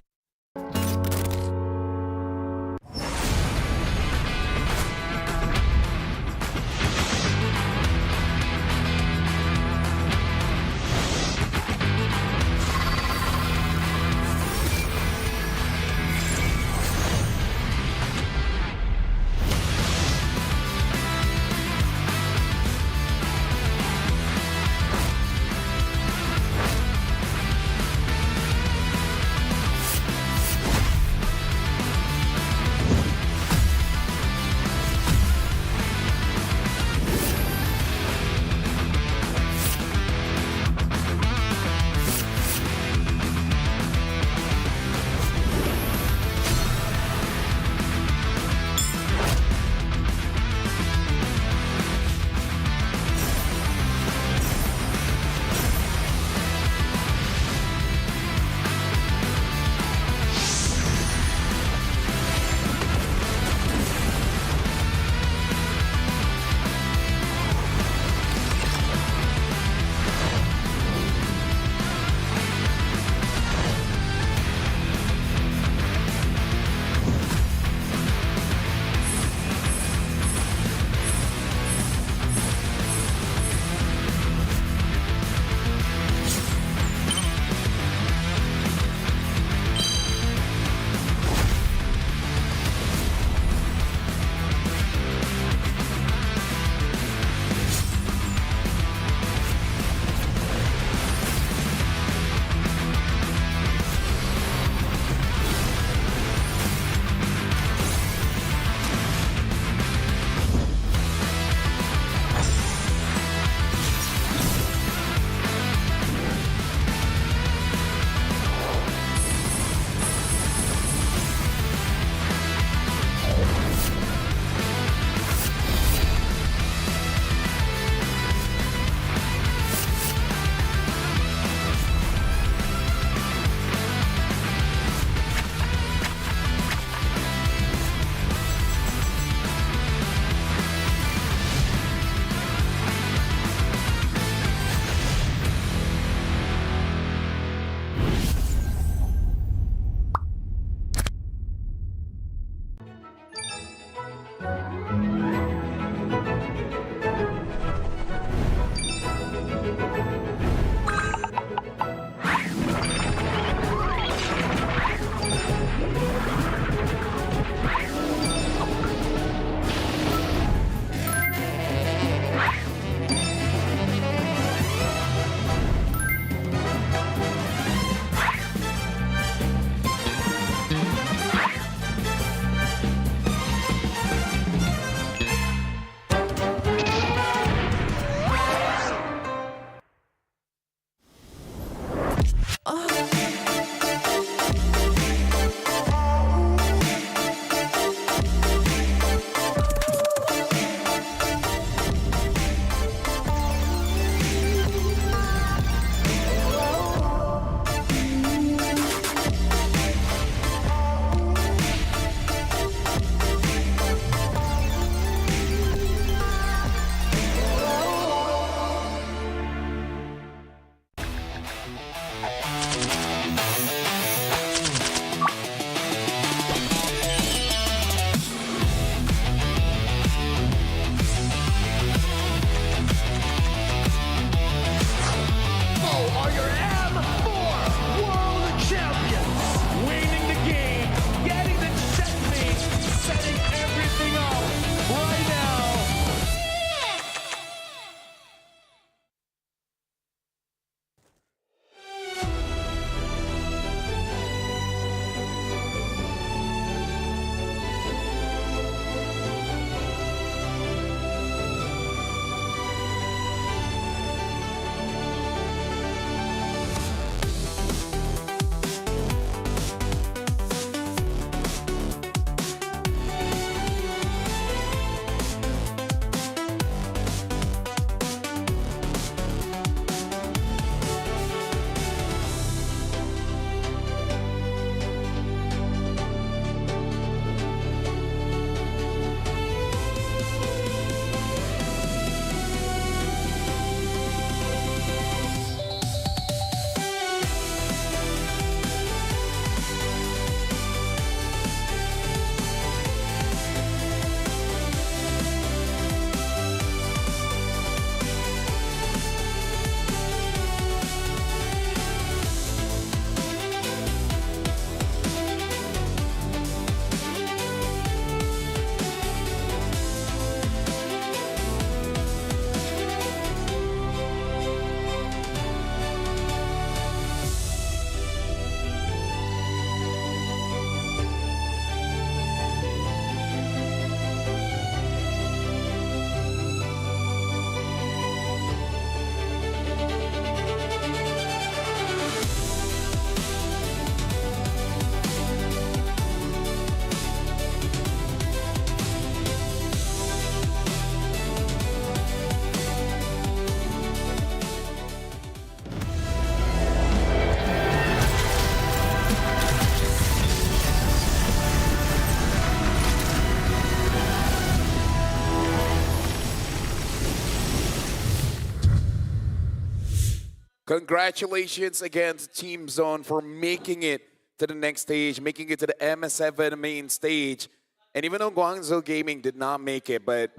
Congratulations again to Team Zone for making it to the next stage, making it to the MS7 main stage. And even though Guangzhou Gaming did not make it, but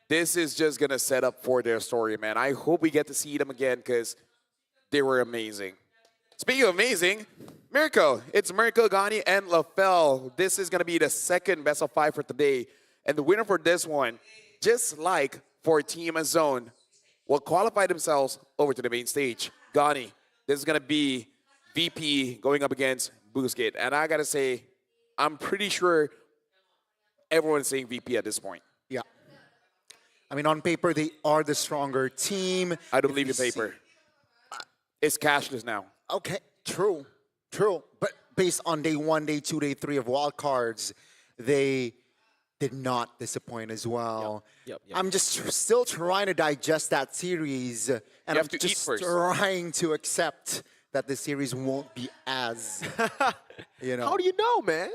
this is just going to set up for their story, man. I hope we get to see them again because they were amazing. Speaking of amazing, Mirko. It's Mirko, Gani, and LaFell. This is going to be the second best of 5 for today. And the winner for this one, just like for Team Zone, will qualify themselves over to the main stage. Gani, this is going to be VP going up against Boostgate. And I got to say, I'm pretty sure everyone's saying VP at this point. Yeah. I mean, on paper, they are the stronger team. I don't believe in paper. It's cashless now. Okay, true. But based on day 1, day 2, day 3 of wildcards, they did not disappoint as well. Yep. I'm just still trying to digest that series, and I'm just trying to accept that the series won't be as, How do you know, man?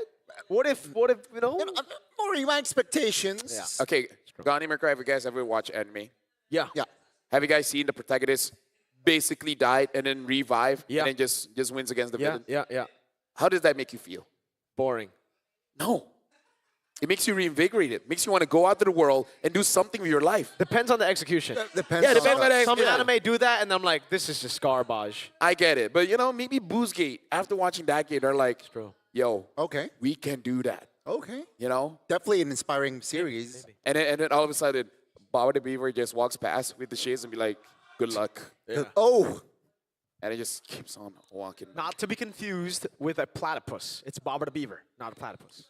What if lowering my expectations. Yeah. Okay, Gani, Mirko, have you guys ever watched anime? Yeah. Have you guys seen the protagonist basically died and then revive Yeah. and then just wins against the villain? Yeah. How does that make you feel? Boring. No. It makes you reinvigorated. Makes you want to go out to the world and do something with your life. Depends on the execution. Depends on the Some execution. anime do that, and I'm like, this is just garbage. I get it. But, maybe Boostgate, after watching that game, they're like, yo, Okay. we can do that. Okay. Definitely an inspiring series. And then all of a sudden, Baba the Beaver just walks past with the shades and be like, good luck. Oh. And it just keeps on walking. Not to be confused with a platypus. It's Bobber the Beaver, not a platypus.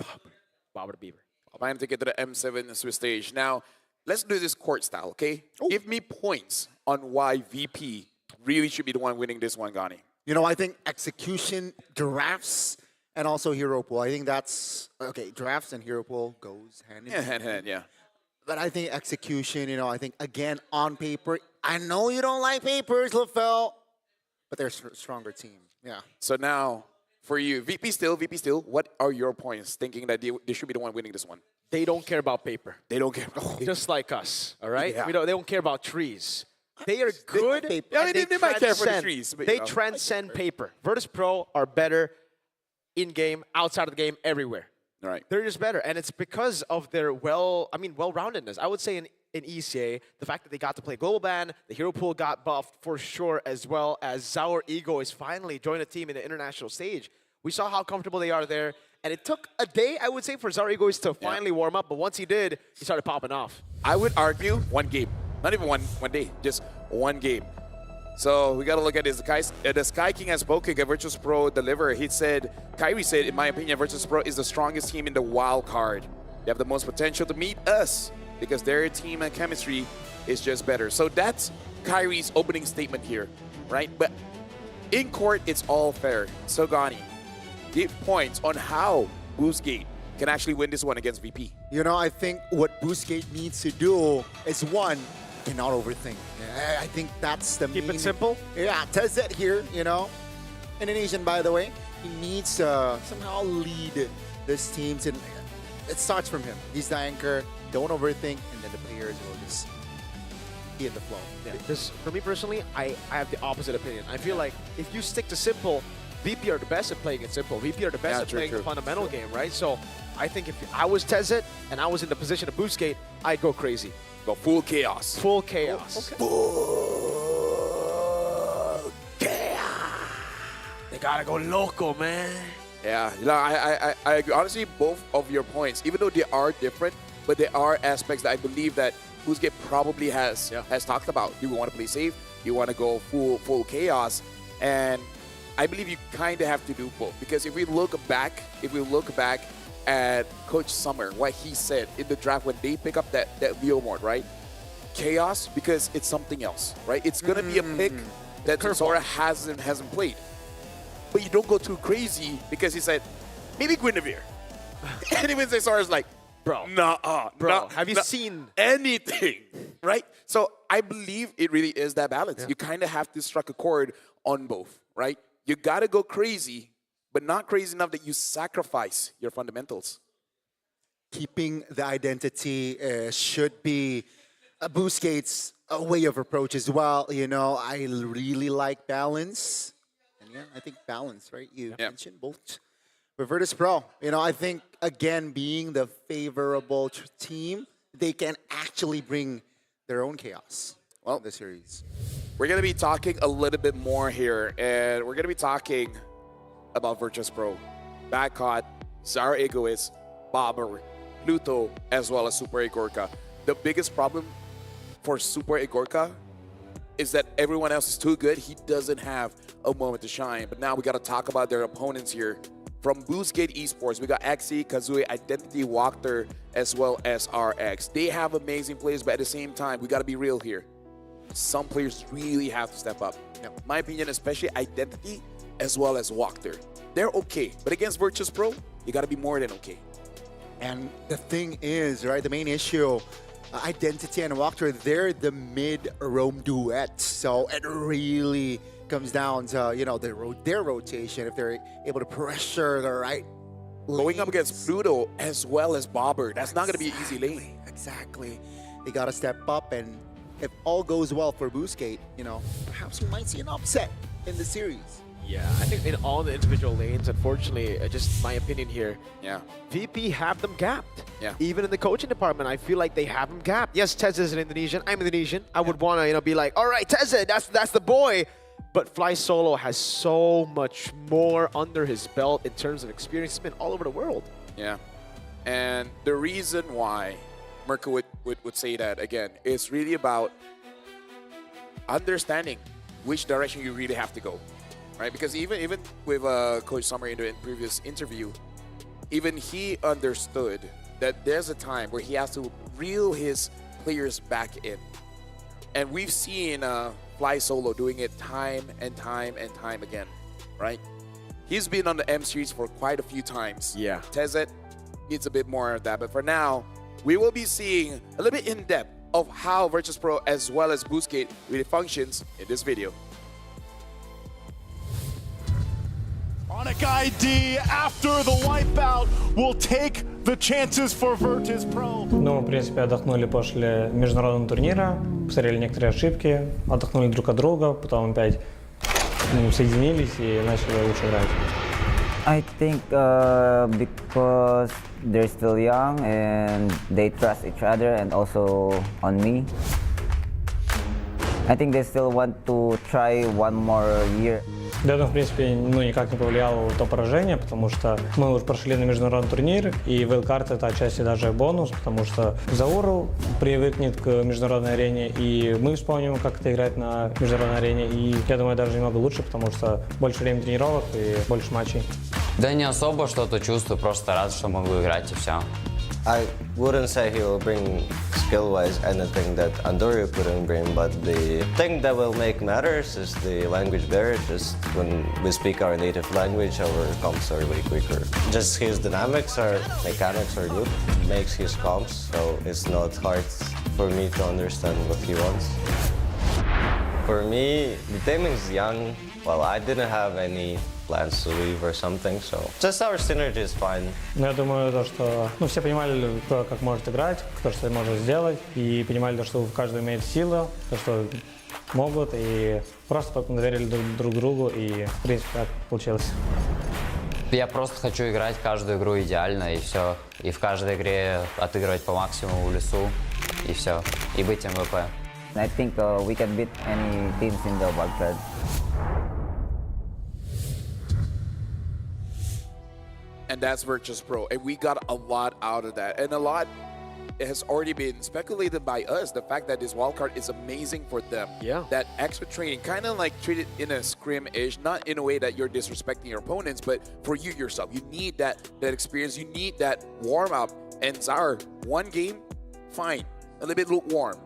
Bobber the Beaver. Planning to get to the M7 Swiss stage. Now, let's do this court style, okay? Give me points on why VP really should be the one winning this one, Gani. I think execution, drafts, and also hero pool. I think that's, drafts and hero pool goes hand in hand. Hand in hand, yeah. But I think execution, I think, again, on paper, I know you don't like papers, LaFell, but they're a stronger team. Yeah. So now, for you, VP still, what are your points thinking that they should be the one winning this one? They don't care about paper. They don't care about paper. Just like us, all right? Yeah. They don't care about trees. They are good. They might care for the trees. But, they transcend paper. Virtus Pro are better in-game, outside of the game, everywhere. Right. They're just better. And it's because of their well-roundedness. I would say in ECA, the fact that they got to play Global Ban, the hero pool got buffed for sure, as well as Zaur Ego is finally joined a team in the international stage. We saw how comfortable they are there. And it took a day, I would say, for Zaur Ego to finally warm up. But once he did, he started popping off. I would argue one game. Not even one day, just one game. So we got to look at this. The Sky King has spoken at Virtus Pro Deliver. Kyrie said, in my opinion, Virtus Pro is the strongest team in the wild card. They have the most potential to meet us because their team and chemistry is just better. So that's Kyrie's opening statement here, right? But in court, it's all fair. So Gani, give points on how Boostgate can actually win this one against VP. I think what Boostgate needs to do is, one, cannot overthink. I think that's the Keep it simple? Yeah, Tezet here, Indonesian, by the way. He needs to somehow lead this team. It starts from him. He's the anchor. Don't overthink, and then the players will just be in the flow. Yeah. Because for me personally, I have the opposite opinion. I feel like if you stick to simple, VP are the best at playing it simple. VP are the best at playing the fundamental game, right? So I think if I was Tezet and I was in the position of Boostgate, I'd go crazy. Go full chaos. Full chaos. Full chaos. They gotta go loco, man. Yeah, I agree. Honestly, both of your points, even though they are different, but there are aspects that I believe that Boostgate probably has talked about. Do you want to play safe? Do you want to go full chaos? And I believe you kind of have to do both, because if we look back at Coach Summer, what he said in the draft when they pick up that Leo mode, right? Chaos, because it's something else, right? It's gonna be a pick that Sora hasn't played. But you don't go too crazy, because he said, maybe Guinevere. And even Sora's like, bro, have you seen anything, right? So I believe it really is that balance. You kind of have to strike a chord on both, right? You gotta go crazy, but not crazy enough that you sacrifice your fundamentals. Keeping the identity should be Busquets' way of approach as well. You know, I really like balance. And yeah, I think balance, right? You mentioned both. For Virtus Pro, you know, I think, again, being the favorable team, they can actually bring their own chaos in the series. We're going to be talking a little bit more here, and we're going to be talking about Virtus Pro. Backhot, Zara Egoist, Bobber, Pluto, as well as Super Igorka. The biggest problem for Super Igorka is that everyone else is too good. He doesn't have a moment to shine. But now we got to talk about their opponents here. From Boostgate Esports, we got Axie, Kazooie, Identity, Walker, as well as RX. They have amazing players, but at the same time, we got to be real here. Some players really have to step up. My opinion, especially Identity, as well as Walker. They're okay, but against Virtus Pro, you got to be more than okay. And the thing is, right, the main issue, Identity and Walker, they're the mid-roam duet. So it really comes down to, you know, their rotation, if they're able to pressure the right going up against Pluto as well as Bobber, that's not going to be an easy lane. Exactly. They got to step up, and if all goes well for Boostgate, you know, perhaps we might see an upset in the series. Yeah, I think in all the individual lanes, unfortunately, just my opinion here, VP have them gapped. Even in the coaching department, I feel like they have them gapped. Yes, Teza is an Indonesian. I'm Indonesian. I would want to, you know, be like, all right, Teza, that's the boy. But Fly Solo has so much more under his belt in terms of experience. He's been all over the world. Yeah. And the reason why Mirko would say that, again, is really about understanding which direction you really have to go, right? Because even with Coach Summer in the previous interview, even he understood that there's a time where he has to reel his players back in. And we've seen Fly Solo doing it time and time and time again, right? He's been on the M series for quite a few times. Yeah. Tezet needs a bit more of that. But for now, we will be seeing a little bit in depth of how Virtus Pro as well as Boostgate really functions in this video. Onic ID after the wipeout will take the chances for Virtus Pro. Ну, в принципе, отдохнули после международного турнира, посмотрели некоторые ошибки, отдохнули друг от друга, потом опять соединились и начали лучше играть. I think because they're still young and they trust each other and also on me. I think they still want to try one more year. Да, в принципе, никак не повлияло то поражение, потому что мы уже прошли на международный турнир, и вейлкарт это отчасти даже бонус, потому что Зауру привыкнет к международной арене, и мы вспомним, как это играть на международной арене, и я думаю, даже немного лучше, потому что больше времени тренировок и больше матчей. Да не особо что-то чувствую, просто рад, что могу играть и все. I wouldn't say he will bring skill-wise anything that Andorio couldn't bring, but the thing that will make matters is the language barrier. Just when we speak our native language, our comps are way quicker. Just his dynamics or mechanics are good, makes his comps, so it's not hard for me to understand what he wants. For me, the team is young. Well, I didn't have any plans to leave or something, so just our synergy is fine. Но я думаю, то, что все понимали, кто как может играть, кто что может сделать, и понимали, то, что каждый имеет силу, то, что могут, и просто доверили друг другу, и в принципе так получилось. Я просто хочу играть каждую игру идеально, и все. И в каждой игре отыгрывать по максимуму в лесу, и все. И быть МВП. I think we can beat any teams in the wildcard. And that's Virtus Pro. And we got a lot out of that. And a lot has already been speculated by us. The fact that this wildcard is amazing for them. Yeah. That extra training, kind of like treated in a scrim-ish, not in a way that you're disrespecting your opponents, but for you yourself. You need that experience. You need that warm-up. And Zar, one game, fine. A little bit lukewarm.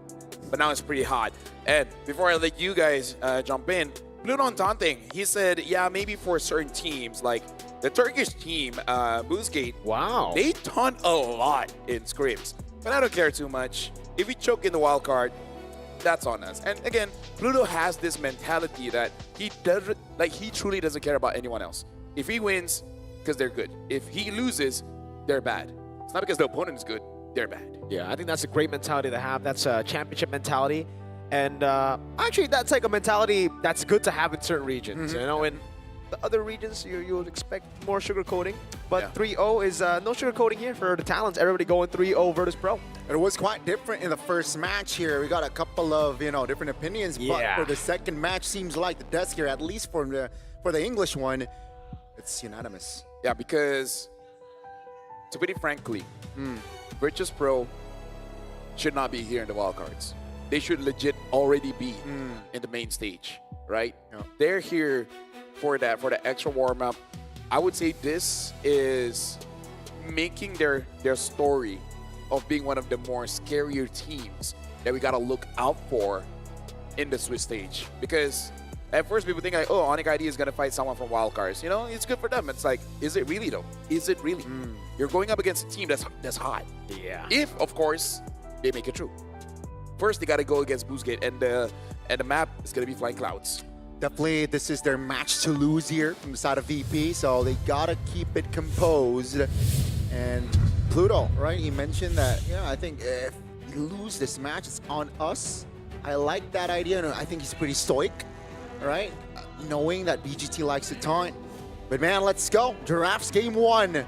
But now it's pretty hot. And before I let you guys jump in, Pluton Taunting, he said, yeah, maybe for certain teams, like the Turkish team, Boostgate, wow, they taunt a lot in scrims. But I don't care too much. If we choke in the wild card, that's on us. And again, Pluto has this mentality that he truly doesn't care about anyone else. If he wins, because they're good. If he loses, they're bad. It's not because the opponent is good. they're bad. Yeah, I think that's a great mentality to have. That's a championship mentality. And actually, that's like a mentality that's good to have in certain regions. You know, in the other regions, you would expect more sugarcoating. But 3-0 is no sugarcoating here for the talents. Everybody going 3-0 Virtus Pro. It was quite different in the first match here. We got a couple of, you know, different opinions. But for the second match, seems like the desk here, at least for the English one, it's unanimous. Yeah, because to put it frankly, Virtus Pro should not be here in the wildcards. They should legit already be in the main stage, right? They're here for the extra warm-up. I would say this is making their story of being one of the more scarier teams that we gotta look out for in the Swiss stage. Because at first people think like, oh, Onyx ID is gonna fight someone from wildcards. You know, it's good for them. It's like, is it really though? Is it really? You're going up against a team that's hot. Yeah. If, of course, they make it through. First, they got to go against Boostgate, and the map is going to be Flying Clouds. Definitely, this is their match to lose here from the side of VP, so they got to keep it composed. And Pluto, right, he mentioned that, I think if we lose this match, it's on us. I like that idea, and I think he's pretty stoic, right? Knowing that BGT likes to taunt. But man, let's go. Giraffes game 1.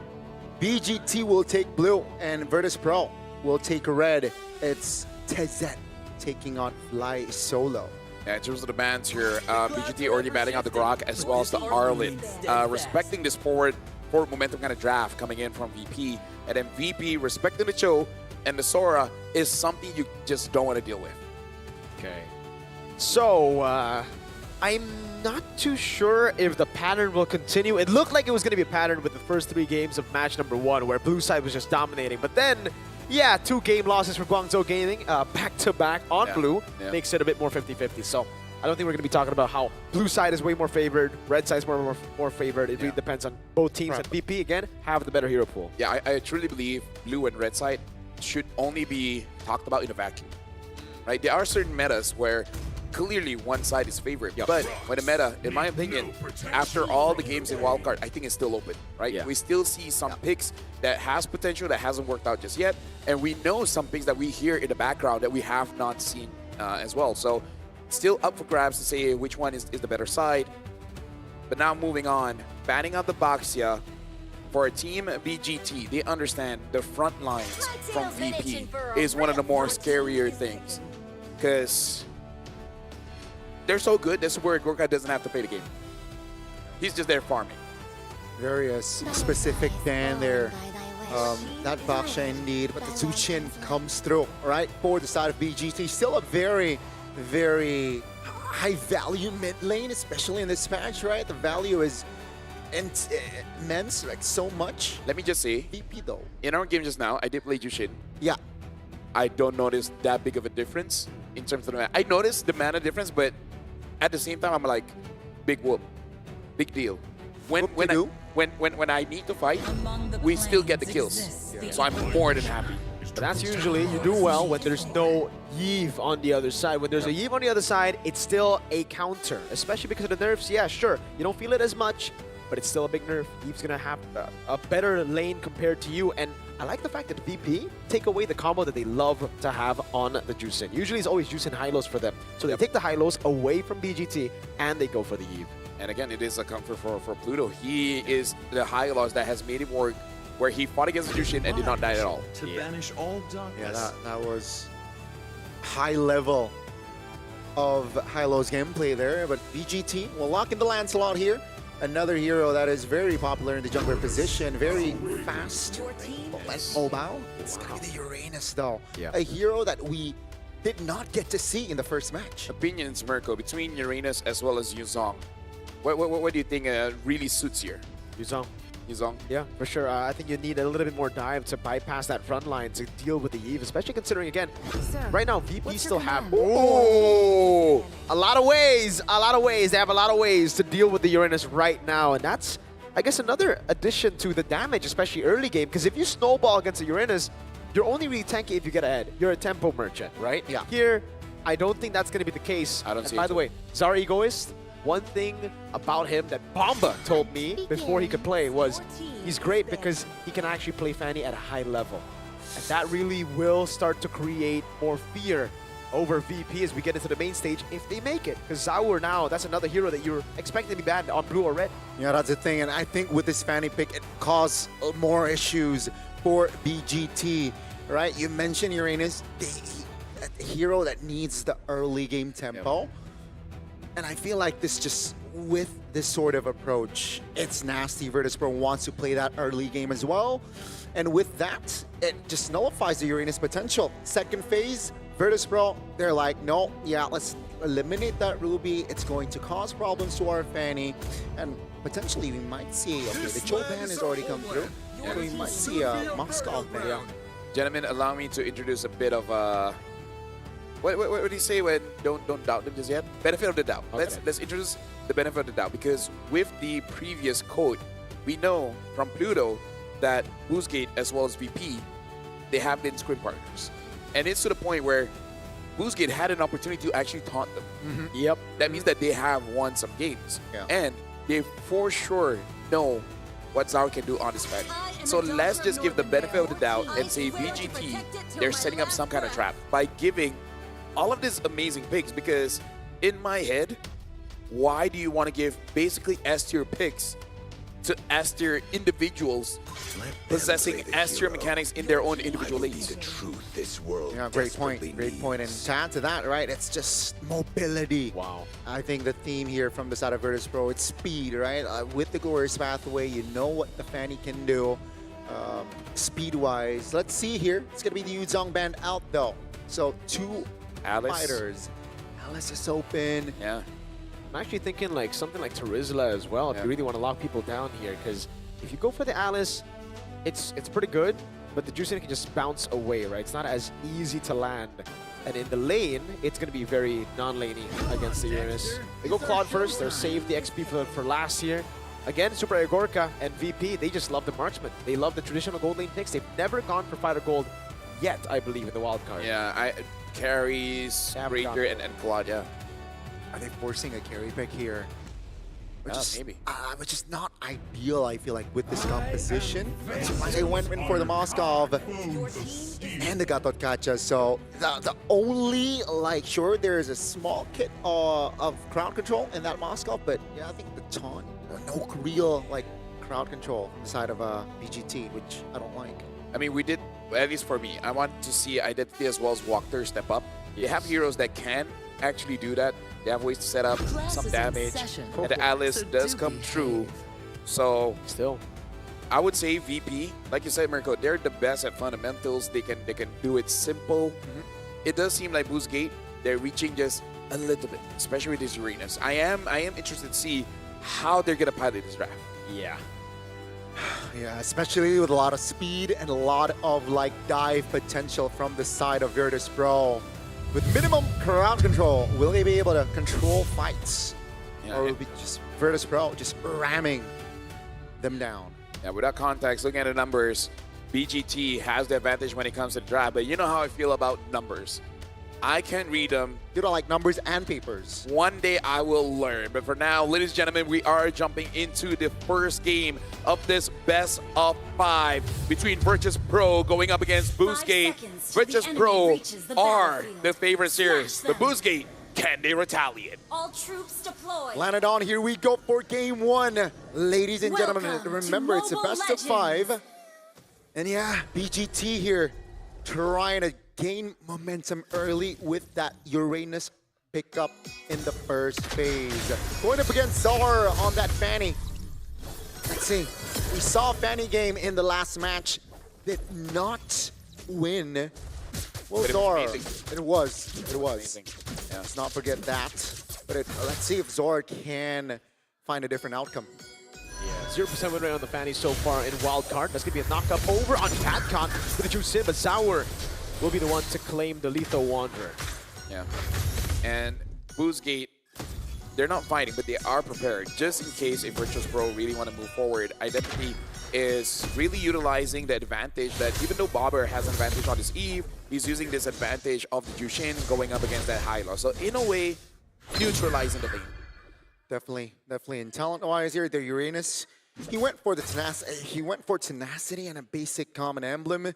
BGT will take blue, and Virtus Pro will take red. It's Tezet taking on Fly Solo. Yeah, in terms of the bans here, BGT already batting out the Grok as well as the Arlen. Respecting this forward momentum kind of draft coming in from VP. And then VP respecting the Cho and the Sora is something you just don't want to deal with. Okay. So, I'm not too sure if the pattern will continue. It looked like it was going to be a pattern with the first 3 games of match number 1 where blue side was just dominating. But then, 2 game losses for Guangzhou Gaming, back-to-back on blue, makes it a bit more 50-50. So I don't think we're going to be talking about how blue side is way more favored, red side is more favored. It really depends on both teams. And VP, again, have the better hero pool. Yeah, I truly believe blue and red side should only be talked about in a vacuum. Right? There are certain metas where clearly one side is favored. But when the meta, in my opinion, after all the games in wildcard, I think it's still open, right? We still see some picks that has potential that hasn't worked out just yet. And we know some picks that we hear in the background that we have not seen as well. So still up for grabs to say which one is the better side. But now moving on, banning out the Baxia for a team BGT, they understand the front lines from VP is one of the more scarier things. Because they're so good, that's where Gorka doesn't have to play the game. He's just there farming. Very specific ban there. That Baksha indeed, but the Zushin comes through, right? For the side of BGT. Still a very, very high value mid lane, especially in this match, right? The value is immense, like so much. Let me just say, VP though. In our game just now, I did play Jushin. Yeah. I don't notice that big of a difference in terms of the mana. I noticed the mana difference, but at the same time, I'm like, big whoop, big deal. When I need to fight, we still get the kills. So I'm more than happy. But that's usually, you do well when there's no Yve on the other side. When there's a Yve on the other side, it's still a counter, especially because of the nerfs. Yeah, sure, you don't feel it as much, but it's still a big nerf. Yve's gonna have a better lane compared to you, and I like the fact that VP take away the combo that they love to have on the Juicin. Usually it's always Juicin high-lows for them. So they take the high-lows away from BGT, and they go for the Yve. And again, it is a comfort for Pluto. He is the high-lows that has made him work, where he fought against the Jushin and did not die at all. To banish all darkness. Yeah, that was high level of high-lows gameplay there, but BGT will lock in the Lancelot here. Another hero that is very popular in the jungler position, very fast. Mobile. It's gonna be the Uranus though. A hero that we did not get to see in the first match. Opinions, Mirko, between Uranus as well as Yuzong. What do you think really suits here? Yuzong. Yuzong? Yeah, for sure. I think you need a little bit more dive to bypass that front line to deal with the Yve, especially considering, again, right now, VP still have a lot of ways. They have a lot of ways to deal with the Uranus right now, and that's, I guess, another addition to the damage, especially early game, because if you snowball against the Uranus, you're only really tanky if you get ahead. You're a tempo merchant, right? Yeah. Here, I don't think that's going to be the case. I don't see it. By the way, Zara Egoist, one thing about him that Bomba told me before he could play was he's great because he can actually play Fanny at a high level. And that really will start to create more fear over VP as we get into the main stage if they make it. Because Zaur now, that's another hero that you're expecting to be banned on blue or red. Yeah, that's the thing. And I think with this Fanny pick, it caused more issues for BGT, right? You mentioned Uranus, a hero that needs the early game tempo. And I feel like with this sort of approach, it's nasty. Virtus.pro wants to play that early game as well. And with that, it just nullifies the Uranus potential. Second phase, Virtus.pro, they're like, no, yeah, let's eliminate that Ruby. It's going to cause problems to our Fanny. And potentially we might see, okay, the Cho ban has already come through. Yeah. We might see a Moskov ban. Yeah. Gentlemen, allow me to introduce a bit of what do you say when don't doubt them just yet? Benefit of the doubt. Okay. Let's introduce the benefit of the doubt, because with the previous code, we know from Pluto that Boostgate as well as VP, they have been scrim partners. And it's to the point where Boostgate had an opportunity to actually taunt them. Yep. That means that they have won some games. Yeah. And they for sure know what Zaur can do on this match. So let's just give the benefit of the doubt and say BGT, they're setting up some kind of trap by giving all of these amazing picks, because in my head, why do you want to give basically S-tier picks to S-tier individuals possessing S-tier mechanics in their own individual leagues? The truth this world. Yeah, great point. Great point. And to add to that, right, it's just mobility. Wow. I think the theme here from the side of Virtus.pro, it's speed, right? With the Glorious Pathway, you know what the Fanny can do speed-wise. Let's see here. It's going to be the Yuzong band out, though. So two fighters. Alice is open. Yeah. I'm actually thinking like something like Terizla as well, if you really want to lock people down here, because if you go for the Alice, it's pretty good, but the Juicing can just bounce away, right? It's not as easy to land. And in the lane, it's going to be very non-laney against the Uranus. They go Claude first, they're saved the XP for last year. Again, Super Agorka and VP, they just love the marksman. They love the traditional gold lane picks. They've never gone for fighter gold yet, I believe, in the wild card. Yeah, carries, Ranger, and Claude, yeah. Are they forcing a carry pick here? Maybe. Which is not ideal, I feel like, with this composition. They went in for the Moskov and the Gatot Kacha. So the only, like, sure, there is a small kit of crowd control in that Moskov, but yeah, I think the taunt, no real, like, crowd control from the side of BGT, which I don't like. I mean, we did, at least for me, I want to see Identity as well as Walker step up. They have heroes that can actually do that. They have ways to set up some damage, and the Alice does come true. So still, I would say VP, like you said, Mirko, they're the best at fundamentals. They can do it simple. It does seem like Boostgate, they're reaching just a little bit, especially with this Uranus. I am interested to see how they're gonna pilot this draft. Yeah. Yeah, especially with a lot of speed and a lot of like dive potential from the side of Virtus.pro. With minimum crowd control, will they be able to control fights? Yeah, or will it be just Virtus.pro just ramming them down? Yeah, without context, looking at the numbers, BGT has the advantage when it comes to the draft, but you know how I feel about numbers. I can't read them. You don't like numbers and papers. One day I will learn. But for now, ladies and gentlemen, we are jumping into the first game of this best of 5 between Virtus.pro going up against Boostgate. Virtus.pro are the favorites here. But Boostgate, can they retaliate? All troops deployed. Landed on, here we go for game 1. Ladies and gentlemen, remember it's a best of 5. And yeah, BGT here trying to gain momentum early with that Uranus pickup in the first phase. Going up against Zaur on that Fanny. Let's see. We saw Fanny game in the last match. Did not win. Well, Zaur. It was. Yeah, let's not forget that. But let's see if Zaur can find a different outcome. Yeah, 0% win rate on the Fanny so far in wild card. That's going to be a knock-up over on CatCon with the True Sin, but Zaur will be the one to claim the Lethal Wanderer. Yeah. And Boostgate, they're not fighting, but they are prepared just in case if Virtus.pro really want to move forward. Identity is really utilizing the advantage that even though Bobber has an advantage on his Eve, he's using this advantage of the Jushin going up against that Hyla. So in a way, neutralizing the lane. Definitely. And talent-wise here, the Uranus, he went for tenacity and a basic common emblem.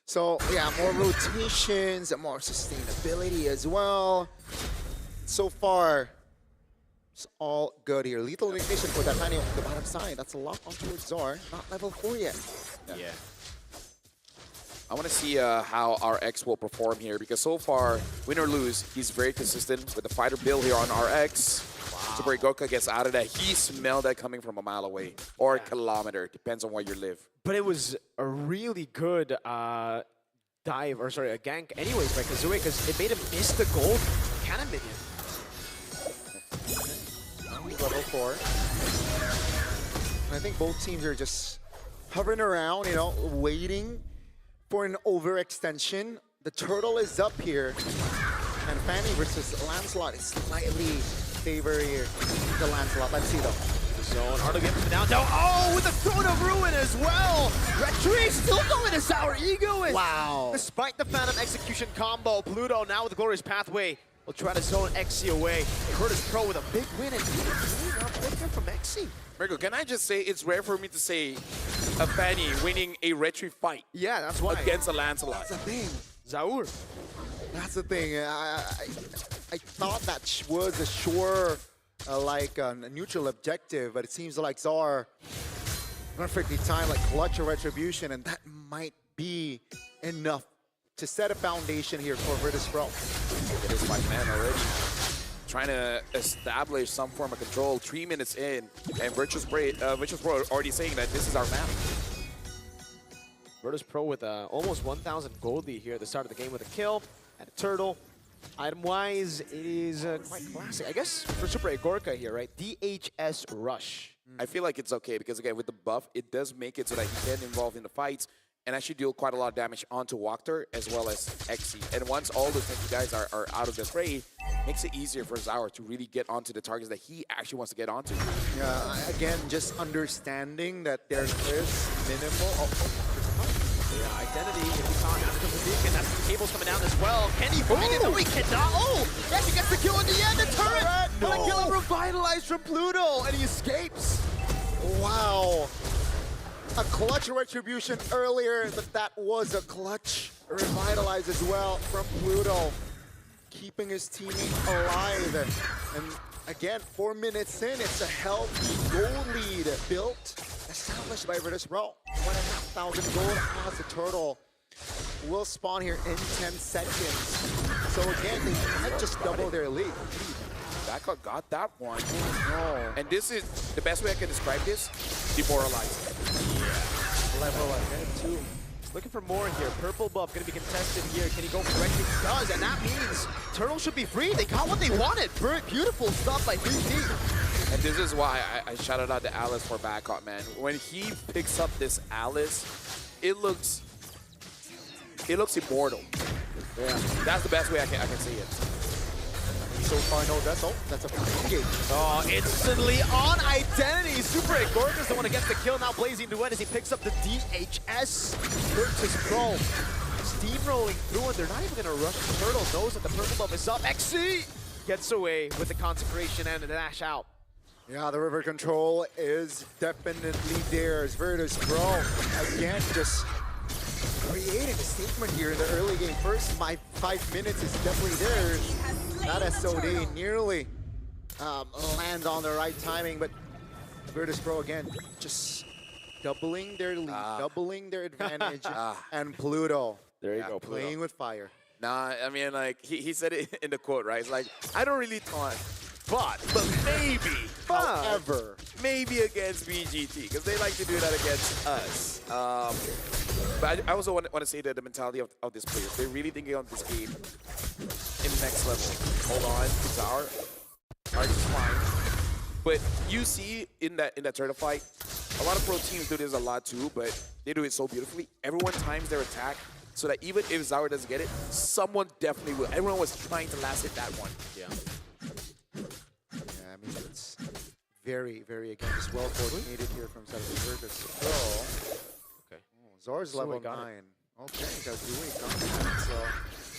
So yeah, more rotations and more sustainability as well. So far, it's all good here. Lethal ignition for that tiny on the bottom side. That's a lock onto Zor. Not level 4 yet. Yeah. I want to see how RX will perform here because so far, win or lose, he's very consistent with the fighter build here on RX. Wow. Super Gorka gets out of that. He smelled that coming from a mile away or a kilometer. Depends on where you live. But it was a really good dive, or sorry, a gank anyways by Kazooie because it made him miss the gold cannon minion. Level 4. I think both teams are just hovering around, you know, waiting for an overextension. The turtle is up here, and Fanny versus Lancelot is slightly favoring the Lancelot. Let's see though. The zone, Ardo gets him down. Oh, with the Throne of Ruin as well. Retreat still going to Sour Egoist. Wow. Despite the Phantom Execution combo, Pluto now with the Glorious Pathway will try to zone XC away. Curtis Pro with a big win and up there from XC. Mirko, can I just say it's rare for me to say a Fanny winning a retreat fight. Yeah, that's why. Against a Lancelot. That's the thing. Zaur. That's the thing. I thought that was a sure, like a neutral objective, but it seems like Zar perfectly timed, like clutch or retribution, and that might be enough to set a foundation here for Virtus Pro. It is 5 man already. Trying to establish some form of control 3 minutes in, and Virtus Pro already saying that this is our map. Virtus Pro with almost 1,000 gold lead here at the start of the game with a kill and a turtle. Item-wise, it is quite classic. I guess for Super Gorka here, right? DHS Rush. I feel like it's okay because, again, with the buff, it does make it so that he can involve in the fights and actually deal quite a lot of damage onto Walker as well as XC. And once all those guys are out of the fray, makes it easier for Zaur to really get onto the targets that he actually wants to get onto. Yeah, again, just understanding that there is minimal. Yeah, identity. If he can't out of the beacon, that's the cables coming down as well. Can he find it? No, he cannot. Oh, yes, he gets the kill in the end. The turret. No. But a kill revitalized from Pluto, and he escapes. Wow. A clutch retribution earlier, but that was a clutch revitalize as well from Pluto, keeping his teammate alive. And again, 4 minutes in, it's a healthy gold lead built, established by Virtus Pro. 1,500 gold as the turtle will spawn here in 10 seconds. So again, they might just double their lead. Backup got that one. No. And this is the best way I can describe this: demoralizing. Level ahead too. He's looking for more here. Purple buff going to be contested here. Can he go correctly? He does, and that means Turtle should be free. They got what they wanted. Beautiful stuff by 3D. And this is why I shouted out to Alice for backup, man. When he picks up this Alice, it looks immortal. Yeah, that's the best way I can see it. So far, no, that's a fucking game. Oh, instantly on identity. Super Gorka is the one who gets the kill. Now Blazing Duet as he picks up the DHS. Virtus Pro steamrolling through, and they're not even going to rush the turtle. Knows that the purple buff is up. XC gets away with the consecration and the dash out. Yeah, the river control is definitely theirs. Virtus Pro, again, just creating a statement here in the early game. First 5 minutes is definitely theirs. That SOD nearly lands on the right timing, but Virtus Pro again just doubling their lead, doubling their advantage, and Pluto. There you go, playing Pluto. with fire. Nah, I mean, like, he said it in the quote, right? It's like, I don't really taunt, but maybe, however, maybe against BGT, because they like to do that against us. But I also want to say that the mentality of this player, they're really thinking of this game in the next level. Hold on, it's our is fine. But you see in that turtle fight, a lot of pro teams do this a lot too, but they do it so beautifully. Everyone times their attack so that even if Zaur doesn't get it, someone definitely will. Everyone was trying to last hit that one. Yeah. Yeah, I mean, it's very, very, again, just well coordinated here from Virtus Pro. Okay. Oh, Zar's So level 9. Okay, Kazooie got that, so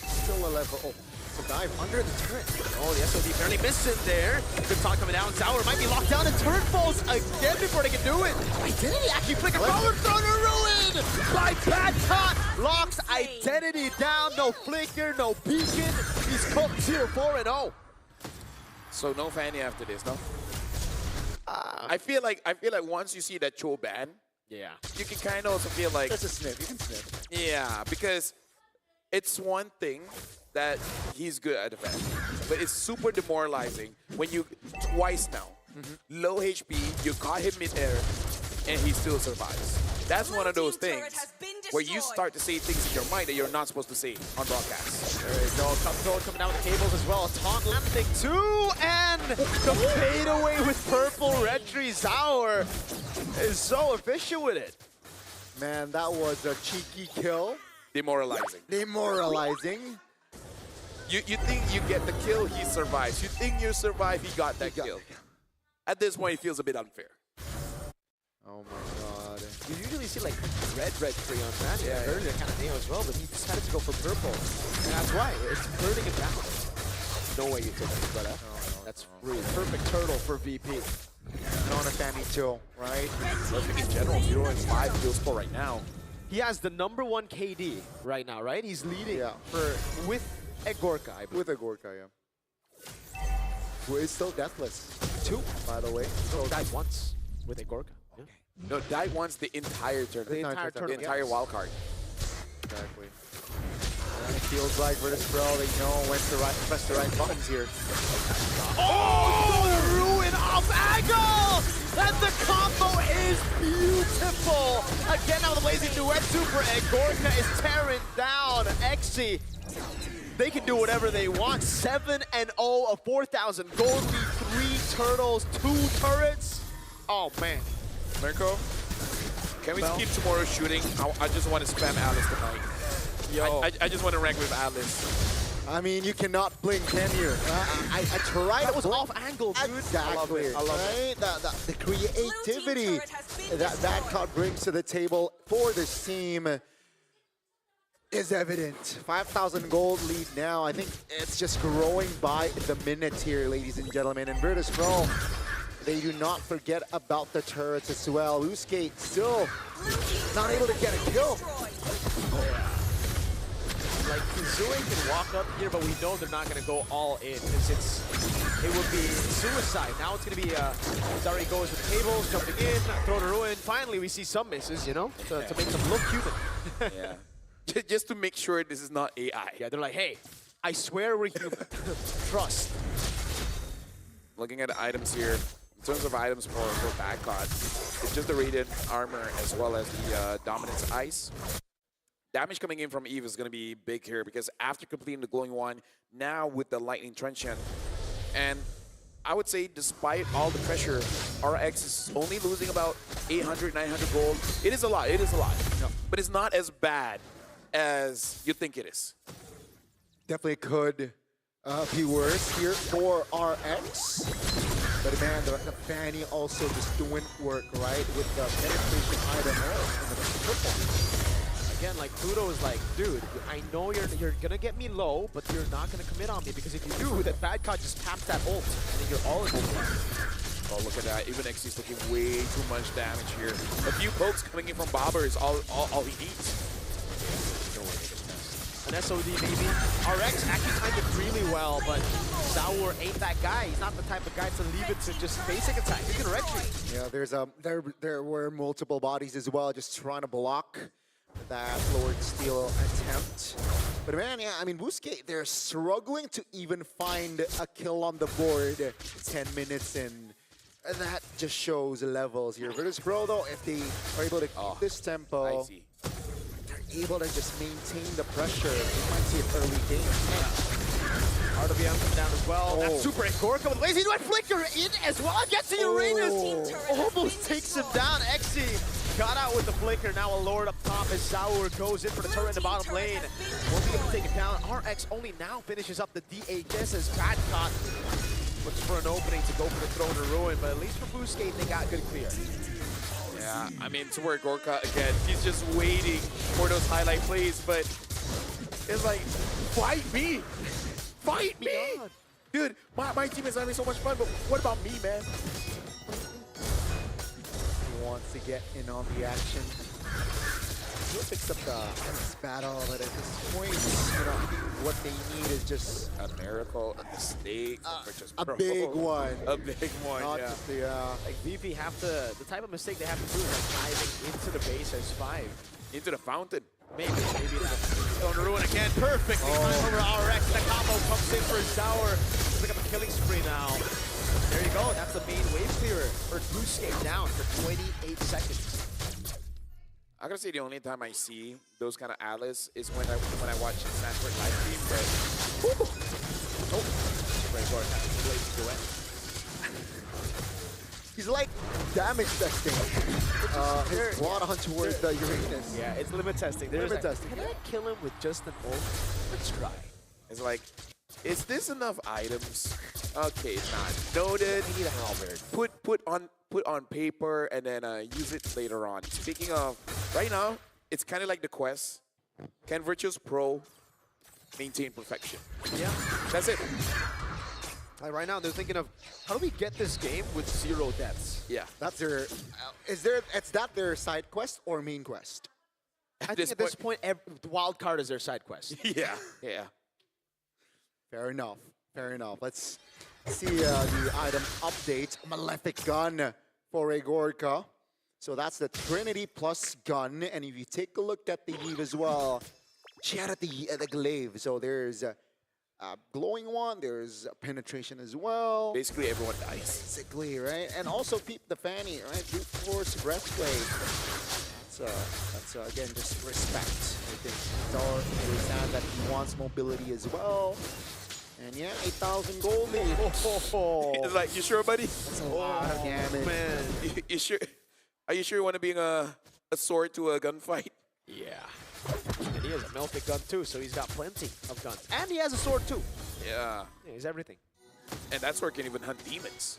still a level. Oh, it's a dive under the turret. Oh, the SOD barely missed it there. Good talk coming down. Zaur might be locked down, and turret falls again before they can do it. Identity actually flick a forward throw to ruin. by Badcott. Locks identity down, no flicker, no beacon. He's cooked here 4-0. So no Fanny after this, no? I feel like once you see that Cho ban, yeah, you can kind of also feel like That's a sniff. You can sniff. yeah, because it's one thing that he's good at the fan, but it's super demoralizing when you twice now low HP, you caught him mid-air, and he still survives. That's one of those things where you start to say things in your mind that you're not supposed to say on broadcast. There you go, Cutthroat coming down with the cables as well. Taunt landing too, and the fadeaway with purple Retri. Zaur is so efficient with it. Man, that was a cheeky kill. Demoralizing. Demoralizing. You think you get the kill, he survives. You think you survive, he got that kill. At this point, it feels a bit unfair. Oh my god. You usually see like red tree on that. Yeah, earlier kind of name as well, but he decided to go for purple. And that's why. It's burning it down. No way you took it, brother. No, that's really perfect turtle for VP. And on a Fanny too, right? Perfect in general, 0-5 kills for right now. He has the #1 KD right now, right? He's leading with Egorka, I believe. With Egorka, yeah. Who is still deathless. 2, by the way. So died once with Egorka. Yeah. No, died once the entire tournament. The entire wild card. Exactly. And it feels like Virtus Pro, they know when to press the right buttons here. Oh, the ruin off angle! And the combo is beautiful! Again, now the blazing duet super Egorka is tearing down Exy. They can do whatever they want. 7-0, a 4,000 gold lead, 3 turtles, 2 turrets. Oh man. Mirko, can we keep tomorrow shooting? I just want to spam Alice tonight. Yo. I just want to rank with Alice. I mean, you cannot blink, can you? I tried. That was off angle, dude. Exactly. I love it. The creativity that card brings to the table for this team is evident. 5,000 gold lead now. I think it's just growing by the minute here, ladies and gentlemen. And Virtus Pro, they do not forget about the turrets as well. Uskate still not able to get a kill. Like, Kazooie can walk up here, but we know they're not going to go all in because it would be suicide. Now it's going to be Dari goes with tables, jumping in, throw to ruin. Finally, we see some misses, you know, to make them look human. Yeah. Just to make sure this is not AI. Yeah, they're like, hey, I swear we're human. Trust. Looking at the items here, in terms of items for Badcott, it's just the Radiant Armor as well as the Dominance Ice. Damage coming in from Eve is going to be big here because after completing the Glowing One, now with the Lightning Trenchant, and I would say despite all the pressure, RX is only losing about 800, 900 gold. It is a lot, no. But it's not as bad as you think it is. Definitely could be worse here for RX. But man, the Fanny also just doing work, right? With the penetration item in the purple. Again, like Pluto is like, dude, I know you're gonna get me low, but you're not gonna commit on me because if you do, that Badcott just taps that ult, and then you're all in ult. Oh, look at that. Even XC's taking way too much damage here. A few pokes coming in from Bobber is all he needs. An SOD maybe. RX actually timed it really well, but Zaur ain't that guy. He's not the type of guy to leave it to just basic attack. He can wreck you. Yeah, there were multiple bodies as well, just trying to block that Lord Steel attempt. But man, yeah, I mean, Busquets, they're struggling to even find a kill on the board 10 minutes in. And that just shows levels here. Virtus Pro, though, if they are able to keep this tempo, they're able to just maintain the pressure. You might see an early game. RWM comes down as well. Oh. That's super Egorka with lazy duet flicker in as well. Gets to Uranus. Almost takes him down. Exy got out with the flicker. Now a Lord up top as Zaur goes in for the turret in the bottom lane. Won't be able to take it down. RX only now finishes up the DHS as Badcott looks for an opening to go for the Throne of Ruin, but at least for Busquets, they got good clear. Yeah, I mean, to where Gorka, again, he's just waiting for those highlight plays, but it's like, fight me! Fight me! Dude, my team is having so much fun, but what about me, man? He wants to get in on the action. He'll fix up this battle, but at this point, you know, I think what they need is just a miracle, a mistake, a big one. A big one, Not yeah. just the, Like VP have to, the type of mistake they have to do is like diving into the base as 5. Into the fountain. Maybe Stone Ruin again, perfectly timed over RX. The combo comes in for Sour. Pick up a killing spree now. There you go, that's the main wave clearer for Bluescape down for 28 seconds. I gotta say the only time I see those kind of Atlas is when I watch Sanford live stream, but Very good. Blaze duet. he's like damage testing. His blood hunt towards the Uranus. Yeah, it's limit testing. There's Limit like, testing. Can I kill him with just an ult? Let's try. it's like, is this enough items? Okay, it's not. Noted. We need a halberd. Put on paper and then use it later on. Speaking of, right now, it's kind of like the quest. Can Virtuous Pro maintain perfection? Yeah. That's it. Like right now, they're thinking of how do we get this game with 0 deaths? Yeah. That's their. Is that their side quest or main quest? I think at this point, the wild card is their side quest. Yeah. Yeah. Fair enough. Fair enough. Let's see the item update. Malefic gun for Egorka. So that's the Trinity plus gun. And if you take a look at the Eve as well, she had the glaive. So there's a glowing one. There's penetration as well. Basically, everyone dies. Basically, right? And also Peep the Fanny, right? Brute Force Breastplate. That's again, just respect, I think. Dara understands that he wants mobility as well. And yeah, 8,000 gold lead. It's like, you sure, buddy? That's a lot of damage. Man. You sure? Are you sure you want to bring a sword to a gunfight? Yeah. And he has a Malefic gun too, so he's got plenty of guns. And he has a sword too. Yeah. Yeah, he's everything. And that sword can even hunt demons.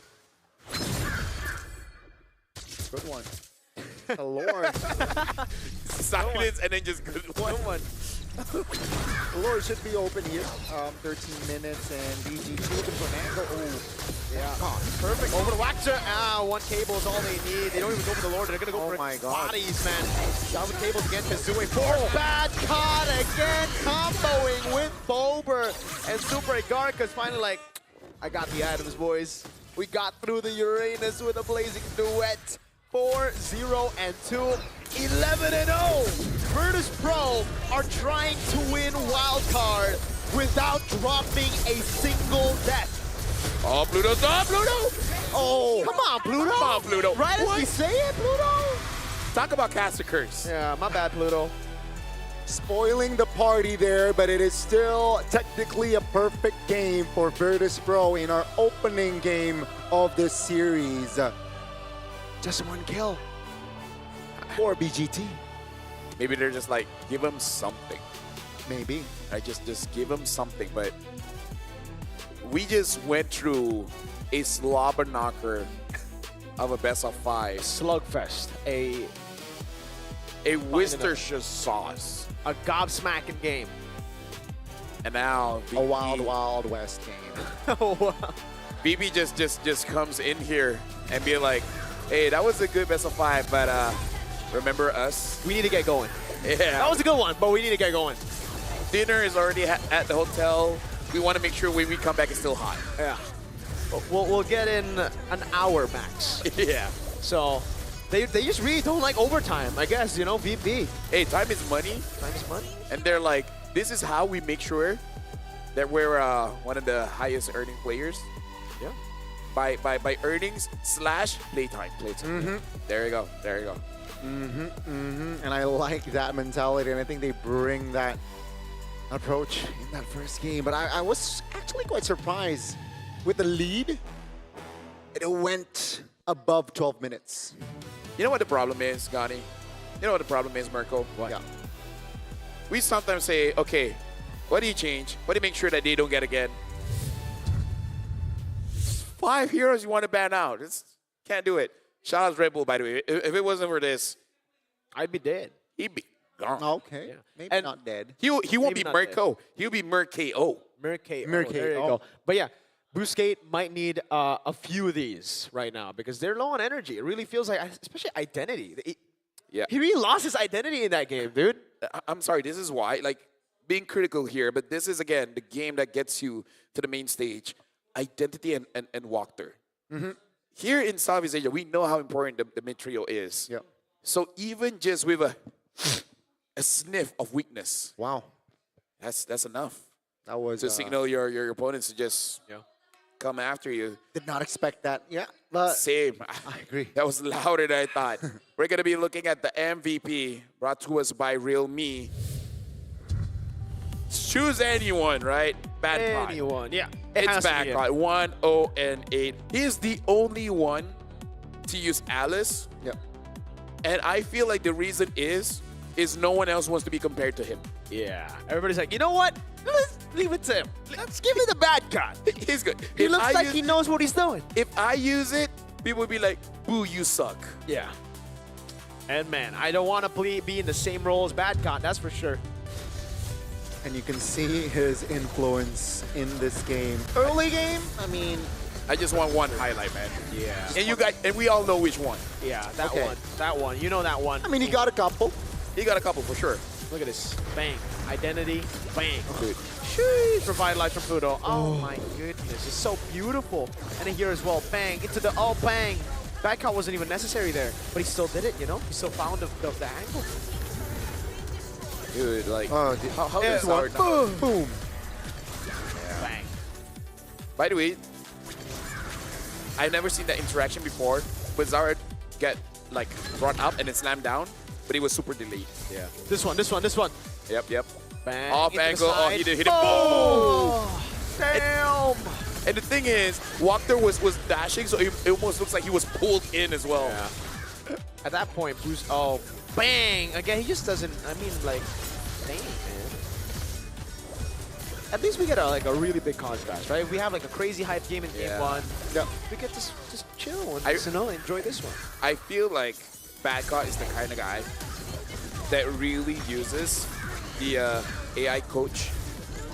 Good one. The Lord. Silence and then just good one. The Lord should be open here. 13 minutes and BG2 looking for an angle. Oh, yeah. Perfect. Over the Waxer. One cable is all they need. They don't even go for the Lord. They're going to go for bodies, man. Down the cables again. Kazooie. Bad caught again. Comboing with Bober. And Super Egorka's finally like, I got the items, boys. We got through the Uranus with a blazing duet. 4-0 and 2. 11-0. Virtus Pro are trying to win wildcard without dropping a single death. Oh, Pluto! Oh, Pluto! Oh, come on, Pluto! Come on, Pluto! Right as we say it, Pluto? Talk about cast a curse. Yeah, my bad, Pluto. Spoiling the party there, but it is still technically a perfect game for Virtus Pro in our opening game of this series. Just one kill for BGT. Maybe they're just like, give him something. Maybe. I just give him something. But we just went through a slobber knocker of a best of 5. Slugfest. A Worcestershire sauce. A gobsmacking game. And now a wild west game. Oh, wow. BB just comes in here and be like, hey, that was a good best of 5, but remember us? We need to get going. Yeah. That was a good one, but we need to get going. Dinner is already at the hotel. We want to make sure when we come back it's still hot. Yeah. We'll get in an hour max. Yeah. So they just really don't like overtime, I guess, you know, VP. Hey, time is money. Time is money. And they're like, this is how we make sure that we're one of the highest earning players. Yeah. By earnings / playtime. There you go. And I like that mentality, and I think they bring that approach in that first game. But I was actually quite surprised with the lead. It went above 12 minutes. You know what the problem is, Gani? You know what the problem is, Mirko? What? Yeah. We sometimes say, okay, what do you change? What do you make sure that they don't get again? 5 heroes you want to ban out. Can't do it. Shout out Red Bull, by the way. If it wasn't for this, I'd be dead. He'd be gone. Okay. Yeah. Maybe And not dead. He won't Maybe be not Mirko. He'll be Mirko. Mercado. There you go. But yeah, Boostgate might need a few of these right now because they're low on energy. It really feels like, especially Identity. Yeah. He really lost his identity in that game, dude. I'm sorry, this is why, like, being critical here, but this is, again, the game that gets you to the main stage. Identity and walkthrough. Here in Southeast Asia, we know how important the mid trio is. Yep. So even just with a sniff of weakness, wow, that's enough. That was to signal your opponents to just come after you. Did not expect that. Yeah, but Same. I agree. That was louder than I thought. We're gonna be looking at the MVP brought to us by Real Me. Choose anyone, right? Bad Cod. Anyone, yeah. It's Bad Cod. 1-0-8. He is the only one to use Alice. Yep. And I feel like the reason is no one else wants to be compared to him. Yeah. Everybody's like, you know what? Let's leave it to him. Let's give me the Bad Cod. He's good. He looks like he knows what he's doing. If I use it, people would be like, boo, you suck. Yeah. And man, I don't want to be in the same role as Bad Cod, that's for sure. And you can see his influence in this game. Early game, I mean, I just want one highlight, man. Yeah. And we all know which one. Yeah, that Okay. one. That one. You know that one. I mean, he got a couple. He got a couple for sure. Look at this. Bang. Identity. Bang. Dude. Sheesh. Revitalized from Pluto. Oh my goodness. It's so beautiful. And then here as well. Bang. Into the bang. Bad Cod wasn't even necessary there. But he still did it, you know? He still found the angle. Dude, like, how is one? Boom. Boom. Bang. By the way, I've never seen that interaction before. But Zara get like brought up and then slammed down, but he was super delayed. Yeah. This one. Yep. Bang. Off into the angle. Oh, side. he did hit it. Oh, damn. And the thing is, Walker was dashing, so it almost looks like he was pulled in as well. Yeah. At that point, Bruce, bang! Again, he just doesn't, I mean, like, dang, man. At least we get a really big contrast, right? We have like a crazy hype game in game one. Yeah. We get to just chill and just, enjoy this one. I feel like Bad Cod is the kind of guy that really uses the AI coach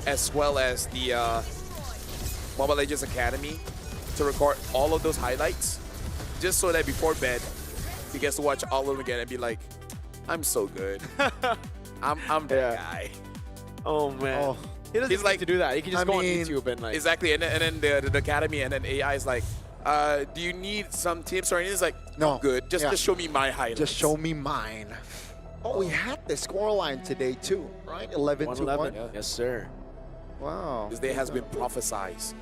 as well as the Mobile Legends Academy to record all of those highlights just so that before bed he gets to watch all of them again and be like, I'm so good. I'm that guy. Oh man. He doesn't need to do that. He can just go on YouTube and like. Exactly, and then the academy and then AI is like, do you need some tips or anything? It's like, no, I'm good. Just show me my highlights. Just show me mine. Oh, we had the scoreline today too, right? 11-1. Yes, sir. Wow. This day has been prophesized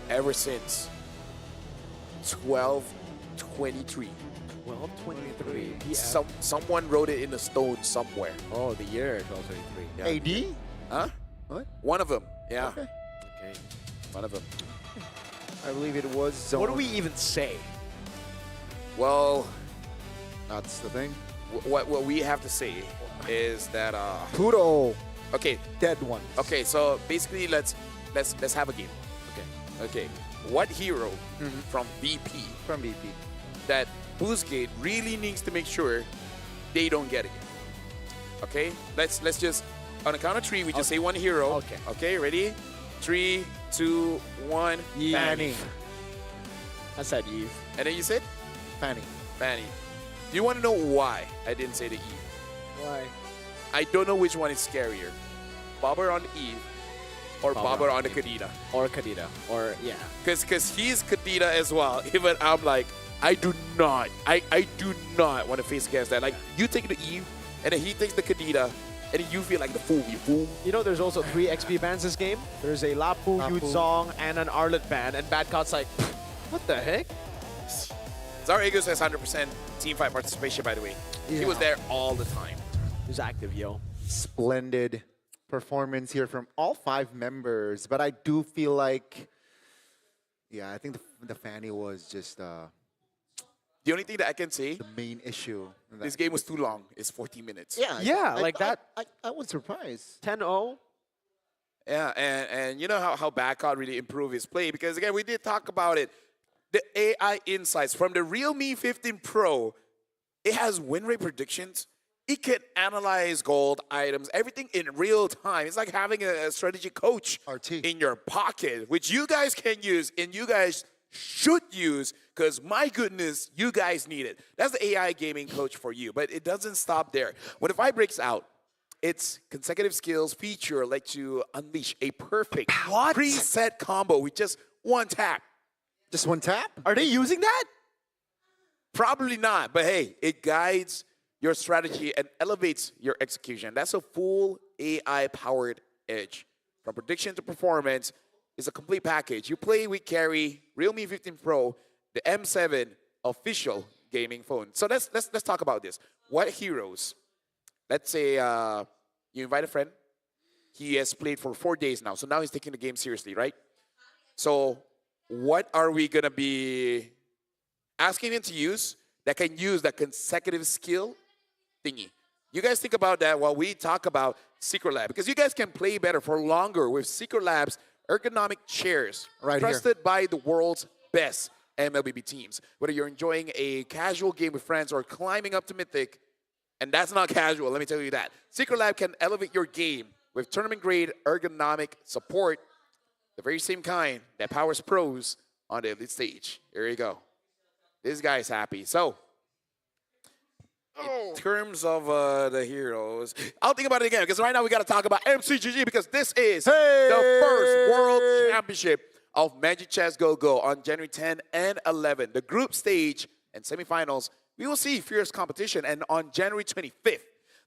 ever since 12/23. 12/23. Someone wrote it in the stone somewhere. Oh, the year 12/23. AD? Huh? What? One of them. Yeah. Okay. One of them. I believe it was Zone. What do we even say? Well, that's the thing. What we have to say is that Pluto. Okay. Dead one. Okay, so basically let's have a game. Okay. What hero from BP that Boostgate really needs to make sure they don't get again? Okay? Let's just on the count of three, we just say one hero. Okay. Okay, ready? 3, 2, 1. Fanny. I said Eve. And then you said? Fanny. Fanny. Do you want to know why I didn't say the Eve? Why? I don't know which one is scarier. Bobber on the Eve or Bobber on the Kadita. Or Kadita. Or, yeah. Because he's Kadita as well. Even I'm like, I do not want to face against that. Like, you take the Eve, and then he takes the Kadita, and then you feel like the fool. You fool. You know, there's also 3 XP bans this game. There's a Lapu, Yuzong, and an Arlet ban, and Bad Cod's like, what the heck? Zara Eagles has 100% team fight participation, by the way. He was there all the time. He's active, yo. Splendid performance here from all 5 members, but I do feel like, yeah, I think the Fanny was just the only thing that I can say, the main issue. This game was too long. It's 14 minutes. Yeah, like that. I was surprised. 10-0. Yeah, and you know how Bad Cod really improved his play, because again, we did talk about it. The AI insights from the Realme 15 Pro, it has win rate predictions. It can analyze gold items, everything in real time. It's like having a strategy coach in your pocket, which you guys can use, and you guys should use, because my goodness, you guys need it. That's the AI gaming coach for you, but it doesn't stop there. When the fight breaks out, its consecutive skills feature lets you unleash a perfect preset combo with just one tap. Just one tap? Are they using that? Probably not, but hey, it guides your strategy and elevates your execution. That's a full AI-powered edge. From prediction to performance, it's a complete package. You play with carry, Realme 15 Pro, the M7 official gaming phone. So let's talk about this. What heroes? Let's say you invite a friend. He has played for 4 days now, so now he's taking the game seriously, right? So what are we gonna be asking him to use that can use that consecutive skill thingy? You guys think about that while we talk about Secret Lab, because you guys can play better for longer with Secret Lab's ergonomic chairs, trusted by the world's best MLBB teams. Whether you're enjoying a casual game with friends or climbing up to Mythic, and that's not casual, let me tell you that. Secret Lab can elevate your game with tournament-grade ergonomic support, the very same kind that powers pros on the elite stage. Here you go. This guy's happy. So, in terms of the heroes, I'll think about it again, because right now we got to talk about MCGG, because this is the first World Championship of Magic Chess Go on January 10 and 11. The group stage and semifinals, we will see fierce competition, and on January 25th,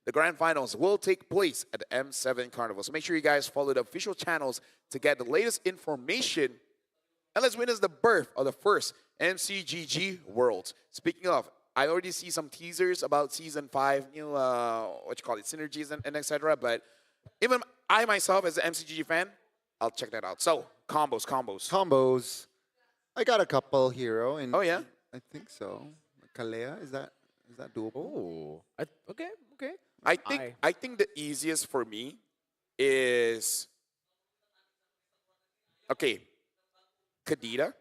the grand finals will take place at the M7 Carnival. So make sure you guys follow the official channels to get the latest information, and let's witness the birth of the first MCGG Worlds. Speaking of, I already see some teasers about Season 5, synergies and etc. But even I myself, as an MCGG fan, I'll check that out. So, combos. I got a couple hero. Oh, yeah? I think so. Kalea, is that doable? Oh, okay. I think the easiest for me is, Kadita.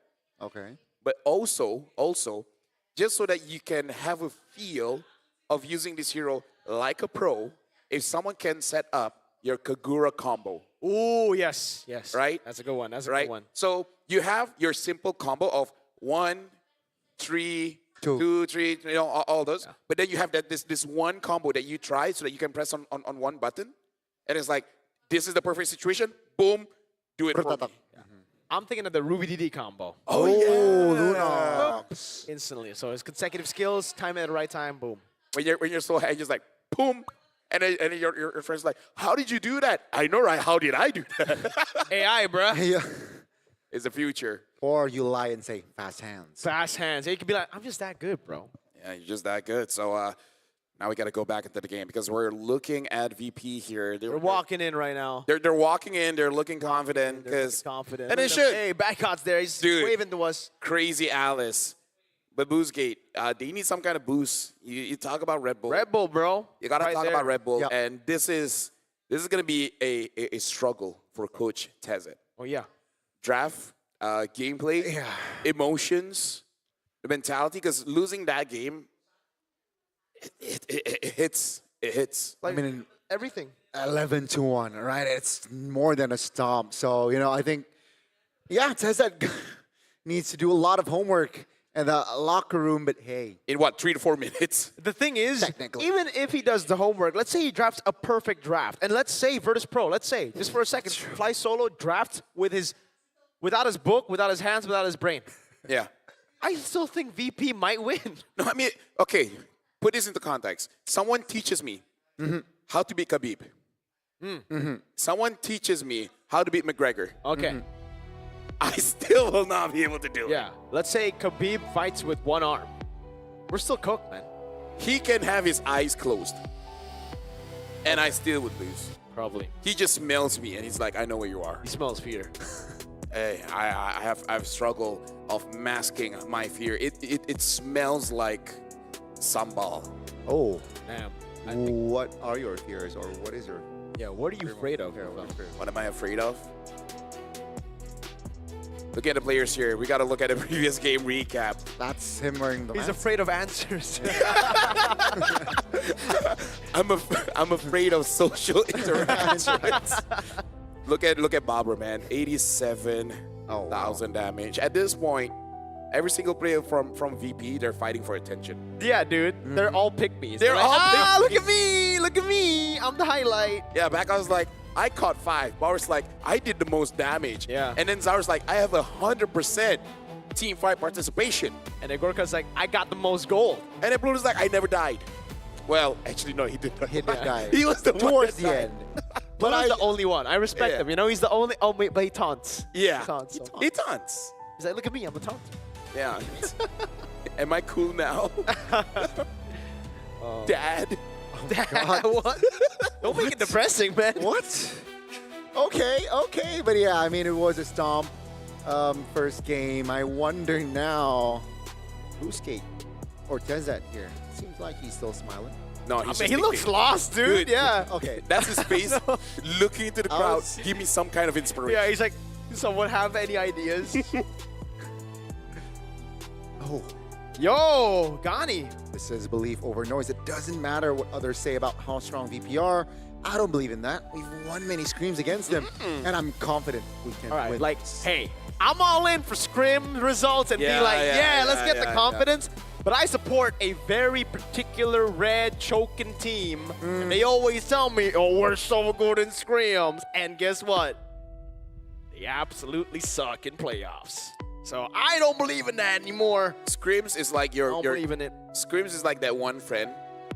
Okay. But also, just so that you can have a feel of using this hero like a pro, if someone can set up your Kagura combo. Oh, yes. Right? That's a good one. Good one. So you have your simple combo of 1, 3, 2, 3, all those. Yeah. But then you have this one combo that you try so that you can press on one button. And it's like, this is the perfect situation. Boom, do it for me. I'm thinking of the Ruby DD combo. Oh, yeah. Luna. Instantly. So it's consecutive skills, time at the right time, boom. When you're so high, just like, boom. And then your friend's like, how did you do that? I know, right? How did I do that? AI, bruh. Yeah. It's the future. Or you lie and say, fast hands. Fast hands. You could be like, I'm just that good, bro. Yeah, you're just that good. So now we got to go back into the game, because we're looking at VP here. They're walking in right now. They're walking in. They're looking confident. Confident. And they should. Hey, Backot's there. He's waving to us. Crazy Alice. But Boostgate, do you need some kind of boost? You talk about Red Bull. Red Bull, bro. You got to talk about Red Bull. Yep. And this is going to be a struggle for Coach Tezet. Oh, yeah. Draft, gameplay, emotions, the mentality, because losing that game, it hits. Like, I mean, everything. 11-1, right? It's more than a stomp. So, I think, Tezet needs to do a lot of homework in the locker room, but hey. In what, 3 to 4 minutes? The thing is, even if he does the homework, let's say he drafts a perfect draft, and let's say Virtus Pro, just for a second, fly solo draft without his book, without his hands, without his brain. Yeah. I still think VP might win. No, I mean, okay, put this into context. Someone teaches me how to beat Khabib. Someone teaches me how to beat McGregor. Okay. I still will not be able to do it. Yeah. Let's say Khabib fights with one arm. We're still cooked, man. He can have his eyes closed, and I still would lose. Probably. He just smells me, and he's like, I know where you are. He smells fear. Hey, I've struggled of masking my fear. It smells like sambal. Oh. Damn. What are your fears, or what is your... Yeah, what are you afraid of? What am I afraid of? Look at the players here. We got to look at the previous game recap. That's him wearing the He's mask. afraid of answers. I'm afraid of social interactions. Look at Barbara, man. 87,000 damage. At this point, every single player from VP, they're fighting for attention. Yeah, dude. They're all pick-me's. They're like, all look pick-me's. at me! Look at me! I'm the highlight. Yeah, back I was like, I caught 5. Bauer's like, I did the most damage. Yeah. And then Zaur's like, I have 100% team fight participation. And then Gorka's like, I got the most gold. And then Blue's like, I never died. Well, actually, no, he did not. He did die. He was the one towards that the died. end. But he's the only one. I respect Yeah. him. You know, he's the only. Oh, wait, but he taunts. Yeah. He taunts. He taunts. He's like, look at me, I'm a taunt. Yeah. Am I cool now? Dad? Dad, what? Don't make it depressing, man. What? Okay. But yeah, I mean, it was a stomp. First game. I wonder now, who's Skate or Tezat here? Seems like he's still smiling. No, I mean, he looks lost, dude. Yeah. Okay. That's his face looking into the I crowd. was- Give me some kind of inspiration. Yeah, he's like, someone have any ideas? Oh. Yo, Gani. This is belief over noise. It doesn't matter what others say about how strong VP are. I don't believe in that. We've won many scrims against them, and I'm confident we can All right, win. like, hey, I'm all in for scrim results and Yeah, be like, yeah, let's get the yeah. confidence. But I support a very particular red choking team. And they always tell me, oh, we're so good in scrims. And guess what? They absolutely suck in playoffs. So I don't believe in that anymore. Scrims is like I don't your believe in it. Scrims is like that one friend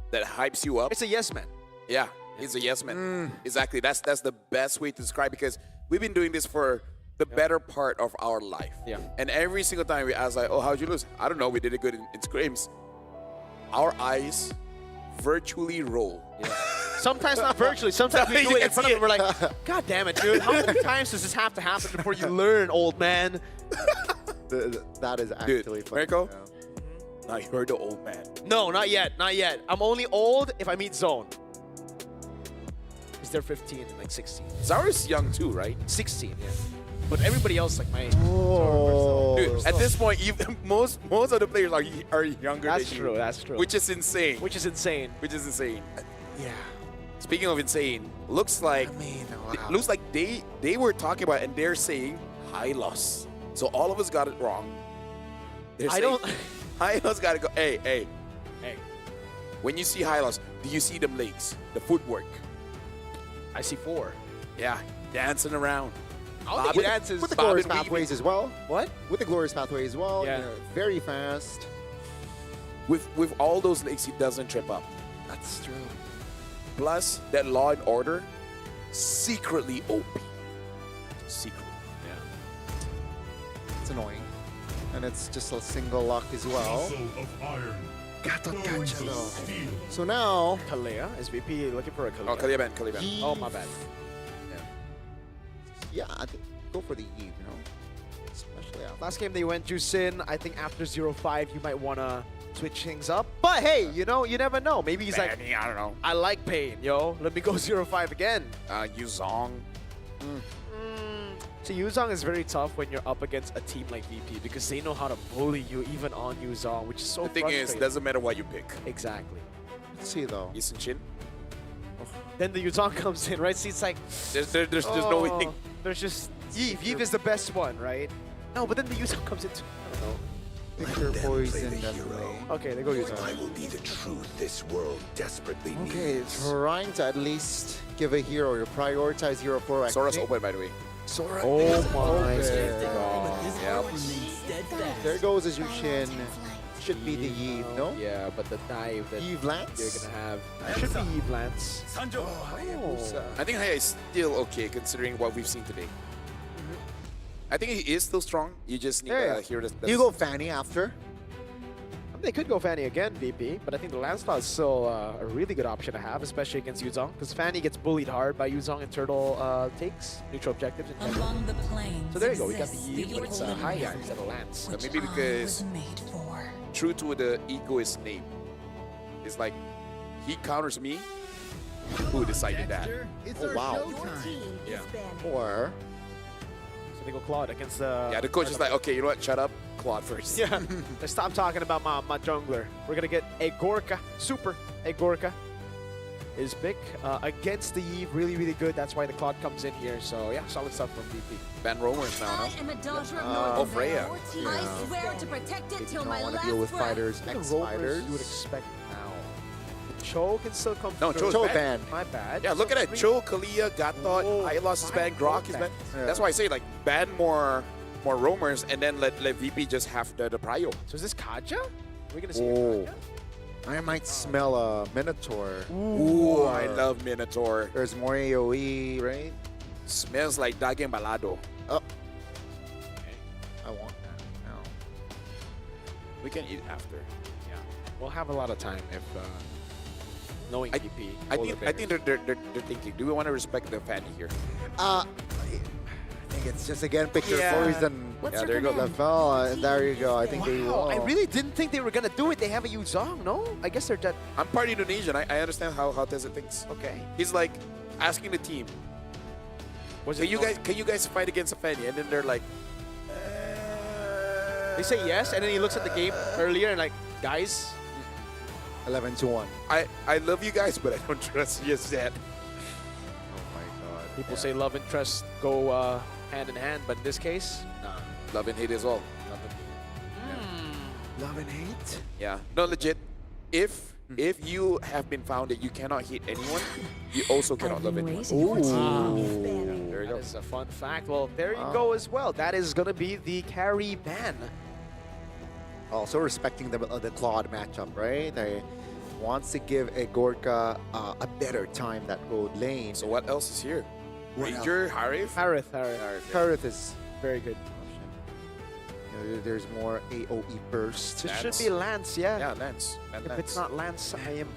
that hypes you up. It's a yes man. Yeah, he's a yes man. Exactly. That's the best way to describe, because we've been doing this for the better part of our life. Yeah. And every single time we ask, like, oh, how'd you lose? I don't know. We did it good in scrims. Our eyes virtually roll. Yeah. Sometimes not virtually. Sometimes we do it in front of them. We're like, God damn it, dude. How many times does this have to happen before you learn, old man? That is actually funny. Marco? Now you're the old man. No, not yet. Not yet. I'm only old if I meet Zone. Because they're 15 and like 16. Zaur's young too, right? 16, yeah. But everybody else like my age. Oh. Dude, at this point, even most of the players are younger That's than true, you. that's true. Which is insane. Which is insane. Which is insane. Yeah. Speaking of insane, looks like wow. looks like they were talking about it and they're saying high loss. So all of us got it wrong. They're I saying don't- high loss gotta go. Hey. When you see high loss, do you see them legs, the footwork? I see 4. Yeah, dancing around. I don't think he dances. With the Bob glorious and Weaving. pathways as well. What? With the glorious pathway as well. Yeah. You know, very fast. With all those legs, he doesn't trip up. That's true. Plus, that Law and Order, secretly OP. Secretly. It's annoying. And it's just a single lock as well. Gato Gacha though. So now, Kalea, SVP looking for a Kalea. Oh, Kaliban. Oh, my bad. yeah, I think go for the Eve, you know. Especially out. Last game they went Jusin. I think after 0-5, you might want to switch things up. But hey, you know, you never know. Maybe he's like, I don't know. I like pain, yo. Let me go 0-5 again. Yuzong. So Yuzong is very tough when you're up against a team like VP because they know how to bully you even on Yuzong, which is so The thing is, frustrating. doesn't matter what you pick. Exactly. Let's see though. Yisun Chin. Then the Yuzong comes in, right? See, it's like, There's no winning. There's just Yves. Yves is the best one, right? No, but then the Yuzong comes in too. I don't know. Picture poison definitely. Okay, they go Yuzong. I will be the truth this world desperately Okay, needs. trying to at least give a hero or prioritize hero for Sora's open, by the way. Sora. Oh is my open. Yeah. There goes a Jushin. Should be the Eve, no? Yeah, but the dive that Eve Lance? you're gonna have should be Eve Lance. I think Haya is still okay considering what we've seen today. I think he is still strong. You just need to hear this. You go Fanny after. They could go Fanny again, VP, but I think the Lancelot is still a really good option to have, especially against Yuzong, because Fanny gets bullied hard by Yuzong in turtle takes, neutral objectives, and Among the plains so there you go, we got the exists Eve, but it's Haya instead of Lance. But maybe because true to the egoist name, it's like he counters me. Who decided that? Oh wow. Yeah. Or So they go Claude against the... Yeah, the coach is like, okay, you know what? Shut up. Claude first. Yeah, let's stop talking about my jungler. We're gonna get a Gorka, super a Gorka. his pick against the Eve. Really, really good. That's why the Claude comes in here. So yeah, solid stuff from VP. Ban Romers now, no? I am a daughter of Oh, Northern Freya. Vale. I swear to protect it till my want last to deal with breath. fighters, The ex Romers fighters. you would expect now. Cho can still come No, through. Cho's Cho banned. banned. My bad. Yeah, look at that. Cho, Kalia, Gatot, Hylos is banned, Grok is banned. Yeah. That's why I say, like, ban more Romers and then let VP just have the prio. So is this Kaja? Are we gonna see Oh. Kaja? I might smell a Minotaur. Ooh, I love Minotaur. There's more AoE, right? Smells like Dagen Balado. Oh. I want that now. We can eat after. Yeah, we'll have a lot of time if knowing VP. I think they're thinking, do we want to respect the Fanny here? I think it's just again pick your Yeah. poison. What's There your you go, Lefel, and there you go. I think they Wow, will. I really didn't think they were gonna do it. They have a Yuzong, no? I guess they're dead. I'm part Indonesian. I understand how Tessa thinks. Okay. He's like asking the team, can you guys fight against a Fanny? And then they're like, They say yes, and then he looks at the game earlier and like, guys, 11-1. I love you guys, but I don't trust you yet. Oh my god. people say love and trust go hand in hand, but in this case, nah. Love and hate as well. Love and hate? Yeah. No, legit. If you have been found that you cannot hate anyone, you also cannot love anyone. There you go. That is a fun fact. Well, there you go as well. That is going to be the carry ban. Also respecting the Claude matchup, right? They wants to give a Gorka a better time that road lane. So what else is here? What Ranger, Harith? Harith is very good. You know, there's more AoE burst. This should be Lance, yeah. Yeah, Lance. If it's not Lance, I am...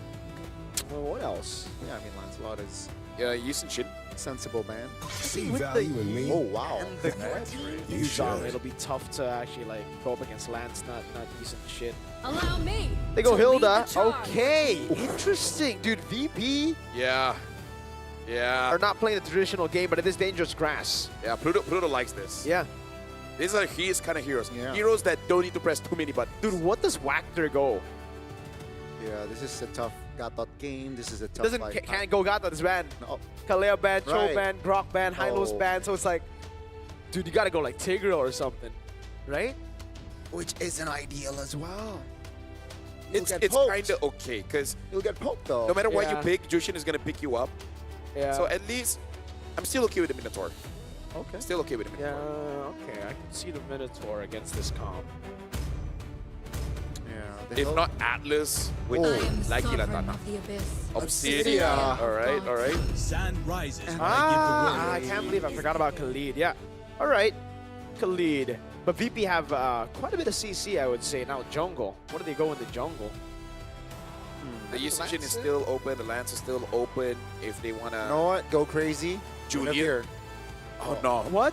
Well, what else? Yeah, I mean, Lancelot is... Yeah, Yusin Shin. Sensible man. See value in me? Oh, wow. And the You should. it'll be tough to actually like go up against Lance, not decent shit. Allow me. They go to lead Hilda. the charge. Okay, interesting, dude. VP Yeah. Yeah. are not playing the traditional game, but it is dangerous grass. Yeah, Pluto likes this. Yeah. These are his kind of heroes. Yeah. Heroes that don't need to press too many buttons. Dude, what does Wactor go? Yeah, this is a tough Gatot game. This is a tough Doesn't fight. can't go Gata this ban. No. Kalea ban, Cho Right. ban, Grok ban, Hylos Oh. ban. So it's like, dude, you gotta go like Tigreal or something, right? Which isn't ideal as well. It's get poked. kind of okay, because You'll get poked though. no matter what you Yeah. pick, Jushin is going to pick you up. Yeah. So at least, I'm still okay with the Minotaur. Okay. Still okay with the Yeah, Minotaur. okay. I can see the Minotaur against this comp. Yeah. If not Atlas, with I am Lagi sovereign Latana. of the abyss. Obsidian. Alright, alright. Sand rises when I can't believe I forgot about Khalid. Yeah. All right, Khalid. But VP have quite a bit of CC, I would say. Now jungle. What do they go in the jungle? The Yusin Shin is still open. The Lance is still open. If they want You to... know what? Go crazy. Junior. Oh, no. What?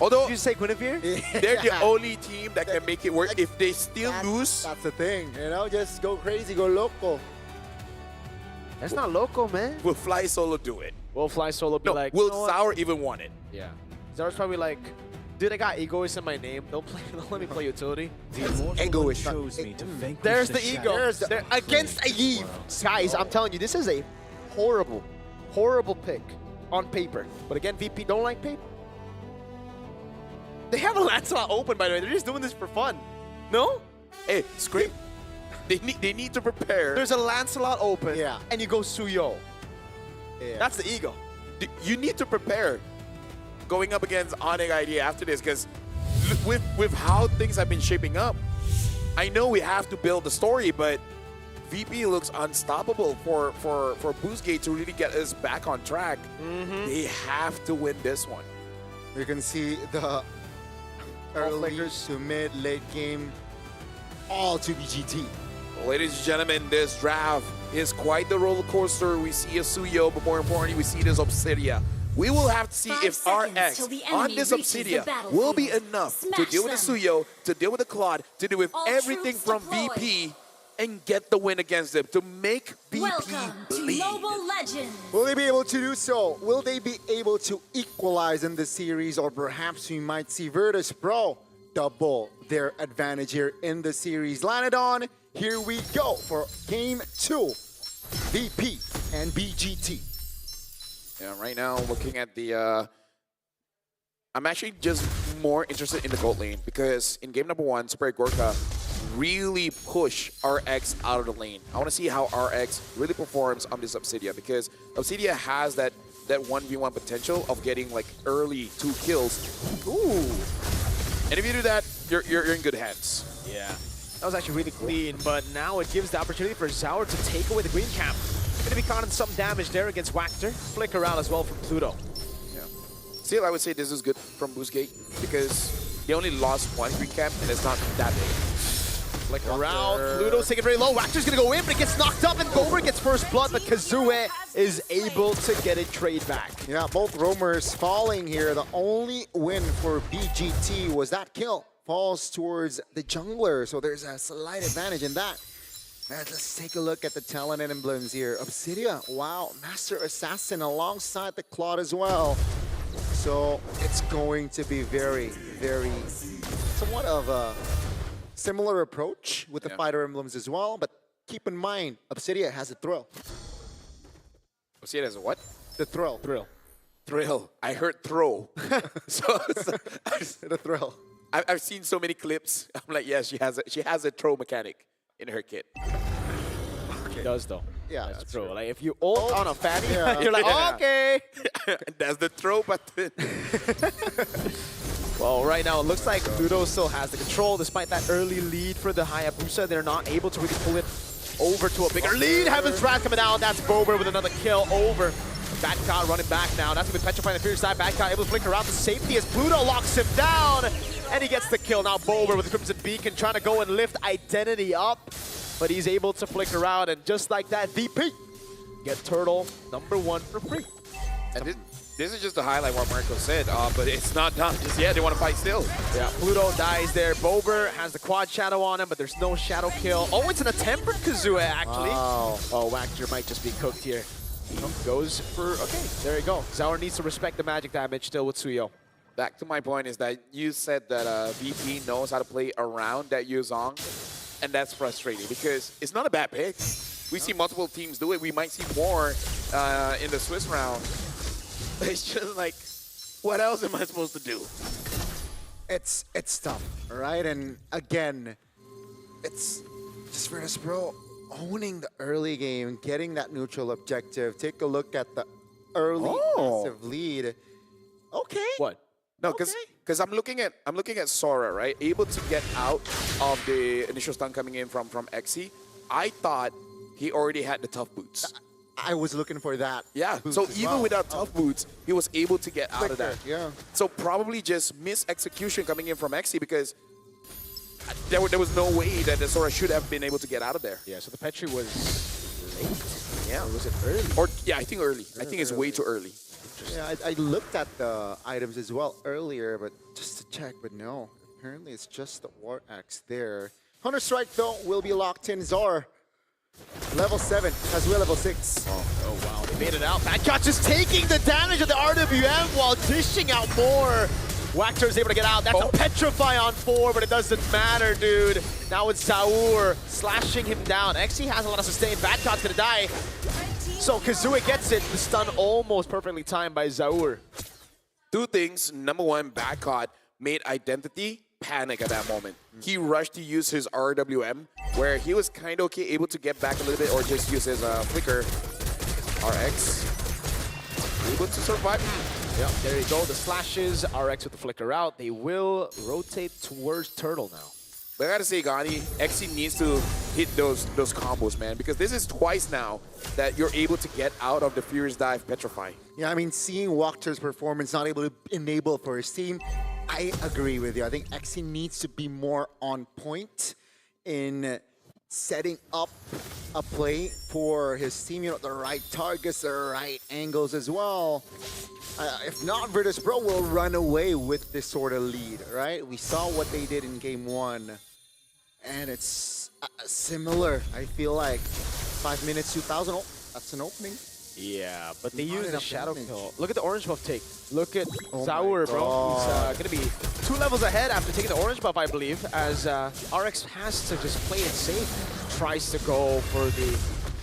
Although, Did you say Guinevere? they're the only team that can make it work. If they still lose... That's the thing. You know, just go crazy, go local. That's not local, man. Will Fly Solo do it? Will Fly Solo be No, like, will you know what? Sour even want it? Yeah. Zaur's probably like, dude, I got egoist in my name. Don't let me play utility. Egoist. chose me to vanquish There's the the ego. There's the- There- against a Eve. Guys, I'm telling you, this is a horrible, horrible pick on paper. But again, VP don't like paper. They have a Lancelot open, by the way. They're just doing this for fun. No? Hey, Scream. They need to prepare. There's a Lancelot open, Yeah. and you go Suyo. Yeah. That's the ego. You need to prepare going up against Onyx ID after this, because with how things have been shaping up, I know we have to build the story, but VP looks unstoppable for Boostgate to really get us back on track. They have to win this one. You can see the early to mid, late game, all to BGT. Ladies and gentlemen, this draft is quite the roller coaster. We see a Suyo, but more importantly, we see this Obsidia. We will have to see 5 if seconds RX till the on enemy this reaches the Obsidia battlefield. will be enough to Smash deal with the them. Suyo, to deal with the Claude, to deal with All everything troops from deployed. VP, and get the win against them to make VP Welcome bleed. to Mobile Legends. Will they be able to do so? Will they be able to equalize in the series, or perhaps we might see Virtus Pro double their advantage here in the series? Lanadon, here we go for game 2. VP and BGT. Yeah, right now looking at the I'm actually just more interested in the gold lane because in game number 1, Super Gorka really push RX out of the lane. I want to see how RX really performs on this Obsidia because Obsidia has that 1v1 potential of getting like early 2 kills. Ooh. And if you do that, you're in good hands. Yeah. That was actually really clean, but now it gives the opportunity for Zaur to take away the green cap. Going to be caught in some damage there against Wactor. Flick around as well from Pluto. Yeah. Still, I would say this is good from Boostgate because they only lost 1 green cap and it's not that big. Flick around, Pluto's taking very low. Wactor's going to go in, but it gets knocked up and Gober gets first blood, but Kazue is able to get a trade back. Yeah, both roamers falling here. The only win for BGT was that kill. Falls towards the jungler, so there's a slight advantage in that. Let's take a look at the talent and emblems here. Obsidia, wow, Master Assassin alongside the Claude as well. So it's going to be very, very somewhat of a similar approach with the fighter emblems as well, but keep in mind, Obsidia has a thrill. Obsidia has a what? The thrill. Thrill. I heard throw. so the thrill. I've seen so many clips. I'm like, yeah, she has a throw mechanic in her kit. It does though. Yeah, that's true. Like if you ult on a fatty, Yeah. you're like, Yeah. okay. That's the throw button. Well, right now it looks like Pluto still has the control despite that early lead for the Hayabusa. They're not able to really pull it over to a bigger lead. Heaven's Wrath coming out. That's Bober with another kill over. Badcott running back now. That's going to be petrified on the fierce side. Badcott able to flicker around to safety as Pluto locks him down. And he gets the kill. Now Bober with the Crimson Beacon trying to go and lift Identity up. But he's able to flicker around. And just like that, VP get Turtle #1 for free. And this is just to highlight what Marco said, but it's not done just yet. They want to fight still. Yeah, Pluto dies there. Bober has the quad shadow on him, but there's no shadow kill. Oh, it's an attempt for Kazue, actually. Wow. Oh, Wactor might just be cooked here. He goes for, okay, there you go. Zaur needs to respect the magic damage still with Suyo. Back to my point is that you said that VP knows how to play around that Yuzong, and that's frustrating because it's not a bad pick. We see multiple teams do it. We might see more in the Swiss round. It's just like, what else am I supposed to do? It's tough, right? And again, it's just Virtus Pro owning the early game, getting that neutral objective. Take a look at the early massive lead. Okay. What? No, because I'm looking at Sora, right? Able to get out of the initial stun coming in from Xe. I thought he already had the tough boots. I was looking for that. Yeah, so even without tough boots, he was able to get out of that. Yeah. So probably just mis-execution coming in from Xe because there was no way that the Sora should have been able to get out of there. Yeah, so the Petri was late. Yeah. Or was it early? Or yeah, I think early. I think it's way too early. Yeah, I looked at the items as well earlier, but just to check, but no. Apparently it's just the War Axe there. Counter-Strike, though, will be locked in. Zor, level 7, as well level 6. Oh, wow. They made it out. Badcott just taking the damage of the RWM while dishing out more. Wactor's able to get out. That's a Petrify on 4, but it doesn't matter, dude. Now it's Zaur slashing him down. Xe has a lot of sustain. Badcott's going to die. So Kazue gets it. The stun almost perfectly timed by Zaur. Two things. Number one, Badcott made Identity panic at that moment. He rushed to use his RWM, where he was kind of okay, able to get back a little bit, or just use his flicker. RX able to survive. Yep, there you go. The slashes. RX with the flicker out. They will rotate towards Turtle now. But I gotta say, Gani, Xe needs to hit those combos, man, because this is twice now that you're able to get out of the Furious Dive Petrify. Yeah, I mean, seeing Wactor's performance not able to enable for his team, I agree with you. I think Xe needs to be more on point in setting up a play for his team. You know, the right targets, the right angles as well. If not, Virtus Pro will run away with this sort of lead, right? We saw what they did in game 1. And it's similar, I feel like. 5 minutes, 2,000. Oh, that's an opening. Yeah, but they Not use the enough shadow damage. kill. Look at the orange buff take. Look at Oh Zaur, my bro. He's God. going to be 2 levels ahead after taking the orange buff, I believe, as RX has to just play it safe. Tries to go for the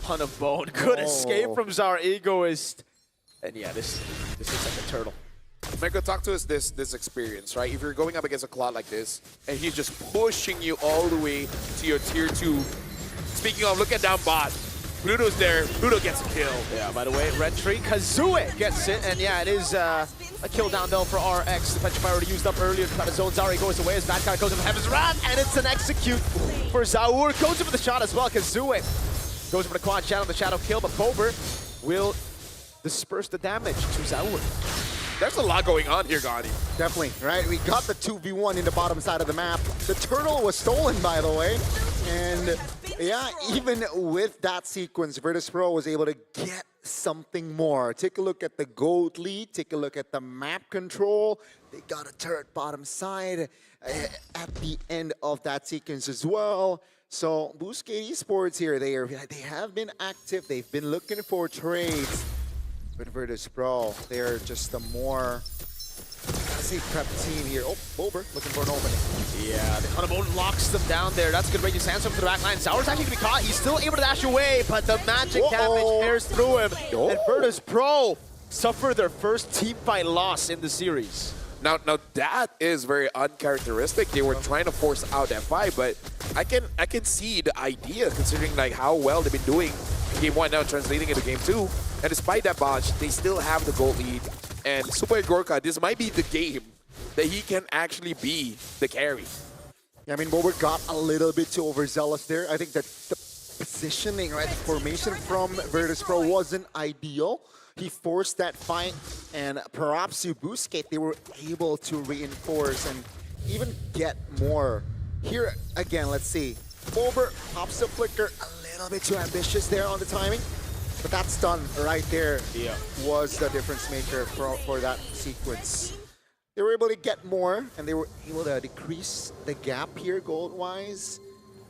Ton of bone. Good escape from Zara Egoist. And yeah, this looks like a turtle. Meko, talk to us this experience, right? If you're going up against a Claude like this, and he's just pushing you all the way to your tier 2. Speaking of, look at down bot. Pluto's there. Pluto gets a kill. Yeah, by the way, red tree, Kazue gets it. And yeah, it is a kill down though for RX. The Petrifier already used up earlier to cut his zone. Zari goes away as Badcard goes into Heaven's Wrath, and it's an execute for Zaur. Goes in for the shot as well. Kazue goes for the quad shadow, the shadow kill, but Bober will disperse the damage to Zaur. There's a lot going on here, Gandhi. Definitely, right? We got the 2v1 in the bottom side of the map. The turtle was stolen, by the way. And yeah, even with that sequence, Virtus Pro was able to get something more. Take a look at the gold lead. Take a look at the map control. They got a turret bottom side at the end of that sequence as well. So Boostgate Esports here, they have been active. They've been looking for trades. But Virtus Pro, they're just a more, let's say, prep team here. Oh, Bober looking for an opening. Yeah, the Hunabone locks them down there. That's a good range of sandstorm to the back line. Zaur's actually gonna be caught. He's still able to dash away, but the magic damage tears through him. And Virtus Pro suffer their first team fight loss in the series. Now that is very uncharacteristic. They were trying to force out that fight, but I can see the idea considering like how well they've been doing game 1 now translating into game 2. And despite that botch, they still have the gold lead. And Super Gorka, this might be the game that he can actually be the carry. Yeah, I mean, Bober got a little bit too overzealous there. I think that the positioning, right, the formation from Virtus Pro wasn't ideal. He forced that fight, and perhaps you Boostgate, they were able to reinforce and even get more. Here, again, let's see. Bober pops the flicker, a little bit too ambitious there on the timing. But that's done right there. Yeah. Was the difference maker for that sequence. They were able to get more, and they were able to decrease the gap here gold-wise.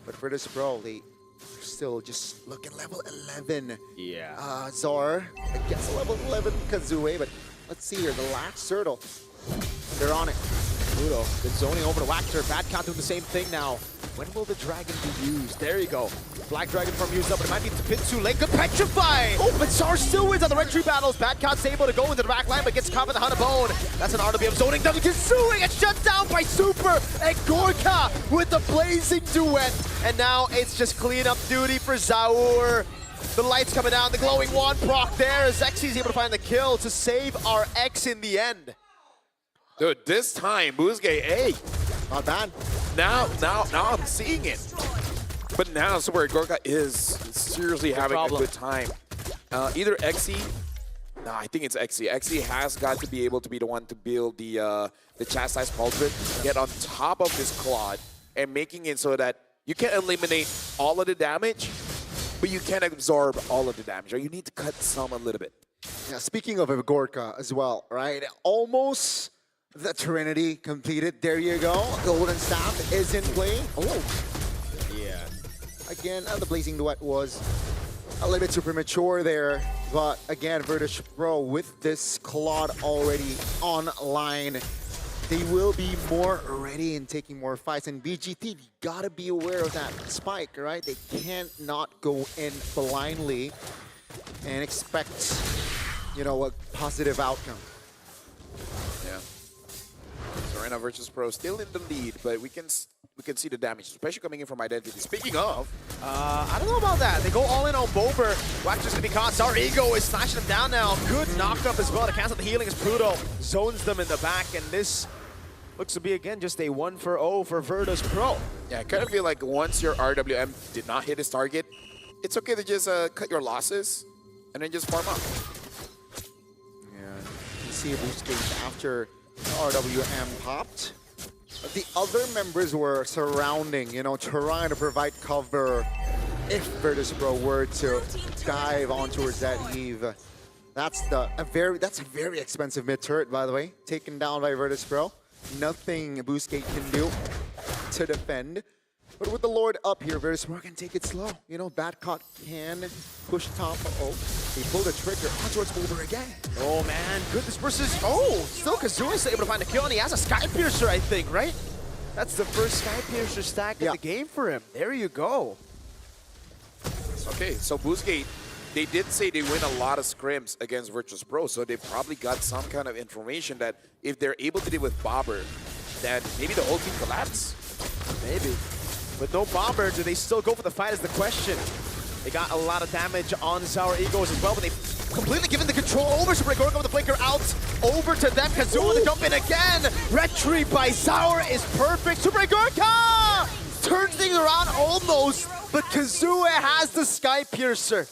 But for this Pro, they still just look at level 11. Yeah. Zar against level 11 Kazue, but let's see here, the last turtle. They're on it. Pluto been zoning over to Wactor. Badcat doing the same thing now. When will the dragon be used? There you go. Black Dragon farm used up, but it might be a bit too late. Good Petrify! Oh, but Zar still wins on the red tree battles. Badcat's able to go into the back line, but gets caught with the Hunabone. That's an RWM zoning. Kazue gets shut down by Super and Gorka with the blazing duet. And now it's just cleanup duty for Zaur. The lights coming down, the glowing wand proc there. Zexi's able to find the kill to save RX in the end. Dude, this time, Boostgate, hey. Not bad. Now I'm seeing it. But now Super Gorka is seriously having a good time. Either Xe, no, I think it's Xe. Xe has got to be able to be the one to build the Chastised Pauldron, get on top of this Claude, and making it so that you can eliminate all of the damage, but you can't absorb all of the damage, or you need to cut some a little bit. Yeah, speaking of Gorka as well, right? Almost the Trinity completed. There you go. Golden Staff is in play. Oh. Yeah. Again, the Blazing Duet was a little bit too premature there. But again, Virtus Pro with this Claude already online, they will be more ready in taking more fights. And BGT, you gotta be aware of that spike, right? They can't not go in blindly and expect, you know, a positive outcome. Yeah. So right now, Virtus Pro still in the lead, but we can see the damage, especially coming in from Identity. Speaking of, I don't know about that. They go all in on Bober. Wactor's gonna be caught. Zar Ego is slashing him down now. Good knock-up as well to cancel the healing as Pluto zones them in the back, and this looks to be, again, just a 1-for-0 for Virtus Pro. Yeah, I kind of feel like once your RWM did not hit his target, it's okay to just cut your losses and then just farm up. Yeah, you can see a boost gauge after RWM popped. The other members were surrounding, you know, trying to provide cover if Virtus Pro were to dive on towards that Eve. That's a very expensive mid turret, by the way, taken down by Virtus Pro. Nothing Boostgate can do to defend. But with the Lord up here, Virtus Pro can take it slow. You know, Badcott can push top. Oh, they pull the trigger on towards Bober again. Oh man, good disperses. Oh, still Kazuya's able to find a kill, and he has a Sky Piercer, I think, right? That's the first Sky Piercer stack in the game for him. There you go. Okay, so Boostgate, they did say they win a lot of scrims against Virtus Pro, so they probably got some kind of information that if they're able to deal with Bobber, then maybe the whole team collapse. Maybe. With no Bomber, do they still go for the fight is the question. They got a lot of damage on Sour Egos as well, but they've completely given the control over Super Gorka with the flicker out. Over to them, Kazuo with the jump in again. Retreat by Sour is perfect. Super Gorka turns things around almost, but Kazuo has the Sky Piercer.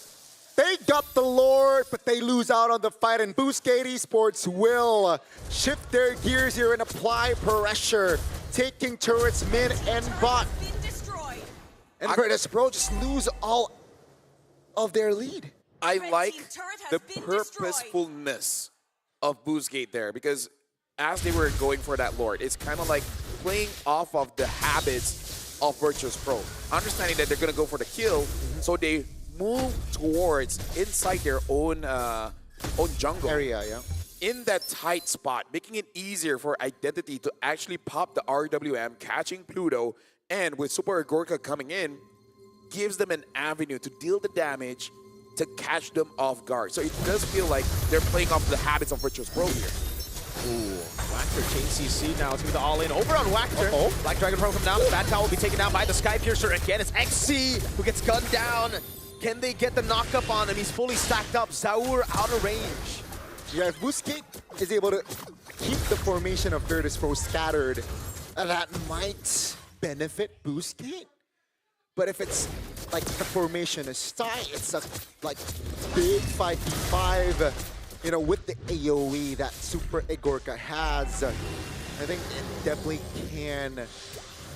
They got the Lord, but they lose out on the fight, and Boostgate Esports will shift their gears here and apply pressure, taking turrets mid and bot. And Virtus Pro just lose all of their lead. I like the purposefulness of Boostgate there, because as they were going for that Lord, it's kind of like playing off of the habits of Virtus Pro. Understanding that they're going to go for the kill, so they move towards inside their own jungle area, yeah. In that tight spot, making it easier for Identity to actually pop the RWM, catching Pluto, and with Super Gorka coming in, gives them an avenue to deal the damage to catch them off guard. So it does feel like they're playing off the habits of Virtus Pro here. Ooh, Wactor chains CC now. It's going to be the all-in over on Wactor. Black Dragon Pro come down. Bad Towel will be taken down by the Sky Piercer again. It's XC who gets gunned down. Can they get the knock-up on him? He's fully stacked up. Zaur out of range. Yeah, if Boostgate is able to keep the formation of Virtus Pro scattered, that might benefit Boostgate. But if it's like the formation is tight, it's a like big 5v5, you know, with the AoE that Super Egorka has, I think it definitely can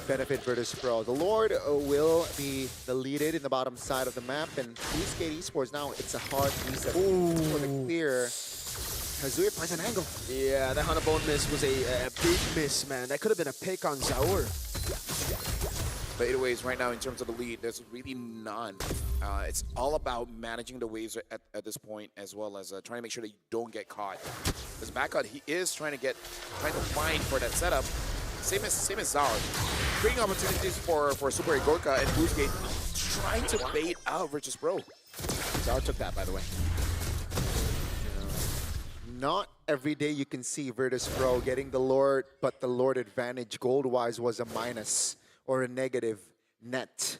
benefit Virtus Pro. The Lord will be deleted in the bottom side of the map, and Boostgate Esports now, it's a hard reset for the clear. Kazuya finds an angle. Yeah, that Hanabone miss was a big miss, man. That could have been a pick on Zaur. But anyways, right now in terms of the lead, there's really none. It's all about managing the waves at this point, as well as trying to make sure that you don't get caught. Because Backup, he is trying to find for that setup. Same as Zaur. Creating opportunities for Super Egorka and Boostgate trying to bait out Virtus Pro. Zaur took that, by the way. Not every day you can see Virtus Pro getting the Lord, but the Lord advantage gold-wise was a minus or a negative net.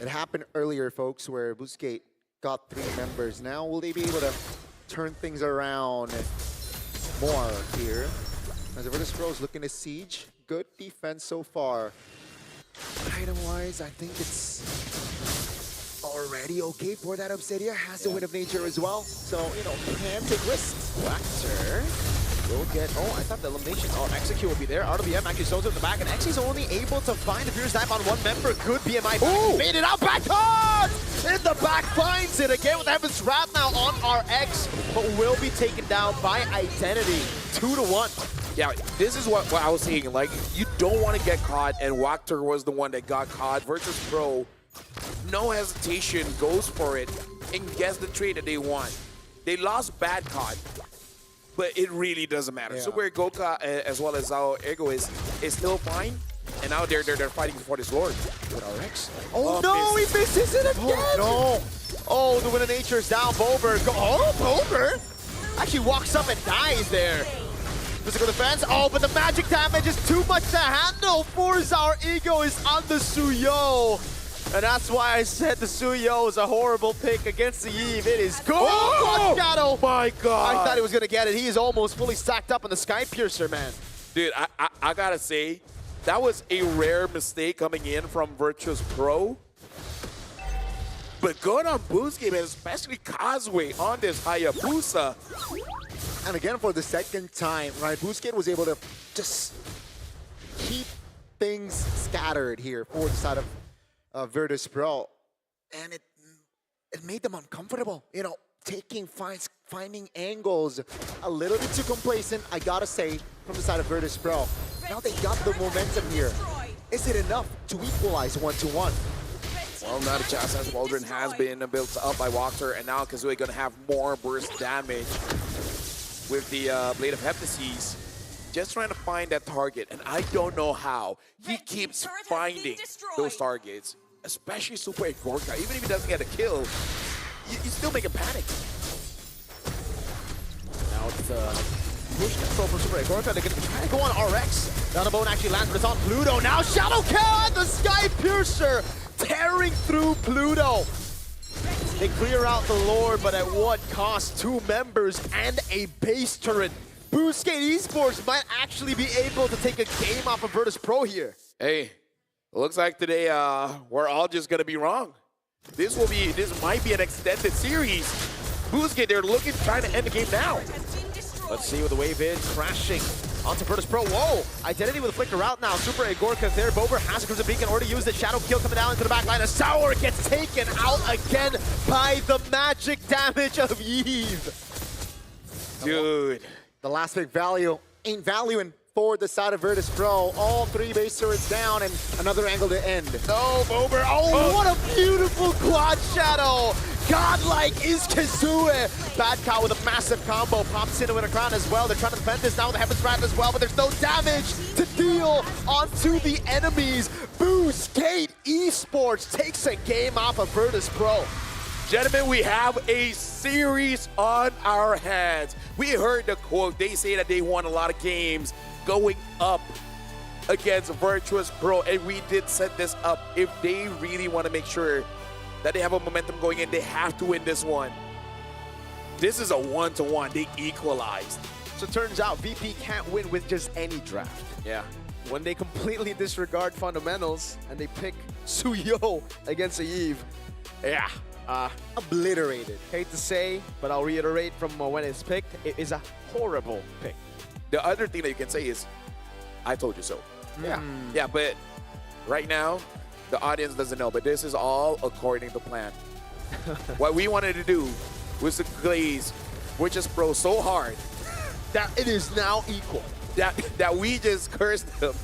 It happened earlier, folks, where Boostgate got 3 members. Now, will they be able to turn things around more here? As the Virtus Pro is looking to siege. Good defense so far. Item-wise, I think it's already okay for that Obsidia. Has a win of nature as well. So, you know, can take risks. Wactor will get, I thought the elimination, Execute will be there. RWM actually zones in the back, and Xy's only able to find a Fierce Knife on one member. Good BMI back. Made it out, back on! In the back, finds it again with Heaven's Wrath now on RX, but will be taken down by Identity. 2-1. Yeah, this is what I was saying. Like, you don't want to get caught, and Wactor was the one that got caught. Virtus Pro, no hesitation, goes for it and gets the trade that they want. They lost bad caught, but it really doesn't matter. Yeah. Super Goka as well as our Ego is still fine, and now they're fighting for this Lord with RX. Oh no, he misses it again! Oh no! Oh, the Win of Nature is down. Bober, Bober actually walks up and dies there. Physical defense, but the magic damage is too much to handle. Our Ego is on the Suyo. And that's why I said the Suyo is a horrible pick against the Eve. It is good. Oh my God. I thought he was going to get it. He is almost fully stacked up on the Sky Piercer, man. Dude, I gotta say, that was a rare mistake coming in from Virtus Pro. But good on Boostgate, especially Causeway on this Hayabusa. And again, for the second time, right, Boostgate was able to just keep things scattered here for the side of Virtus Pro. And it made them uncomfortable, you know, taking fights, finding angles, a little bit too complacent, I gotta say, from the side of Virtus Pro. Now they got the momentum here. Is it enough to equalize 1-1? Well, not a chance, as Waldron has been built up by Wactor, and now Kazuya gonna have more burst damage with the Blade of Heptases. Just trying to find that target, and I don't know how. He keeps finding those targets. especially Super Gorka. Even if he doesn't get a kill, you still make him panic. Now it's push control from Super Gorka. They're going to try to go on RX. Donabone actually lands, but it's on Pluto. Now Shadow Kill and the Sky Piercer tearing through Pluto. They clear out the Lord, but at what cost? 2 members and a base turret. Boostgate Esports might actually be able to take a game off of Virtus Pro here. Hey, looks like today we're all just gonna be wrong. This might be an extended series. Boostgate, they're trying to end the game now. Let's see what the wave is. Crashing onto Virtus Pro. Whoa! Identity with a flicker out now. Super Agorka there. Bober has a Crimson Beacon. Already used it. Shadow Kill coming down into the back line. A Sour gets taken out again by the magic damage of Eve. Dude. The last big value ain't valuing for the side of Virtus Pro. All 3 base turrets down and another angle to end. No, Bober. Oh, what a beautiful quad shadow. Godlike is Kazue. Bad Cow with a massive combo. Pops into a crown as well. They're trying to defend this now with the Heaven's Brand as well, but there's no damage to deal onto the enemies. Boostgate Esports takes a game off of Virtus Pro. Gentlemen, we have a series on our hands. We heard the quote. They say that they won a lot of games going up against Virtus Pro, and we did set this up. If they really want to make sure that they have a momentum going in, they have to win this one. This is a 1-to-1. They equalized. So it turns out VP can't win with just any draft. Yeah. When they completely disregard fundamentals and they pick Suyo against Eve, yeah. Obliterated. Hate to say, but I'll reiterate from when it's picked, it is a horrible pick. The other thing that you can say is, I told you so. Yeah. Yeah, but right now, the audience doesn't know, but this is all according to plan. What we wanted to do was to glaze Virtus Pro so hard that it is now equal. That we just cursed them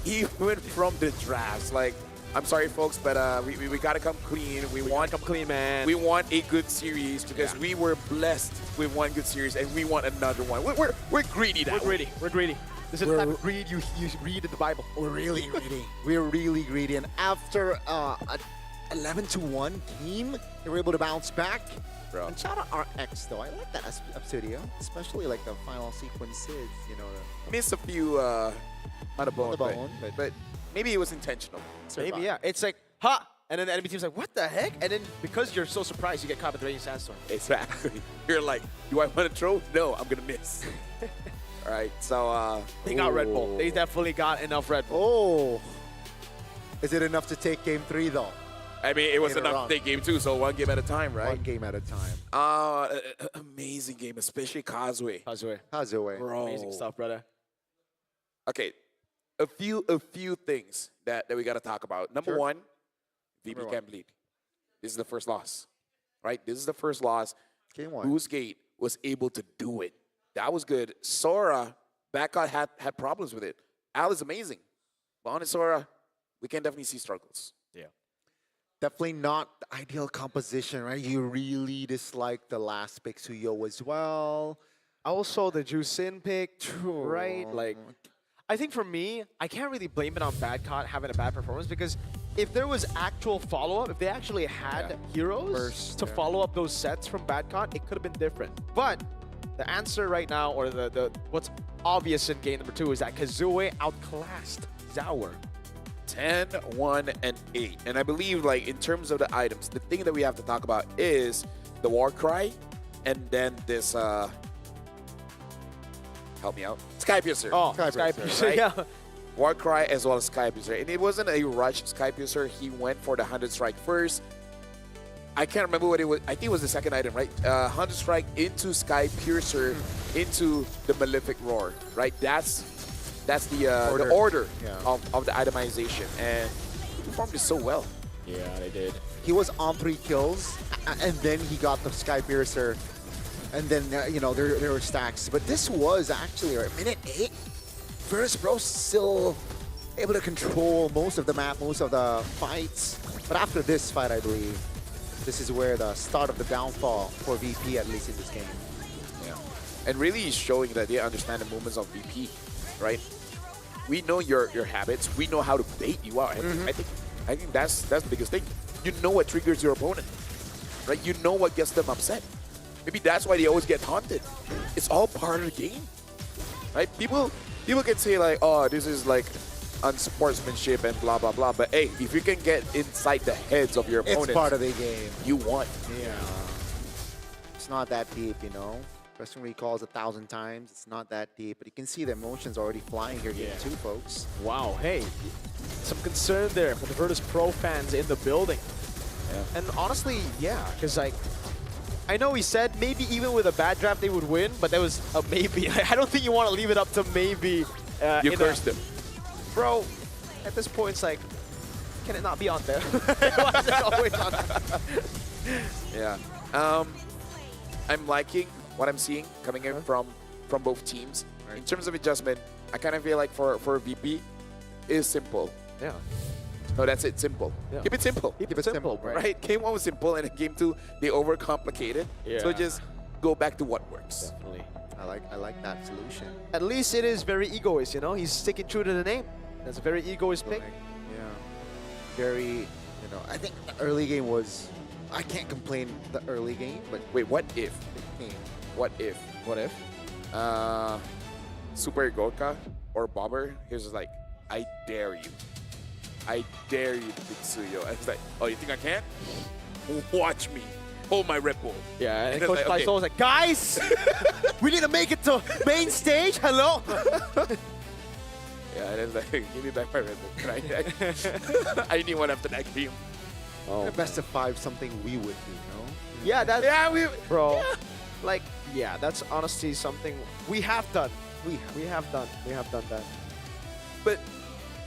even from the drafts. Like, I'm sorry, folks, but we gotta come clean. We want to come clean, man. We want a good series because we were blessed with one good series, and we want another one. We're greedy now. We're greedy. We're greedy. This is the type of greed you read in the Bible. We're really greedy. We're really greedy. And after an 11-1 game, they were able to bounce back. Bro. And shout out RX, though. I like that up studio, especially like the final sequences, you know. Missed a few on the bone, but maybe it was intentional. Maybe, yeah. It's like, ha! And then the enemy team's like, what the heck? And then because you're so surprised, you get caught with the Raging Sandstorm. Exactly. You're like, do I want to throw? No, I'm going to miss. All right, so... they got Red Bull. They definitely got enough Red Bull. Oh. Is it enough to take game 3, though? I mean, it was enough to take game 2, so 1 game at a time, right? 1 game at a time. Amazing game, especially Kazue. Kazue. Bro. Amazing stuff, brother. Okay, a few things that we got to talk about. Number one, VP can't bleed. This is the first loss, right? This is the first loss. Game 1. Boostgate was able to do it. That was good. Sora, Backcott had problems with it. Al is amazing. But on Sora, we can definitely see struggles. Yeah. Definitely not the ideal composition, right? You really dislike the last pick Suyo as well. Also, the Jusin pick, right? Like, I think for me, I can't really blame it on Badcott having a bad performance because if there was actual follow-up, if they actually had heroes to follow up those sets from Badcott, it could have been different. But the answer right now, or the what's obvious in game number 2 is that Kazue outclassed Zaur. 10, 1, and 8. And I believe, like, in terms of the items, the thing that we have to talk about is the War Cry, and then this, help me out, Sky Piercer. Oh, Sky Piercer, right? yeah. War Cry as well as Sky Piercer. And it wasn't a rush Sky Piercer. He went for the 100 Strike first. I can't remember what it was. I think it was the second item, right? 100 Strike into Sky Piercer into the Malefic Roar, right? That's the order of the itemization, and he performed it so well. Yeah, they did. He was on 3 kills, and then he got the Sky Piercer, and then you know there were stacks. But this was actually minute 8. Virtus Pro still able to control most of the map, most of the fights. But after this fight, I believe this is where the start of the downfall for VP, at least in this game. Yeah, and really showing that they understand the movements of VP, right? We know your habits. We know how to bait you out. I think I think that's the biggest thing. You know what triggers your opponent, right? You know what gets them upset. Maybe that's why they always get taunted. It's all part of the game, right? People can say like, oh, this is like unsportsmanship and blah blah blah. But hey, if you can get inside the heads of your opponents, It's part of the game. You won. Yeah. It's not that deep, you know. Western recalls 1,000 times. It's not that deep, but you can see the emotions already flying here, game 2, folks. Wow, hey, some concern there for the Virtus Pro fans in the building. Yeah. And honestly, yeah, because like, I know he said maybe even with a bad draft they would win, but that was a maybe. I don't think you want to leave it up to maybe. You cursed him. Bro, at this point, it's like, can it not be on there? Why is it always on there? Yeah. I'm liking what I'm seeing coming in from both teams. In terms of adjustment, I kind of feel like for VP, it is simple. Yeah. No, that's it. Simple. Yeah. Keep it simple. Keep it simple, right? Game 1 was simple, and in Game 2, they overcomplicated. Yeah. So just go back to what works. Definitely. I like that solution. At least it is very egoist, you know? He's sticking true to the name. That's a very egoist pick. Yeah. Very, you know, I think the early game was, I can't complain the early game, but wait, what if? What if? What if? Super Gorka or Bobber, here's just like, I dare you. I dare you to pick Suyo. And it's like, oh, you think I can't? Watch me. Hold my Red Bull. Yeah, and it's Coach like, Faisal was like, guys, we need to make it to main stage. Hello. Yeah, and it's like, give me back my Red Bull. I need one after that game. Oh, best of 5, something we would do, no? Yeah, that's... Yeah, Bro, yeah. like, yeah, that's honestly something we have done. We have done that. But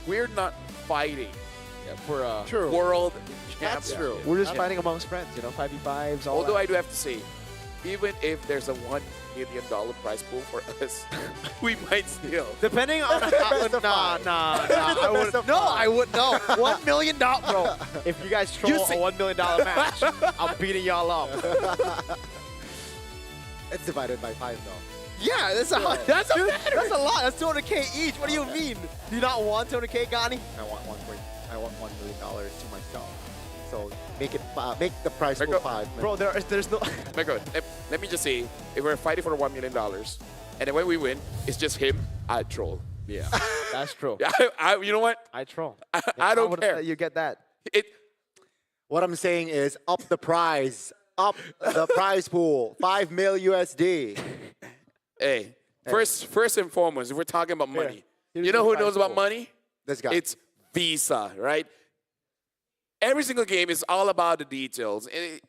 we're not fighting for a True. world That's championship. true. We're just fighting amongst friends, you know, 5v5s, all Although that. I do have to say, even if there's a $1 million prize pool for us, we might still. Depending on nah, I would no, I would no. $1 million, bro. If you guys troll a $1 million match, I'm beating y'all up. It's divided by 5, though. Yeah, that's a lot. That's a lot. That's 200K each. What do you mean? Do you not want 200K, Gani? I want $1 million to myself. So make the price pool 5. Man. Bro, there's no. My God, let me just say, if we're fighting for $1 million, and then when we win, it's just him, I troll. Yeah, that's true. You know what? I troll. I don't care. You get that. What I'm saying is up the prize. Up the prize pool. 5 mil USD. Hey, first and foremost, if we're talking about money, Here's you know the who prize knows about pool. money? This guy. It's Visa, right? Every single game is all about the details. And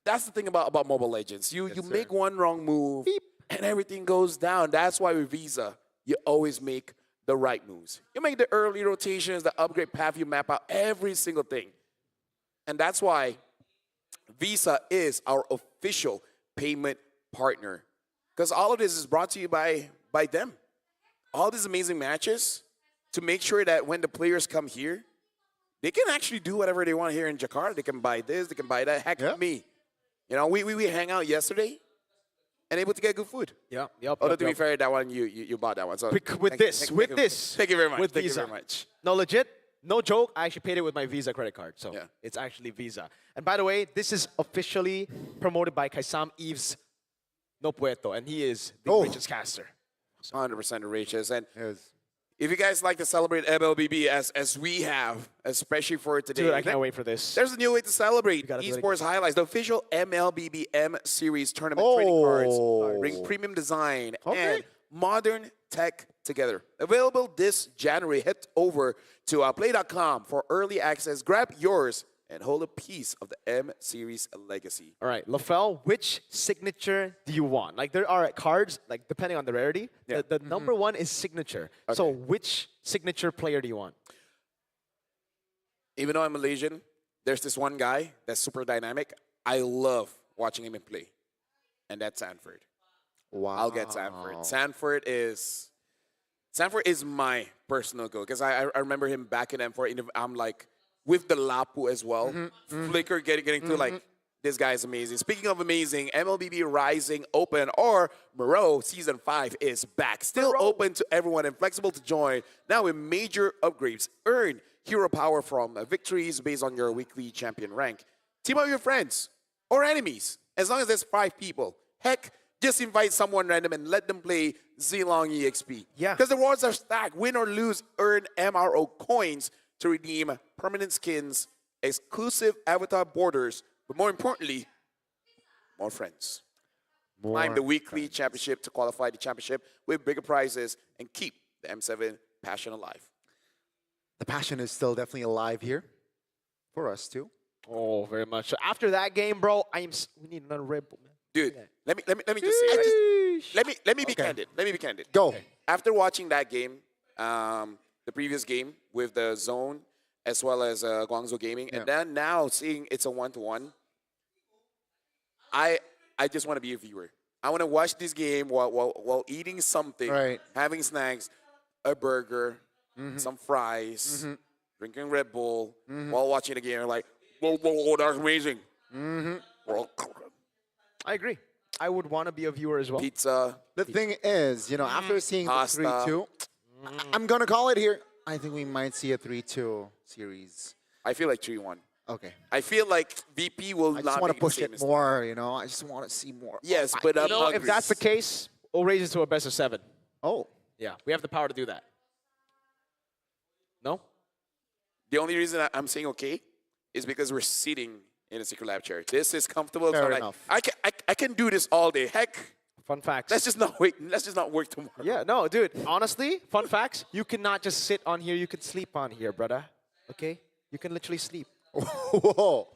that's the thing about Mobile Legends. You make one wrong move, and everything goes down. That's why with Visa, you always make the right moves. You make the early rotations, the upgrade path, you map out every single thing. And that's why Visa is our official payment partner. Because all of this is brought to you by them. All these amazing matches to make sure that when the players come here, they can actually do whatever they want here in Jakarta. They can buy this, they can buy that. Heck, me. You know, we hang out yesterday and able to get good food. Yep. Although to be fair, that one you bought that one. So With this. Thank you very much. With Thank Visa. you very much. No, legit. No joke. I actually paid it with my Visa credit card. So it's actually Visa. And by the way, this is officially promoted by Kaisam Eves No Puerto, and he is the richest caster. 100% the richest. And if you guys like to celebrate MLBB as we have, especially for today. Dude, I can't wait for this. There's a new way to celebrate esports highlights. The official MLBB M Series tournament trading cards bring premium design and modern tech together. Available this January. Head over to play.com for early access. Grab yours and hold a piece of the M Series legacy. All right, Lafel, which signature do you want? Like, there are cards, like, depending on the rarity. Yeah. The number one is signature. So which signature player do you want? Even though I'm Malaysian, there's this one guy that's super dynamic. I love watching him play, and that's Sanford. Wow. I'll get Sanford. Sanford is my personal goal because I remember him back in M4. And I'm like, with the Lapu as well, Flicker getting through, like, this guy is amazing. Speaking of amazing, MLBB Rising Open or Moreau Season 5 is back. Still open to everyone and flexible to join. Now with major upgrades. Earn hero power from victories based on your weekly champion rank. Team up with your friends or enemies, as long as there's 5 people. Heck, just invite someone random and let them play Zilong EXP. Yeah. Because the rewards are stacked. Win or lose, earn MRO coins to redeem permanent skins, exclusive avatar borders, but more importantly, more friends. Climb the weekly championship to qualify the championship with bigger prizes and keep the M7 passion alive. The passion is still definitely alive here for us too. Oh, very much. So after that game, bro, we need another Red Bull, man. Dude, let me just say, let me be candid. Let me be candid. Go. Okay. After watching that game, the previous game with the Zone as well as Guangzhou Gaming, and then now seeing it's a 1-to-1, I just want to be a viewer. I want to watch this game while eating something, having snacks, a burger, some fries, drinking Red Bull, while watching the game. Like, whoa, that's amazing. I agree. I would want to be a viewer as well. Pizza. The thing is, after seeing the Pasta. 3-2, I'm going to call it here. I think we might see a 3-2 series. I feel like 3-1. Okay. I feel like VP will I not just want to make the push same it mistake. more, I just want to see more. Yes, but I'm if hungry. that's the case, we'll raise it to a best of 7. Oh. Yeah, we have the power to do that. No? The only reason I'm saying okay is because we're sitting in a secret lab chair. This is comfortable. Fair So like, enough. I can do this all day. Heck, Fun facts. let's just not wait. Let's just not work tomorrow. Yeah, no, dude. Honestly, fun facts. You cannot just sit on here. You can sleep on here, brother. Okay? You can literally sleep. Whoa.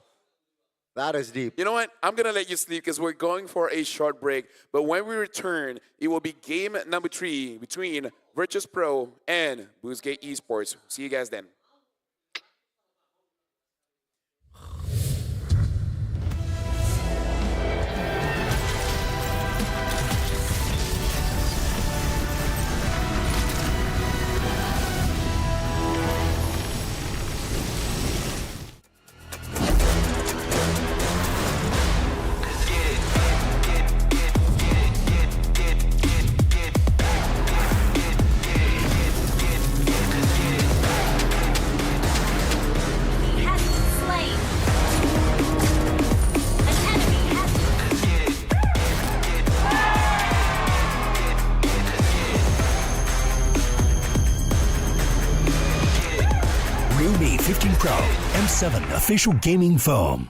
That is deep. You know what? I'm going to let you sleep because we're going for a short break. But when we return, it will be game number 3 between Virtus Pro and Boostgate Esports. See you guys then. He has been slain. An enemy has Realme 15 Pro M7 official gaming phone.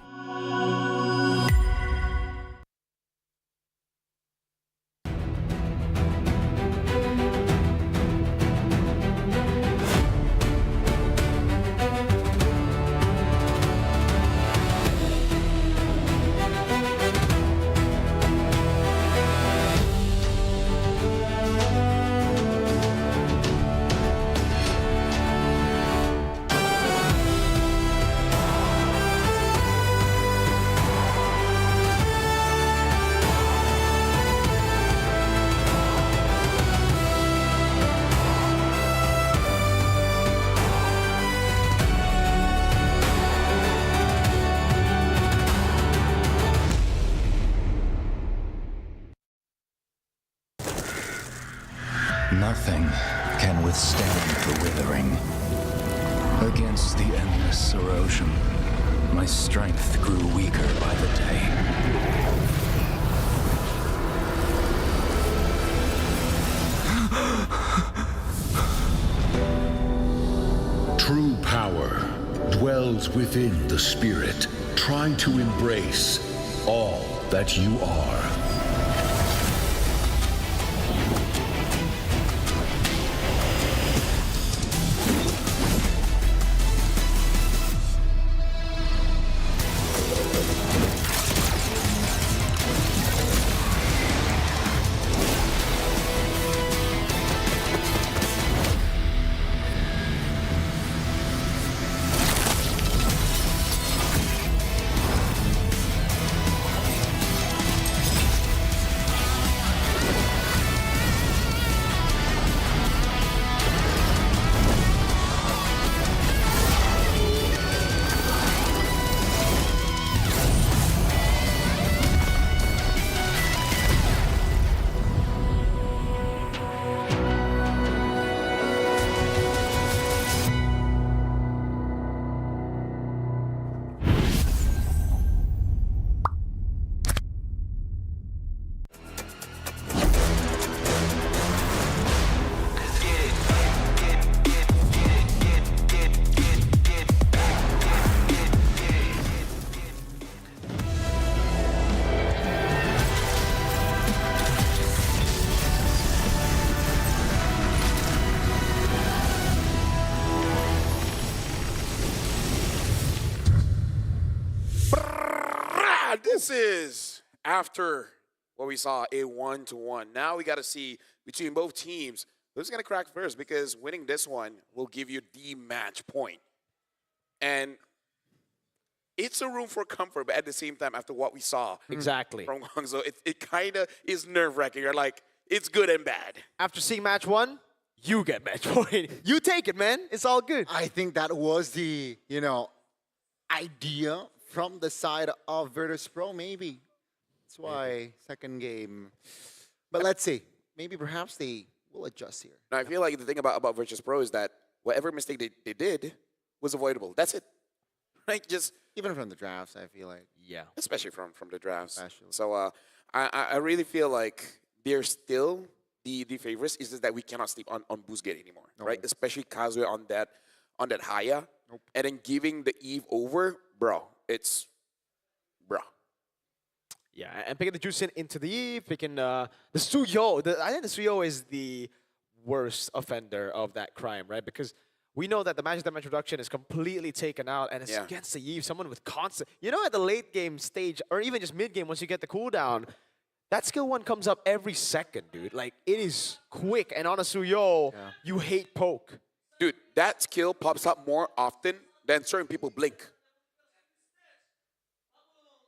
Nothing can withstand the withering. Against the endless erosion, my strength grew weaker by the day. True power dwells within the spirit. Try to embrace all that you are. Yeah, this is after what we saw, a 1-1. Now we got to see between both teams who's going to crack first, because winning this one will give you the match point. And it's a room for comfort, but at the same time, after what we saw Exactly. from Guangzhou, it kind of is nerve-wracking. You're like, it's good and bad. After seeing match one, you get match point. You take it, man. It's all good. I think that was the, idea from the side of Virtus Pro, maybe. That's why second game. But let's see. Maybe perhaps they will adjust here. Now, I feel like the thing about Virtus Pro is that whatever mistake they did was avoidable. That's it. Right? Just even from the drafts, I feel like. Yeah. Especially from the drafts. So I really feel like they're still the favorites. It's just that we cannot sleep on Boozgate anymore, right? Especially Kazuya on that Haya. Nope. And then giving the Eve over, bro. Yeah, and picking the Juicin into the Eve, picking the Suyo. I think the Suyo is the worst offender of that crime, right? Because we know that the magic damage reduction is completely taken out, and it's against the Eve, someone with constant. At the late game stage, or even just mid game, once you get the cooldown, that skill 1 comes up every second, dude. Like, it is quick, and on a Suyo, you hate poke. Dude, that skill pops up more often than certain people blink.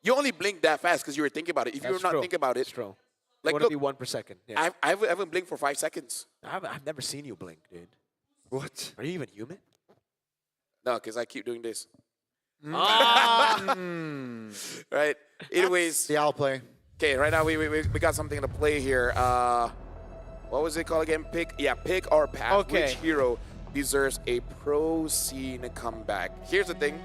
You only blink that fast because you were thinking about it. If you're not thinking about it, true. Like, Like, look, be 1 per second. Yeah. I haven't blinked for 5 seconds. I've never seen you blink, dude. What? Are you even human? No, because I keep doing this. Ah! Right. Anyways. The outplay. Okay, right now we got something to play here. What was it called again? Pick or pass. Okay. Which hero deserves a pro scene comeback? Here's the thing.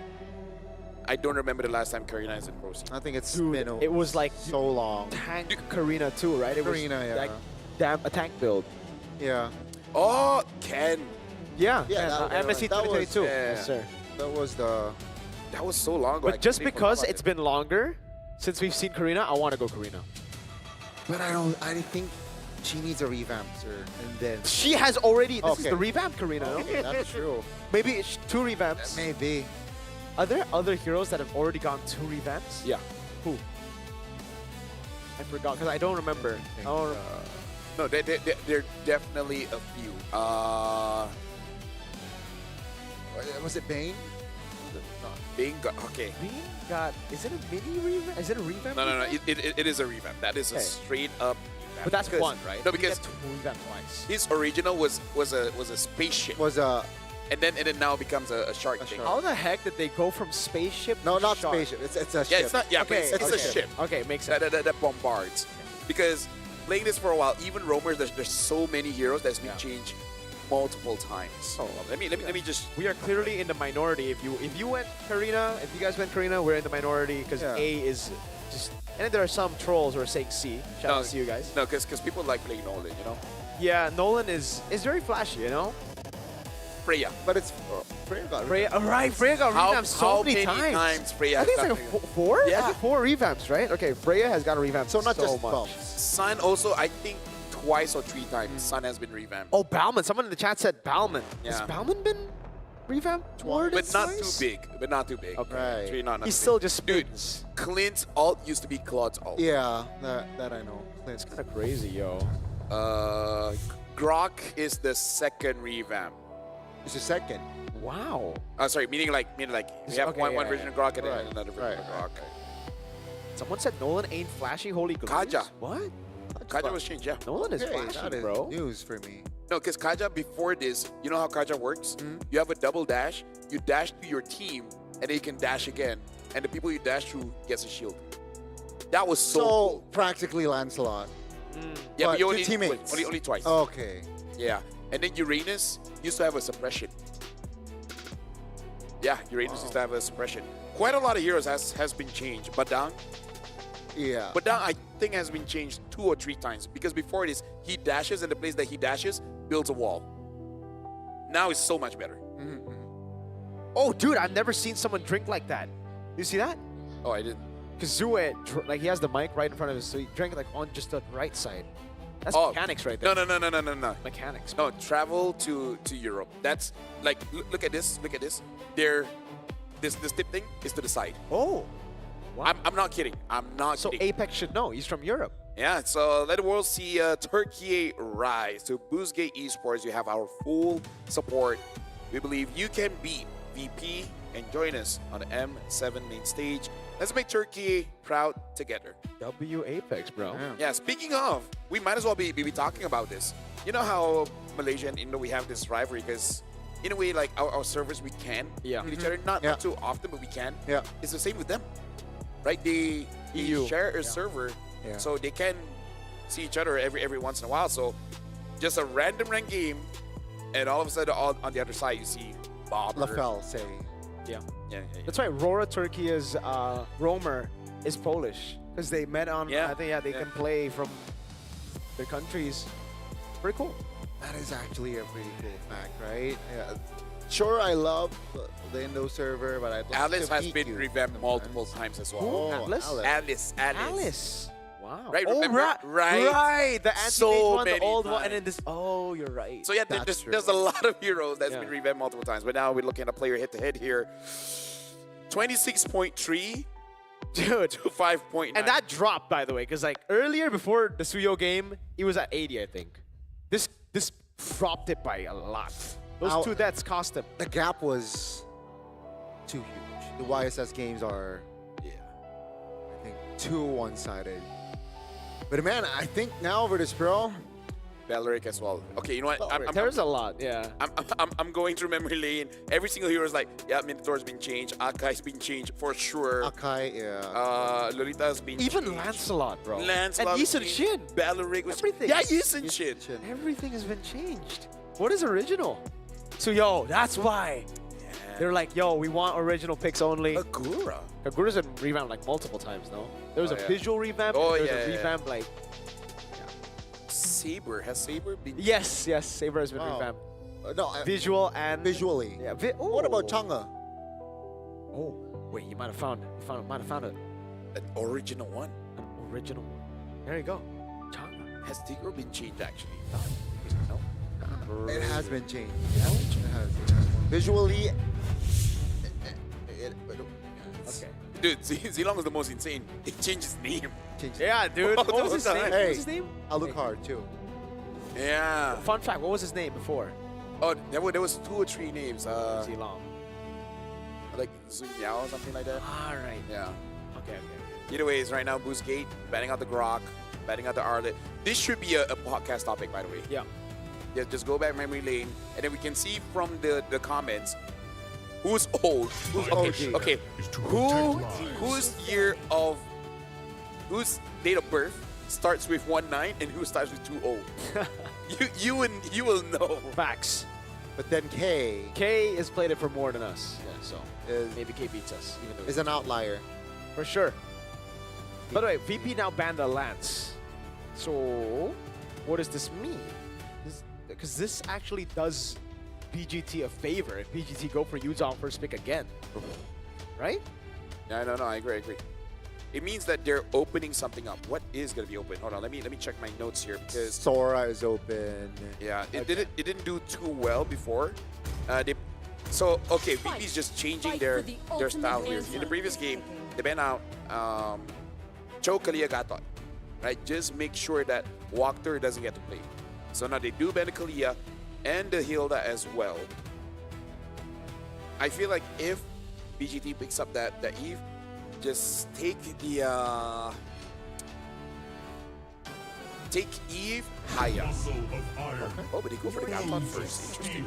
I don't remember the last time Karina is in pro scene. I think it's Dude, been it was like so long. Tank Karina too, right? It Karina, was yeah. like a tank build. Yeah. Oh, Ken. Yeah, that MSC was- 2022. yeah. Yes, sir. That was so long ago. But just because it's been longer since we've seen Karina, I want to go Karina. But I think she needs a revamp, sir. And then She has already. This is Okay. the revamp Karina. no? Okay, that's true. Maybe it's 2 revamps. Maybe. Are there other heroes that have already gone 2 revamps? Yeah. Who? I forgot because I don't remember. Oh, No, there definitely a few. Was it Bane? Bing got, okay. Bing got. Is it a mini revamp? Is it a revamp? No. revamp? It is a revamp. That is a Okay. straight up revamp. But that's Because- one, right? No, You because get 2 revamp twice. his original was a spaceship. And then now becomes a shark thing. How the heck did they go from spaceship? No, to not shark? spaceship. It's a ship. Yeah, it's not. Yeah, but Okay, it's a okay. ship. Okay, makes sense. That bombards. Because playing this for a while, even roamers, there's so many heroes that's been changed multiple times. Oh, let me just. We are clearly in the minority. If you went Karina, if you guys went Karina, we're in the minority because A is just. And then there are some trolls who are saying C. Shout out to you guys. No, because people like playing Nolan, you know. Yeah, Nolan is very flashy, you know. Freya. But it's Freya got Freya, right? Freya got revamped so many times. Freya? I think got it's like 4. Yeah. I think 4 revamps, right? Okay, Freya has got a revamp. So not so just much. bumps. Sun also, I think twice or 3 times. Sun has been revamped. Oh, Bauman. Someone in the chat said Bauman. Has Yeah. Bauman been revamped more than But not twice? too big. But not too big. Okay. Right. Three, not He too still big. just spins. Clint's ult used to be Claude's ult. Yeah, that I know. It's kind of crazy, yo. Grok is the second revamp. It's the second. Wow. Sorry, meaning like we have Okay, one yeah, version of Grok and then another version Right, of Grok. Someone said Nolan ain't flashy. Holy Kaja. What? Kaja was changed, yeah. Nolan is Hey, flashy, that is bro. news for me. No, because Kaja before this, you know how Kaja works? You have a double dash, you dash to your team, and then you can dash again. And the people you dash through gets a shield. That was so cool. Practically Lancelot. Yeah, but But you to only, teammates. only twice. Okay. Yeah. And then Uranus used to have a suppression. Yeah, Uranus used to have a suppression. Quite a lot of heroes has been changed. Badang. Yeah. Badang, I think, has been changed 2 or 3 times. Because before this, he dashes, and the place that he dashes builds a wall. Now it's so much better. Oh, dude, I've never seen someone drink like that. You see that? Oh, I didn't. Kazue, like he has the mic right in front of him, so he drank like on just the right side. That's mechanics right there. No. Mechanics. No, travel to Europe. That's like, look at this. Look at this. This tip thing is to the side. Oh. I'm not kidding. I'm not So kidding. Apex should know. He's from Europe. Yeah, so let the world see Turkey rise. To Boostgate Esports, you have our full support. We believe you can beat VP and join us on the M7 main stage. Let's make Turkey proud together. W Apex, bro. Yeah, speaking of, we might as well be talking about this. You know how Malaysia and Indo, we have this rivalry because in a way, like our servers, we can with each other. Not too often, but we can. Yeah. It's the same with them, right? They share a server, so they can see each other every once in a while. So just a random rank game, and all of a sudden on the other side, you see Bob. Lafel say. Yeah. Yeah. That's right. Rora Turkey's roamer is Polish because they met on. I think they can play from their countries. Pretty cool. That is actually a pretty cool fact, right? Yeah. Sure, I love the Indo server, but I'd like Alice to has beat been you revamped multiple times as well. Who? Atlas? Alice. Wow. Right? Oh, Remember? right. The anti-mage So one, the many old one, and times. then this. Oh, you're right. So yeah, there's a lot of heroes that's been revamped multiple times. But now we're looking at a player head-to-head here. 26.3 Dude. to 5.9. And that dropped, by the way, because like earlier before the Suyo game, he was at 80, I think. This dropped it by a lot. Those two deaths cost him. The gap was too huge. The YSS games are, I think, too one-sided. But man, I think now Virtus Pro, Valeric as well. Okay, you know what? There's a lot, yeah. I'm going through memory lane. Every single hero is like, yeah, Minotaur's been changed. Akai's been changed for sure. Akai, yeah. Lolita's been Even changed. Lancelot, bro. Lancelot. And Yisun Shin. Valeric was Everything. Yeah, Yisun Shin. Everything has been changed. What is original? So, yo, that's why. They're like, yo, we want original picks only. Kagura. Kagura's been revamped like multiple times, no? There was a visual revamp. Oh, there was yeah, a revamp like... Saber. Has Saber been... Yes, Saber has been revamped. No, Visual and... Visually. Yeah. What about Chang'e? Oh, wait, you might have found it. An original one. An original one. There you go. Chang'e. Has Tigro been changed actually? No. It has been changed. It has. Visually, okay. Dude, Zilong is the most insane. He changed his name. Yeah, dude. What was his name? Hey, What was his name? Alucard too. Yeah. Fun fact, what was his name before? Oh, there was 2 or 3 names. Zilong. Like Zun Yao or something like that. All right. Yeah. Okay. Either ways, right now, Boostgate, batting out the Grok, batting out the Arlet. This should be a podcast topic, by the way. Yeah. Yeah, just go back memory lane, and then we can see from the comments who's old. Okay. Whose date of birth starts with 19 and who starts with 20? you will know. Facts. But then K has played it for more than us. Yeah, so maybe K beats us. Even though is an outlier. For sure. By the way, VP now banned the Lance. So, what does this mean? Because this actually does BGT a favor if BGT go for Yuzong first pick again. Right? Yeah, no, I agree. It means that they're opening something up. What is going to be open? Hold on, let me check my notes here because Sora is open. Yeah, it didn't do too well before. VP's just changing their style here. In the previous game, they banned out Cho Kalia Gatot. Right? Just make sure that Walker doesn't get to play. So now they do ban the Kalia and the Hilda as well. I feel like if BGT picks up that Eve, just take the take Eve higher. Okay. Oh, but they go for the Gatot first. Interesting.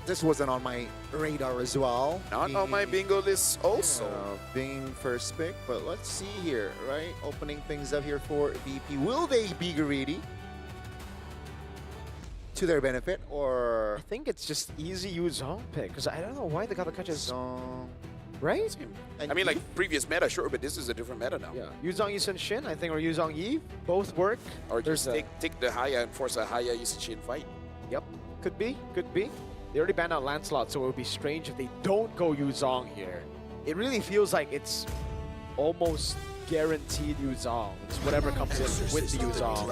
This wasn't on my radar as well. Not on my bingo list also. Being first pick, but let's see here, right? Opening things up here for VP. Will they be greedy to their benefit, or? I think it's just easy Yuzong pick, because I don't know why they got the catches. Right? I mean, like previous meta, sure, but this is a different meta now. Yeah. Yuzong Yisun Shin, I think, or Yuzong Yi, both work. Or just take the Haya and force a Haya Yisun Shin fight. Yep. Could be. They already banned out Lancelot, so it would be strange if they don't go Yuzong here. It really feels like it's almost guaranteed Yuzong. It's whatever comes in with the Yuzong.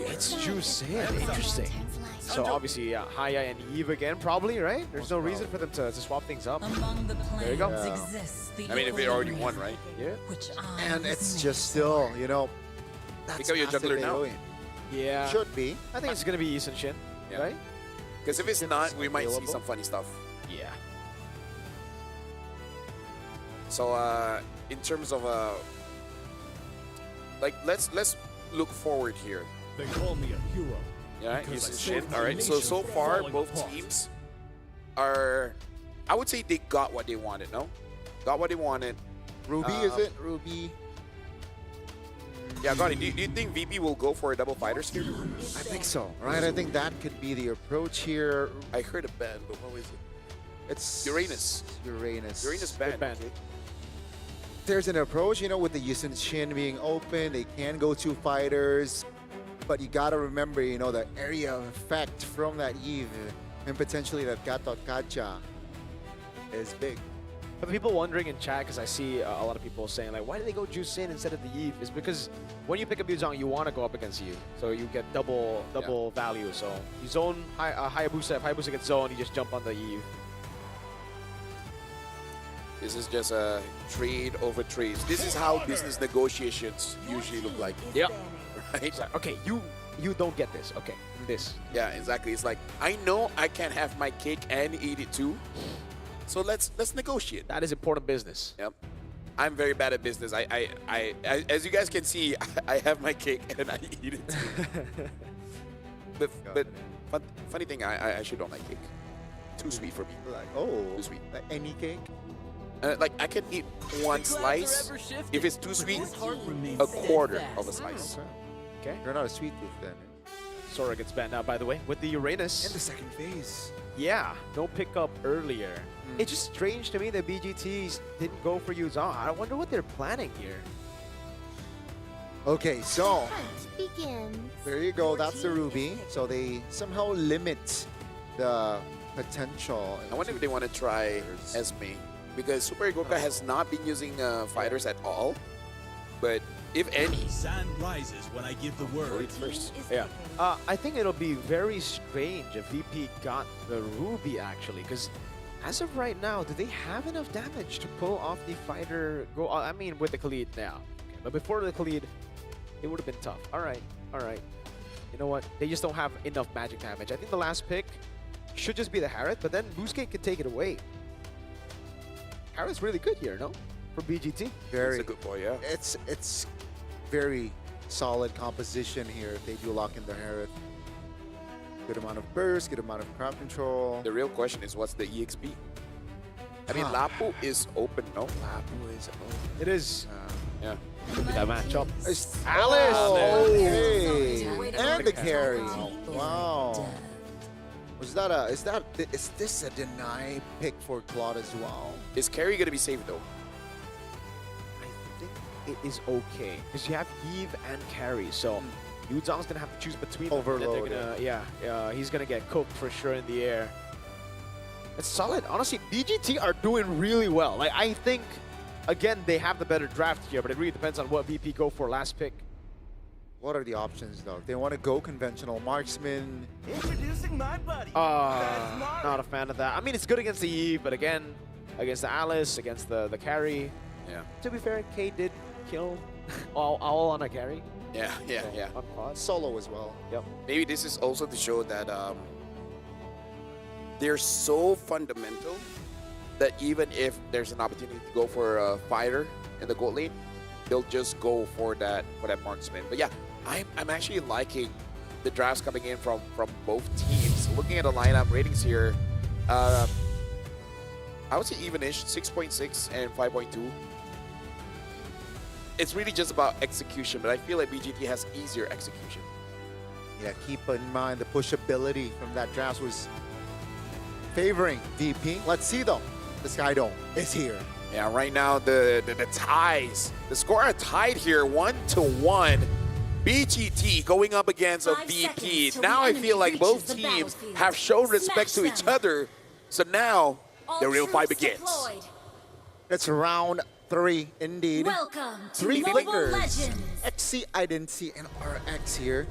It's Jusin. Interesting. So obviously, Haya and Eve again, probably, right? There's no reason for them to swap things up. There you go. I mean, if they already won, right? Yeah. And it's just still, you know, that's Become your juggler massive now. AoE. Yeah. Should be. I think it's going to be Yi Sun-shin, right? Because if it's not, we might see some funny stuff. Yeah. So in terms of like let's look forward here. They call me a hero. Yeah, because I Yi saved Sun-shin. my All right. So nation far, from both falling teams are. I would say they got what they wanted. No, got what they wanted. Ruby, is it? Ruby. Yeah, got it. Do you think VP will go for a double fighters here? I think so, right? I think that could be the approach here. I heard a band, but what was it? It's Uranus. Uranus band. Okay. There's an approach, you know, with the Yi Sun-shin being open. They can go 2 fighters, but you gotta remember, you know, the area of effect from that Eve and potentially that Gato Kacha is big. For the people wondering in chat, because I see a lot of people saying, like, why did they go Jusin instead of the Eve? Is because when you pick up Yuzong, you want to go up against Eve. So you get double value. So you zone Hayabusa. If Hayabusa gets zoned, you just jump on the Eve. This is just a trade over trades. This is how business negotiations usually look like. Yep. Right? Okay, you don't get this. Okay, this. Yeah, exactly. It's like, I know I can't have my cake and eat it too. So let's negotiate. That is important business. Yep. I'm very bad at business. I as you guys can see, I have my cake and I eat it too. but funny thing, I actually don't like cake. Too sweet for me. Like, oh, too sweet. Like any cake? Like I can eat one slice. If it's too sweet, a quarter of a slice. Okay. You're not a sweet tooth then. Sora gets banned out, by the way, with the Uranus. In the second phase. Yeah, no pickup earlier. It's just strange to me that BGTs didn't go for Yuzong. I wonder what they're planning here. Okay, so Begins. there you go. That's the Ruby. So they somehow limit the potential. I wonder if they want to try Esme, because Super Goka has not been using fighters at all. But if any, Sun rises when I give the word. First. Yeah. I think it'll be very strange if VP got the Ruby, actually, because as of right now, do they have enough damage to pull off the fighter? I mean, with the Khalid now. Okay, but before the Khalid, it would have been tough. All right. You know what? They just don't have enough magic damage. I think the last pick should just be the Harith, but then Boosgate could take it away. Harith's really good here, no? For BGT. Very. He's a good boy, yeah. It's very solid composition here if they do lock in the Harith. Good amount of burst, good amount of crowd control. The real question is, what's the EXP? I mean, Lapu is open, no? Lapu is open. It is. Yeah. That matchup. Alice! Oh, hey! And the carry. Wow. Is this a deny pick for Claude as well? Is carry gonna be safe though? I think it is okay because you have Eve and carry, so Yuzong's gonna have to choose between them. Overload. He's gonna get cooked for sure in the air. It's solid. Honestly, BGT are doing really well. Like, I think, again, they have the better draft here, but it really depends on what VP go for last pick. What are the options though? If they want to go conventional marksman. Introducing my buddy. Not a fan of that. I mean, it's good against the Eve, but again, against the Alice, against the carry. Yeah. To be fair, K did kill all on a carry. Yeah. On Claude. Solo as well. Yep. Maybe this is also to show that they're so fundamental that even if there's an opportunity to go for a fighter in the gold lane, they'll just go for that marksman. But yeah, I'm actually liking the drafts coming in from both teams. Looking at the lineup ratings here, I would say even-ish, 6.6 and 5.2. It's really just about execution, but I feel like BGT has easier execution. Yeah, keep in mind the pushability from that draft was favoring VP. Let's see though. The Sky Dome is here. Yeah, right now the ties. The score are tied here, 1-1. BGT going up against a VP. Now I feel like both teams have shown respect to each other. So now the real fight begins. It's round 3 indeed. Welcome to 3 Mobile flickers. Legends. XC, I didn't see an RX here.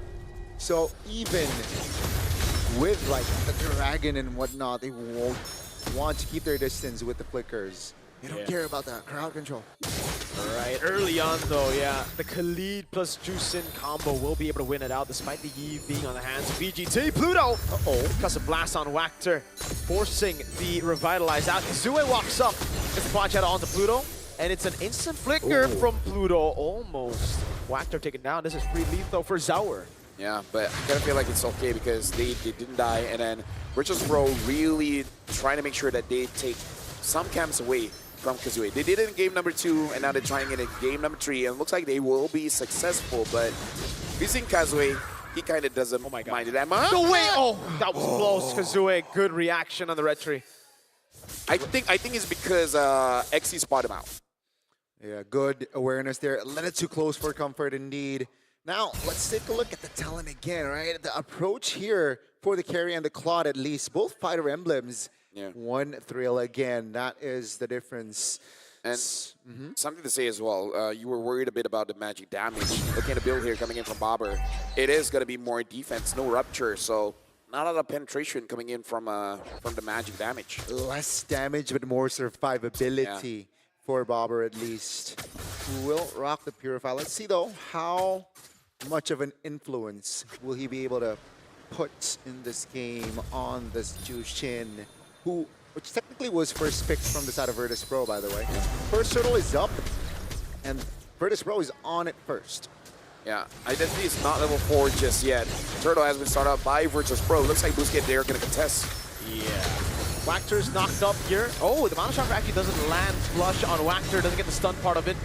So even with like the dragon and whatnot, they won't want to keep their distance with the flickers. They don't care about that crowd control. Right, early on though, yeah, the Khalid plus Jusin combo will be able to win it out despite the Eve being on the hands of VGT. Pluto! Uh-oh, because of blast on Wactor, forcing the Revitalize out. Zue walks up, gets the quad shadow onto Pluto, and it's an instant flicker from Pluto, almost. Wactor taken down. This is free lethal for Zaur. Yeah, but I kind of feel like it's okay because they didn't die, and then Virtus Pro really trying to make sure that they take some camps away from Kazooie. They did it in game number 2, and now they're trying it in game number 3, and it looks like they will be successful, but using Kazooie, he kind of doesn't mind it that much. No way! Oh, that was close. Kazooie, good reaction on the red tree. I think it's because XC spotted him out. Yeah, good awareness there. A little too close for comfort indeed. Now, let's take a look at the talent again, right? The approach here for the carry and the Claude at least, both fighter emblems. Yeah. One thrill again, that is the difference. And something to say as well, you were worried a bit about the magic damage. Looking at the build here coming in from Bobber, it is going to be more defense, no rupture, so not a lot of penetration coming in from the magic damage. Less damage, but more survivability for Bobber at least. Who will rock the Purify. Let's see though, how much of an influence will he be able to put in this game on this Jushin, which technically was first picked from the side of Virtus Pro, by the way. First turtle is up, and Virtus Pro is on it first. Yeah, Identity is not level 4 just yet. Turtle has been started out by Virtus Pro. Looks like Boosket they're going to contest. Yeah. Wactor's knocked up here. Oh, the Mana Chakra actually doesn't land flush on Wactor, doesn't get the stun part of it.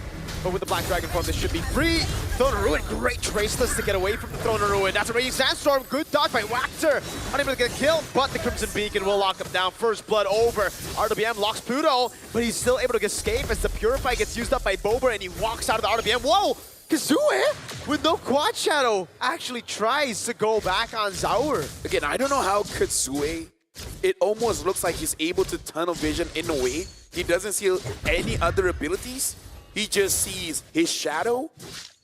But with the Black Dragon form, this should be free. Throne of Ruin, great Traceless to get away from the Throne of Ruin. That's a Raging Sandstorm, good dodge by Wactor. Unable to get killed, but the Crimson Beacon will lock him down. First blood over. RWM locks Pluto, but he's still able to escape as the Purify gets used up by Bober and he walks out of the RWM. Whoa! Kazooie, with no quad shadow, actually tries to go back on Zaur. Again, I don't know how Kazooie, it almost looks like he's able to tunnel vision in a way. He doesn't see any other abilities. He just sees his shadow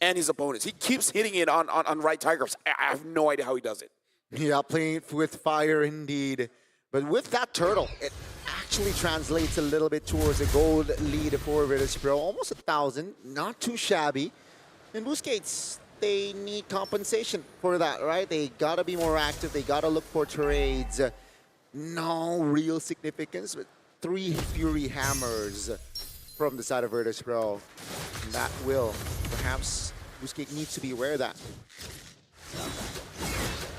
and his opponents. He keeps hitting it on right tigers. I have no idea how he does it. Yeah, playing with fire indeed. But with that turtle, it actually translates a little bit towards a gold lead for Virtus Pro. Almost 1,000, not too shabby. And Busquets, they need compensation for that, right? They gotta be more active. They gotta look for trades. No real significance, but 3 Fury Hammers from the side of Virtus Pro. And that will, perhaps, Busquets needs to be aware of that.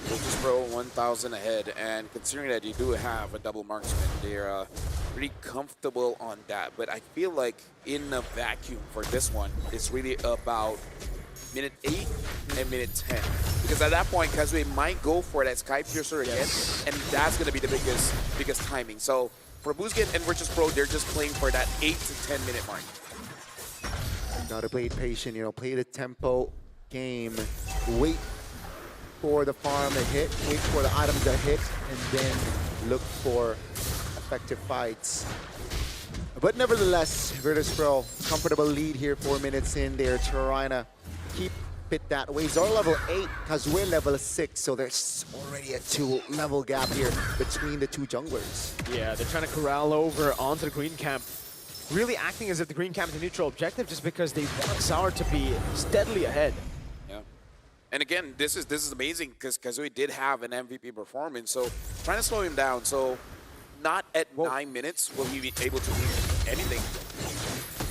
Virtus Pro 1,000 ahead, and considering that you do have a double marksman, they're pretty comfortable on that. But I feel like in a vacuum for this one, it's really about minute 8 and minute 10. Because at that point, Kazooie might go for that Sky Piercer again, and that's going to be the biggest timing. So for Busquets and Virtus Pro, they're just playing for that 8 to 10 minute mark. Gotta play it patient, you know, play the tempo game, wait for the farm to hit, wait for the item to hit, and then look for effective fights. But nevertheless, Virtus Pro, comfortable lead here, 4 minutes in. They're trying to keep it that way. Zor level 8, Kazooie level 6, so there's already a 2-level gap here between the two junglers. Yeah, they're trying to corral over onto the green camp. Really acting as if the green camp is a neutral objective just because they want Zaur to be steadily ahead. Yeah. And again, this is amazing because Kazooie did have an MVP performance, so trying to slow him down. So not at 9 minutes will he be able to do anything.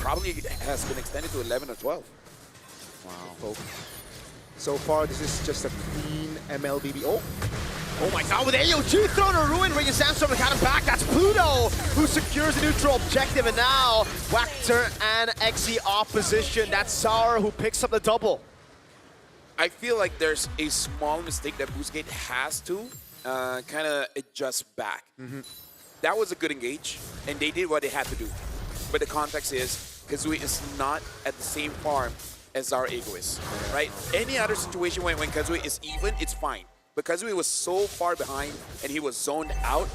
Probably has been extended to 11 or 12. Wow. So far, this is just a clean MLBB. Oh my god, with AO2 Throne of Ruin, Raging Sandstorm got him back. That's Pluto who secures a neutral objective, and now Wactor and XE opposition. That's Zaur who picks up the double. I feel like there's a small mistake that Busquets has to kind of adjust back. That was a good engage, and they did what they had to do. But the context is, Kazooie is not at the same farm as Zaur Ego is, right? Any other situation when Kazooie is even, it's fine. But Kazooie was so far behind, and he was zoned out,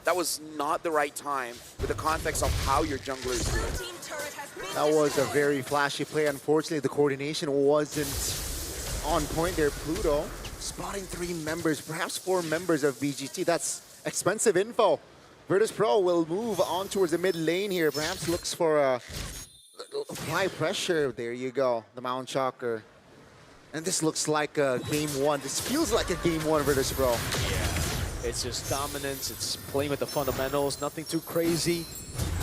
that was not the right time with the context of how your jungler is doing. That was a very flashy play. Unfortunately, the coordination wasn't on point there. Pluto spotting 3 members, perhaps 4 members of BGT. That's expensive info. Virtus Pro will move on towards the mid lane here. Perhaps looks for a high pressure. There you go, the Mount Shocker. And this looks like a game 1. This feels like a game 1 Virtus Pro. Yeah, it's just dominance. It's playing with the fundamentals. Nothing too crazy.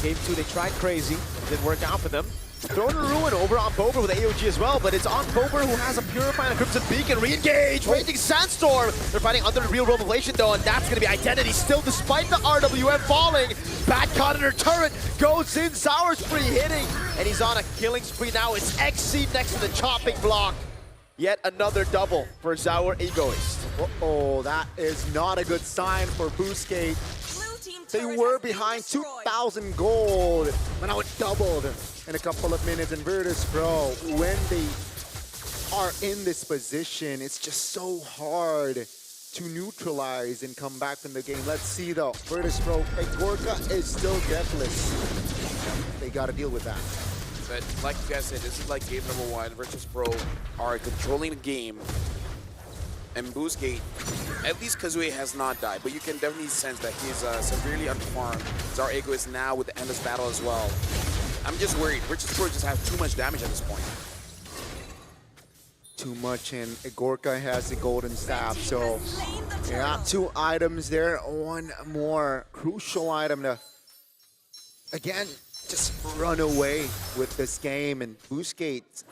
Game 2, they tried crazy. Didn't work out for them. Throwing a ruin over on Bober with AOG as well, but it's on Bober who has a Purify and a Crimson Beacon. Re-engage! Raging Sandstorm! They're fighting under the real revelation though, and that's going to be Identity still despite the RWM falling. Bad caught in her turret, goes in, Sour Spree hitting, and he's on a killing spree now. It's XC next to the chopping block. Yet another double for Sour Egoist. Uh-oh, that is not a good sign for Boostgate. They were behind 2,000 gold, but now it doubled in a couple of minutes. And Virtus Pro, when they are in this position, it's just so hard to neutralize and come back from the game. Let's see though, Virtus Pro, Egorka is still deathless. They got to deal with that. But like you guys said, this is like game number 1. Virtus Pro are controlling the game. And Boostgate, at least Kazue has not died, but you can definitely sense that he's severely underfarmed. Zar Ego is now with the endless battle as well. I'm just worried. Virtus Pro just have too much damage at this point. Too much, and Egorka has the golden staff, so yeah, 2 items there. 1 more crucial item to, again, just run away with this game. And Boostgate,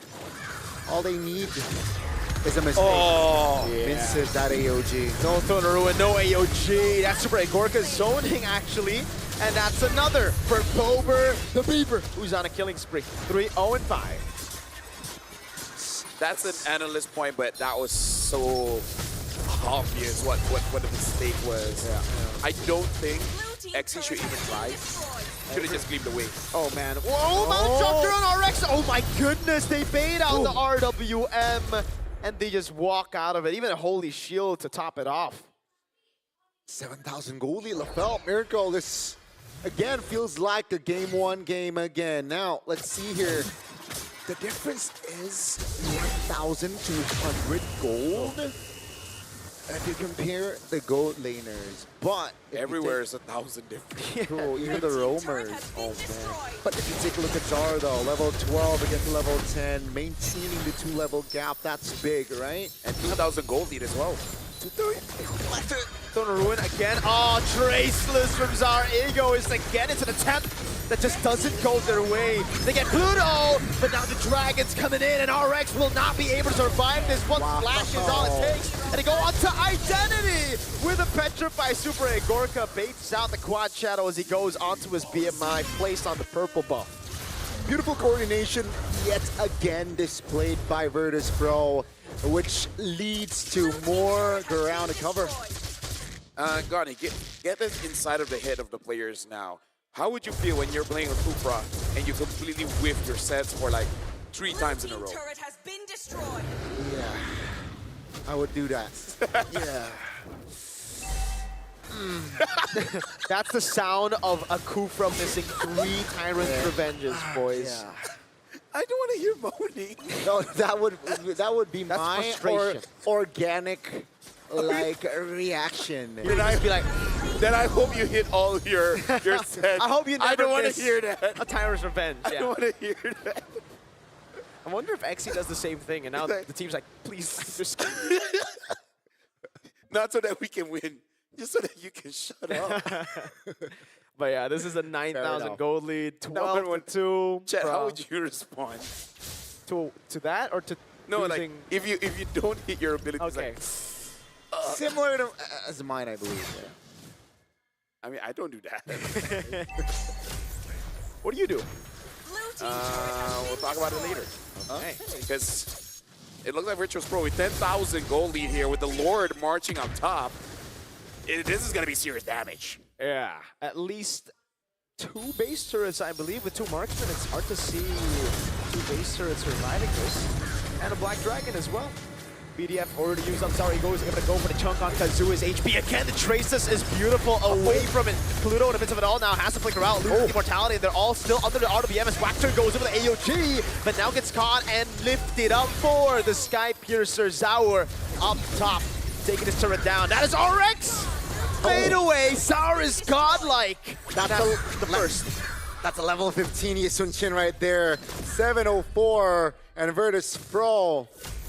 all they need is a mistake. Oh, yeah. Misses that AOG. No Throne of Ruin, no AOG. That's super. Egorka zoning actually. And that's another for Bober, the Beaver, who's on a killing spree. 3-0-5. That's an analyst point, but that was so obvious what the mistake was. Yeah. I don't think XE should even try. Should have just gleamed away. Oh man. Whoa, Mount Shocker on RX. Oh my goodness, they bait out the RWM. And they just walk out of it. Even a Holy Shield to top it off. 7,000 goldie, LaFell, Miracle. This, again, feels like a game 1 game again. Now, let's see here. The difference is 1,200 gold. If you compare the gold laners, but everywhere is 1,000 different. Cool, even the roamers. Oh man. But if you take a look at Zar though, level 12 against level 10, maintaining the 2-level gap, that's big, right? And 2,000 gold lead as well. Throne of Ruin again. Oh, Traceless from Zar Egoist again. It's an attempt that just doesn't go their way. They get Pluto, but now the Dragon's coming in, and RX will not be able to survive this. One splash is all it takes, and they go on to Identity with a Petrify Super. Egorka baits out the quad shadow as he goes onto his BMI, placed on the purple buff. Beautiful coordination yet again displayed by Virtus Pro, which leads to more ground to cover. Garni, get this inside of the head of the players now. How would you feel when you're playing with Kupra and you completely whiff your sets for like 3 times in a row? Yeah, I would do that. Yeah. That's the sound of a Kufra missing 3 Tyrant Revenges, boys. Yeah. I don't want to hear moaning. No, that would be my organic reaction. Then I hope you hit all your sets. I hope you never I don't want to miss hear that. a Tyrant's Revenge. I don't want to hear that. I wonder if XE does the same thing, and now the team's like, please, just not so that we can win, just so that you can shut up. But yeah, this is a 9,000 gold lead, 12-2. Chet, how would you respond to that or to no, losing? like if you don't hit your abilities, okay. Like, similar to as mine, I believe. Yeah. I mean, I don't do that. What do you do? We'll talk about it later. Okay. Because it looks like Virtus Pro with 10,000 gold lead here with the Lord marching up top. This is going to be serious damage. Yeah, at least 2 base turrets, I believe, with 2 marksmen. It's hard to see 2 base turrets surviving this. And a Black Dragon as well. BDF already used up Sour Eagles. They're gonna go for the chunk on Kazua's HP. Again, the Traces is beautiful away from it. Pluto in the midst of it all now has to flicker out, loses immortality, and they're all still under the RWM as Waxter goes over the AOG, but now gets caught and lifted up for the Sky Piercer. Zaur up top, taking his turret down. That is RX! Fade away, Sour is godlike. That's the first. That's a level 15 Yisun Chin right there. 704, and Virtus Pro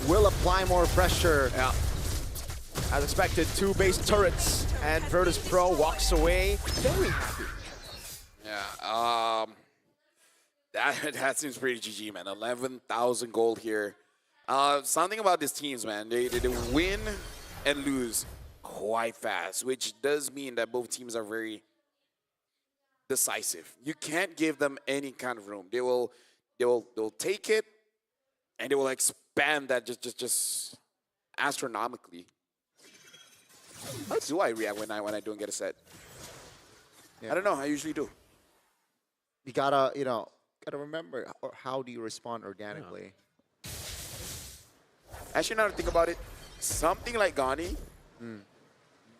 will apply more pressure. Yeah. As expected, 2 base turrets, and Virtus Pro walks away very happy. Yeah, that seems pretty GG, man. 11,000 gold here. Something about these teams, man, they win and lose quite fast, which does mean that both teams are very decisive. You can't give them any kind of room. They'll take it and they will expand that just astronomically. How do I react when I don't get a set? Yeah. I don't know. I usually do. You gotta remember, how do you respond organically? Actually, now to think about it, something like Gani,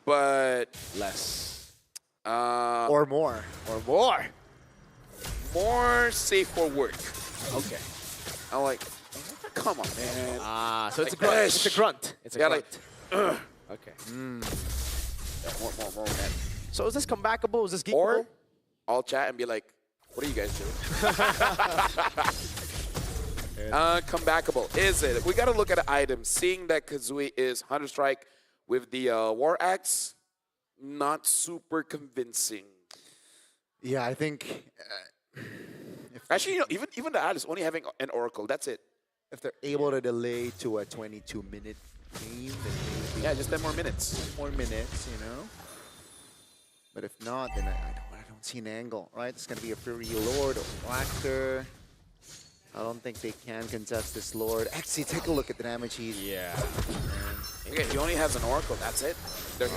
but less. Or more. Or more. More safe for work. Okay. I'm like, come on, man. So it's a grunt. It's a grunt. It's a grunt. Okay. More, man. So is this comebackable? Is this geekable? Or I'll chat and be like, what are you guys doing? Comebackable. Is it? We got to look at the items. Seeing that Kazooie is Hunter Strike with the War Axe, not super convincing. Yeah, I think. Actually, even the Alice only having an Oracle. That's it. If they're able to delay to a 22-minute game, then maybe. Yeah, just 10 more minutes. More minutes, you know. But if not, then I don't see an angle, right? It's gonna be a Fury Lord or Blacker. I don't think they can contest this Lord. Actually, take a look at the damage he's. Yeah. Okay, he only has an Oracle. That's it. There's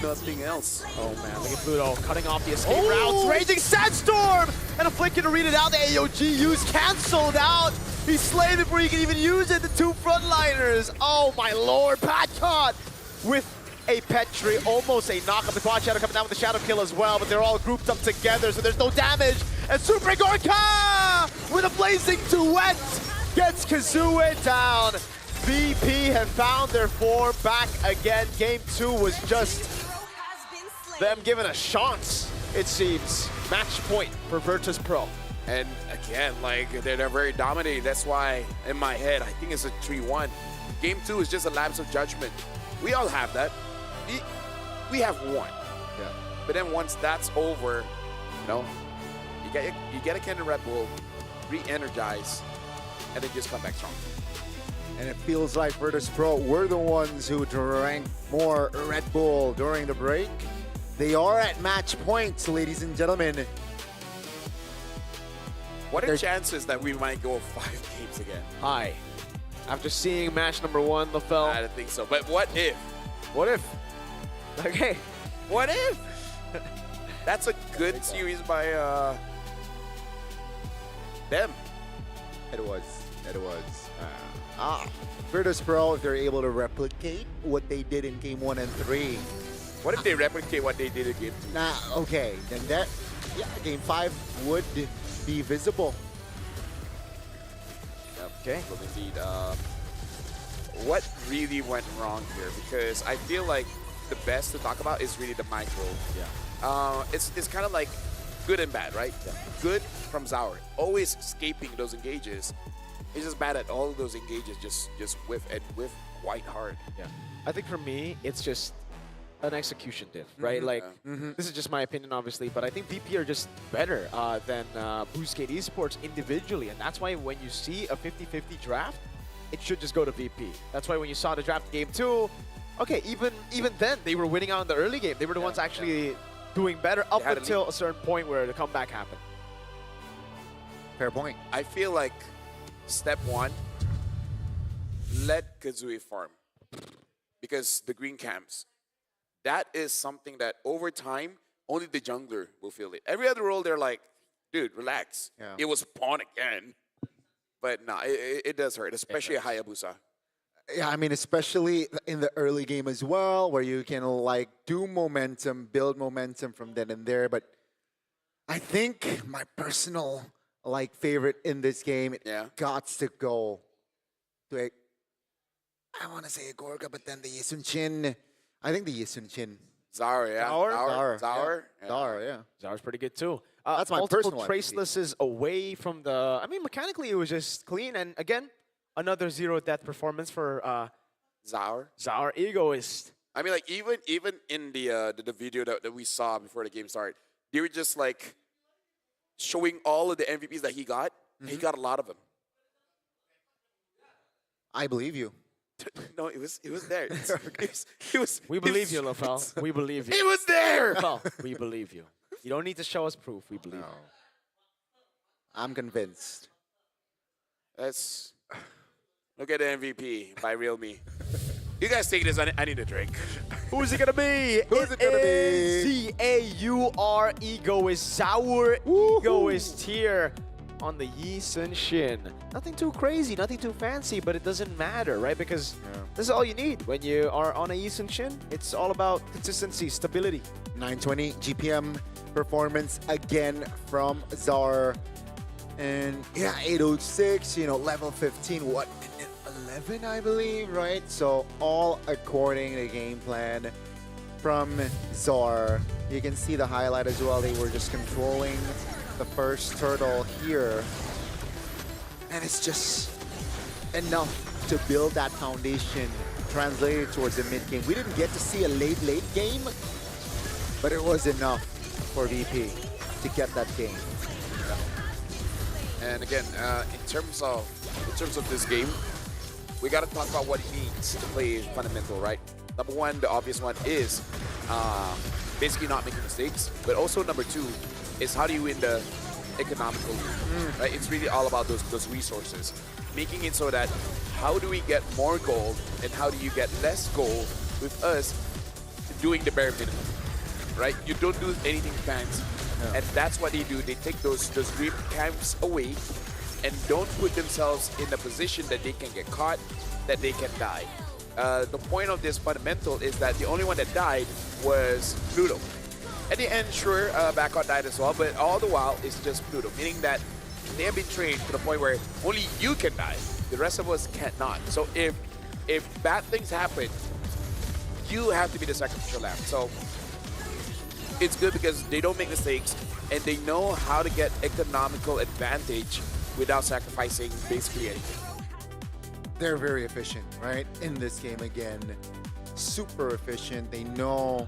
nothing else. Oh man, look at Pluto cutting off the escape routes. Raging Sandstorm! And a flicker to read it out. The AOG use canceled out. He slayed before he can even use it. The 2 frontliners. Oh my lord. Pat caught with a Petri. Almost a knock up. The Quad Shadow coming down with the Shadow Kill as well, but they're all grouped up together, so there's no damage. And Super Gorka with a blazing duet gets Kazooie down. VP have found their form back again. Game 2 was just them given a chance, it seems. Match point for Virtus Pro. And again, like, they're very dominating. That's why, in my head, I think it's a 3-1. Game 2 is just a lapse of judgment. We all have that. We have one. Yeah. But then once that's over, you know, you get a can of Red Bull, re-energize, and then just come back strong. And it feels like Virtus Pro were the ones who drank more Red Bull during the break. They are at match points, ladies and gentlemen. What are chances that we might go 5 games again? High. After seeing match number 1, LaFell. I don't think so. But what if? What if? Okay. What if? That's a good series by them. It was. Virtus Pro, if they're able to replicate what they did in game 1 and 3. What if they replicate what they did in game 2? Nah, okay. Then game 5 would be visible. Okay. Well, indeed. What really went wrong here? Because I feel like the best to talk about is really the micro. Yeah. It's kind of like good and bad, right? Yeah. Good from Zaur, always escaping those engages. He's just bad at all of those engages, just whiff quite hard. Yeah. I think for me, it's just an execution diff, right? Like, this is just my opinion, obviously, but I think VP are just better than Boostgate Esports individually, and that's why when you see a 50-50 draft, it should just go to VP. That's why when you saw the draft game 2, okay, even then, they were winning out in the early game. They were the ones actually doing better up until a certain point where the comeback happened. Fair point. I feel like step 1, let Kazooie farm. Because the green camps, that is something that over time, only the jungler will feel it. Every other role, they're like, dude, relax. Yeah. It was pawn again. But no, it does hurt, especially a Hayabusa. Yeah, I mean, especially in the early game as well, where you can like do momentum, build momentum from then and there. But I think my personal like favorite in this game, it got to go to a, I want to say a Gorga, but then the Yisun Chin. I think the Yisun Chin. Zara, yeah. Zara, yeah. Zara's pretty good too. That's my multiple personal tracelesses away from the. I mean, mechanically it was just clean, and again, another zero death performance for Zara. Zara Egoist. I mean, like even in the video that we saw before the game started, they were just like showing all of the MVPs that he got. And he got a lot of them. I believe you. No, it was there. We believe you, Lafel. We believe you. It was there. Lafel, we believe you. You don't need to show us proof. We believe you. I'm convinced. Let's look at the MVP by Real Me. You guys take this. I need a drink. Who's it gonna be? Who's it gonna be? Z-A-U-R Egoist. Sour Egoist here on the Yi Sun Shin. Nothing too crazy, nothing too fancy, but it doesn't matter, right? Because this is all you need when you are on a Yi Sun Shin. It's all about consistency, stability. 920 GPM performance again from Zar. And yeah, 806, level 15, what, 11, I believe, right? So all according to game plan from Zar. You can see the highlight as well. They were just controlling the first turtle here. And it's just enough to build that foundation translated towards the mid game. We didn't get to see a late game, but it was enough for VP to get that game. And again, in terms of this game, we got to talk about what it means to play fundamental, right? Number one, the obvious one is basically not making mistakes, but also number two is how do you win the economical loop, right? It's really all about those resources, making it so that how do we get more gold and how do you get less gold with us doing the bare minimum, right? You don't do anything fancy. And that's what they do. They take those dream camps away and don't put themselves in a position that they can get caught, that they can die. The point of this fundamental is that the only one that died was Pluto. At the end, sure, Backup died as well, but all the while, it's just Pluto, meaning that they have been trained to the point where only you can die. The rest of us cannot. So if bad things happen, you have to be the sacrificial lamb. So it's good because they don't make mistakes and they know how to get economical advantage without sacrificing basically anything. They're very efficient, right? In this game again, super efficient. They know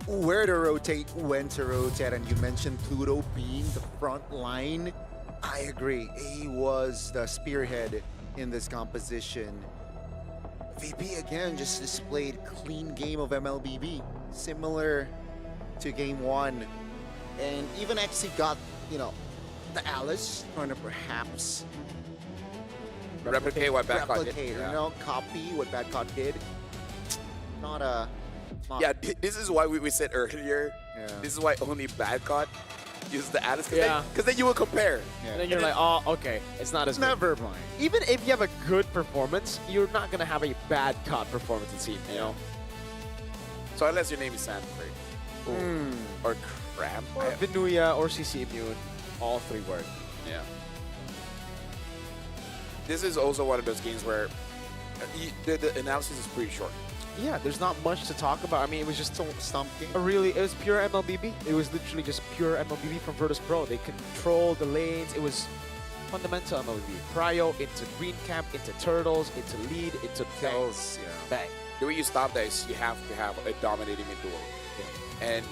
where to rotate, when to rotate, and you mentioned Pluto being the front line. I agree. He was the spearhead in this composition. VP again just displayed clean game of MLBB, similar to game one. And even XC got, the Alice trying to perhaps replicate what Badcott did. Copy what Badcott did. Yeah, this is why we said earlier. Yeah. This is why only Badcott uses the Alice. Because then you will compare. And then you're like, oh, okay, it's not as good. Never mind. Even if you have a good performance, you're not going to have a bad COD performance, it seems, So unless your name is Sanford. Or Cramp. Or Vinuya or CC Immune, all three work. Yeah. This is also one of those games where the analysis is pretty short. Yeah, there's not much to talk about. I mean, it was just stomp game. It was pure MLBB. It was literally just pure MLBB from Virtus Pro. They controlled the lanes. It was fundamental MLBB. Prio into green camp, into turtles, into lead, into kills. Yeah. Bang. The way you stop that is you have to have a dominating mid duel. Yeah. And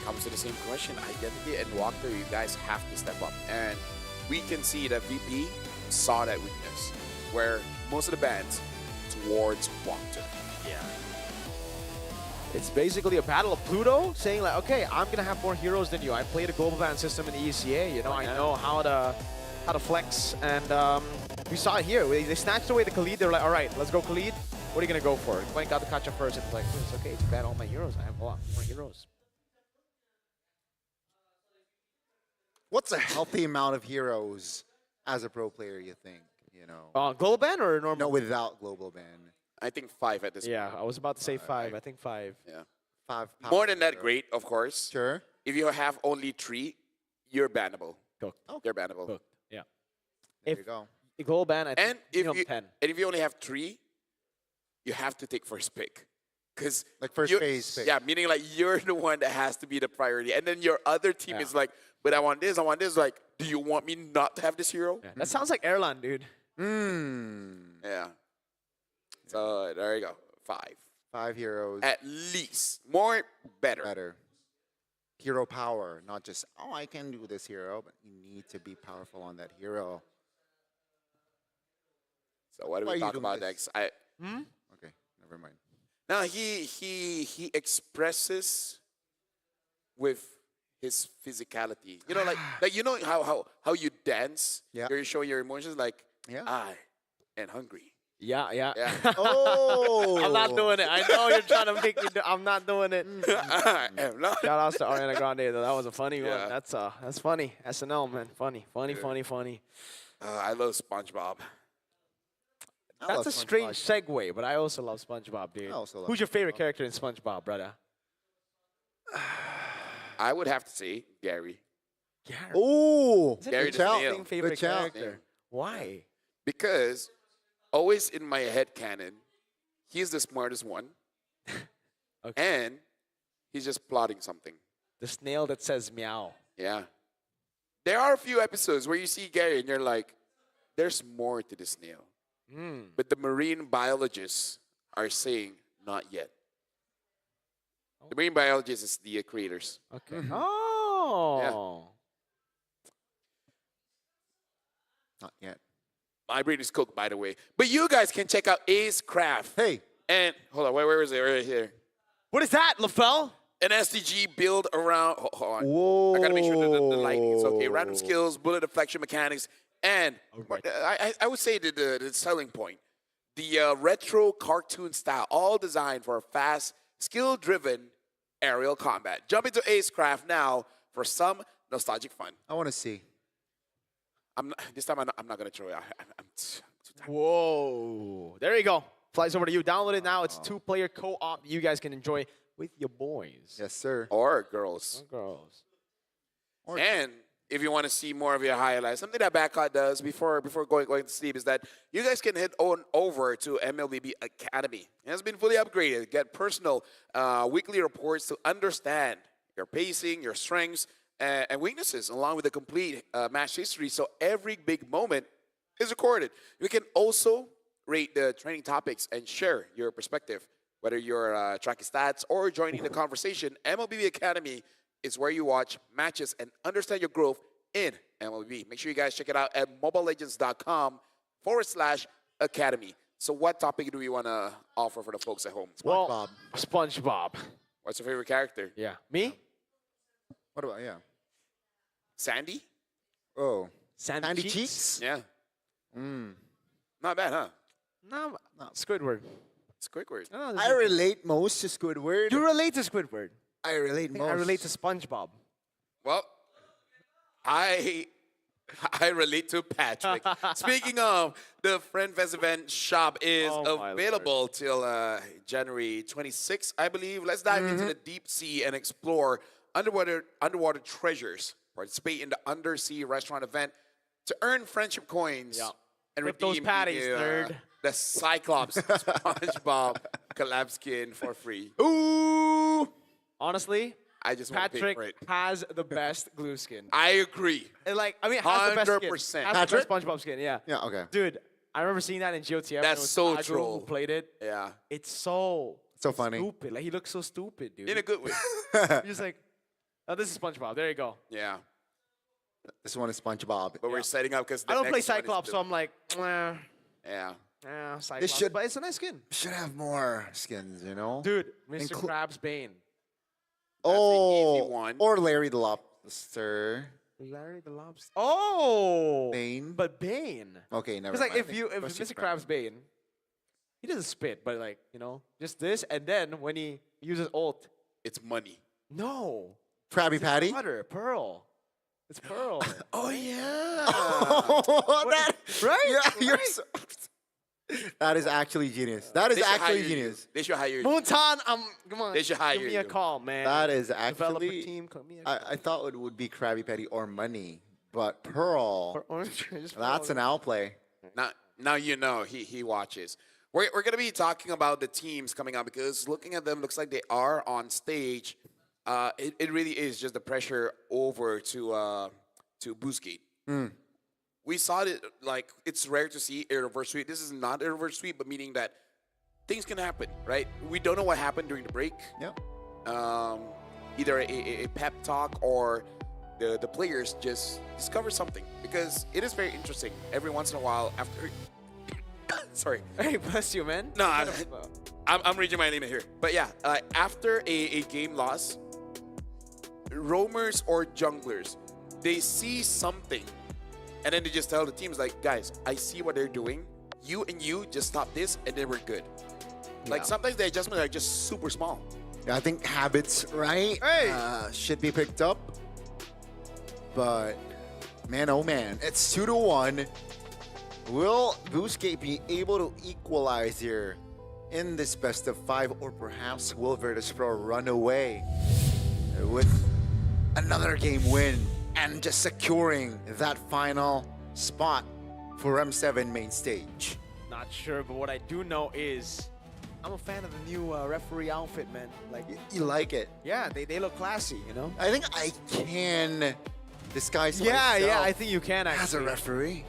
comes to the same question, Identity and Walker, you guys have to step up. And we can see that VP saw that weakness, where most of the bans towards Walker. Yeah. It's basically a battle of Pluto saying like, okay, I'm gonna have more heroes than you. I played a global ban system in the ECA, I know how to flex, and we saw it here. They snatched away the Khalid. They're like, all right, let's go Khalid. What are you gonna go for? Went got the Kacha first. It's like, it's okay, to ban all my heroes. I have a lot more heroes. What's a healthy amount of heroes as a pro player, you think? you know. Global ban or normal? No, without global ban. I think 5 at this Yeah, point. I was about to say 5. I think 5. Yeah. 5 More than that, great, of course. Sure. If you have only 3, you're bannable. Cooked. You're bannable. Cooked. Yeah. There you go. Global ban, I think And if minimum you 10. and if you only have 3, you have to take first pick. Because Like first phase pick. Yeah, meaning like you're the one that has to be the priority. And then your other team is like, but I want this, I want this. Like, do you want me not to have this hero? Yeah. That sounds like airline, dude. Yeah. So there you go. 5. 5 heroes. At least. More, better. Better. Hero power, not just, oh, I can do this hero, but you need to be powerful on that hero. So what do Why are we you talk doing about this? next? Okay, never mind. Now he expresses with his physicality. You know, like you know how you dance. Yeah. You show your emotions like Yeah. I am hungry. Yeah. Oh! I'm not doing it. I know you're trying to make me do I'm not doing it. I am not. Shout outs to Ariana Grande, though. That was a funny Yeah. one. That's funny. SNL, man. Funny. I love SpongeBob. I love That's a strange segue, but I also love SpongeBob, dude. I also love Who's your favorite character in SpongeBob, brother? I would have to say Gary. Gary. Oh! Gary Good the shout. snail. Favorite Good shout. character. Why? Because always in my head canon, he's the smartest one. And he's just plotting something. The snail that says meow. Yeah. There are a few episodes where you see Gary and you're like, there's more to the snail. But the marine biologists are saying not yet. The marine biologists is the creators. Okay. Oh. Not yet. My brain is cooked, by the way. But you guys can check out Ace Craft. Hey. And hold on, where is it? Right here. What is that, LaFell? An SDG build around. Hold on. Whoa. I gotta make sure the lighting is okay. Random skills, bullet deflection mechanics, and I would say the selling point. The retro cartoon style, all designed for fast, skill-driven aerial combat. Jump into Acecraft now for some nostalgic fun. I want to see. This time I'm not gonna throw it. I'm too tired. Whoa. There you go. Flies over to you. Download it now. It's 2-player co-op you guys can enjoy with your boys. Yes, sir. Or girls. Girls. And if you want to see more of your highlights, something that Backcot does before going to sleep is that you guys can head on over to MLBB Academy. It has been fully upgraded. Get personal weekly reports to understand your pacing, your strengths, and weaknesses, along with the complete match history. So every big moment is recorded. You can also rate the training topics and share your perspective, whether you're tracking stats or joining the conversation. MLBB Academy is where you watch matches and understand your growth in MLB. Make sure you guys check it out at mobilelegends.com/academy. So what topic do we want to offer for the folks at home? Well, SpongeBob. What's your favorite character? Yeah. Me? What about, yeah? Sandy? Oh. Sandy Cheeks? Yeah. Mm. Not bad, huh? No, Squidward. Squidward. I relate most to Squidward. You relate to Squidward. I relate most. I relate to SpongeBob. Well, I relate to Patrick. Speaking of, the Friend Fest event shop is available till January 26th, I believe. Let's dive into the deep sea and explore underwater treasures. Participate in the undersea restaurant event to earn friendship coins and Flip redeem those patties, nerd. the Cyclops SpongeBob collab skin for free. Ooh! Honestly, I just want to pay Patrick for it. has the best glue skin. I agree. And has the best skin. 100%. Has the best SpongeBob skin, yeah. Yeah, okay. Dude, I remember seeing that in GOTF. That's It was so Agro troll. Who played it. Yeah. It's so funny. stupid. Like, he looks so stupid, dude. In a good way. You're just like, oh, this is SpongeBob. There you go. Yeah. This one is SpongeBob. But we're setting up because I don't play Cyclops, so I'm like, Yeah. Cyclops. should- But it's a nice skin. Should have more skins, you know? Dude, Mr. Krabs Bane. Oh, one. or Larry the Lobster. Larry the Lobster. Oh! Bane. But Bane. Okay, never Because, like, mind. if Mr. Krabs Bane, he doesn't spit, but, like, you know, just this, and then when he uses ult, it's money. No. Krabby Patty? Water, Pearl. It's Pearl. Oh, yeah. Right? Yeah, you're so... That is actually genius. That is actually genius. They should hire you. Moontan, come on. They should hire Give me you. a call, man. That is Developer actually... team, call me a call. I thought it would be Krabby Patty or Money, but Pearl, that's an outplay. Now you know he watches. We're going to be talking about the teams coming out because looking at them, looks like they are on stage. It really is just the pressure over to Boostgate. We saw it, like, it's rare to see a reverse sweep. This is not a reverse sweep, but meaning that things can happen, right? We don't know what happened during the break. Yep. Either a pep talk or the players just discover something, because it is very interesting. Every once in a while, after... Sorry. Hey, bless you, man. No, I'm reading my limit here. But yeah, after a game loss, roamers or junglers, they see something, and then they just tell the teams, like, guys, I see what they're doing. You and you just stop this, and then we're good. Like, sometimes the adjustments are just super small. I think habits, right? Should be picked up. But, man, oh man, it's 2-1. Will Boostgate be able to equalize here in this best of 5, or perhaps will Virtus.pro run away with another game win and just securing that final spot for M7 main stage? Not sure, but what I do know is I'm a fan of the new referee outfit, man. Like, you like it? Yeah, they look classy, you know? I think I can disguise Yeah, myself I think you can actually. as a referee.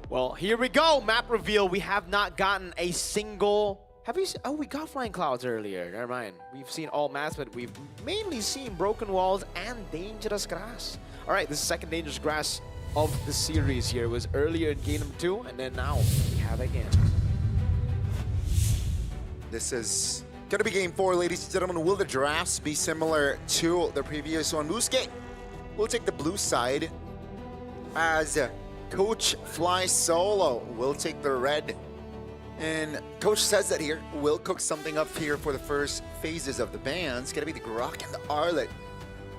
Well, here we go. Map reveal. We have not gotten a single... Have we seen... Oh, we got Flying Clouds earlier. Never mind. We've seen all maps, but we've mainly seen Broken Walls and Dangerous Grass. All right, this is second Dangerous Grass of the series here. It was earlier in game number 2, and then now we have it again. This is going to be game 4, ladies and gentlemen. Will the drafts be similar to the previous one? Boostgate will take the blue side as Coach Fly Solo will take the red. And Coach says that here, we'll cook something up here for the first phases of the ban. It's going to be the Grok and the Arlet.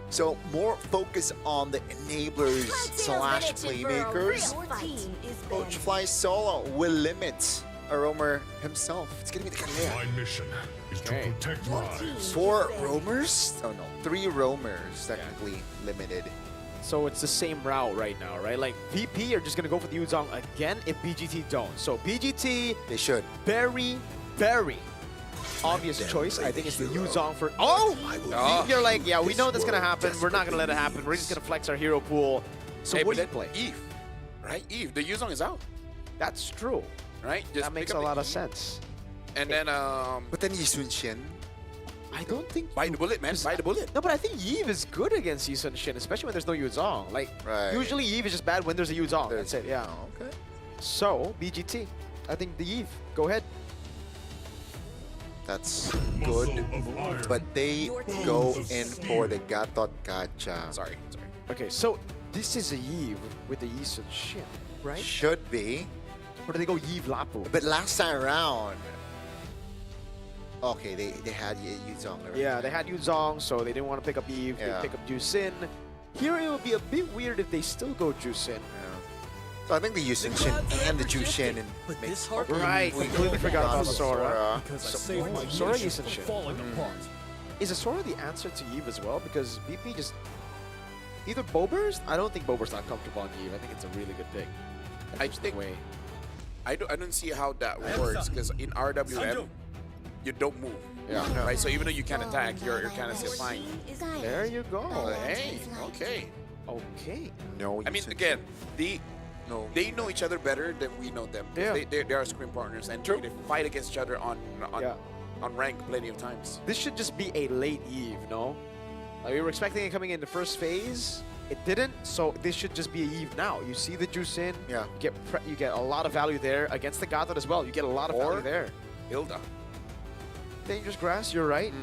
So more focus on the enablers slash playmakers. Coach Fly Solo will limit a roamer himself. It's going to be the Kalea. My mission is to protect lives. 4 roamers? Oh no, 3 roamers technically limited. So it's the same route right now, right? Like, VP are just going to go for the Yuzong again if BGT don't. So BGT... They should. Very, very obvious choice. I think it's the Yuzong for... Oh! You're like, yeah, we know that's going to happen. We're not going to let it happen. We're just going to flex our hero pool. So hey, what do you then play? Eve, right? Eve, the Yuzong is out. That's true. Right? Just that makes pick a up lot the of Eve. sense. And then... But then Yisun Shin. I don't think... Bite the bullet, man. Bite the bullet. No, but I think Yves is good against Yisun Shin, especially when there's no Yuzong. Like, usually Yves is just bad when there's a Yuzong. That's it, yeah. Okay. So, BGT. I think the Yves. Go ahead. That's good. But they go in for the Gatot Gacha. Sorry. Okay, so this is a Yves with the Yisun Shin, right? Should be. Or do they go Yves Lapu? But last time around... Okay, they had Yuzong already. Yeah, they had Yuzong, so they didn't want to pick up Eve. Yeah. They pick up Jusin. Here it would be a bit weird if they still go Jusin. So I think the Yisun Shin and the Jushin and Right, completely forgot about Sora. Sora. Sora Yisun Shin. Is a Sora the answer to Eve as well? Because BP just... Either Boburst? I don't think Boburst not comfortable on Eve. I think it's a really good pick. I think... I don't see how that works, because in RWM, you don't move. Yeah. Right? So even though you can attack, you're kind of still fine. There you go. Hey, okay. Okay. No, I mean, again, they know each other better than we know them. Yeah. They are scrim partners, and they fight against each other on rank plenty of times. This should just be a late Eve, no? Like, we were expecting it coming in the first phase. It didn't, so this should just be a Eve now. You see the juice in. Yeah. You get a lot of value there against the Gatot as well. You get a lot of value there. Hilda. Dangerous Grass, you're right.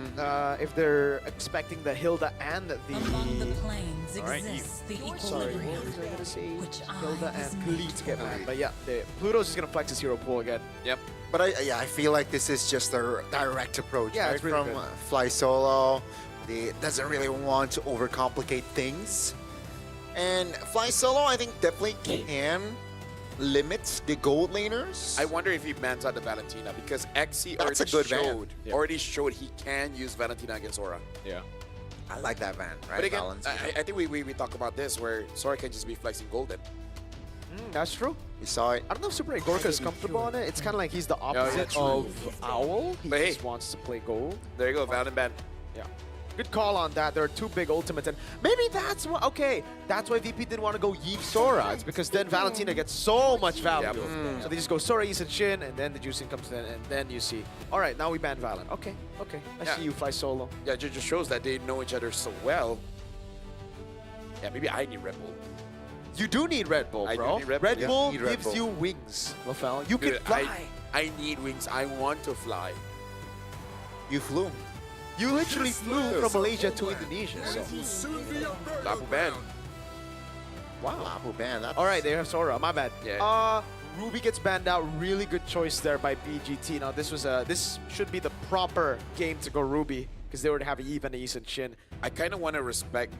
If they're expecting the Hilda and the... Among the planes Alright, exists the Sorry, equilibrium, what was I going to say? which Hilda eyes and need Khalid to get find. mad. But yeah, Pluto's just going to flex his hero pool again. Yep. But I feel like this is just a direct approach. Yeah, right? it's really from good. Fly Solo. He doesn't really want to overcomplicate things. And Fly Solo, I think, definitely can limits the gold laners. I wonder if he bans out the Valentina because XC That's a good ban. already showed he can use Valentina against Sora. Yeah. I like that ban, right? But again, Balance, I think we talk about this where Sora can just be flexing golden. That's true. We saw it. I don't know if Super Gorka is comfortable on it. It's kind of like he's the opposite of Owl. He just wants to play gold. There you go, Valen ban. Yeah. Good call on that. There are two big ultimates, and maybe that's why. Okay, that's why VP didn't want to go Eve Sora. It's because then Valentina gets so much value. So they just go Sora, Ys, and Shin, and then the juicing comes in, and then you see. All right, now we ban Valen. Okay, okay. I see you fly solo. Yeah, it just shows that they know each other so well. Yeah, maybe I need Red Bull. You do need Red Bull, I bro. do need Red Bull Need Red gives Bull. you wings, Lafel. You can Dude, fly. I need wings. I want to fly. You flew. You literally flew from Malaysia to Indonesia. So. Lapu ban. Wow. Lapu ban. That's... All right, they have Sora. My bad. Yeah. Ruby gets banned out. Really good choice there by BGT. Now this should be the proper game to go Ruby because they already have Eve and Ys and Shin. I kind of want to respect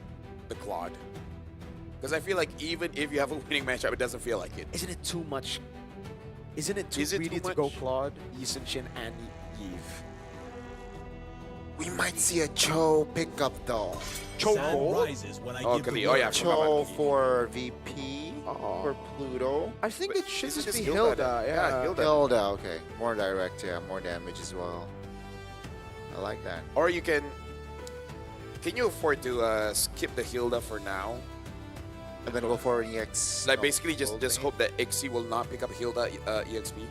the Claude. Because I feel like even if you have a winning matchup, it doesn't feel like it. Isn't it too much? Isn't it too Is it greedy too to go much? Claude, Ys and Shin, and Eve? We might see a Cho pickup though. Cho Sun gold? rises when I Oh, give the Kali. Oh, yeah. word. Cho for VP, for Pluto. I think it should This is just be just Hilda. Hilda. Yeah, Yeah, Hilda. Hilda, okay. More direct, yeah. More damage as well. I like that. Or you can you afford to skip the Hilda for now? And then go for an EX. Like basically just hope that XC will not pick up Hilda EXP.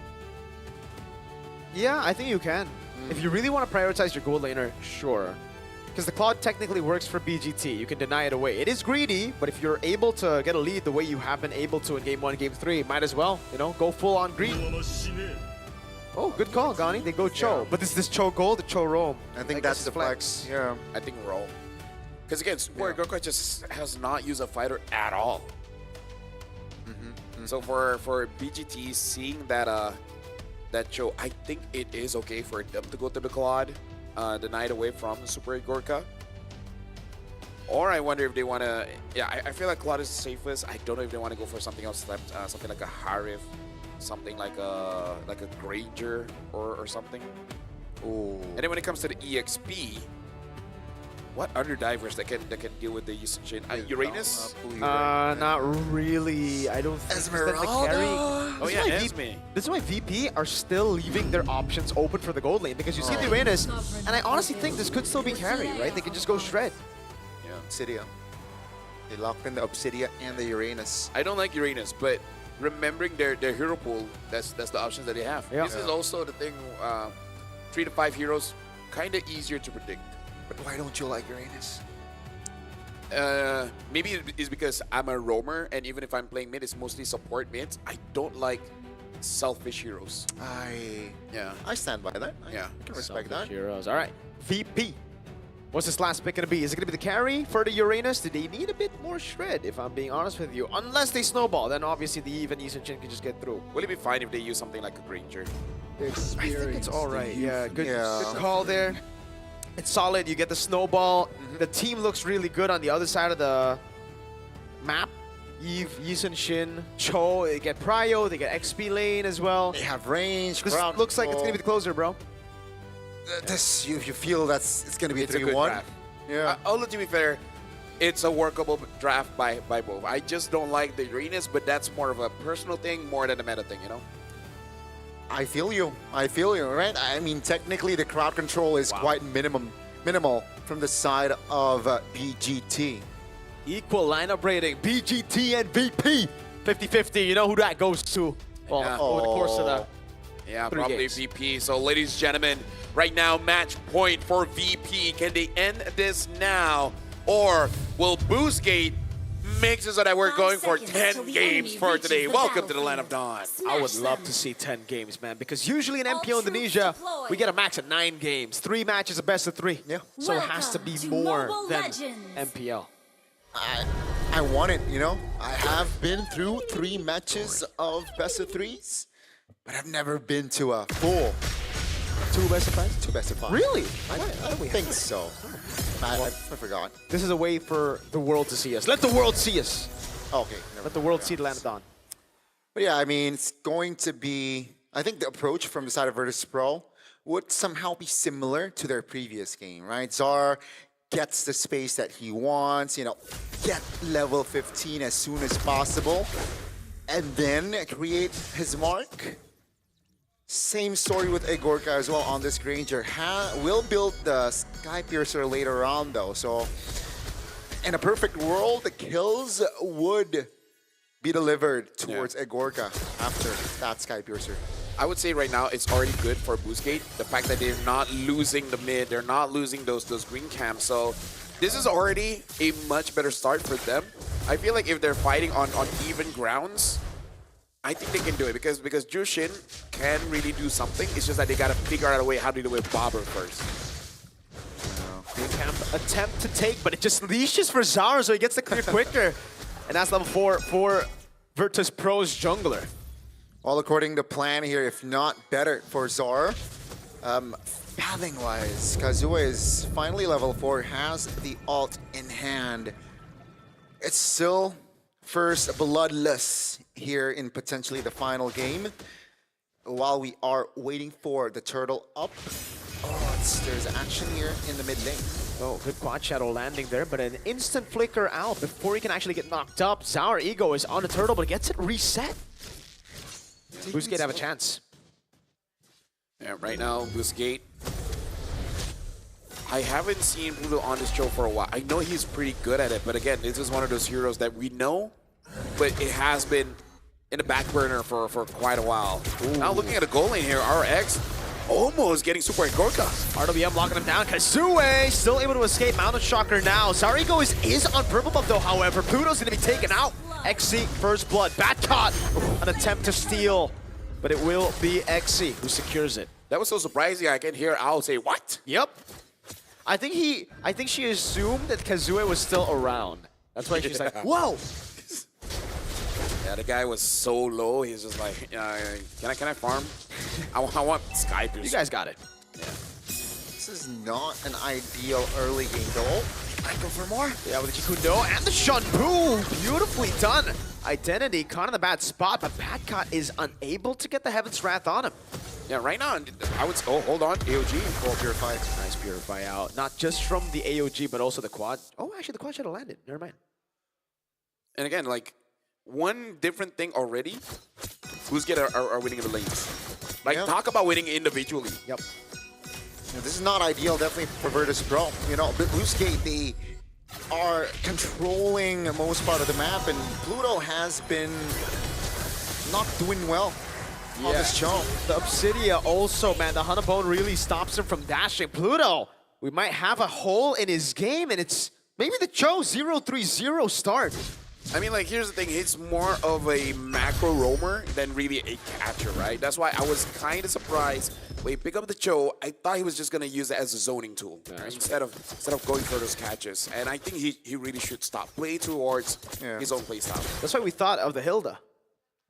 Yeah, I think you can. If you really want to prioritize your gold laner, sure. Because the Claude technically works for BGT. You can deny it away. It is greedy, but if you're able to get a lead the way you have been able to in Game 1, Game 3, might as well, you know, go full on greed. Oh, good call, Gani. They go Cho. Yeah. But this Cho gold, the Cho roam. I think that's the flex. Yeah. I think roll. Because again, Super Gorka just has not used a fighter at all. So for BGT, seeing that that Cho, I think it is okay for them to go to the Claude, denied away from Super Gorka. Or I wonder if they want to. Yeah, I feel like Claude is the safest. I don't know if they want to go for something else, something like a Harif, something like a Granger or something. Ooh. And then when it comes to the EXP, what other divers that can deal with the Ys and Shin? Uranus? Not really. I don't think Esmeralda? Oh yeah, Esme. This is why VP are still leaving their options open for the gold lane because you see the Uranus, and I honestly think this could still be carry, right? They can just go shred. Yeah. Obsidia. They locked in the Obsidia and the Uranus. I don't like Uranus, but remembering their hero pool, that's the options that they have. Yeah. This is also the thing. 3 to 5 heroes, kind of easier to predict. But why don't you like Uranus? Maybe it's because I'm a roamer, and even if I'm playing mid, it's mostly support mids. I don't like selfish heroes. I stand by that. I can respect that. Heroes. All right. VP. What's this last pick going to be? Is it going to be the carry for the Uranus? Do they need a bit more shred, if I'm being honest with you? Unless they snowball, then obviously the Eve and Ys and Shin can just get through. Will it be fine if they use something like a Granger? I think it's all right. Yeah, good call there. It's solid. You get the snowball. The team looks really good on the other side of the map. Eve, Ys and Shin, Cho, they get Prio, they get XP lane as well. They have range. This looks like it's going to be the closer, bro. This, you feel it's going to be It's a good 3-1? draft. Yeah. Although to be fair, it's a workable draft by both. I just don't like the Uranus, but that's more of a personal thing more than a meta thing, you know? I feel you, right? I mean, technically the crowd control is quite minimal from the side of BGT. Equal lineup rating, BGT and VP. 50-50, you know who that goes to. Well, over the course of the Yeah, 3 probably games. VP. So, ladies and gentlemen, right now, match point for VP. Can they end this now? Or will Boostgate make it so that we're going for 10 games for today? Welcome to the Land of Dawn. I would love to see 10 games, man, because usually in MPO Indonesia, we get a max of 9 games. 3 matches, a best of 3. Yeah. So it has to be more than MPL. I want it, you know? I have been through 3 matches of best of 3s, but I've never been to a full 2 best of 5s? 2 best of 5. Really? I don't think so. I forgot. This is a way for the world to see us. Let the world see us. Okay. Let the world see the Land of Dawn. But yeah, I mean, it's going to be, I think the approach from the side of Virtus Pro would somehow be similar to their previous game, right? Zar gets the space that he wants, you know, get level 15 as soon as possible, and then create his mark. Same story with Egorka as well on this Granger. Will build the Sky Piercer later on though, so in a perfect world, the kills would be delivered towards Egorka after that Sky Piercer. I would say right now it's already good for Boostgate. The fact that they're not losing the mid, they're not losing those green camps. So this is already a much better start for them. I feel like if they're fighting on even grounds, I think they can do it because Jushin can really do something. It's just that they gotta figure out a way how to do it with Bobber first. Green camp attempt to take, but it just leashes for Zara, so he gets the clear quicker. And that's level 4 for Virtus Pro's jungler. Well, according to plan here, if not better for Zar. Pathing-wise, Kazuya is finally level 4, has the ult in hand. It's still first bloodless here in potentially the final game. While we are waiting for the turtle up. Oh, there's action here in the mid lane. Oh, good quad shadow landing there, but an instant flicker out before he can actually get knocked up. Zara Ego is on the turtle, but gets it reset. Boostgate have a chance. Yeah, right now, Boostgate. I haven't seen Pluto on this show for a while. I know he's pretty good at it, but again, this is one of those heroes that we know, but it has been in the back burner for quite a while. Ooh. Now looking at the goal lane here, RX almost getting super Gorka. RWM locking him down. Kazue still able to escape. Mountain Shocker now. Zarigo is on purple buff though, however. Pluto's going to be taken out. XC, first blood. Bad caught. An attempt to steal, but it will be XC who secures it. That was so surprising. I can hear Al say, what? Yep. I think she assumed that Kazue was still around. That's why she's like, whoa. Yeah, the guy was so low. He's just like, can I farm? I want Sky Piercer. You guys got it. Yeah. This is not an ideal early game goal. I go for more. Yeah, with the Chikundo and the Shunpu. Beautifully done. Identity caught in the bad spot, but Badcott is unable to get the Heaven's Wrath on him. Yeah, right now, I would say, oh, hold on, AOG. Full Purify. Nice Purify out. Not just from the AOG, but also the quad. Oh, actually, the quad should have landed. Never mind. And again, like, one different thing already, who's are winning in the lanes. Like, talk about winning individually. Yep. Yeah, this is not ideal, definitely for Virtus Pro. You know, Bluesgate, they are controlling most part of the map, and Pluto has been not doing well on this show. The Obsidia also, man, the Hanabone really stops him from dashing. Pluto, we might have a hole in his game, and it's maybe the Cho 0-3-0 start. I mean, like, here's the thing. He's more of a macro roamer than really a catcher, right? That's why I was kind of surprised when he picked up the Cho. I thought he was just going to use it as a zoning tool, right? instead of going for those catches. And I think he really should stop playing towards his own play style. That's why we thought of the Hilda.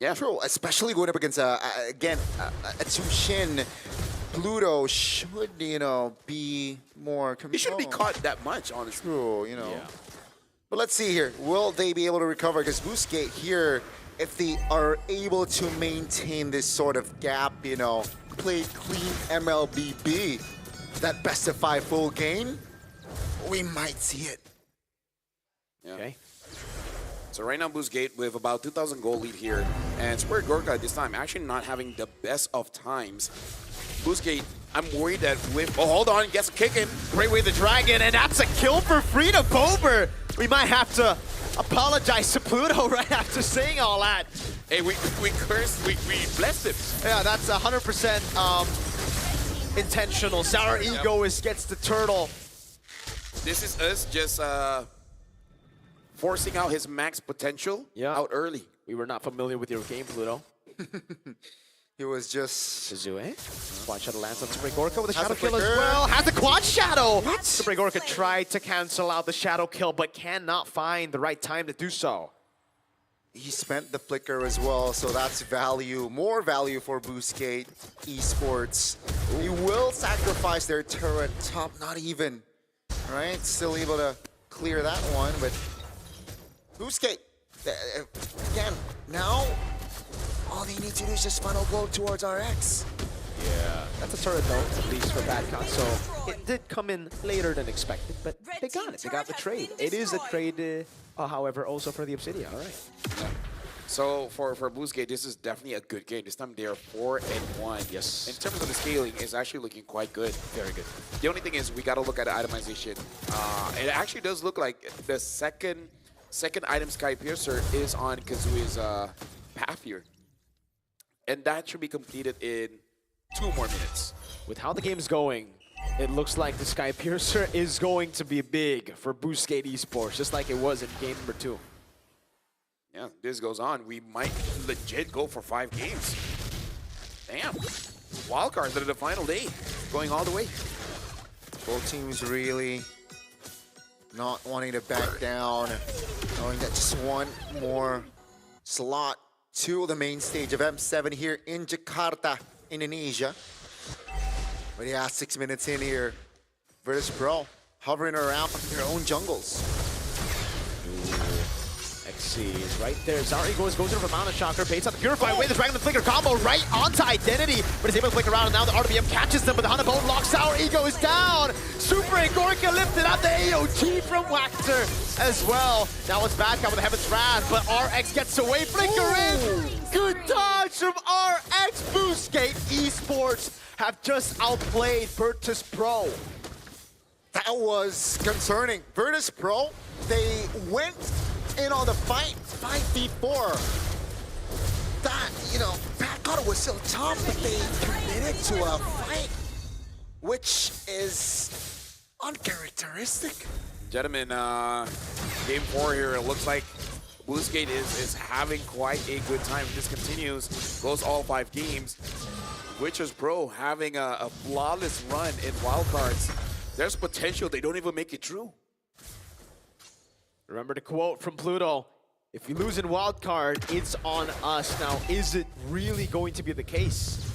Yeah, true. Especially going up against, again, a Tushin. Pluto should, you know, be more controlled. He shouldn't be caught that much, honestly. True, you know. Yeah. But let's see here. Will they be able to recover? Because Boostgate here, if they are able to maintain this sort of gap, you know, play clean MLBB, that best of 5 full game, we might see it. Yeah. Okay. So right now, Boostgate with about 2,000 gold lead here. And Super Gorka at this time actually not having the best of times. Boostgate, I'm worried that with... Oh, hold on. Gets a kick in. Great way the dragon, and that's a kill for Frida Bober. We might have to apologize to Pluto right after saying all that. Hey, we cursed, we blessed him. Yeah, that's 100% intentional. Sour Ego gets the turtle. This is us just forcing out his max potential out early. We were not familiar with your game, Pluto. He was just... Kazue. Quad Shadow lands on Super Gorka with a Shadow Kill as well. Has the Quad Shadow! What? Super Gorka tried to cancel out the Shadow Kill, but cannot find the right time to do so. He spent the Flicker as well, so that's value. More value for Boostgate Esports. He will sacrifice their turret top, not even. Right? Still able to clear that one, but Boostgate, again, now introduce his final blow towards RX. Yeah, that's a turret though, at least for Badcon. So it did come in later than expected, but they got it. They got the trade. It is a trade, however, also for the Obsidian. All right. Yeah. So for Bluesgate, this is definitely a good game. This time they are 4-1. Yes. In terms of the scaling, it's actually looking quite good. Very good. The only thing is we got to look at the itemization. It actually does look like the second item Sky Piercer is on Kazui's path here. And that should be completed in 2 more minutes. With how the game's going, it looks like the Sky Piercer is going to be big for Boostgate Esports, just like it was in game number 2. Yeah, this goes on. We might legit go for 5 games. Damn. Wildcards at the final day, going all the way. Both teams really not wanting to back down, knowing that just one more slot to the main stage of M7 here in Jakarta, Indonesia. But yeah, 6 minutes in here. Virtus Pro hovering around their own jungles. XC is right there. Zari goes in for Mana Shocker, baits out the Purify away the Dragon the Flicker combo right onto Identity, but is able to flick around, and now the RBM catches them, but the Hunter Bone locks Sour Ego is down. Super and Gorka lifted out the AOT from Wachter as well. Now it's Badcon with the Heaven's Wrath, but RX gets away. Flicker in! Good dodge from RX. Boostgate Esports have just outplayed Virtus Pro. That was concerning. Virtus Pro, they went in on the fight 5v4. That, you know, Badcon was still tough, but they committed to a fight, which is uncharacteristic. Gentlemen, game 4 here, it looks like Boostgate is having quite a good time. If this continues, goes all 5 games. Witchers Pro having a flawless run in wildcards. There's potential they don't even make it through. Remember the quote from Pluto, if you lose in wildcard, it's on us. Now, is it really going to be the case?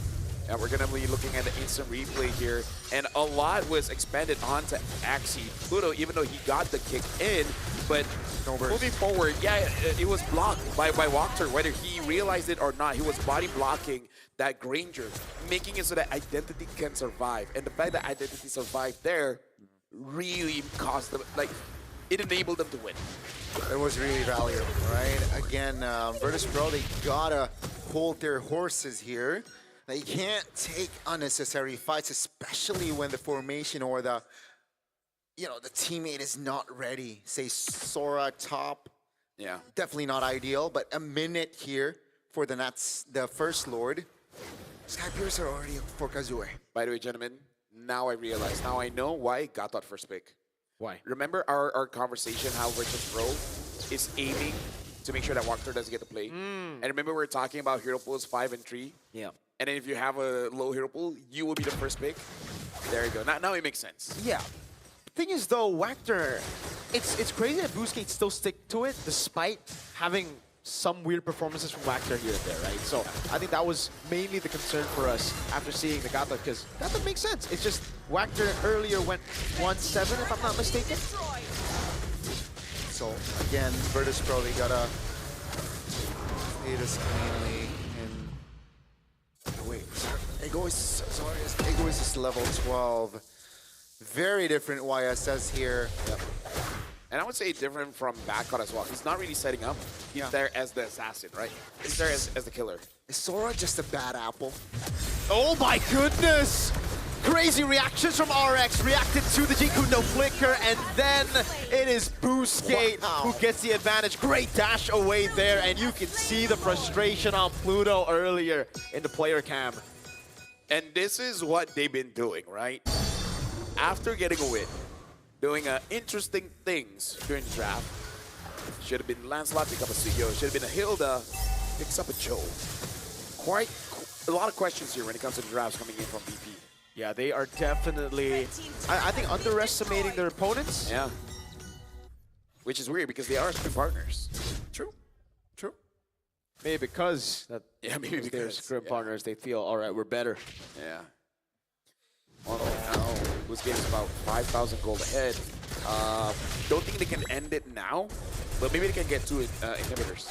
And we're going to be looking at the instant replay here. And a lot was expanded onto Axie. Pluto, even though he got the kick in, but moving forward, yeah, it was blocked by Wachter, whether he realized it or not. He was body blocking that Granger, making it so that Identity can survive. And the fact that Identity survived there really caused them, like, it enabled them to win. It was really valuable, right? Again, Virtus Pro, they gotta hold their horses here. They can't take unnecessary fights, especially when the formation or the, you know, the teammate is not ready. Say Sora top. Yeah. Definitely not ideal, but a minute here for the Nats, the First Lord. Sky Piercer already for Kazue. By the way, gentlemen, now I realize, now I know why I got that first pick. Why? Remember our conversation how Virtus Pro is aiming to make sure that Wachter doesn't get to play? And remember we were talking about hero pools 5 and 3? Yeah. And then if you have a low hero pool, you will be the first pick. There you go. Now it makes sense. Yeah. Thing is though, Wachter, it's crazy that Boostgate still stick to it despite having some weird performances from Wachter here and there, right? So I think that was mainly the concern for us after seeing the Gata, because that makes sense. It's just Wachter earlier went 1-7 if I'm not mistaken. So again, Virtus Pro, they gotta play this cleanly. Wait, Egoist, sorry, Egoist is level 12. Very different YSS here. Yep. And I would say different from Badcon as well. He's not really setting up. He's there as the assassin, right? He's there as the killer. Is Sora just a bad apple? Oh my goodness! Crazy reactions from RX, reacted to the Jiku no flicker, and then it is Boostgate who gets the advantage. Great dash away there, and you can see the frustration on Pluto earlier in the player cam. And this is what they've been doing, right? After getting a win, doing interesting things during the draft. Should have been Lancelot, pick up a CEO. Should have been a Hilda, picks up a Joe. Quite a lot of questions here when it comes to the drafts coming in from BP. Yeah, they are definitely, I think, underestimating their opponents. Yeah. Which is weird because they are scrim partners. True. True. Maybe because they're scrim partners, they feel, all right, we're better. Yeah. Well, now, Boostgate is about 5,000 gold ahead. Don't think they can end it now, but maybe they can get 2 inhibitors.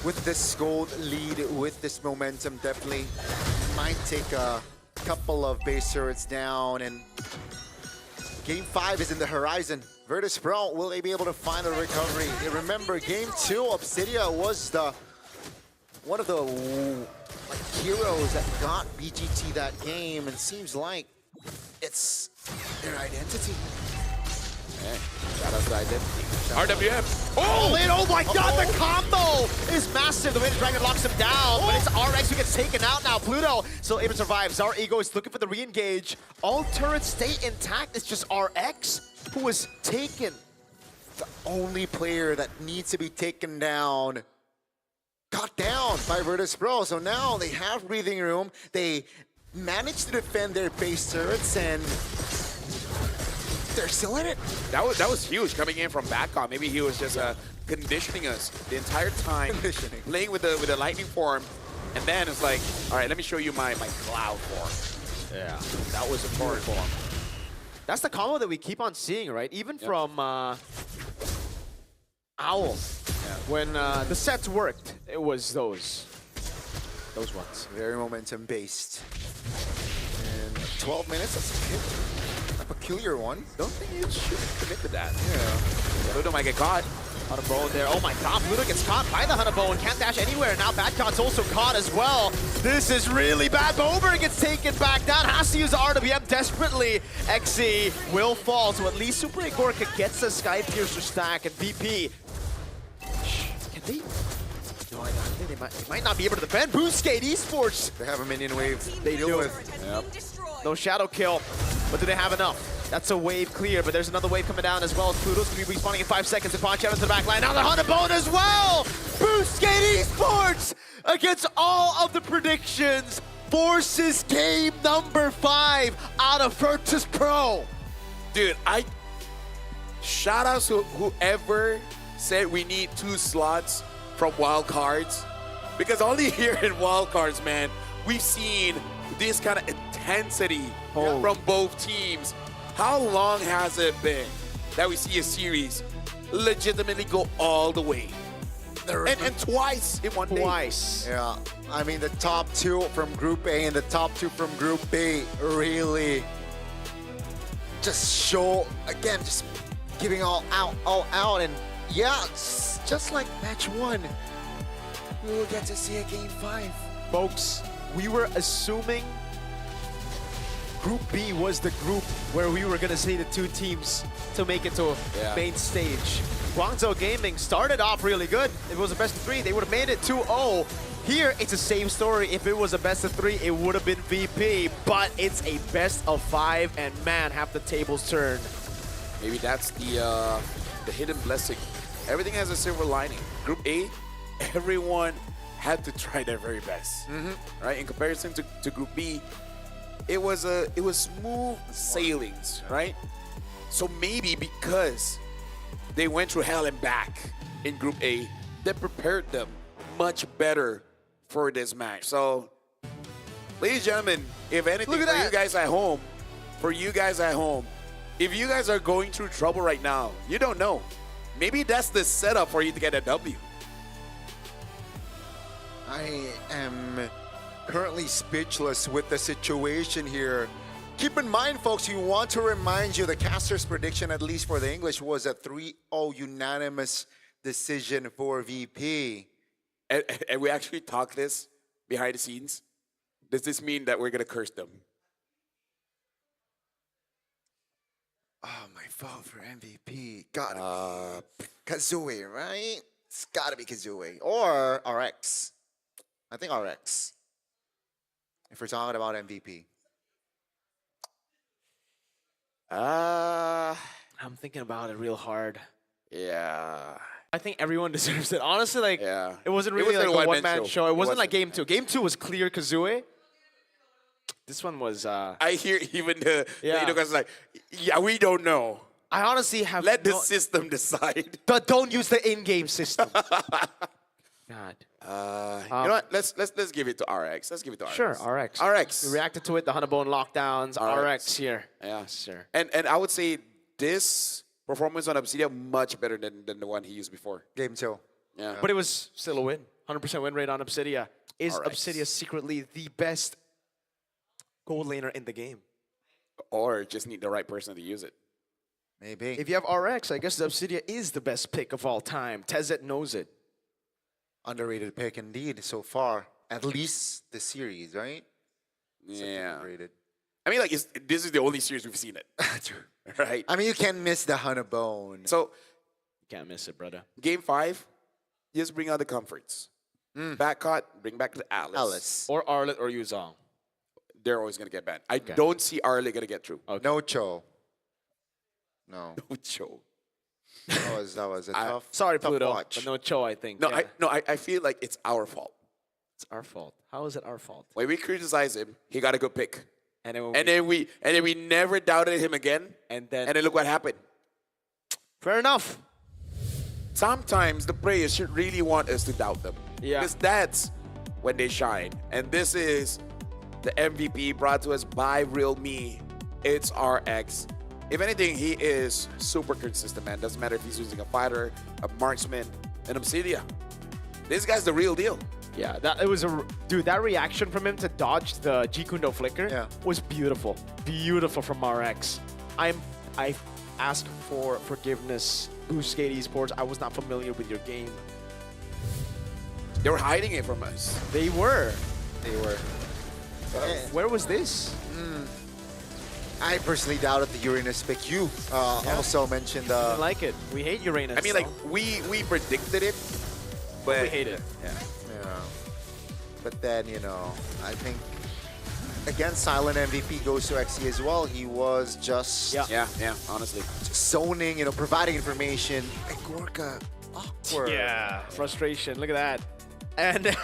with this gold lead, with this momentum, definitely might take a couple of base turrets down, and Game 5 is in the horizon. Virtus Pro, will they be able to find a recovery? And remember, Game 2, Obsidia was one of the heroes that got BGT that game, and seems like it's their identity. Hey, shout out to identity. RWF. Oh my god, the combo is massive. The way the Dragon locks him down, but it's RX who gets taken out now. Pluto still able to survive. Zar Ego is looking for the re-engage. All turrets stay intact. It's just RX who was taken. The only player that needs to be taken down got down by Virtus Pro. So now they have breathing room. They managed to defend their base turrets, and they're still in it. That was huge coming in from back on. Maybe he was just conditioning us the entire time, playing with the lightning form, and then it's like, all right, let me show you my cloud form. Yeah, that was important for him. That's the combo that we keep on seeing, right? Even from Owl. When the sets worked, it was those ones. Very momentum based. And 12 minutes, that's a peculiar one. Don't think you should commit to that. Yeah. Pluto might get caught. Hunabone there. Oh my god, Pluto gets caught by the Hunabone. Can't dash anywhere. Now Badcot's also caught as well. This is really bad. Bober gets taken back down. Has to use the RWM desperately. XE will fall, so at least Super Igorka gets the Sky Piercer stack, and VP. Can they? No, I think they might not be able to defend. Boostgate Esports. They have a minion wave. They deal do. with. Yep. No shadow kill, but do they have enough? That's a wave clear, but there's another wave coming down as well. Pluto's going to be respawning in 5 seconds. And Ponchero to the back line. Now the Hunabone as well! Boostgate Esports against all of the predictions forces game number 5 out of Virtus Pro. Dude, shout out to whoever said we need 2 slots from wild cards, because only here in wild cards, man, we've seen this kind of intensity from both teams. How long has it been that we see a series legitimately go all the way? And twice in one day. Twice. Yeah. I mean, the top 2 from Group A and the top 2 from Group B really just show, again, just giving all out. And yeah, it's just like match 1, we will get to see a Game 5. Folks, we were assuming Group B was the group where we were going to see the 2 teams to make it to main stage. Guangzhou Gaming started off really good. If it was a best of 3, they would have made it 2-0. Here, it's the same story. If it was a best of 3, it would have been VP, but it's a best of 5, and man, have the tables turned. Maybe that's the hidden blessing. Everything has a silver lining. Group A, everyone had to try their very best, right? In comparison to Group B, it was smooth sailings, right? So maybe because they went through hell and back in Group A, that prepared them much better for this match. So, ladies and gentlemen, if anything, for you guys at home, if you guys are going through trouble right now, you don't know. Maybe that's the setup for you to get a W. I am currently speechless with the situation here. Keep in mind, folks, we want to remind you the caster's prediction, at least for the English, was a 3-0 unanimous decision for VP. And we actually talked this behind the scenes. Does this mean that we're going to curse them? Oh, my vote for MVP. Gotta be Kazooie, right? It's gotta be Kazooie. Or RX. I think RX. If we're talking about MVP. I'm thinking about it real hard. Yeah. I think everyone deserves it. Honestly, like, it wasn't really wasn't like a a one-man show. It wasn't like wasn't. Game 2. Game 2 was clear Kazooie. This one was... I hear even the guys like, yeah, we don't know. I honestly have... Let the system decide. But don't use the in-game system. God. You know what? Let's give it to RX. Let's give it to RX. Sure, RX. RX. We reacted to it, the Hunabone lockdowns, RX here. Yeah. Sure. And I would say this performance on Obsidia much better than the one he used before. Game 2. Yeah. But it was still a win. 100% win rate on Obsidia. Is RX. Obsidia secretly the best gold laner in the game? Or just need the right person to use it. Maybe. If you have RX, I guess the Obsidia is the best pick of all time. Tezet knows it. Underrated pick indeed so far. At least the series, right? Yeah. Underrated. I mean, like, this is the only series we've seen it. True. Right? I mean, you can't miss the Hunter Bone. So, You can't miss it, brother. game 5, just bring out the comforts. Backcut, bring back the Alice. Or Arlet or Yuzong. They're always going to get banned. I don't see Arlie going to get through. No Cho. No. No Cho. That was a tough. Sorry, tough Pluto. watch. But no Cho, I think. No, Yeah. I feel like it's our fault. It's our fault. How is it our fault? When we criticize him, he got a good pick. And then, And then we never doubted him again. And then look what happened. fair enough. Sometimes the players should really want us to doubt them. Yeah. Because that's when they shine. And this is the MVP brought to us by Real Me. It's RX. If anything, he is super consistent, man. Doesn't matter if he's using a fighter, a marksman, an Obsidia. This guy's the real deal. Yeah, that reaction from him to dodge the Jikundo flicker was beautiful. Beautiful from RX. I ask for forgiveness, Boostgate Esports. I was not familiar with your game. They were hiding it from us. They were. Where was this? I personally doubted the Uranus pick. You also mentioned. Didn't like it. We hate Uranus. I mean, like, we predicted it, but we hate it. Yeah. But then, I think, again, Silent MVP goes to XE as well. He was just yeah, honestly. just zoning, providing information. And Gorka, awkward. Yeah, frustration. Look at that. And,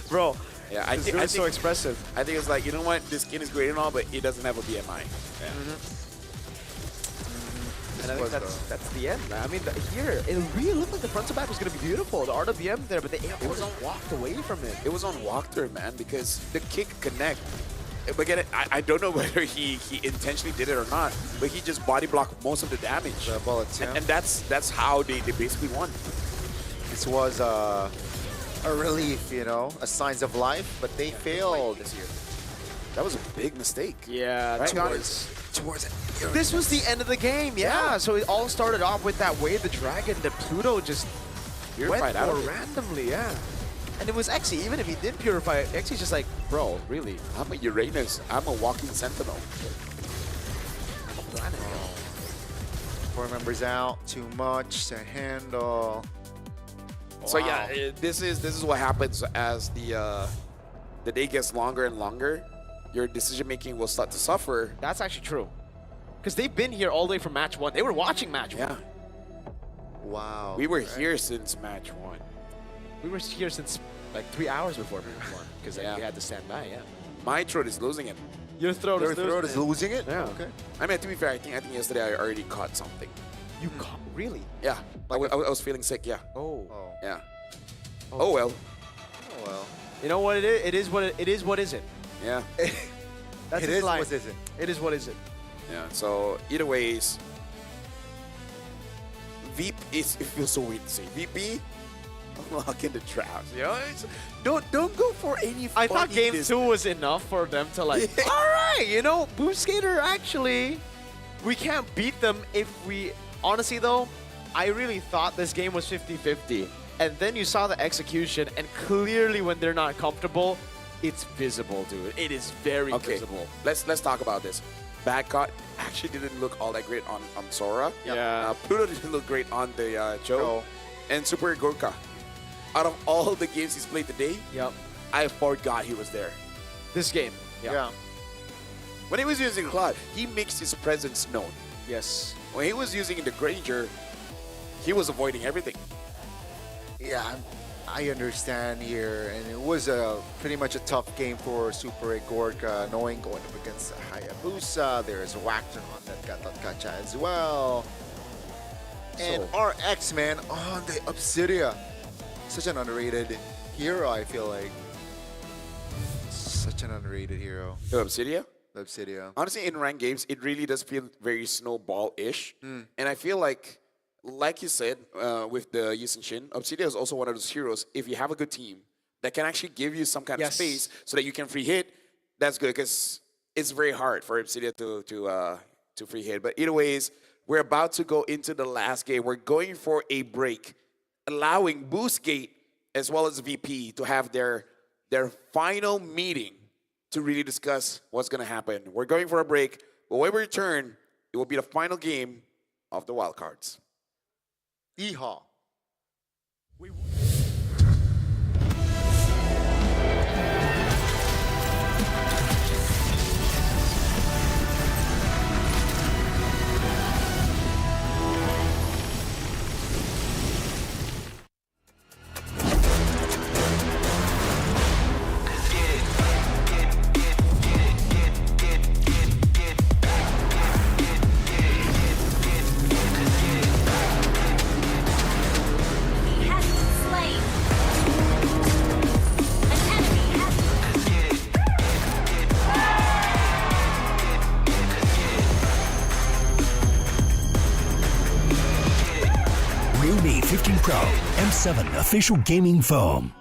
bro, Yeah, I think so expressive. I think it's like, you know what? This skin is great and all, but it doesn't have a BMI. Yeah. And I think that's the end, man. I mean, here, it really looked like the front to back was going to be beautiful. The RWM there, but the air was walked away from it. It was on walkthrough, man, because the kick connect. But again, I don't know whether he intentionally did it or not, but he just body blocked most of the damage. The bullets, yeah. And that's how they basically won. This was a relief, a signs of life, but they failed. That was a big mistake. Yeah, Right, towards it. This was the end of the game, yeah. So it all started off with that Wave the Dragon that Pluto just went Purified out for of it. randomly, yeah. And it was Exy, even if he did purify, Exy's just like, bro, really? I'm a Uranus. I'm a walking sentinel. 4 members out, too much to handle. So yeah, this is what happens as the day gets longer and longer. Your decision making will start to suffer. That's actually true. Because they've been here all the way from match 1. They were watching match 1. Wow. We were here since match 1. We were here since like 3 hours before match 1. Because we had to stand by, yeah. My throat is losing it. Your throat is losing it? Yeah. Okay. I mean, to be fair, I think yesterday I already caught something. You caught? Really? Yeah. I was feeling sick, yeah. Oh. Yeah. Oh well. Oh well. You know what it is? It is what is it? Yeah. That's It his is line. what is it? It is what is it? Yeah. So either ways, VP is, it feels so weird to say. VP, unlock in the traps. You know, don't go for any. I thought funny game dis- 2 was enough for them to like, all right, Boost Skater actually, we can't beat them if we, honestly though, I really thought this game was 50-50. And then you saw the execution, and clearly when they're not comfortable, it's visible, dude. It is very visible. Let's talk about this. Backcut actually didn't look all that great on Sora. Yeah. Pluto didn't look great on the Joe. And Super Gorka. Out of all the games he's played today, I forgot he was there. This game. Yeah. When he was using Claude, he makes his presence known. Yes. When he was using the Granger, he was avoiding everything. Yeah, I understand here, and it was pretty much a tough game for Super Gorka, knowing going up against Hayabusa. There's Wactron that got that gacha as well. And RX, man, on the Obsidia. Such an underrated hero, I feel like. Such an underrated hero. The Obsidia? The Obsidia. Honestly, in ranked games, it really does feel very snowball-ish. And I feel like like you said, with the Yusin Shin, Obsidian is also one of those heroes. If you have a good team that can actually give you some kind of space so that you can free hit, that's good because it's very hard for Obsidian to free hit. But either ways, we're about to go into the last game. We're going for a break, allowing Boostgate as well as VP to have their final meeting to really discuss what's going to happen. We're going for a break, but when we return, it will be the final game of the wildcards. Yeehaw. He has been slain. An enemy has Realme 15 Pro M7 official gaming foam.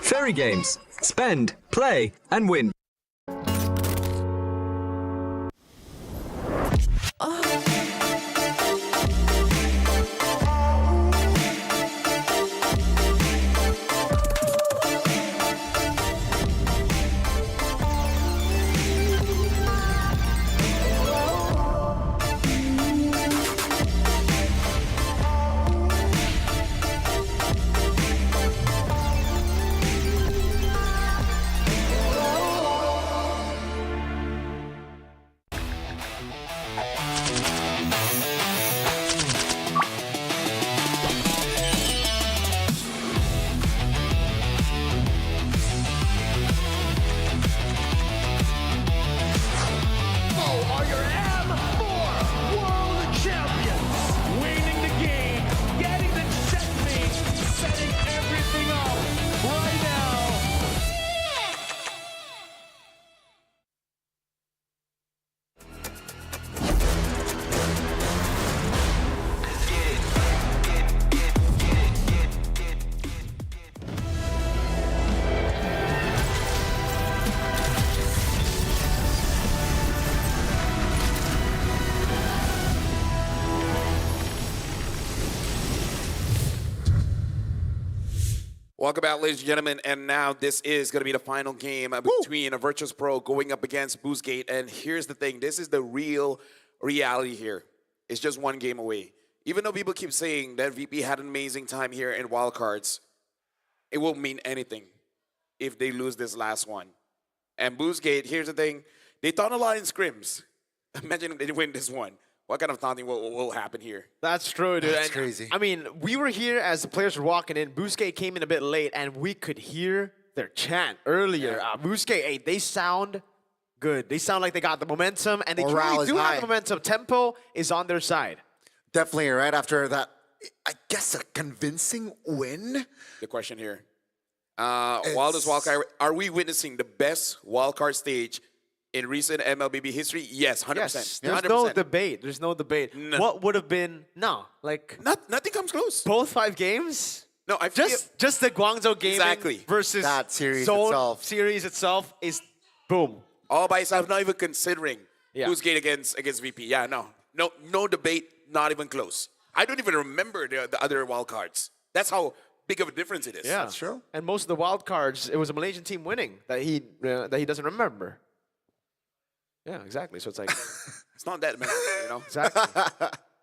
Fairy Games. Spend, play, and win. Are your M4 World Champions, winning the game, getting the checkmate, setting everything up right now. Welcome back, ladies and gentlemen. And now this is going to be the final game between a Virtus Pro going up against Boostgate. And here's the thing. This is the real reality here. It's just one game away. Even though people keep saying that VP had an amazing time here in wildcards, it won't mean anything if they lose this last one. And Boostgate, here's the thing. They thought a lot in scrims. Imagine if they win this one. What kind of taunting will happen here? That's true, dude. That's And, crazy. I mean, we were here as the players were walking in. Boostgate came in a bit late, and we could hear their chant earlier. Boostgate, hey, they sound good. They sound like they got the momentum, and they Morale truly is do have high. the momentum. Tempo is on their side. Definitely right after that, I guess a convincing win. The question here. Wildest wildcard, are we witnessing the best wildcard stage in recent MLBB history, yes, 100%. Yes, there's 100%. no debate. There's no debate. No. What would have been nothing comes close. Both 5 games. No, I feel just the Guangzhou Gaming Exactly. versus That series Zone itself. series itself is boom. all by itself, not even considering Yeah. who's game against VP. Yeah, no debate, not even close. I don't even remember the other wild cards. That's how big of a difference it is. Yeah, That's true. And most of the wild cards, it was a Malaysian team winning that he doesn't remember. Yeah, exactly. So it's like It's not that many, you know. exactly.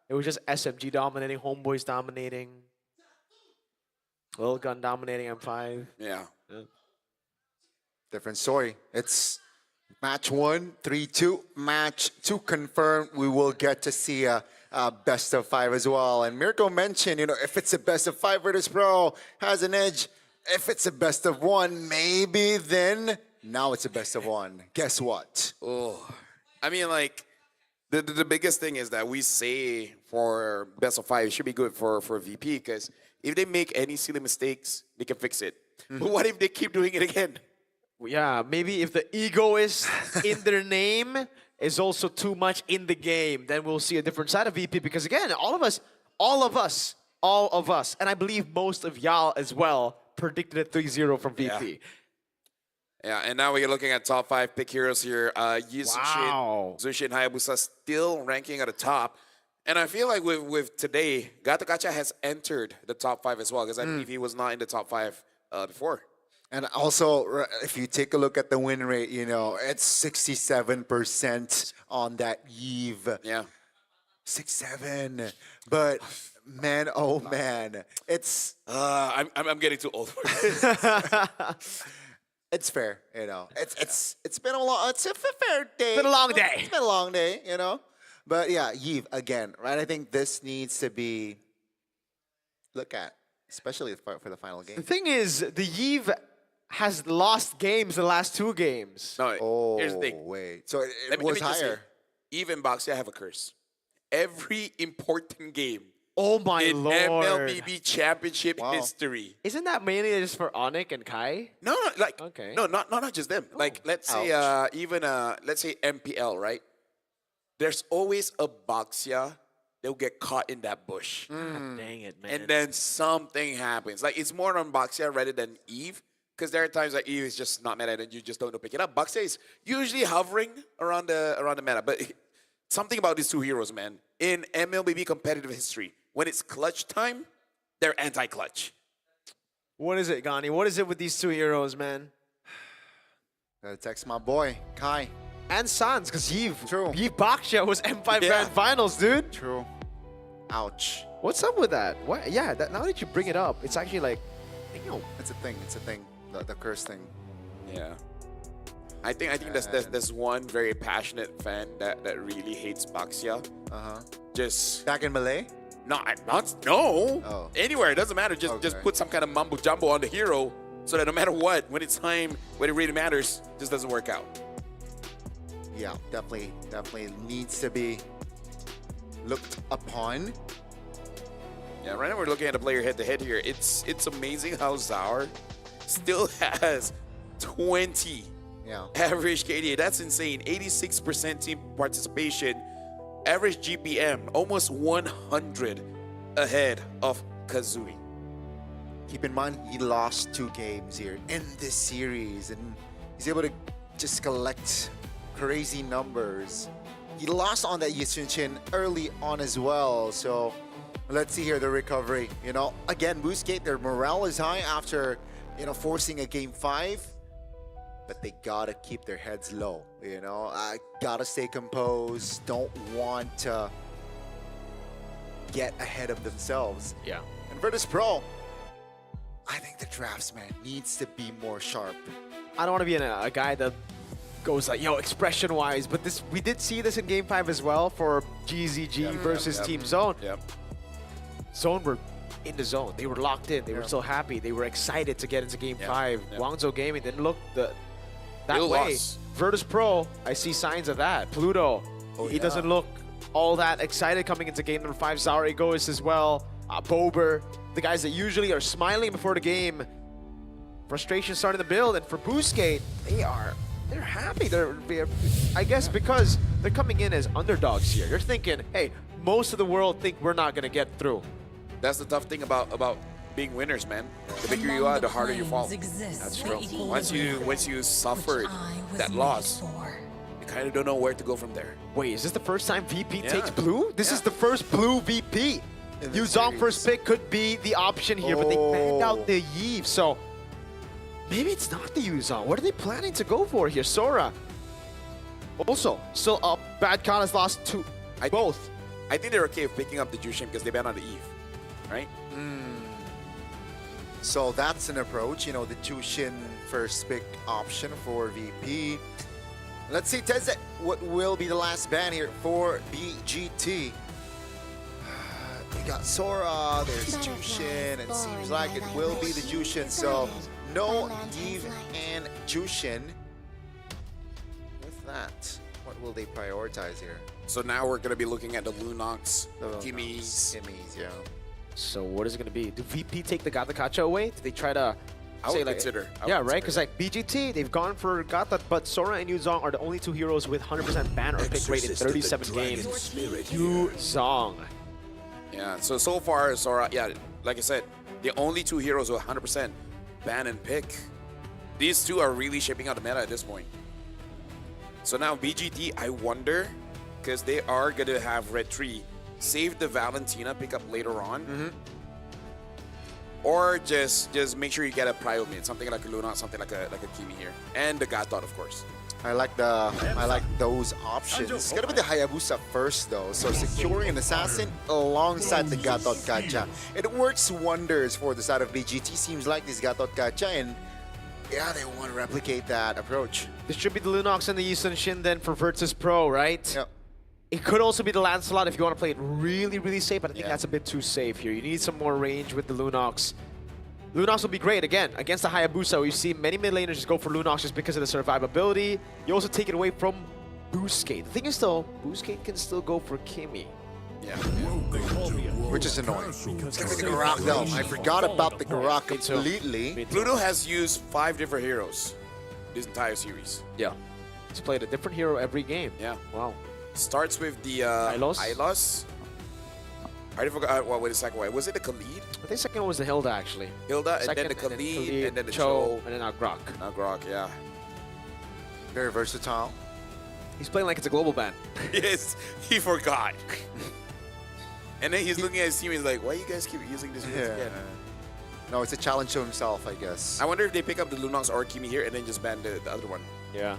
It was just SMG dominating, Homeboys dominating, Little Gun dominating M5. Yeah. Different story. It's match 1, 3-2. Match 2 confirmed. We will get to see a best of 5 as well. And Mirko mentioned, if it's a best of 5, Virtus Pro has an edge. If it's a best of 1, maybe then now it's a best of 1. Guess what? Oh, I mean, like the biggest thing is that we say for best of 5 it should be good for VP because if they make any silly mistakes, they can fix it. But what if they keep doing it again? Yeah, maybe if the egoist in their name is also too much in the game, then we'll see a different side of VP. Because again, all of us, and I believe most of y'all as well, predicted a 3-0 from VP. Yeah, and now we're looking at top 5 pick heroes here. Zushin Hayabusa still ranking at the top. And I feel like with today, Gato Kacha has entered the top 5 as well, because I believe he was not in the top 5 before. And also, if you take a look at the win rate, it's 67% on that Eve. Yeah. 6-7. But man, oh man, it's I'm getting too old for this. it's fair, It's been a long, it's a fair day. It's been a long day. It's been a long day, But yeah, Eve again, right? I think this needs to be looked at, especially for the final game. The thing is, the Yves has lost games the last 2 games. No, here's the thing. Wait, so it Let was me just say, higher. even Boxia have a curse. Every important game Oh my in lord. MLBB championship history. Isn't that mainly just for Onyx and Kai? No, like Okay. no, not just them. Like let's say even let's say MPL, right? There's always a Boxia they'll get caught in that bush. Dang it, man. And then something happens. Like it's more on Boxia rather than Eve. Because there are times that Eve is just not meta and you just don't know pick it up. Boxia is usually hovering around the meta. But something about these 2 heroes, man. In MLBB competitive history, when it's clutch time, they're anti-clutch. What is it, Gani? What is it with these 2 heroes, man? Gotta text my boy, Kai. And Sans, because Yves True. Baksha was M5 Grand Finals, dude. True. Ouch. What's up with that? What? Yeah, now that you bring it up, it's actually like, damn. It's a thing. The curse thing. Yeah. I think there's one very passionate fan that really hates Boxia. Just back in Malay? No. Oh. Anywhere, it doesn't matter. Just put some kind of mumbo jumbo on the hero so that no matter what, when it's time, when it really matters, just doesn't work out. Yeah, definitely needs to be looked upon. Yeah, right now we're looking at a player head-to-head here. It's amazing how Zaur still has 20 average KDA. That's insane. 86% team participation. Average GPM, almost 100 ahead of Kazui. Keep in mind, he lost 2 games here in this series, and he's able to just collect crazy numbers. He lost on that Yisunchin early on as well, so let's see here the recovery. Again, Boostgate, their morale is high after, forcing a game 5, but they gotta keep their heads low. Gotta stay composed. Don't want to get ahead of themselves. Yeah. And Virtus Pro, I think the draftsman needs to be more sharp. I don't want to be a guy that goes like, expression-wise, but we did see this in Game 5 as well for GZG versus Team Zone. Yep. Zone were in the zone. They were locked in. They were so happy. They were excited to get into Game 5. Guangzhou Gaming didn't look that way. Virtus Pro, I see signs of that. Pluto, he doesn't look all that excited coming into Game number 5. Zaur Egoist as well. Bober, the guys that usually are smiling before the game. Frustration starting to build, and for Boostgate, they are they're happy. I guess because they're coming in as underdogs here. They're thinking, hey, most of the world think we're not going to get through. That's the tough thing about being winners, man. The bigger you are, the harder you fall. That's true. Once you suffered that loss, you kind of don't know where to go from there. Wait, is this the first time VP takes blue? This is the first blue VP. Yuzong first pick could be the option here, but they banned out the Yves, so maybe it's not the Yuzong. What are they planning to go for here? Sora. Also, still up. Bad Con has lost both. I think they're okay with picking up the Jushin because they banned out the Eve, right? So that's an approach, you know, the Jushin first pick option for VP. Let's see, Teze, what will be the last ban here for BGT? We got Sora, there's Jushin, and it seems like it will be the Jushin, so no Eve and Jushin. With that, what will they prioritize here? So now we're going to be looking at the Lunox, Kimmy's. Yeah. So what is it going to be? Do VP take the Gata Kacha away? Do they try to I would consider. Yeah, right? Because like BGT, they've gone for Gata, but Sora and Yuzong are the only two heroes with 100% ban or pick rate in 37 games. Yuzong. Yeah, so far, Sora, yeah, like I said, the only two heroes with 100% ban and pick. These two are really shaping out the meta at this point. So now BGT, I wonder, because they are going to have Red Tree, save the Valentina pickup later on. Or just make sure you get a prio mid, something like a Luna, something like a Kimi here. And the Gatot, of course. I like those options. It's gonna be the Hayabusa first though, so securing an assassin alongside the Gatot Kacha. It works wonders for the side of BGT. Seems like this Gatot Kacha, and yeah, they want to replicate that approach. Distribute the Lunox and the Yi Sun Shin then for Virtus Pro, right? Yep. It could also be the Lancelot if you want to play it really, really safe, but I think that's a bit too safe here. You need some more range with the Lunox. Lunox will be great, again, against the Hayabusa. You see many mid laners just go for Lunox just because of the survivability. You also take it away from Boostgate. The thing is though, Boostgate can still go for Kimmy. Yeah. Which is annoying. It's gonna be the Garak though. I forgot about the Garak completely. Pluto has used 5 different heroes this entire series. Yeah. He's played a different hero every game. Yeah. Wow. Starts with the Ilos. I already forgot what was the second one. Was it the Khalid? I think the second one was the Hilda, actually. Hilda, and then the Khalid, and then the Cho. And then now Grok. Now Grok, yeah. Very versatile. He's playing like it's a global ban. Yes, he forgot. And then he's looking at his team, he's like, why you guys keep using this again? No, it's a challenge to himself, I guess. I wonder if they pick up the Lunox or Kimi here and then just ban the other one. Yeah.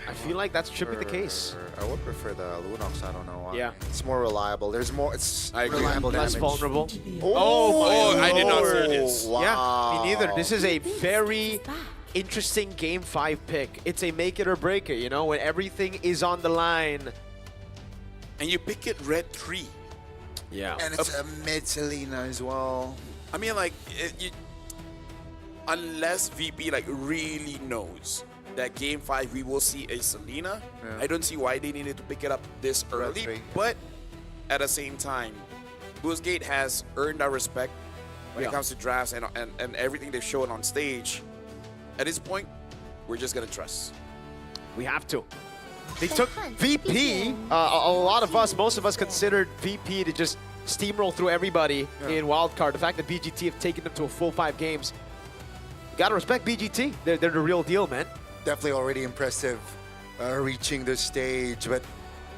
I feel like that should be the case. I would prefer the Lunox, I don't know why. Yeah. It's more reliable. There's more, it's I agree. reliable Less damage. vulnerable. Oh, I did not see this. Wow. Yeah, me neither. This is a very interesting Game 5 pick. It's a make it or break it, you know, when everything is on the line. And you pick it Red 3. Yeah. And it's a mid Selena as well. I mean, like, unless VP like really knows that Game 5 we will see a Selena, I don't see why they needed to pick it up this early. But at the same time, Boostgate has earned our respect when it comes to drafts and everything they've shown on stage. At this point, we're just gonna trust. We have to. They took VP. A lot of us, most of us considered VP to just steamroll through everybody in wildcard. The fact that BGT have taken them to a full 5 games, you gotta respect BGT. They're the real deal, man. Definitely already impressive reaching the stage. But,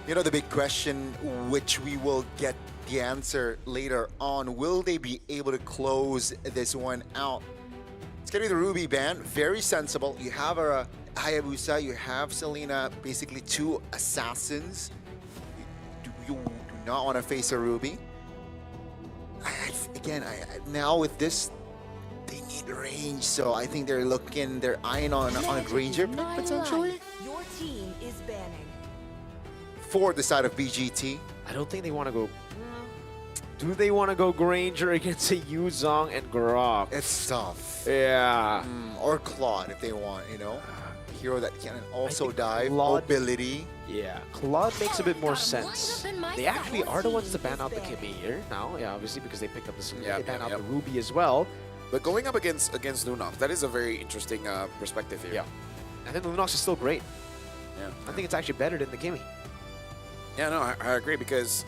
you know, the big question, which we will get the answer later on, will they be able to close this one out? It's going to be the Ruby ban. Very sensible. You have a Hayabusa, you have Selena, basically 2 assassins. You do not want to face a Ruby. Again, now with this, they need range, so I think they're eyeing on a Granger potentially. Your team is banning. For the side of BGT. I don't think they want to go. Do they want to go Granger against a Yuzong and Grok? It's tough. Yeah. Or Claude if they want, you know. A hero that can also dive. Claude, mobility. Yeah. Claude makes a bit more sense. They actually are the ones to ban out the Kimmy here now. Yeah, obviously because they picked up the they ban out the Ruby as well. But going up against Lunox, that is a very interesting perspective here. Yeah. I think Lunox is still great. Yeah. I think it's actually better than the Gimme. Yeah, no, I agree because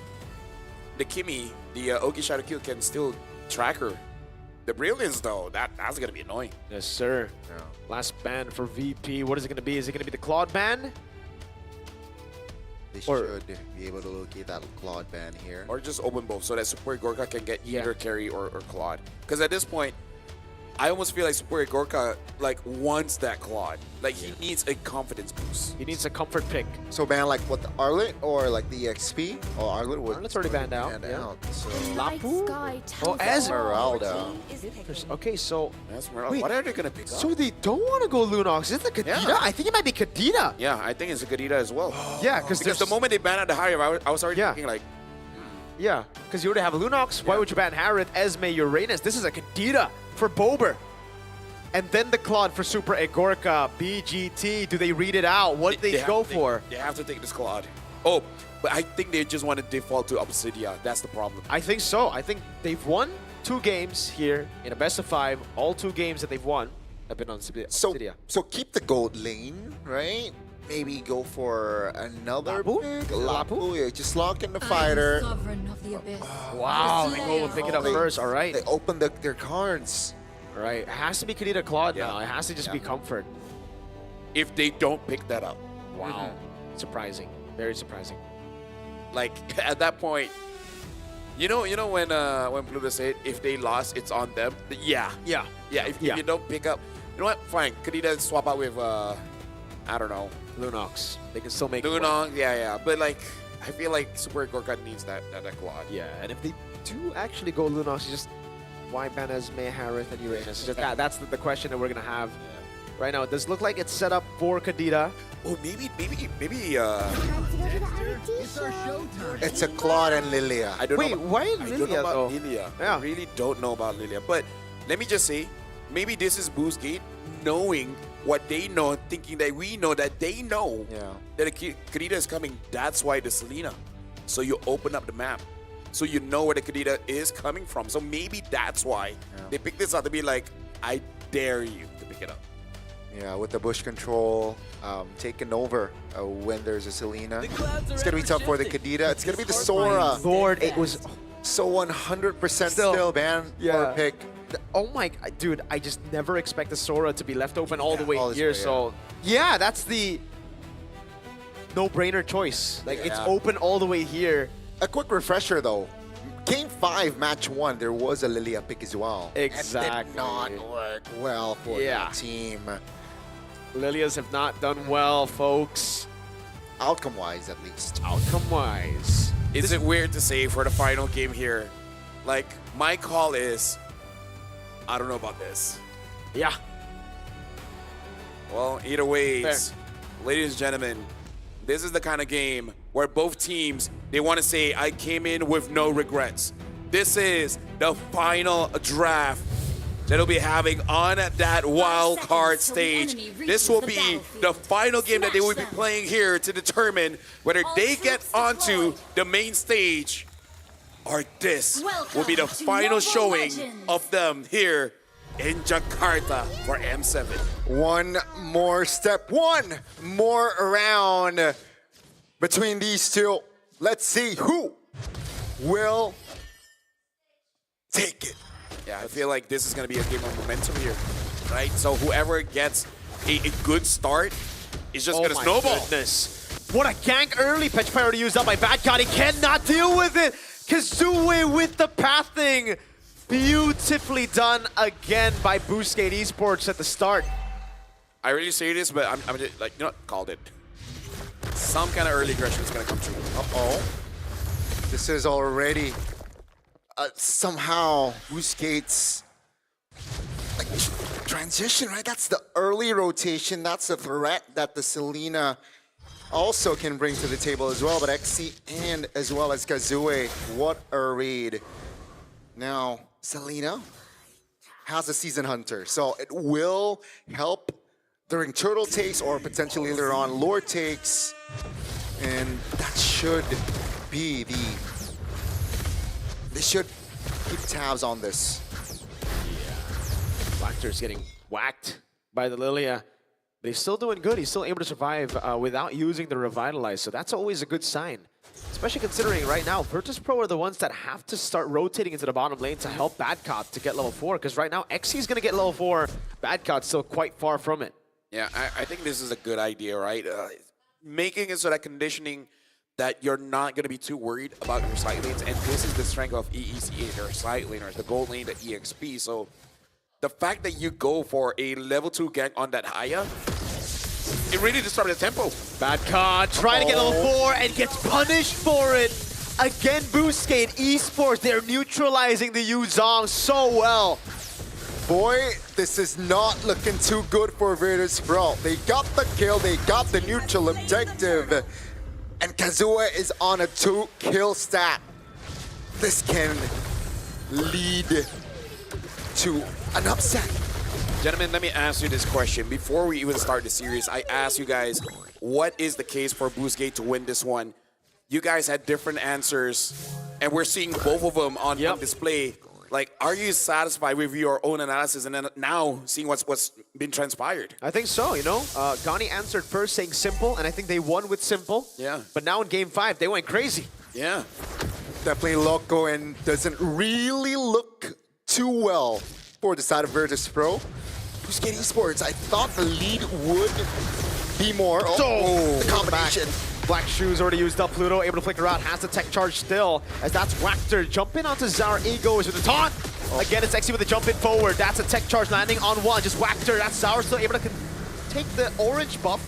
the Kimmy, the Oki Shadow Q can still track her. The Brilliance, though, that's going to be annoying. Yes, sir. Last ban for VP. What is it going to be? Is it going to be the Claude ban? They should be able to locate that Claude ban here. Or just open both so that Super Gorka can get either carry or Claude. Because at this point, I almost feel like Super Gorka wants that Claude. Like he needs a confidence boost. He needs a comfort pick. So ban like what, the Arlet or like the EXP? Oh, Arlet was Arlet's already banned out. So Lapu? Oh, Esmeralda. Okay, so Wait, what are they gonna pick up? So they don't want to go Lunox. Is it the Kadena? Yeah. I think it might be Kadena. Yeah, I think it's a Kadita as well. Yeah, because the moment they banned out the Harith, I was already thinking like, yeah, because you already have Lunox. Why would you ban Harith, Esme, Uranus? This is a Kadena for Bober. And then the Claude for Super Egorka, BGT. Do they read it out? What do they go for? They have to take this Claude. Oh, but I think they just want to default to Obsidia. That's the problem. I think so. I think they've won 2 games here in a best of 5. All 2 games that they've won have been on Obsidia. So keep the gold lane, right? Maybe go for another pick. Lapu. Yeah, just lock in the fighter. Wow, they go and pick it up first. All right. They open their cards. All right. It has to be Kadena Claude now. It has to just be Comfort. If they don't pick that up. Wow. Surprising. Very surprising. Like at that point, you know when Pluto said if they lost, it's on them. Yeah. If you don't pick up, you know what? Fine. Kadena swap out with I don't know, Lunox. They can still make Lunox. Yeah. But like, I feel like Super Gorka needs that Claude. Yeah, and if they do actually go Lunox, just why ban Esme, Harith, and Uranus? Just that's the question that we're gonna have right now. It does look like it's set up for Kadena. Oh, maybe. It's a Claude and Lilia. I don't know. Why I don't know about though? Lilia. Yeah. I really don't know about Lilia. But let me just say, maybe this is Boostgate knowing what they know, thinking that we know that they know that Kadena is coming. That's why the Selena. So you open up the map. So you know where the Kadena is coming from. So maybe that's why they picked this up to be like, I dare you to pick it up. Yeah, with the bush control taken over when there's a Selena. It's going to be tough for the Kadena. It's going to be the Sora. Lord, it was so 100% still ban or pick. Oh my, dude, I just never expect the Sora to be left open all the way here. way, so yeah, that's the no-brainer choice. Like it's open all the way here. A quick refresher though. Game 5, match 1, there was a Lilia pick as well. Exactly. It did not work well for the team. Lilias have not done well, folks. Outcome-wise, at least. Outcome-wise. Is it weird to say for the final game here? Like, my call is, I don't know about this. Yeah. Well, either ways, ladies and gentlemen, this is the kind of game where both teams, they want to say, I came in with no regrets. This is the final draft that they'll be having on that wild card stage. This will be the final game that they will be playing here to determine whether they get onto the main stage or this will be the final showing of them here in Jakarta for M7. One more step, one more round between these two. Let's see who will take it. Yeah, I feel like this is going to be a game of momentum here, right? So whoever gets a good start is just going to snowball. Goodness. What a gank early. Pitch priority used up by Bad God. He cannot deal with it. Kazue with the pathing. Beautifully done again by Boostgate Esports at the start. I really say this, but I'm just like, you know what? Called it. Some kind of early aggression is going to come through. Uh-oh. This is already somehow Boostgate's like transition, right? That's the early rotation. That's the threat that the Selena also can bring to the table as well. But XC and as well as Kazue, what a read. Now, Selena has a Season Hunter, so it will help during turtle takes or potentially later on lore takes. And that should be the... They should keep tabs on this. Yeah. Blackter's getting whacked by the Lilia. But he's still doing good. He's still able to survive without using the Revitalize, so that's always a good sign. Especially considering right now, Virtus Pro are the ones that have to start rotating into the bottom lane to help Bad Cop to get level 4, because right now, XC is going to get level 4, Bad Cop's still quite far from it. Yeah, I think this is a good idea, right? Making it so that conditioning that you're not going to be too worried about your side lanes, and this is the strength of EECA, their side laners, the gold lane, the EXP, so the fact that you go for a level 2 gank on that Haya, it really disrupted the tempo. Bad Card trying to get level 4 and gets punished for it. Again, Boostgate Esports, they're neutralizing the Yu Zhong so well. Boy, this is not looking too good for Virtus Pro. They got the kill, they got the neutral objective, and Kazuya is on a 2-kill stat. This can lead to an upset. Gentlemen, let me ask you this question. Before we even start the series, I asked you guys, what is the case for Boostgate to win this one? You guys had different answers, and we're seeing both of them on display. Like, are you satisfied with your own analysis and then now seeing what's been transpired? I think so, you know. Gani answered first saying simple, and I think they won with simple. Yeah. But now in game 5, they went crazy. Yeah. Definitely Loco and doesn't really look too well for the side of Virtus Pro. Boostgate Esports, I thought the lead would be more. Oh, the combination. Black Shoes already used up Pluto, able to flicker out, has the tech charge still, as that's Wactor jumping onto Zar Egos with the taunt. Again, it's XC with the jump in forward. That's a tech charge landing on one, just Wactor. That's Zar still able to take the orange buff.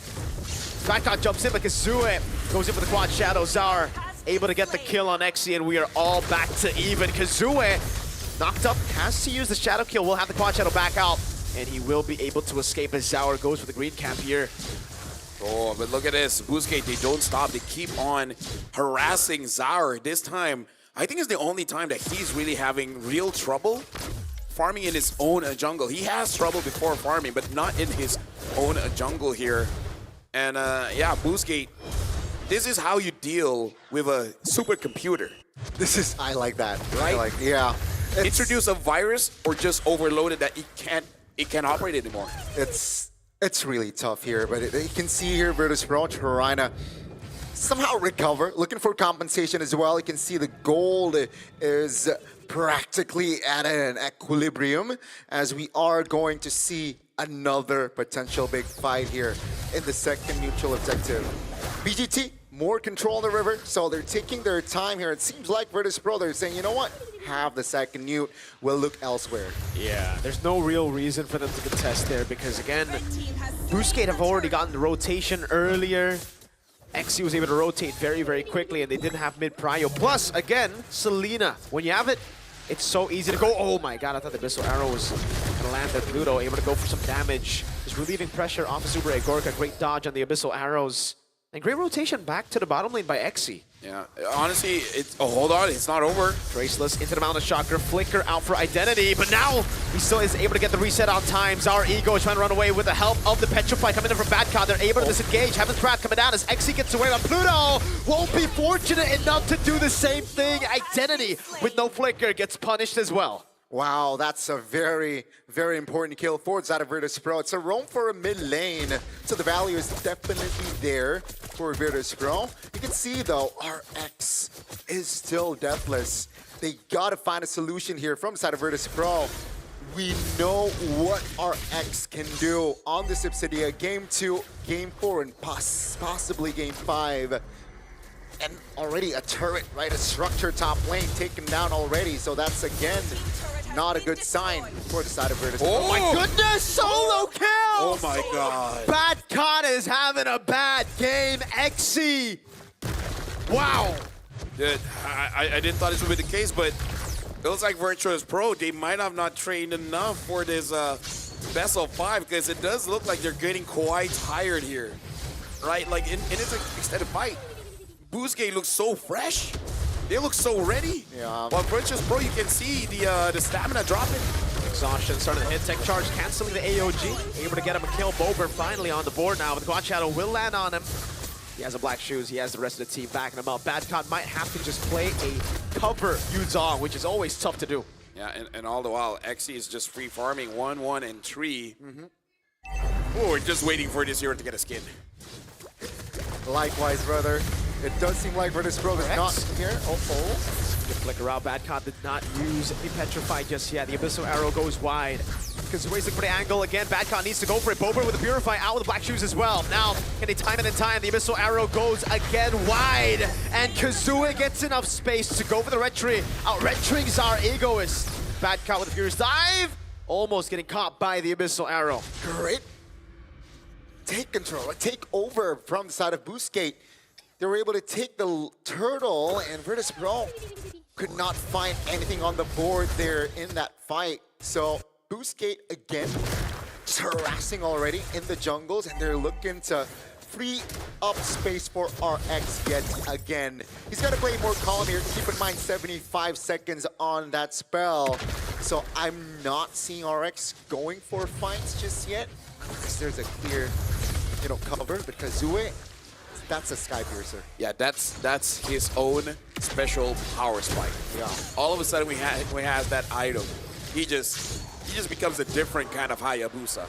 Backhand jumps in, but Kazue goes in for the quad shadow. Zar able to get the kill on XC, and we are all back to even. Kazue knocked up, has to use the shadow kill. We'll have the quad shadow back out, and he will be able to escape as Zauer goes for the green cap here. Oh, but look at this. Boostgate, they don't stop. They keep on harassing Zauer. This time, I think it's the only time that he's really having real trouble farming in his own jungle. He has trouble before farming, but not in his own jungle here. And yeah, Boostgate, this is how you deal with a supercomputer. This is, I like that. Right? Yeah. Introduce a virus or just overload it that it can't operate anymore. It's really tough here, but you can see here Virtus Pro trying to somehow recover, looking for compensation as well. You can see the gold is practically at an equilibrium, as we are going to see another potential big fight here in the second neutral objective. BGT, more control on the river, so they're taking their time here. It seems like Virtus Pro, they're saying, you know what? Have the second newt, we'll look elsewhere. Yeah, there's no real reason for them to contest there because, again, Boostgate have already gotten the rotation earlier. XC was able to rotate very, very quickly, and they didn't have mid-prio. Plus, again, Selena, when you have it, it's so easy to go. Oh my god, I thought the Abyssal Arrow was going to land at Pluto, able to go for some damage. Just relieving pressure off of Super Gorka. Great dodge on the Abyssal Arrows. And great rotation back to the bottom lane by XC. Yeah, honestly, it's hold on, it's not over. Traceless into the Mountain Shocker, Flicker out for Identity, but now he still is able to get the reset on time. Zar Ego is trying to run away with the help of the Petrify coming in from Bad Card. They're able to disengage. Heaven's Wrath coming down as XC gets away, but Pluto won't be fortunate enough to do the same thing. Identity with no Flicker gets punished as well. Wow, that's a very, very important kill for the side of Virtus Pro. It's a roam for a mid lane, so the value is definitely there for Virtus Pro. You can see, though, RX is still deathless. They gotta find a solution here from the side of Virtus Pro. We know what RX can do on this Obsidia. Game 2, Game 4, and possibly Game 5. And already a turret, right? A structure top lane taken down already. So that's, again, not a good sign for the side of Virtus. Oh my goodness! Solo kill! Oh my god. Bad Con is having a bad game. XC. Wow. Dude, I didn't thought this would be the case, but it looks like Virtus Pro, they might have not trained enough for this best of 5, because it does look like they're getting quite tired here. Right? Like, in its extended fight, Boostgate looks so fresh. They look so ready. Yeah. While Virtus Pro, you can see the stamina dropping. Exhaustion starting to hit. Tech charge canceling the AOG. Able to get him a kill. Bober finally on the board now, but the Quad Shadow will land on him. He has a Black Shoes. He has the rest of the team backing him up. Bad Con might have to just play a cover Yu Zhong, which is always tough to do. Yeah, and all the while, XC is just free farming 1, 1, and 3. Oh, we're just waiting for this hero to get a skin. Likewise, brother. It does seem like Virtus Pro is not here. Good flicker out. Badcott did not use the Petrify just yet. The Abyssal Arrow goes wide. Kazue's looking for the angle again. Badcott needs to go for it. Bober with the Purify out with the Black Shoes as well. Now, can they time it in time? The Abyssal Arrow goes again wide. And Kazue gets enough space to go for the Retry. Out Retrying Zar Egoist. Badcott with the Furious Dive. Almost getting caught by the Abyssal Arrow. Great. Take control, take over from the side of Boostgate. They were able to take the turtle, and Virtus Pro could not find anything on the board there in that fight. So Boostgate again, just harassing already in the jungles, and they're looking to free up space for RX yet again. He's got to play more calm here. Keep in mind, 75 seconds on that spell. So I'm not seeing RX going for fights just yet, unless there's a clear, cover. But Kazue, that's a Sky Piercer. Yeah, that's his own special power spike. Yeah. All of a sudden we have that item. He just becomes a different kind of Hayabusa.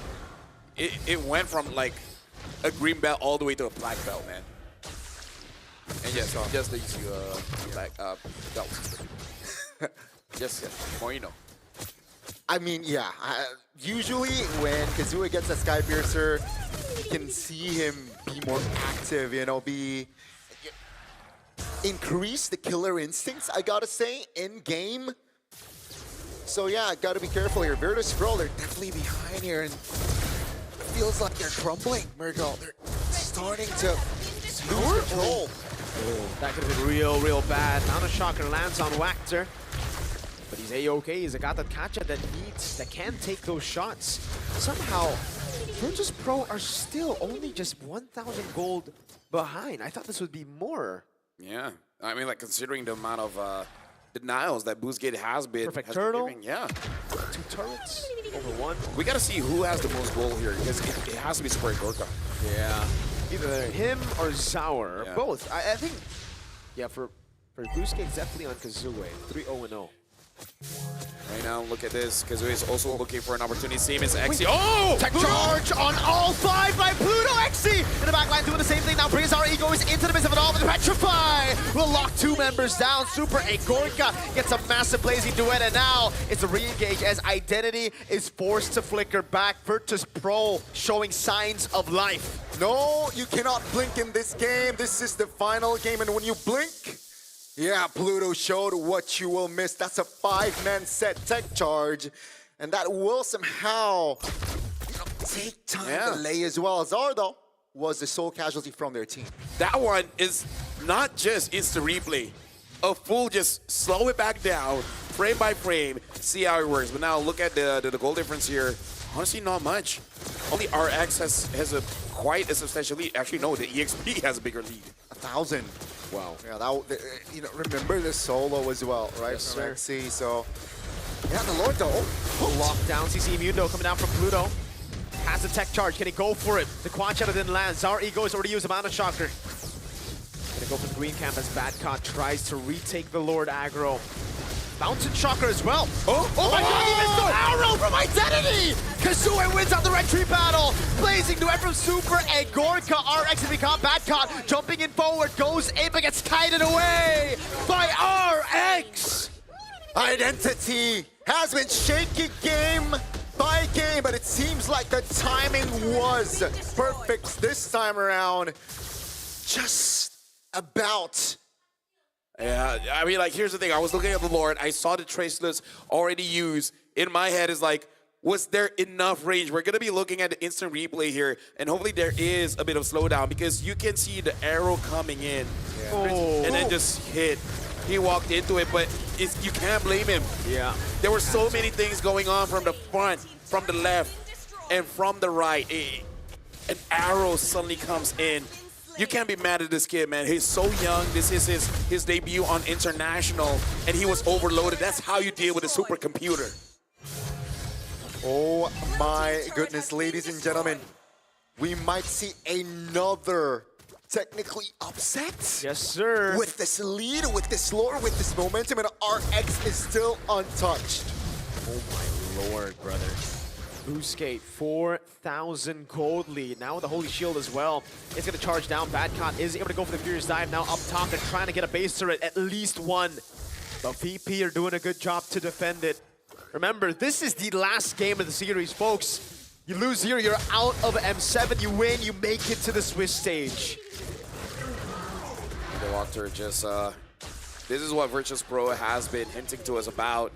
It went from like a green belt all the way to a black belt, man. And yes, just the black belt system. Just more you know. I mean, yeah. Usually when Kazue gets a Sky Piercer, you can see him be more active, increase the killer instincts, I gotta say, in game. So yeah, gotta be careful here. Virtus Pro, they're definitely behind here, and it feels like they're crumbling, Miracle. They're starting to lose control. That could have been real bad. Nanoshocker lands on Wactor. But he's A-okay. He's got that catcher that can take those shots. Somehow, Virtus Pro are still only just 1,000 gold behind. I thought this would be more. Yeah, I mean, like considering the amount of denials that Boostgate has been. Perfect turtle. Yeah. 2 turrets over 1. We gotta see who has the most gold here, because it has to be Super Gorka. Yeah. Either him or Zaur, or both. I think, yeah, for Boostgate, definitely on Kazue. 3-0-0. Right now, look at this. Kazue is also looking for an opportunity. Same as Xe. Oh! Tech charge on all 5 by Pluto. Xe in the back line doing the same thing. Now brings our Ego into the midst of it all with the Petrify. Will lock 2 members down. Super Agorka gets a massive blazing duet, and now it's a re-engage as Identity is forced to flicker back. Virtus Pro showing signs of life. No, you cannot blink in this game. This is the final game, and when you blink, yeah, Pluto showed what you will miss. That's a 5-man set tech charge, and that will somehow take time to lay as well. Zar, though, was the sole casualty from their team. That one is not just instant replay. A full just slow it back down, frame by frame, see how it works. But now look at the goal difference here. Honestly, not much. Only RX has a quite a substantial lead. Actually, no, the EXP has a bigger lead. 1,000. Wow. Yeah, that remember the solo as well, right? Yes, sir. See, so yeah, the Lord though. Locked down. CC Mundo coming down from Pluto. Has a tech charge. Can he go for it? The Quan Shadow didn't land. Zar Ego has already used a Mana Shocker. Gonna go for the green camp as Badcott tries to retake the Lord aggro. Bouncing Shocker as well. Oh my god, he missed the arrow from Identity! Kazue wins out the retreat battle. Blazing duet from Super and Gorka. RX has become Badcott. Jumping in forward, goes in but gets kited away by RX! Identity has been shaky game by game, but it seems like the timing was perfect this time around. Just about. Yeah, I mean, like, here's the thing. I was looking at the Lord. I saw the Traceless already used. In my head is like, was there enough range? We're going to be looking at the instant replay here, and hopefully there is a bit of slowdown because you can see the arrow coming in and then just hit. He walked into it, but you can't blame him. Yeah. There were so many things going on from the front, from the left, and from the right. An arrow suddenly comes in. You can't be mad at this kid, man. He's so young. This is his debut on International, and he was overloaded. That's how you deal with a supercomputer. Oh my goodness, ladies and gentlemen. We might see another technically upset. Yes, sir. With this lead, with this lore, with this momentum, and RX is still untouched. Oh my lord, brother. Boostgate, 4,000 gold lead. Now with the Holy Shield as well. It's going to charge down. Badcon is able to go for the Furious Dive now up top. They're trying to get a base turret, at least one. But VP are doing a good job to defend it. Remember, this is the last game of the series, folks. You lose here, you're out of M7. You win, you make it to the Swiss stage. The Walker just, this is what Virtus Pro has been hinting to us about.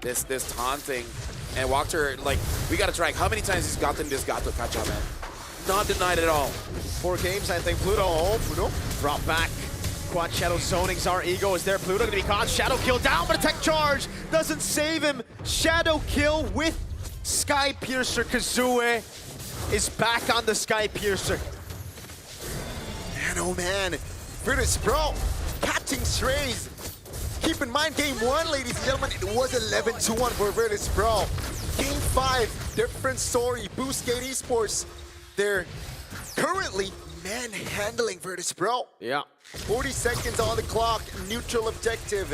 This taunting. And Walker, like, we gotta track how many times he's gotten this Gato Kacha, man. Not denied at all. 4 games, I think. Pluto, Pluto, drop back. Quad Shadow zoning, Zar Ego is there. Pluto gonna be caught. Shadow kill down, but a tech charge doesn't save him. Shadow kill with Sky Piercer. Kazue is back on the Sky Piercer. Man, oh man, Virtus Pro catching strays. Keep in mind, game 1, ladies and gentlemen, it was 11-1 for Virtus Pro. Game 5, different story. Boostgate Esports, they're currently manhandling Virtus Pro. Yeah. 40 seconds on the clock, neutral objective.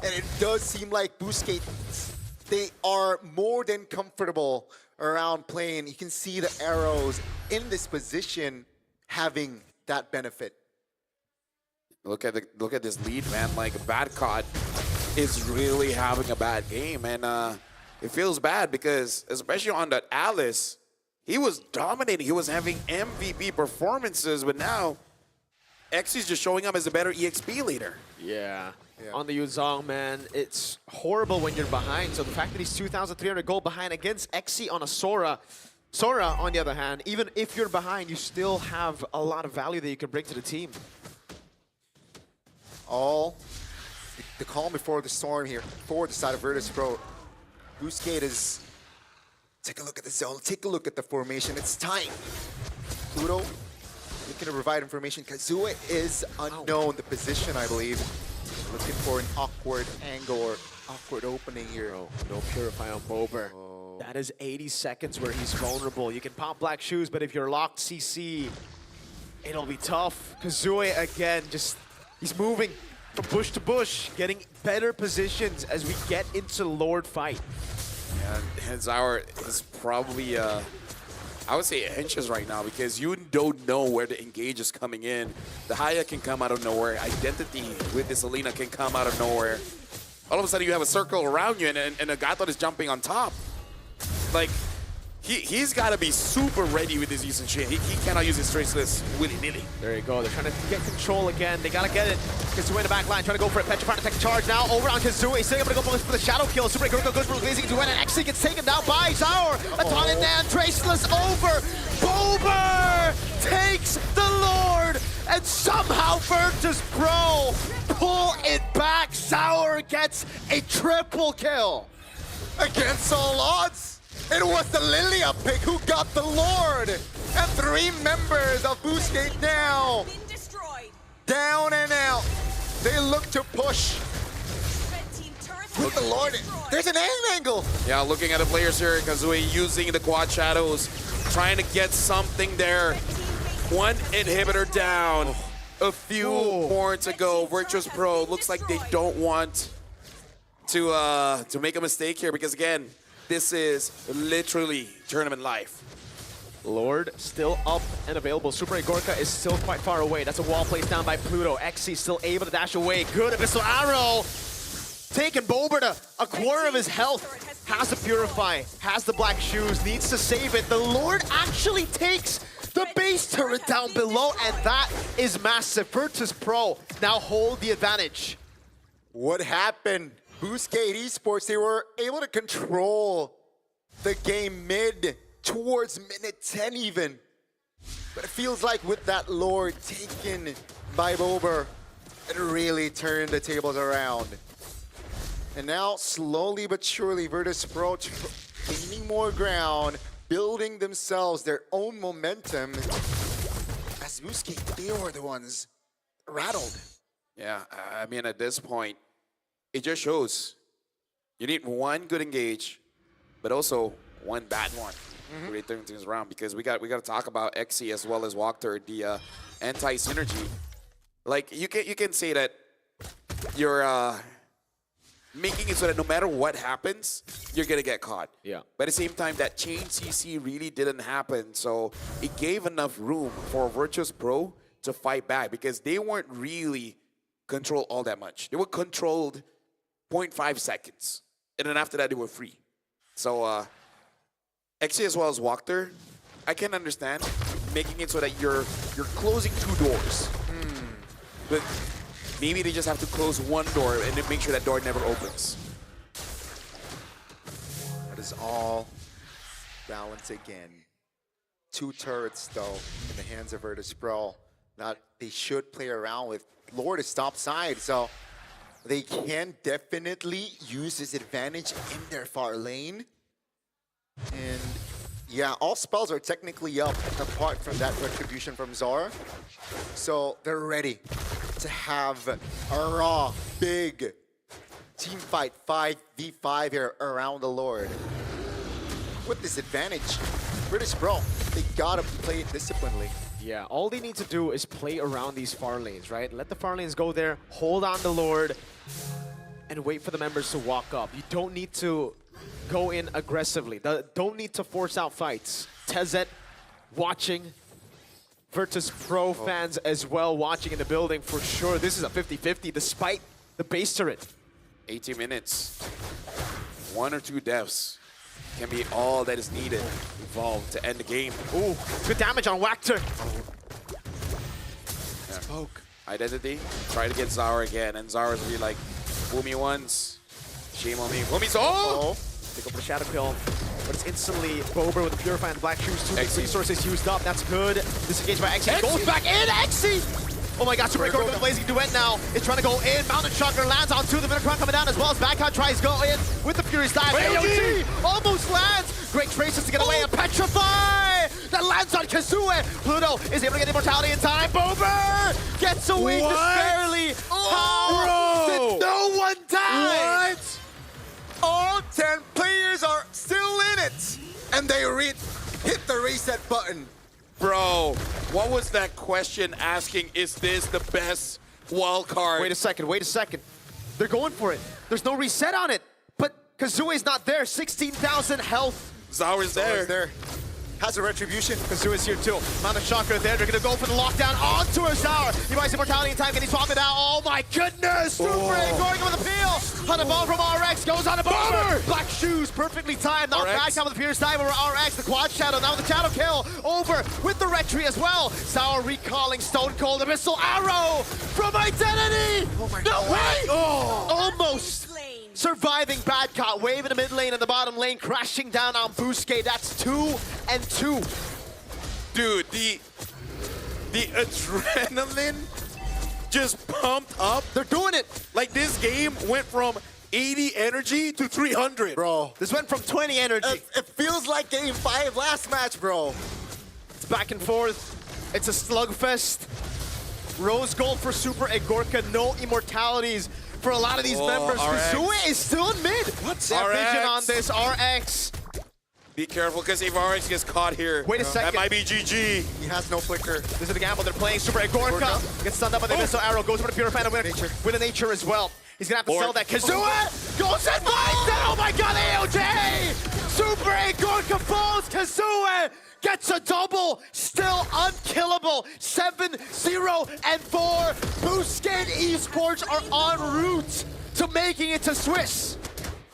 And it does seem like Boostgate, they are more than comfortable around playing. You can see the arrows in this position having that benefit. Look at this lead, man. Like, Badcott is really having a bad game, and it feels bad because, especially on that Alice, he was dominating. He was having MVP performances, but now Xy's just showing up as a better EXP leader. Yeah. On the Yuzong, man, it's horrible when you're behind. So the fact that he's 2,300 gold behind against Xy on a Sora. Sora, on the other hand, even if you're behind, you still have a lot of value that you can bring to the team. All the calm before the storm here for the side of Virtus Pro. Boostgate is, take a look at the zone, take a look at the formation. It's time. Pluto looking to provide information. Kazue is unknown, the position, I believe. Looking for an awkward angle or awkward opening here. No Purify on Bober. That is 80 seconds where he's vulnerable. You can pop Black Shoes, but if you're locked CC, it'll be tough. Kazue again, just he's moving from bush to bush, getting better positions as we get into Lord fight. Yeah, Zauer is probably, I would say inches right now because you don't know where the engage is coming in. The Haya can come out of nowhere. Identity with this Alina can come out of nowhere. All of a sudden you have a circle around you and Agathon is jumping on top. Like, he's got to be super ready with his Eastern shit. He cannot use his Traceless willy-nilly. There you go. They're trying to get control again. They got to get it. Kazue in the back line, trying to go for it. Petrify to take charge now. Over on Kazue. Still able to go for the shadow kill. Super Gurko goes for Glazing to win, and actually gets taken down by Zauer. A taunted down. Traceless over. Bober takes the Lord, and somehow Virtus Pro pull it back. Zauer gets a triple kill. Against all odds, it was the Lilia pick who got the Lord. And 3 members of Boostgate now. Down and out. They look to push. With the Lord, there's an angle. Yeah, looking at the players here, Kazue using the quad shadows, trying to get something there. 1 inhibitor down. A few more to go. Virtus Pro looks like they don't want to make a mistake here because, again, this is literally tournament life. Lord still up and available. Super Gorka is still quite far away. That's a wall placed down by Pluto. Xy still able to dash away. Good Abyssal Arrow. Taking Bober to a quarter of his health. Has to Purify. Has the Black Shoes. Needs to save it. The Lord actually takes the base turret down below, and that is massive. Virtus Pro now hold the advantage. What happened? Boostgate Esports, they were able to control the game mid towards minute 10 even. But it feels like with that Lord taken by Bober, it really turned the tables around. And now, slowly but surely, Virtus Pro gaining more ground, building themselves their own momentum. As Boostgate, they were the ones rattled. Yeah, I mean, at this point, it just shows you need 1 good engage, but also 1 bad one to really turn things around. Because we got to talk about Xy as well as Walker, the anti-synergy. Like you can say that your making it so that no matter what happens, you're gonna get caught. Yeah. But at the same time, that chain CC really didn't happen, so it gave enough room for Virtus Pro to fight back because they weren't really controlled all that much. They were controlled 0.5 seconds, and then after that, they were free. So, XC as well as Walker, I can understand making it so that you're closing 2 doors. But maybe they just have to close 1 door and then make sure that door never opens. That is all balance again. 2 turrets, though, in the hands of Virtus Pro. Now, they should play around with Lord is top side, so they can definitely use this advantage in their far lane. And yeah, all spells are technically up apart from that retribution from Zara. So they're ready to have a raw, big team fight 5v5 here around the Lord. With this advantage, Virtus Pro, they gotta play it disciplinedly. Yeah, all they need to do is play around these far lanes, right? Let the far lanes go there, hold on the Lord, and wait for the members to walk up. You don't need to go in aggressively. Don't need to force out fights. Tezet watching. Virtus Pro fans as well watching in the building for sure. This is a 50-50 despite the base turret. 80 minutes. 1 or 2 deaths can be all that is needed involved to end the game. Ooh, good damage on Wactor. Smoke. Identity. Try to get Zara again, and Zara's really like, fool me once. Shame on me. Fool me so. Pick up the Shadow Kill, but it's instantly Bober with the Purify and the Black Shoes. 2 big resources used up. That's good. Disengaged by XC. Goes back in. XC! Oh my god, Super Record with the Blazing Duet now. It's trying to go in. Mountain Shocker lands on 2. The Minocron coming down as well as Backhand tries to go in with the Furious Dive. AOG almost lands. Great traces to get away and Petrify! That lands on Kazue. Pluto is able to get immortality in time. Bober gets away just barely. How did no one die? What? All 10 players are still in it, and they hit the reset button. Bro, what was that question asking, is this the best wild card? Wait a second. They're going for it. There's no reset on it, but Kazue's not there. 16,000 health. Zara's there. Has a retribution. Kazue's here too. Mountain Shocker there. They're gonna go for the lockdown onto a Zara. He buys immortality in time. Can he swap it out? Oh my goodness! Super going with the peel. On the ball from RX goes on a bomber. Black Shoes perfectly timed. Not back down with the Fierce Dive over RX. The quad shadow now with the shadow kill over with the retry as well. Sour recalling Stone Cold. The missile arrow from Identity. Oh my God. No way! Oh, almost. Surviving Bad Cop, wave in the mid lane and the bottom lane, crashing down on Busquet. That's 2 and 2. Dude, the adrenaline just pumped up. They're doing it. Like this game went from 80 energy to 300. Bro. This went from 20 energy. It feels like game 5 last match, bro. It's back and forth. It's a slugfest. Rose gold for Super Egorka, no immortalities for a lot of these members. Kazue is still in mid. What's that vision on this? RX. Be careful, because if RX gets caught here, wait a second. That might be GG. He has no flicker. This is the gamble they're playing. Super Egorka gets stunned up by the missile arrow, goes for the Purify with a nature as well. He's gonna have to sell that. Kazue goes and finds it! Oh my god, AOJ! Super Egorka falls. Kazue gets a double, still unkillable. 7-0 and 4. Busquet Esports are en route to making it to Swiss.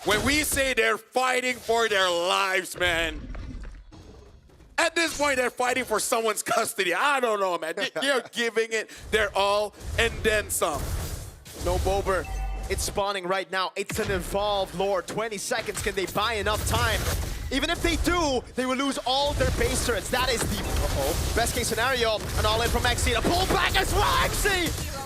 When we say they're fighting for their lives, man, at this point they're fighting for someone's custody. I don't know, man. They're giving it their all and then some. No Bober. It's spawning right now. It's an evolved Lord. 20 seconds. Can they buy enough time? Even if they do, they will lose all their base turrets. That is the best case scenario. An all-in from XC. A pull back as well, XC!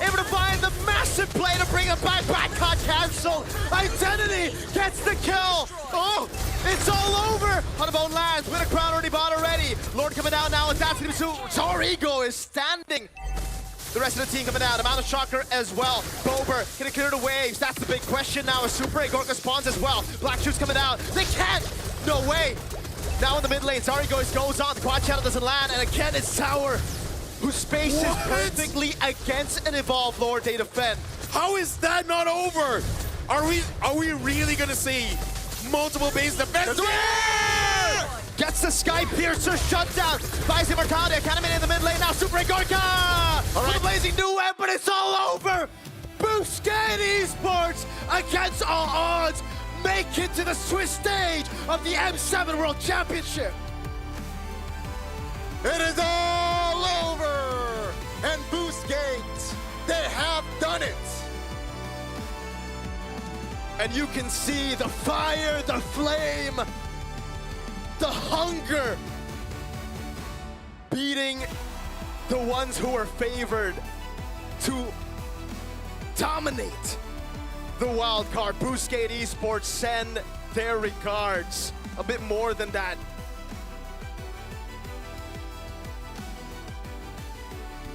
Able to find the massive play to bring him back. Backcut cancelled. Identity gets the kill. Oh, it's all over. Honeybones lands with a crown already bought already. Lord coming down now. That's going to be Torigo is standing. The rest of the team coming out. Amount of Shocker as well. Bober gonna clear the waves. That's the big question now. As Super Egorka spawns as well. Black Shoes coming out. They can't. No way. Now in the mid lane, Zari goes on. The quad channel doesn't land. And again, it's Sour, who spaces perfectly against an evolved Lord they defend. How is that not over? Are we really gonna see multiple base defense? Gets the Sky Piercer shut down. Buys Immortality. Academy in the mid lane now. Super Gorka! All right. Blazing duet, but it's all over. Boosted Esports against all odds make it to the Swiss stage of the M7 World Championship. It is all over! And Boostgate, they have done it! And you can see the fire, the flame, the hunger beating the ones who are favored to dominate the wild card. Boostgate Esports send their regards. A bit more than that.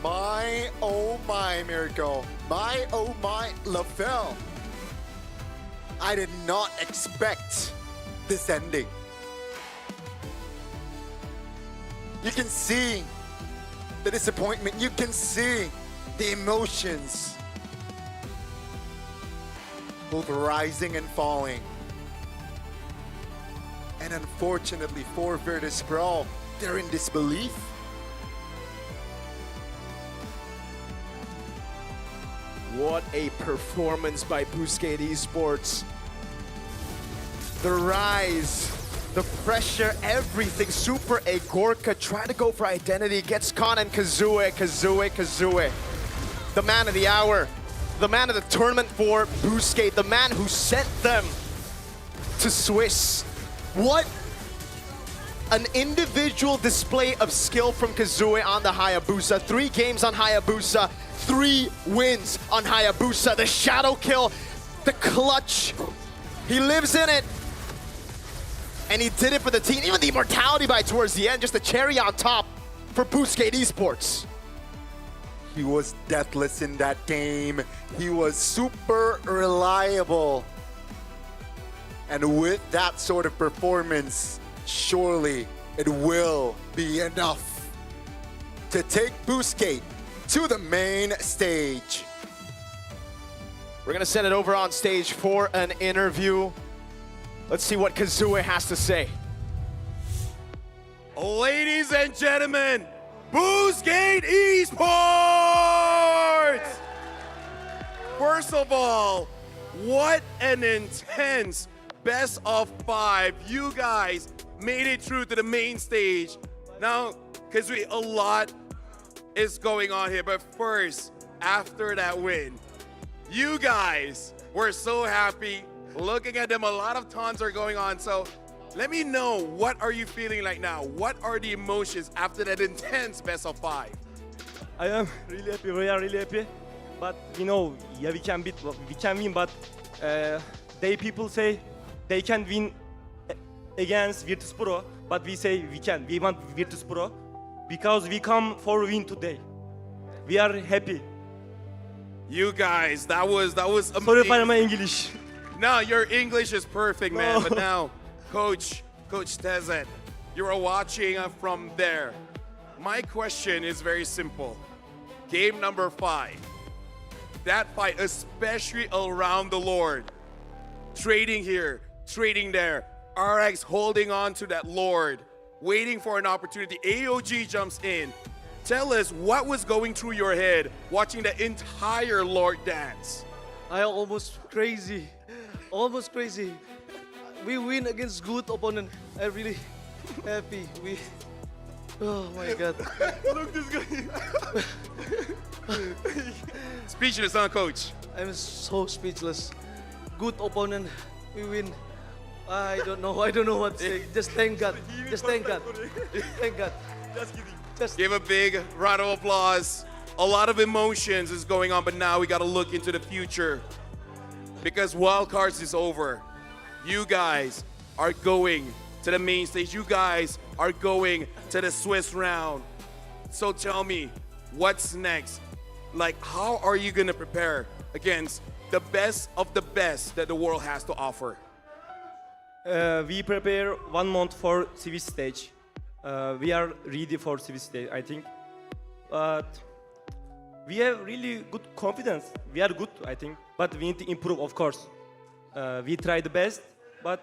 My, oh my, Miracle. My, oh my, LaFell. I did not expect this ending. You can see the disappointment. You can see the emotions, both rising and falling. And unfortunately for Virtus Pro, they're in disbelief. What a performance by Boostgate Esports. The rise, the pressure, everything. Super A Gorka trying to go for identity, gets caught, and Kazue. The man of the hour, the man of the tournament for Boostgate, the man who sent them to Swiss. What an individual display of skill from Kazue on the Hayabusa. 3 games on Hayabusa, 3 wins on Hayabusa. The shadow kill, the clutch. He lives in it. And he did it for the team. Even the immortality by towards the end, just the cherry on top for Boostgate Esports. He was deathless in that game. He was super reliable. And with that sort of performance, surely it will be enough to take Boostgate to the main stage. We're gonna send it over on stage for an interview. Let's see what Kazue has to say. Ladies and gentlemen, Boostgate Esports! First of all, what an intense best of 5. You guys made it through to the main stage. Now, Kazue, a lot is going on here, but first, after that win, you guys were so happy. Looking at them, a lot of taunts are going on. So let me know, what are you feeling like now? What are the emotions after that intense best of 5? I am really happy. We are really happy. But you know, yeah, we can win. But people say they can win against Virtus Pro. But we say we can. We want Virtus Pro because we come for win today. We are happy. You guys, that was amazing. Sorry for my English. No, your English is perfect, man. But now, Coach Tezet, you are watching from there. My question is very simple. Game number 5. That fight, especially around the Lord. Trading here, trading there. RX holding on to that Lord, waiting for an opportunity. AOG jumps in. Tell us what was going through your head watching the entire Lord dance. I almost crazy. Almost crazy. We win against good opponent. I'm really happy. Oh my God. Look this guy. Speechless, huh, Coach? I'm so speechless. Good opponent. We win. I don't know what to say. Just thank God. Just thank God. Thank God. Just kidding. Give a big round of applause. A lot of emotions is going on, but now we got to look into the future. Because Wildcards is over. You guys are going to the main stage. You guys are going to the Swiss round. So tell me, what's next? Like, how are you going to prepare against the best of the best that the world has to offer? We prepare 1 month for Swiss stage. We are ready for Swiss stage, I think. But we have really good confidence. We are good, I think. But we need to improve, of course. we try the best, but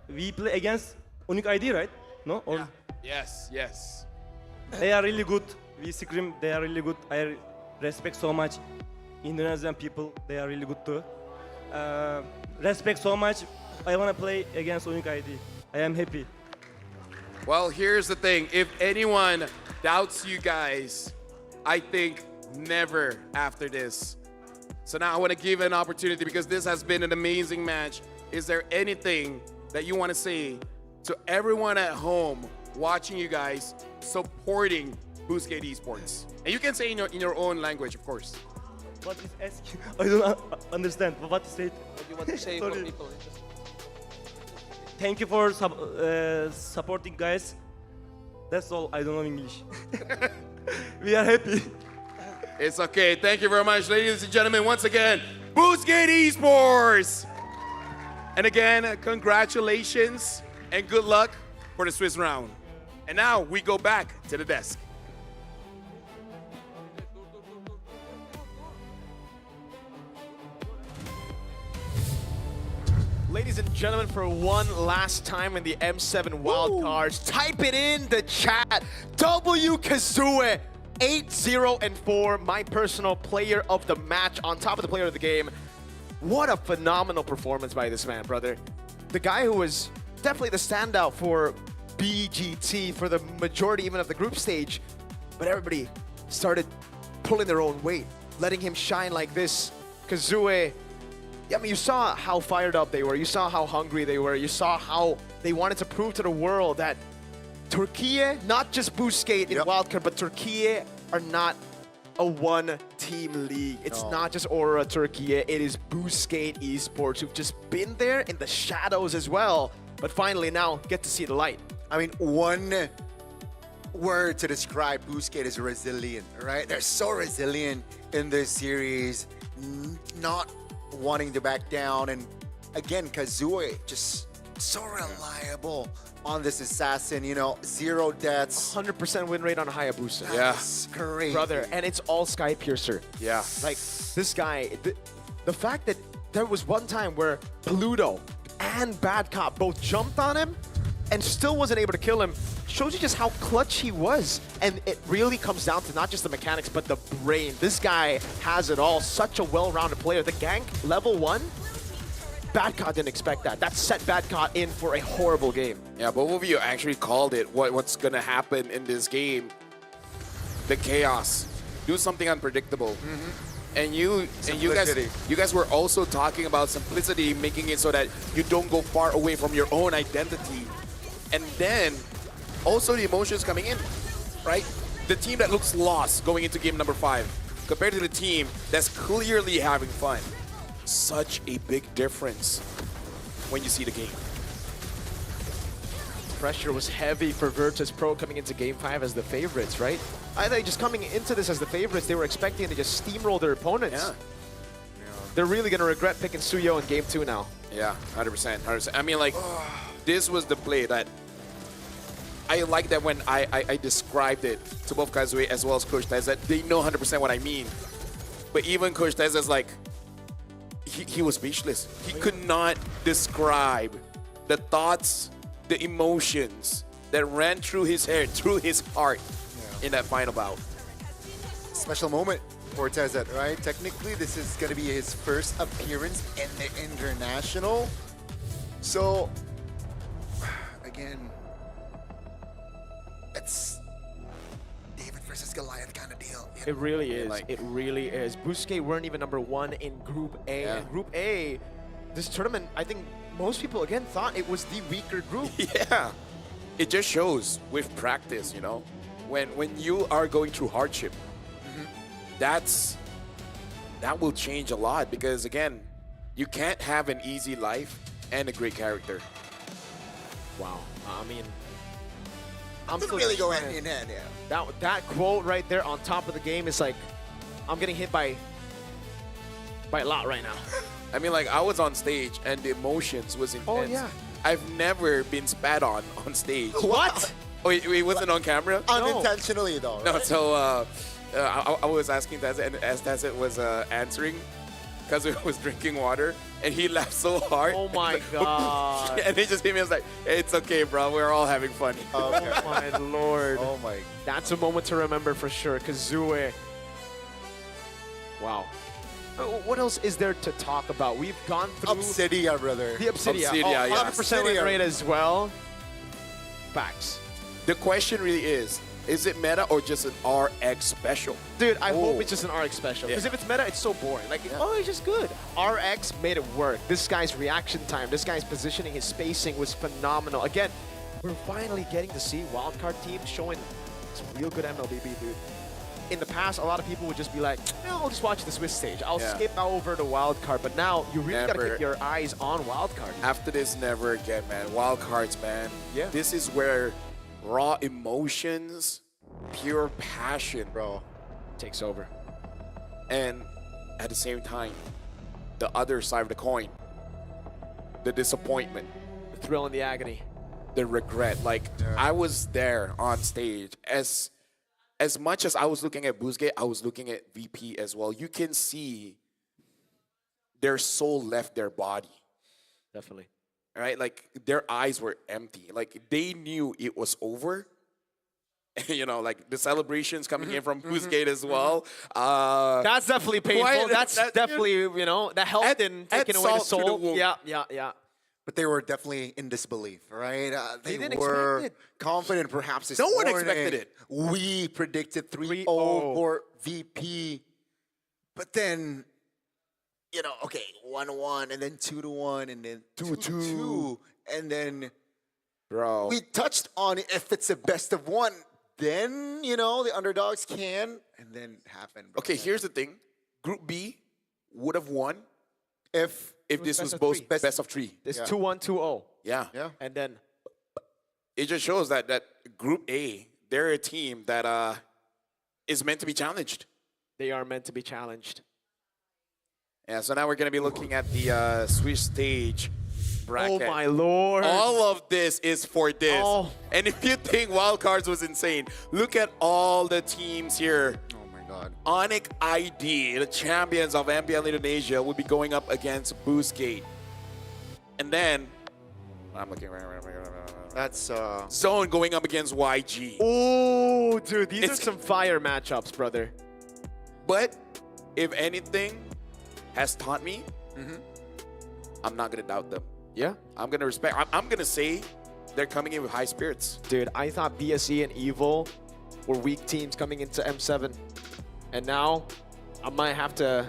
we play against Unique ID, right? No? Or Yes, yes. they are really good. We scream, they are really good. I respect so much Indonesian people. They are really good too. Respect so much. I want to play against Unique ID. I am happy. Well, here's the thing. If anyone doubts you guys, I think never after this. So now I want to give an opportunity because this has been an amazing match. Is there anything that you want to say to everyone at home watching you guys supporting Boostgate Esports? And you can say in your own language, of course. What is asking? I don't understand. What is it? What do you want to say for Sorry. people? Thank you for supporting, guys. That's all. I don't know English. We are happy. It's okay. Thank you very much, ladies and gentlemen. Once again, Boostgate Esports. And again, congratulations and good luck for the Swiss round. And now we go back to the desk. Ladies and gentlemen, for one last time in the M7 wildcards, type it in the chat. W Kazue, 8-0-4, my personal player of the match, on top of the player of the game. What a phenomenal performance by this man, brother. The guy who was definitely the standout for BGT for the majority even of the group stage, but everybody started pulling their own weight, letting him shine like this. Kazue, I mean, you saw how fired up they were. You saw how hungry they were. You saw how they wanted to prove to the world that Turkey, not just Boostgate in wildcard, but Turkey are not a one-team league. It's not just Aura Turkey. It is Boostgate Esports who've just been there in the shadows as well, but finally now get to see the light. I mean, one word to describe Boostgate is resilient, right? They're so resilient in this series, not wanting to back down. And again, Kazue just so reliable on this assassin, you know, 0 deaths. 100% win rate on Hayabusa. Yeah. That's crazy. Brother, and it's all Sky Piercer. Yeah. Like, this guy, the fact that there was one time where Pluto and Bad Cop both jumped on him and still wasn't able to kill him shows you just how clutch he was. And it really comes down to not just the mechanics, but the brain. This guy has it all. Such a well-rounded player. The gank, level 1, Badcott didn't expect that. That set Badcott in for a horrible game. Yeah, both of you actually called it what's going to happen in this game. The chaos. Do something unpredictable. And you guys were also talking about simplicity, making it so that you don't go far away from your own identity. And then also the emotions coming in, right? The team that looks lost going into game number 5 compared to the team that's clearly having fun. Such a big difference when you see the game. Pressure was heavy for Virtus Pro coming into game 5 as the favorites, right? I think just coming into this as the favorites, they were expecting to just steamroll their opponents. Yeah. They're really going to regret picking Suyo in game 2 now. Yeah, 100%. 100%. I mean, like, this was the play that I like that when I described it to both Kazue as well as Coach Tez, that they know 100% what I mean. But even Coach Tez is like, he was speechless. He could not describe the thoughts, the emotions that ran through his head, through his heart in that final bout. Special moment for Tezet, right? Technically, this is going to be his first appearance in the International. So, again, it's David versus Goliath kind of deal. It really is. It really is. Boostgate weren't even number 1 in Group A. Yeah. And Group A, this tournament, I think most people, again, thought it was the weaker group. Yeah. It just shows with practice, you know, when you are going through hardship, that will change a lot because, again, you can't have an easy life and a great character. Wow. I mean, I'm still really go hand in hand, yeah. That quote right there on top of the game is like, I'm getting hit by a lot right now. I mean, like, I was on stage and the emotions was intense. Oh, yeah. I've never been spat on stage. What? Oh, it wasn't on camera? Unintentionally, though, right? No, so I was asking Tazet, and as Tazet was answering, because he was drinking water, and he laughed so hard. Oh my god. And he just hit me. I was like, hey, it's okay, bro. We're all having fun. Oh my lord. Oh my. That's a moment to remember for sure. Kazue. Wow. What else is there to talk about? We've gone through Obsidia, brother. the Obsidia. Obsidia, yeah. 100% win rate as well. Facts. The question really is it meta or just an RX special? Dude, I hope it's just an RX special. Because if it's meta, it's so boring. Like, oh, it's just good. RX made it work. This guy's reaction time, this guy's positioning, his spacing was phenomenal. Again, we're finally getting to see wildcard teams showing some real good MLBB, dude. In the past, a lot of people would just be like, no, I'll just watch the Swiss stage. I'll skip over to wildcard. But now, you really got to keep your eyes on wildcard. After this, never again, man. Wildcards, man. Yeah. This is where raw emotions, pure passion, bro, takes over. And at the same time, the other side of the coin, the disappointment, the thrill and the agony, the regret. Like, I was there on stage. As much as I was looking at Boozgate, I was looking at VP as well. You can see their soul left their body. Definitely. Right? Like, their eyes were empty. Like, they knew it was over. You know, like, the celebrations coming in from Boozgate as well. That's definitely painful. That's definitely, you know, that helped in taking away the soul. Yeah. But they were definitely in disbelief, right? They didn't were expect it. confident perhaps this No one morning. expected it. We predicted 3-0 for VP. But then, you know, okay, 1-1, and then 2-1, and then 2-2. And then bro, we touched on if it's a best of one, then, you know, the underdogs can, and then happen. Bro. Okay, here's the thing. Group B would have won if this was both best of three. It's 2-1, 2-0. Yeah. And then it just shows that Group A, they're a team that is meant to be challenged. They are meant to be challenged. Yeah, so now we're going to be looking at the Swiss stage bracket. Oh my lord. All of this is for this. Oh. And if you think wildcards was insane, look at all the teams here. Oh my god. Onyx ID, the champions of MPL Indonesia, will be going up against Boostgate. And then, I'm looking right. That's Zone going up against YG. Oh, dude, these are some fire matchups, brother. But if anything has taught me, I'm not gonna doubt them. Yeah, I'm gonna respect. I'm gonna say they're coming in with high spirits. Dude, I thought BSE and Evil were weak teams coming into M7, and now I might have to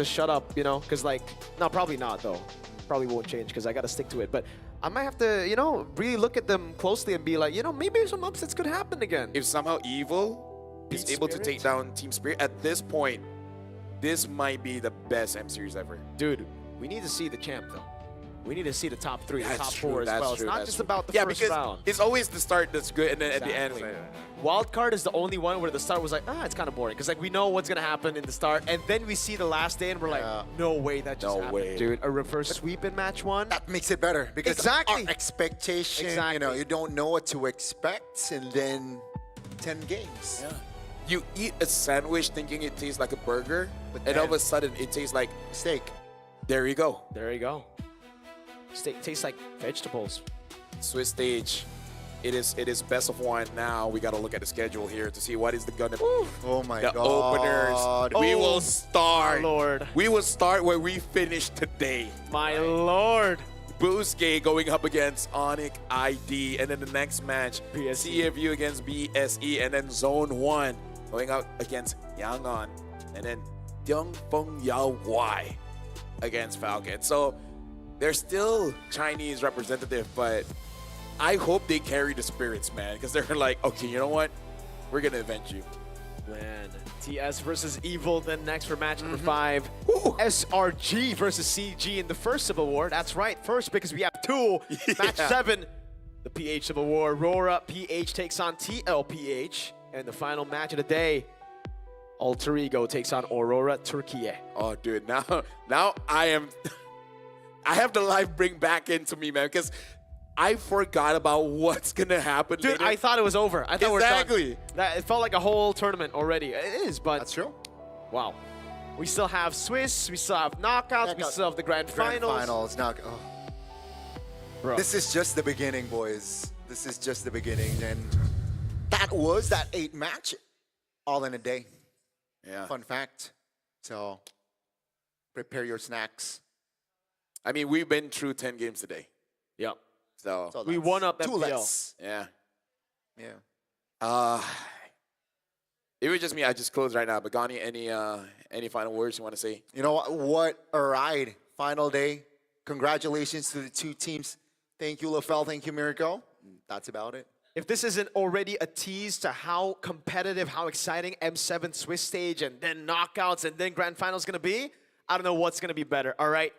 shut up, you know, because like, no, probably not though. Probably won't change because I gotta stick to it. But I might have to, you know, really look at them closely and be like, you know, maybe some upsets could happen again. If somehow Evil is able to take down Team Spirit at this point, this might be the best M series ever. Dude, we need to see the champ though. We need to see the top three, the top true, four as that's well. true, It's not that's just true. about the Yeah, first because round. it's always the start that's good, and then at the end, it's Exactly. like, Wild card is the only one where the start was like, it's kind of boring. Because like we know what's going to happen in the start. And then we see the last day and we're like, no way that just happened. way. Dude, a reverse sweep in match one. That makes it better because Exactly. our expectation, you know, you don't know what to expect, and then 10 games. Yeah. You eat a sandwich thinking it tastes like a burger, and all of a sudden it tastes like steak. There you go. There you go. Steak tastes like vegetables. Swiss stage. It is best of one now. We got to look at the schedule here to see what is the gonna. Oh my the god. openers. We will start. My lord. We will start where we finished today. My lord. Boostgate going up against Onyx ID, and then the next match, CFU against BSE, and then Zone 1 going out against Yangon, and then Yangfeng Yao Y against Falcon. So they're still Chinese representative, but I hope they carry the spirits, man, because they're like, okay, you know what? We're going to avenge you. Man, TS versus Evil, then next for match number 5. SRG versus CG in the first Civil War. That's right, first because we have 2. Match 7, the PH Civil War. Aurora PH takes on TLPH. And the final match of the day, Alter Ego takes on Aurora Turkiye. Oh, dude, now I have the life bring back into me, man, because I forgot about what's gonna happen. Dude, later. I thought it was over. I thought exactly. we're done. It felt like a whole tournament already. It is, but that's true. Wow. We still have Swiss, we still have knockouts, we still have the grand finals. Bro. This is just the beginning, boys. This is just the beginning. And that was that 8 match all in a day. Yeah. Fun fact. So prepare your snacks. I mean, we've been through 10 games today. Yep. So we won up 2 FPL. less. Yeah. Yeah. It was just me. I just closed right now. But Gani, any final words you want to say? You know what a ride. Final day. Congratulations to the 2 teams. Thank you, LaFell. Thank you, Miracle. That's about it. If this isn't already a tease to how competitive, how exciting M7 Swiss stage and then knockouts and then grand finals going to be, I don't know what's going to be better. All right.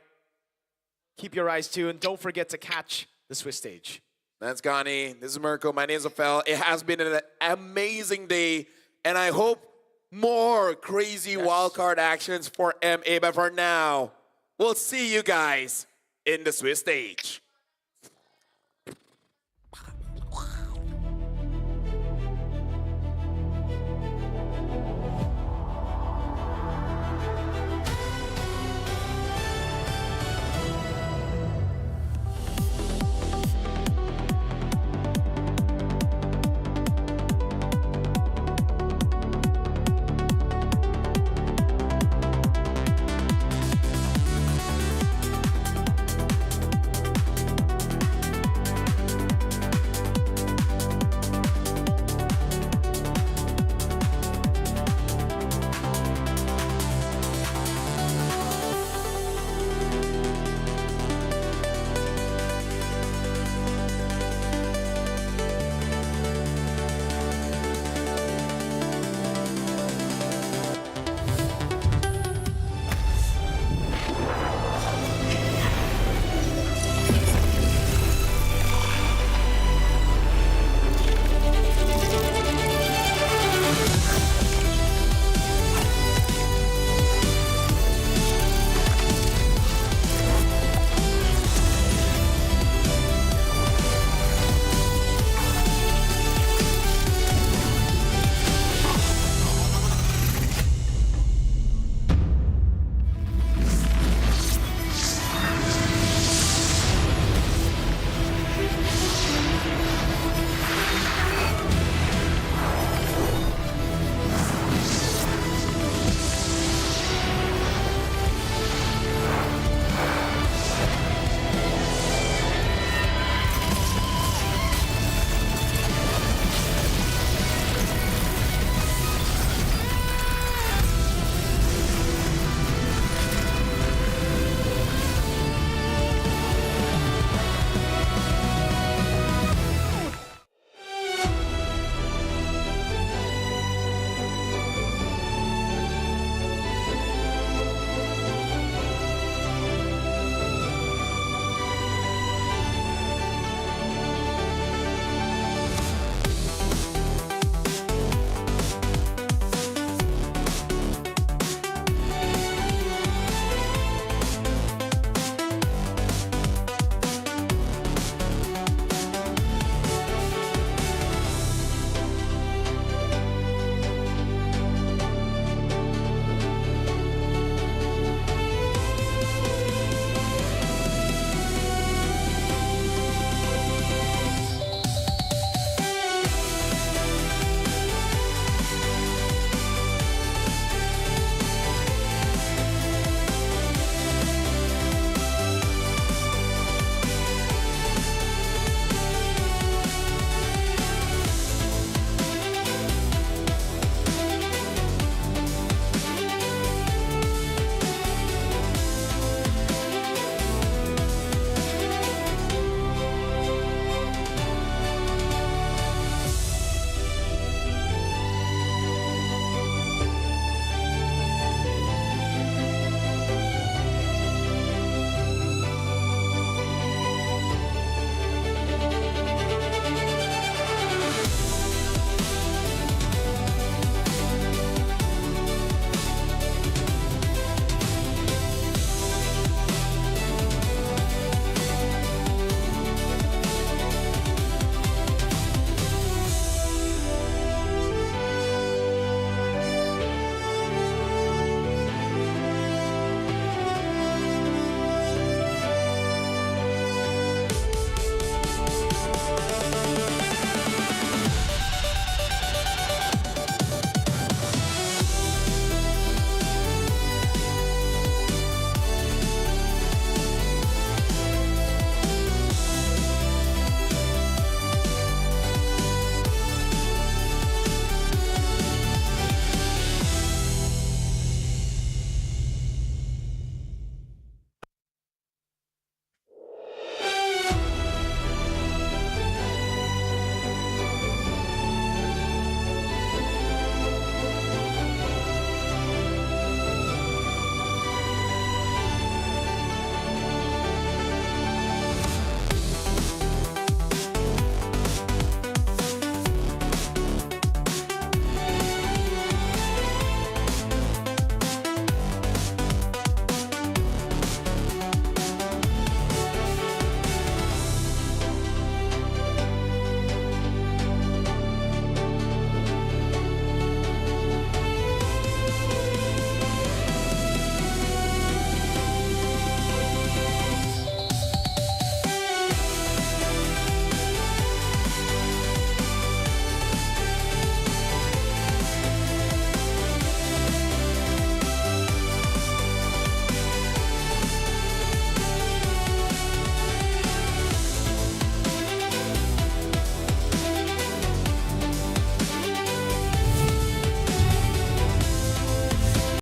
Keep your eyes tuned. Don't forget to catch the Swiss stage. That's Gani. This is Mirko. My name is LaFell. It has been an amazing day. And I hope more crazy wildcard actions for MA. But for now, we'll see you guys in the Swiss stage.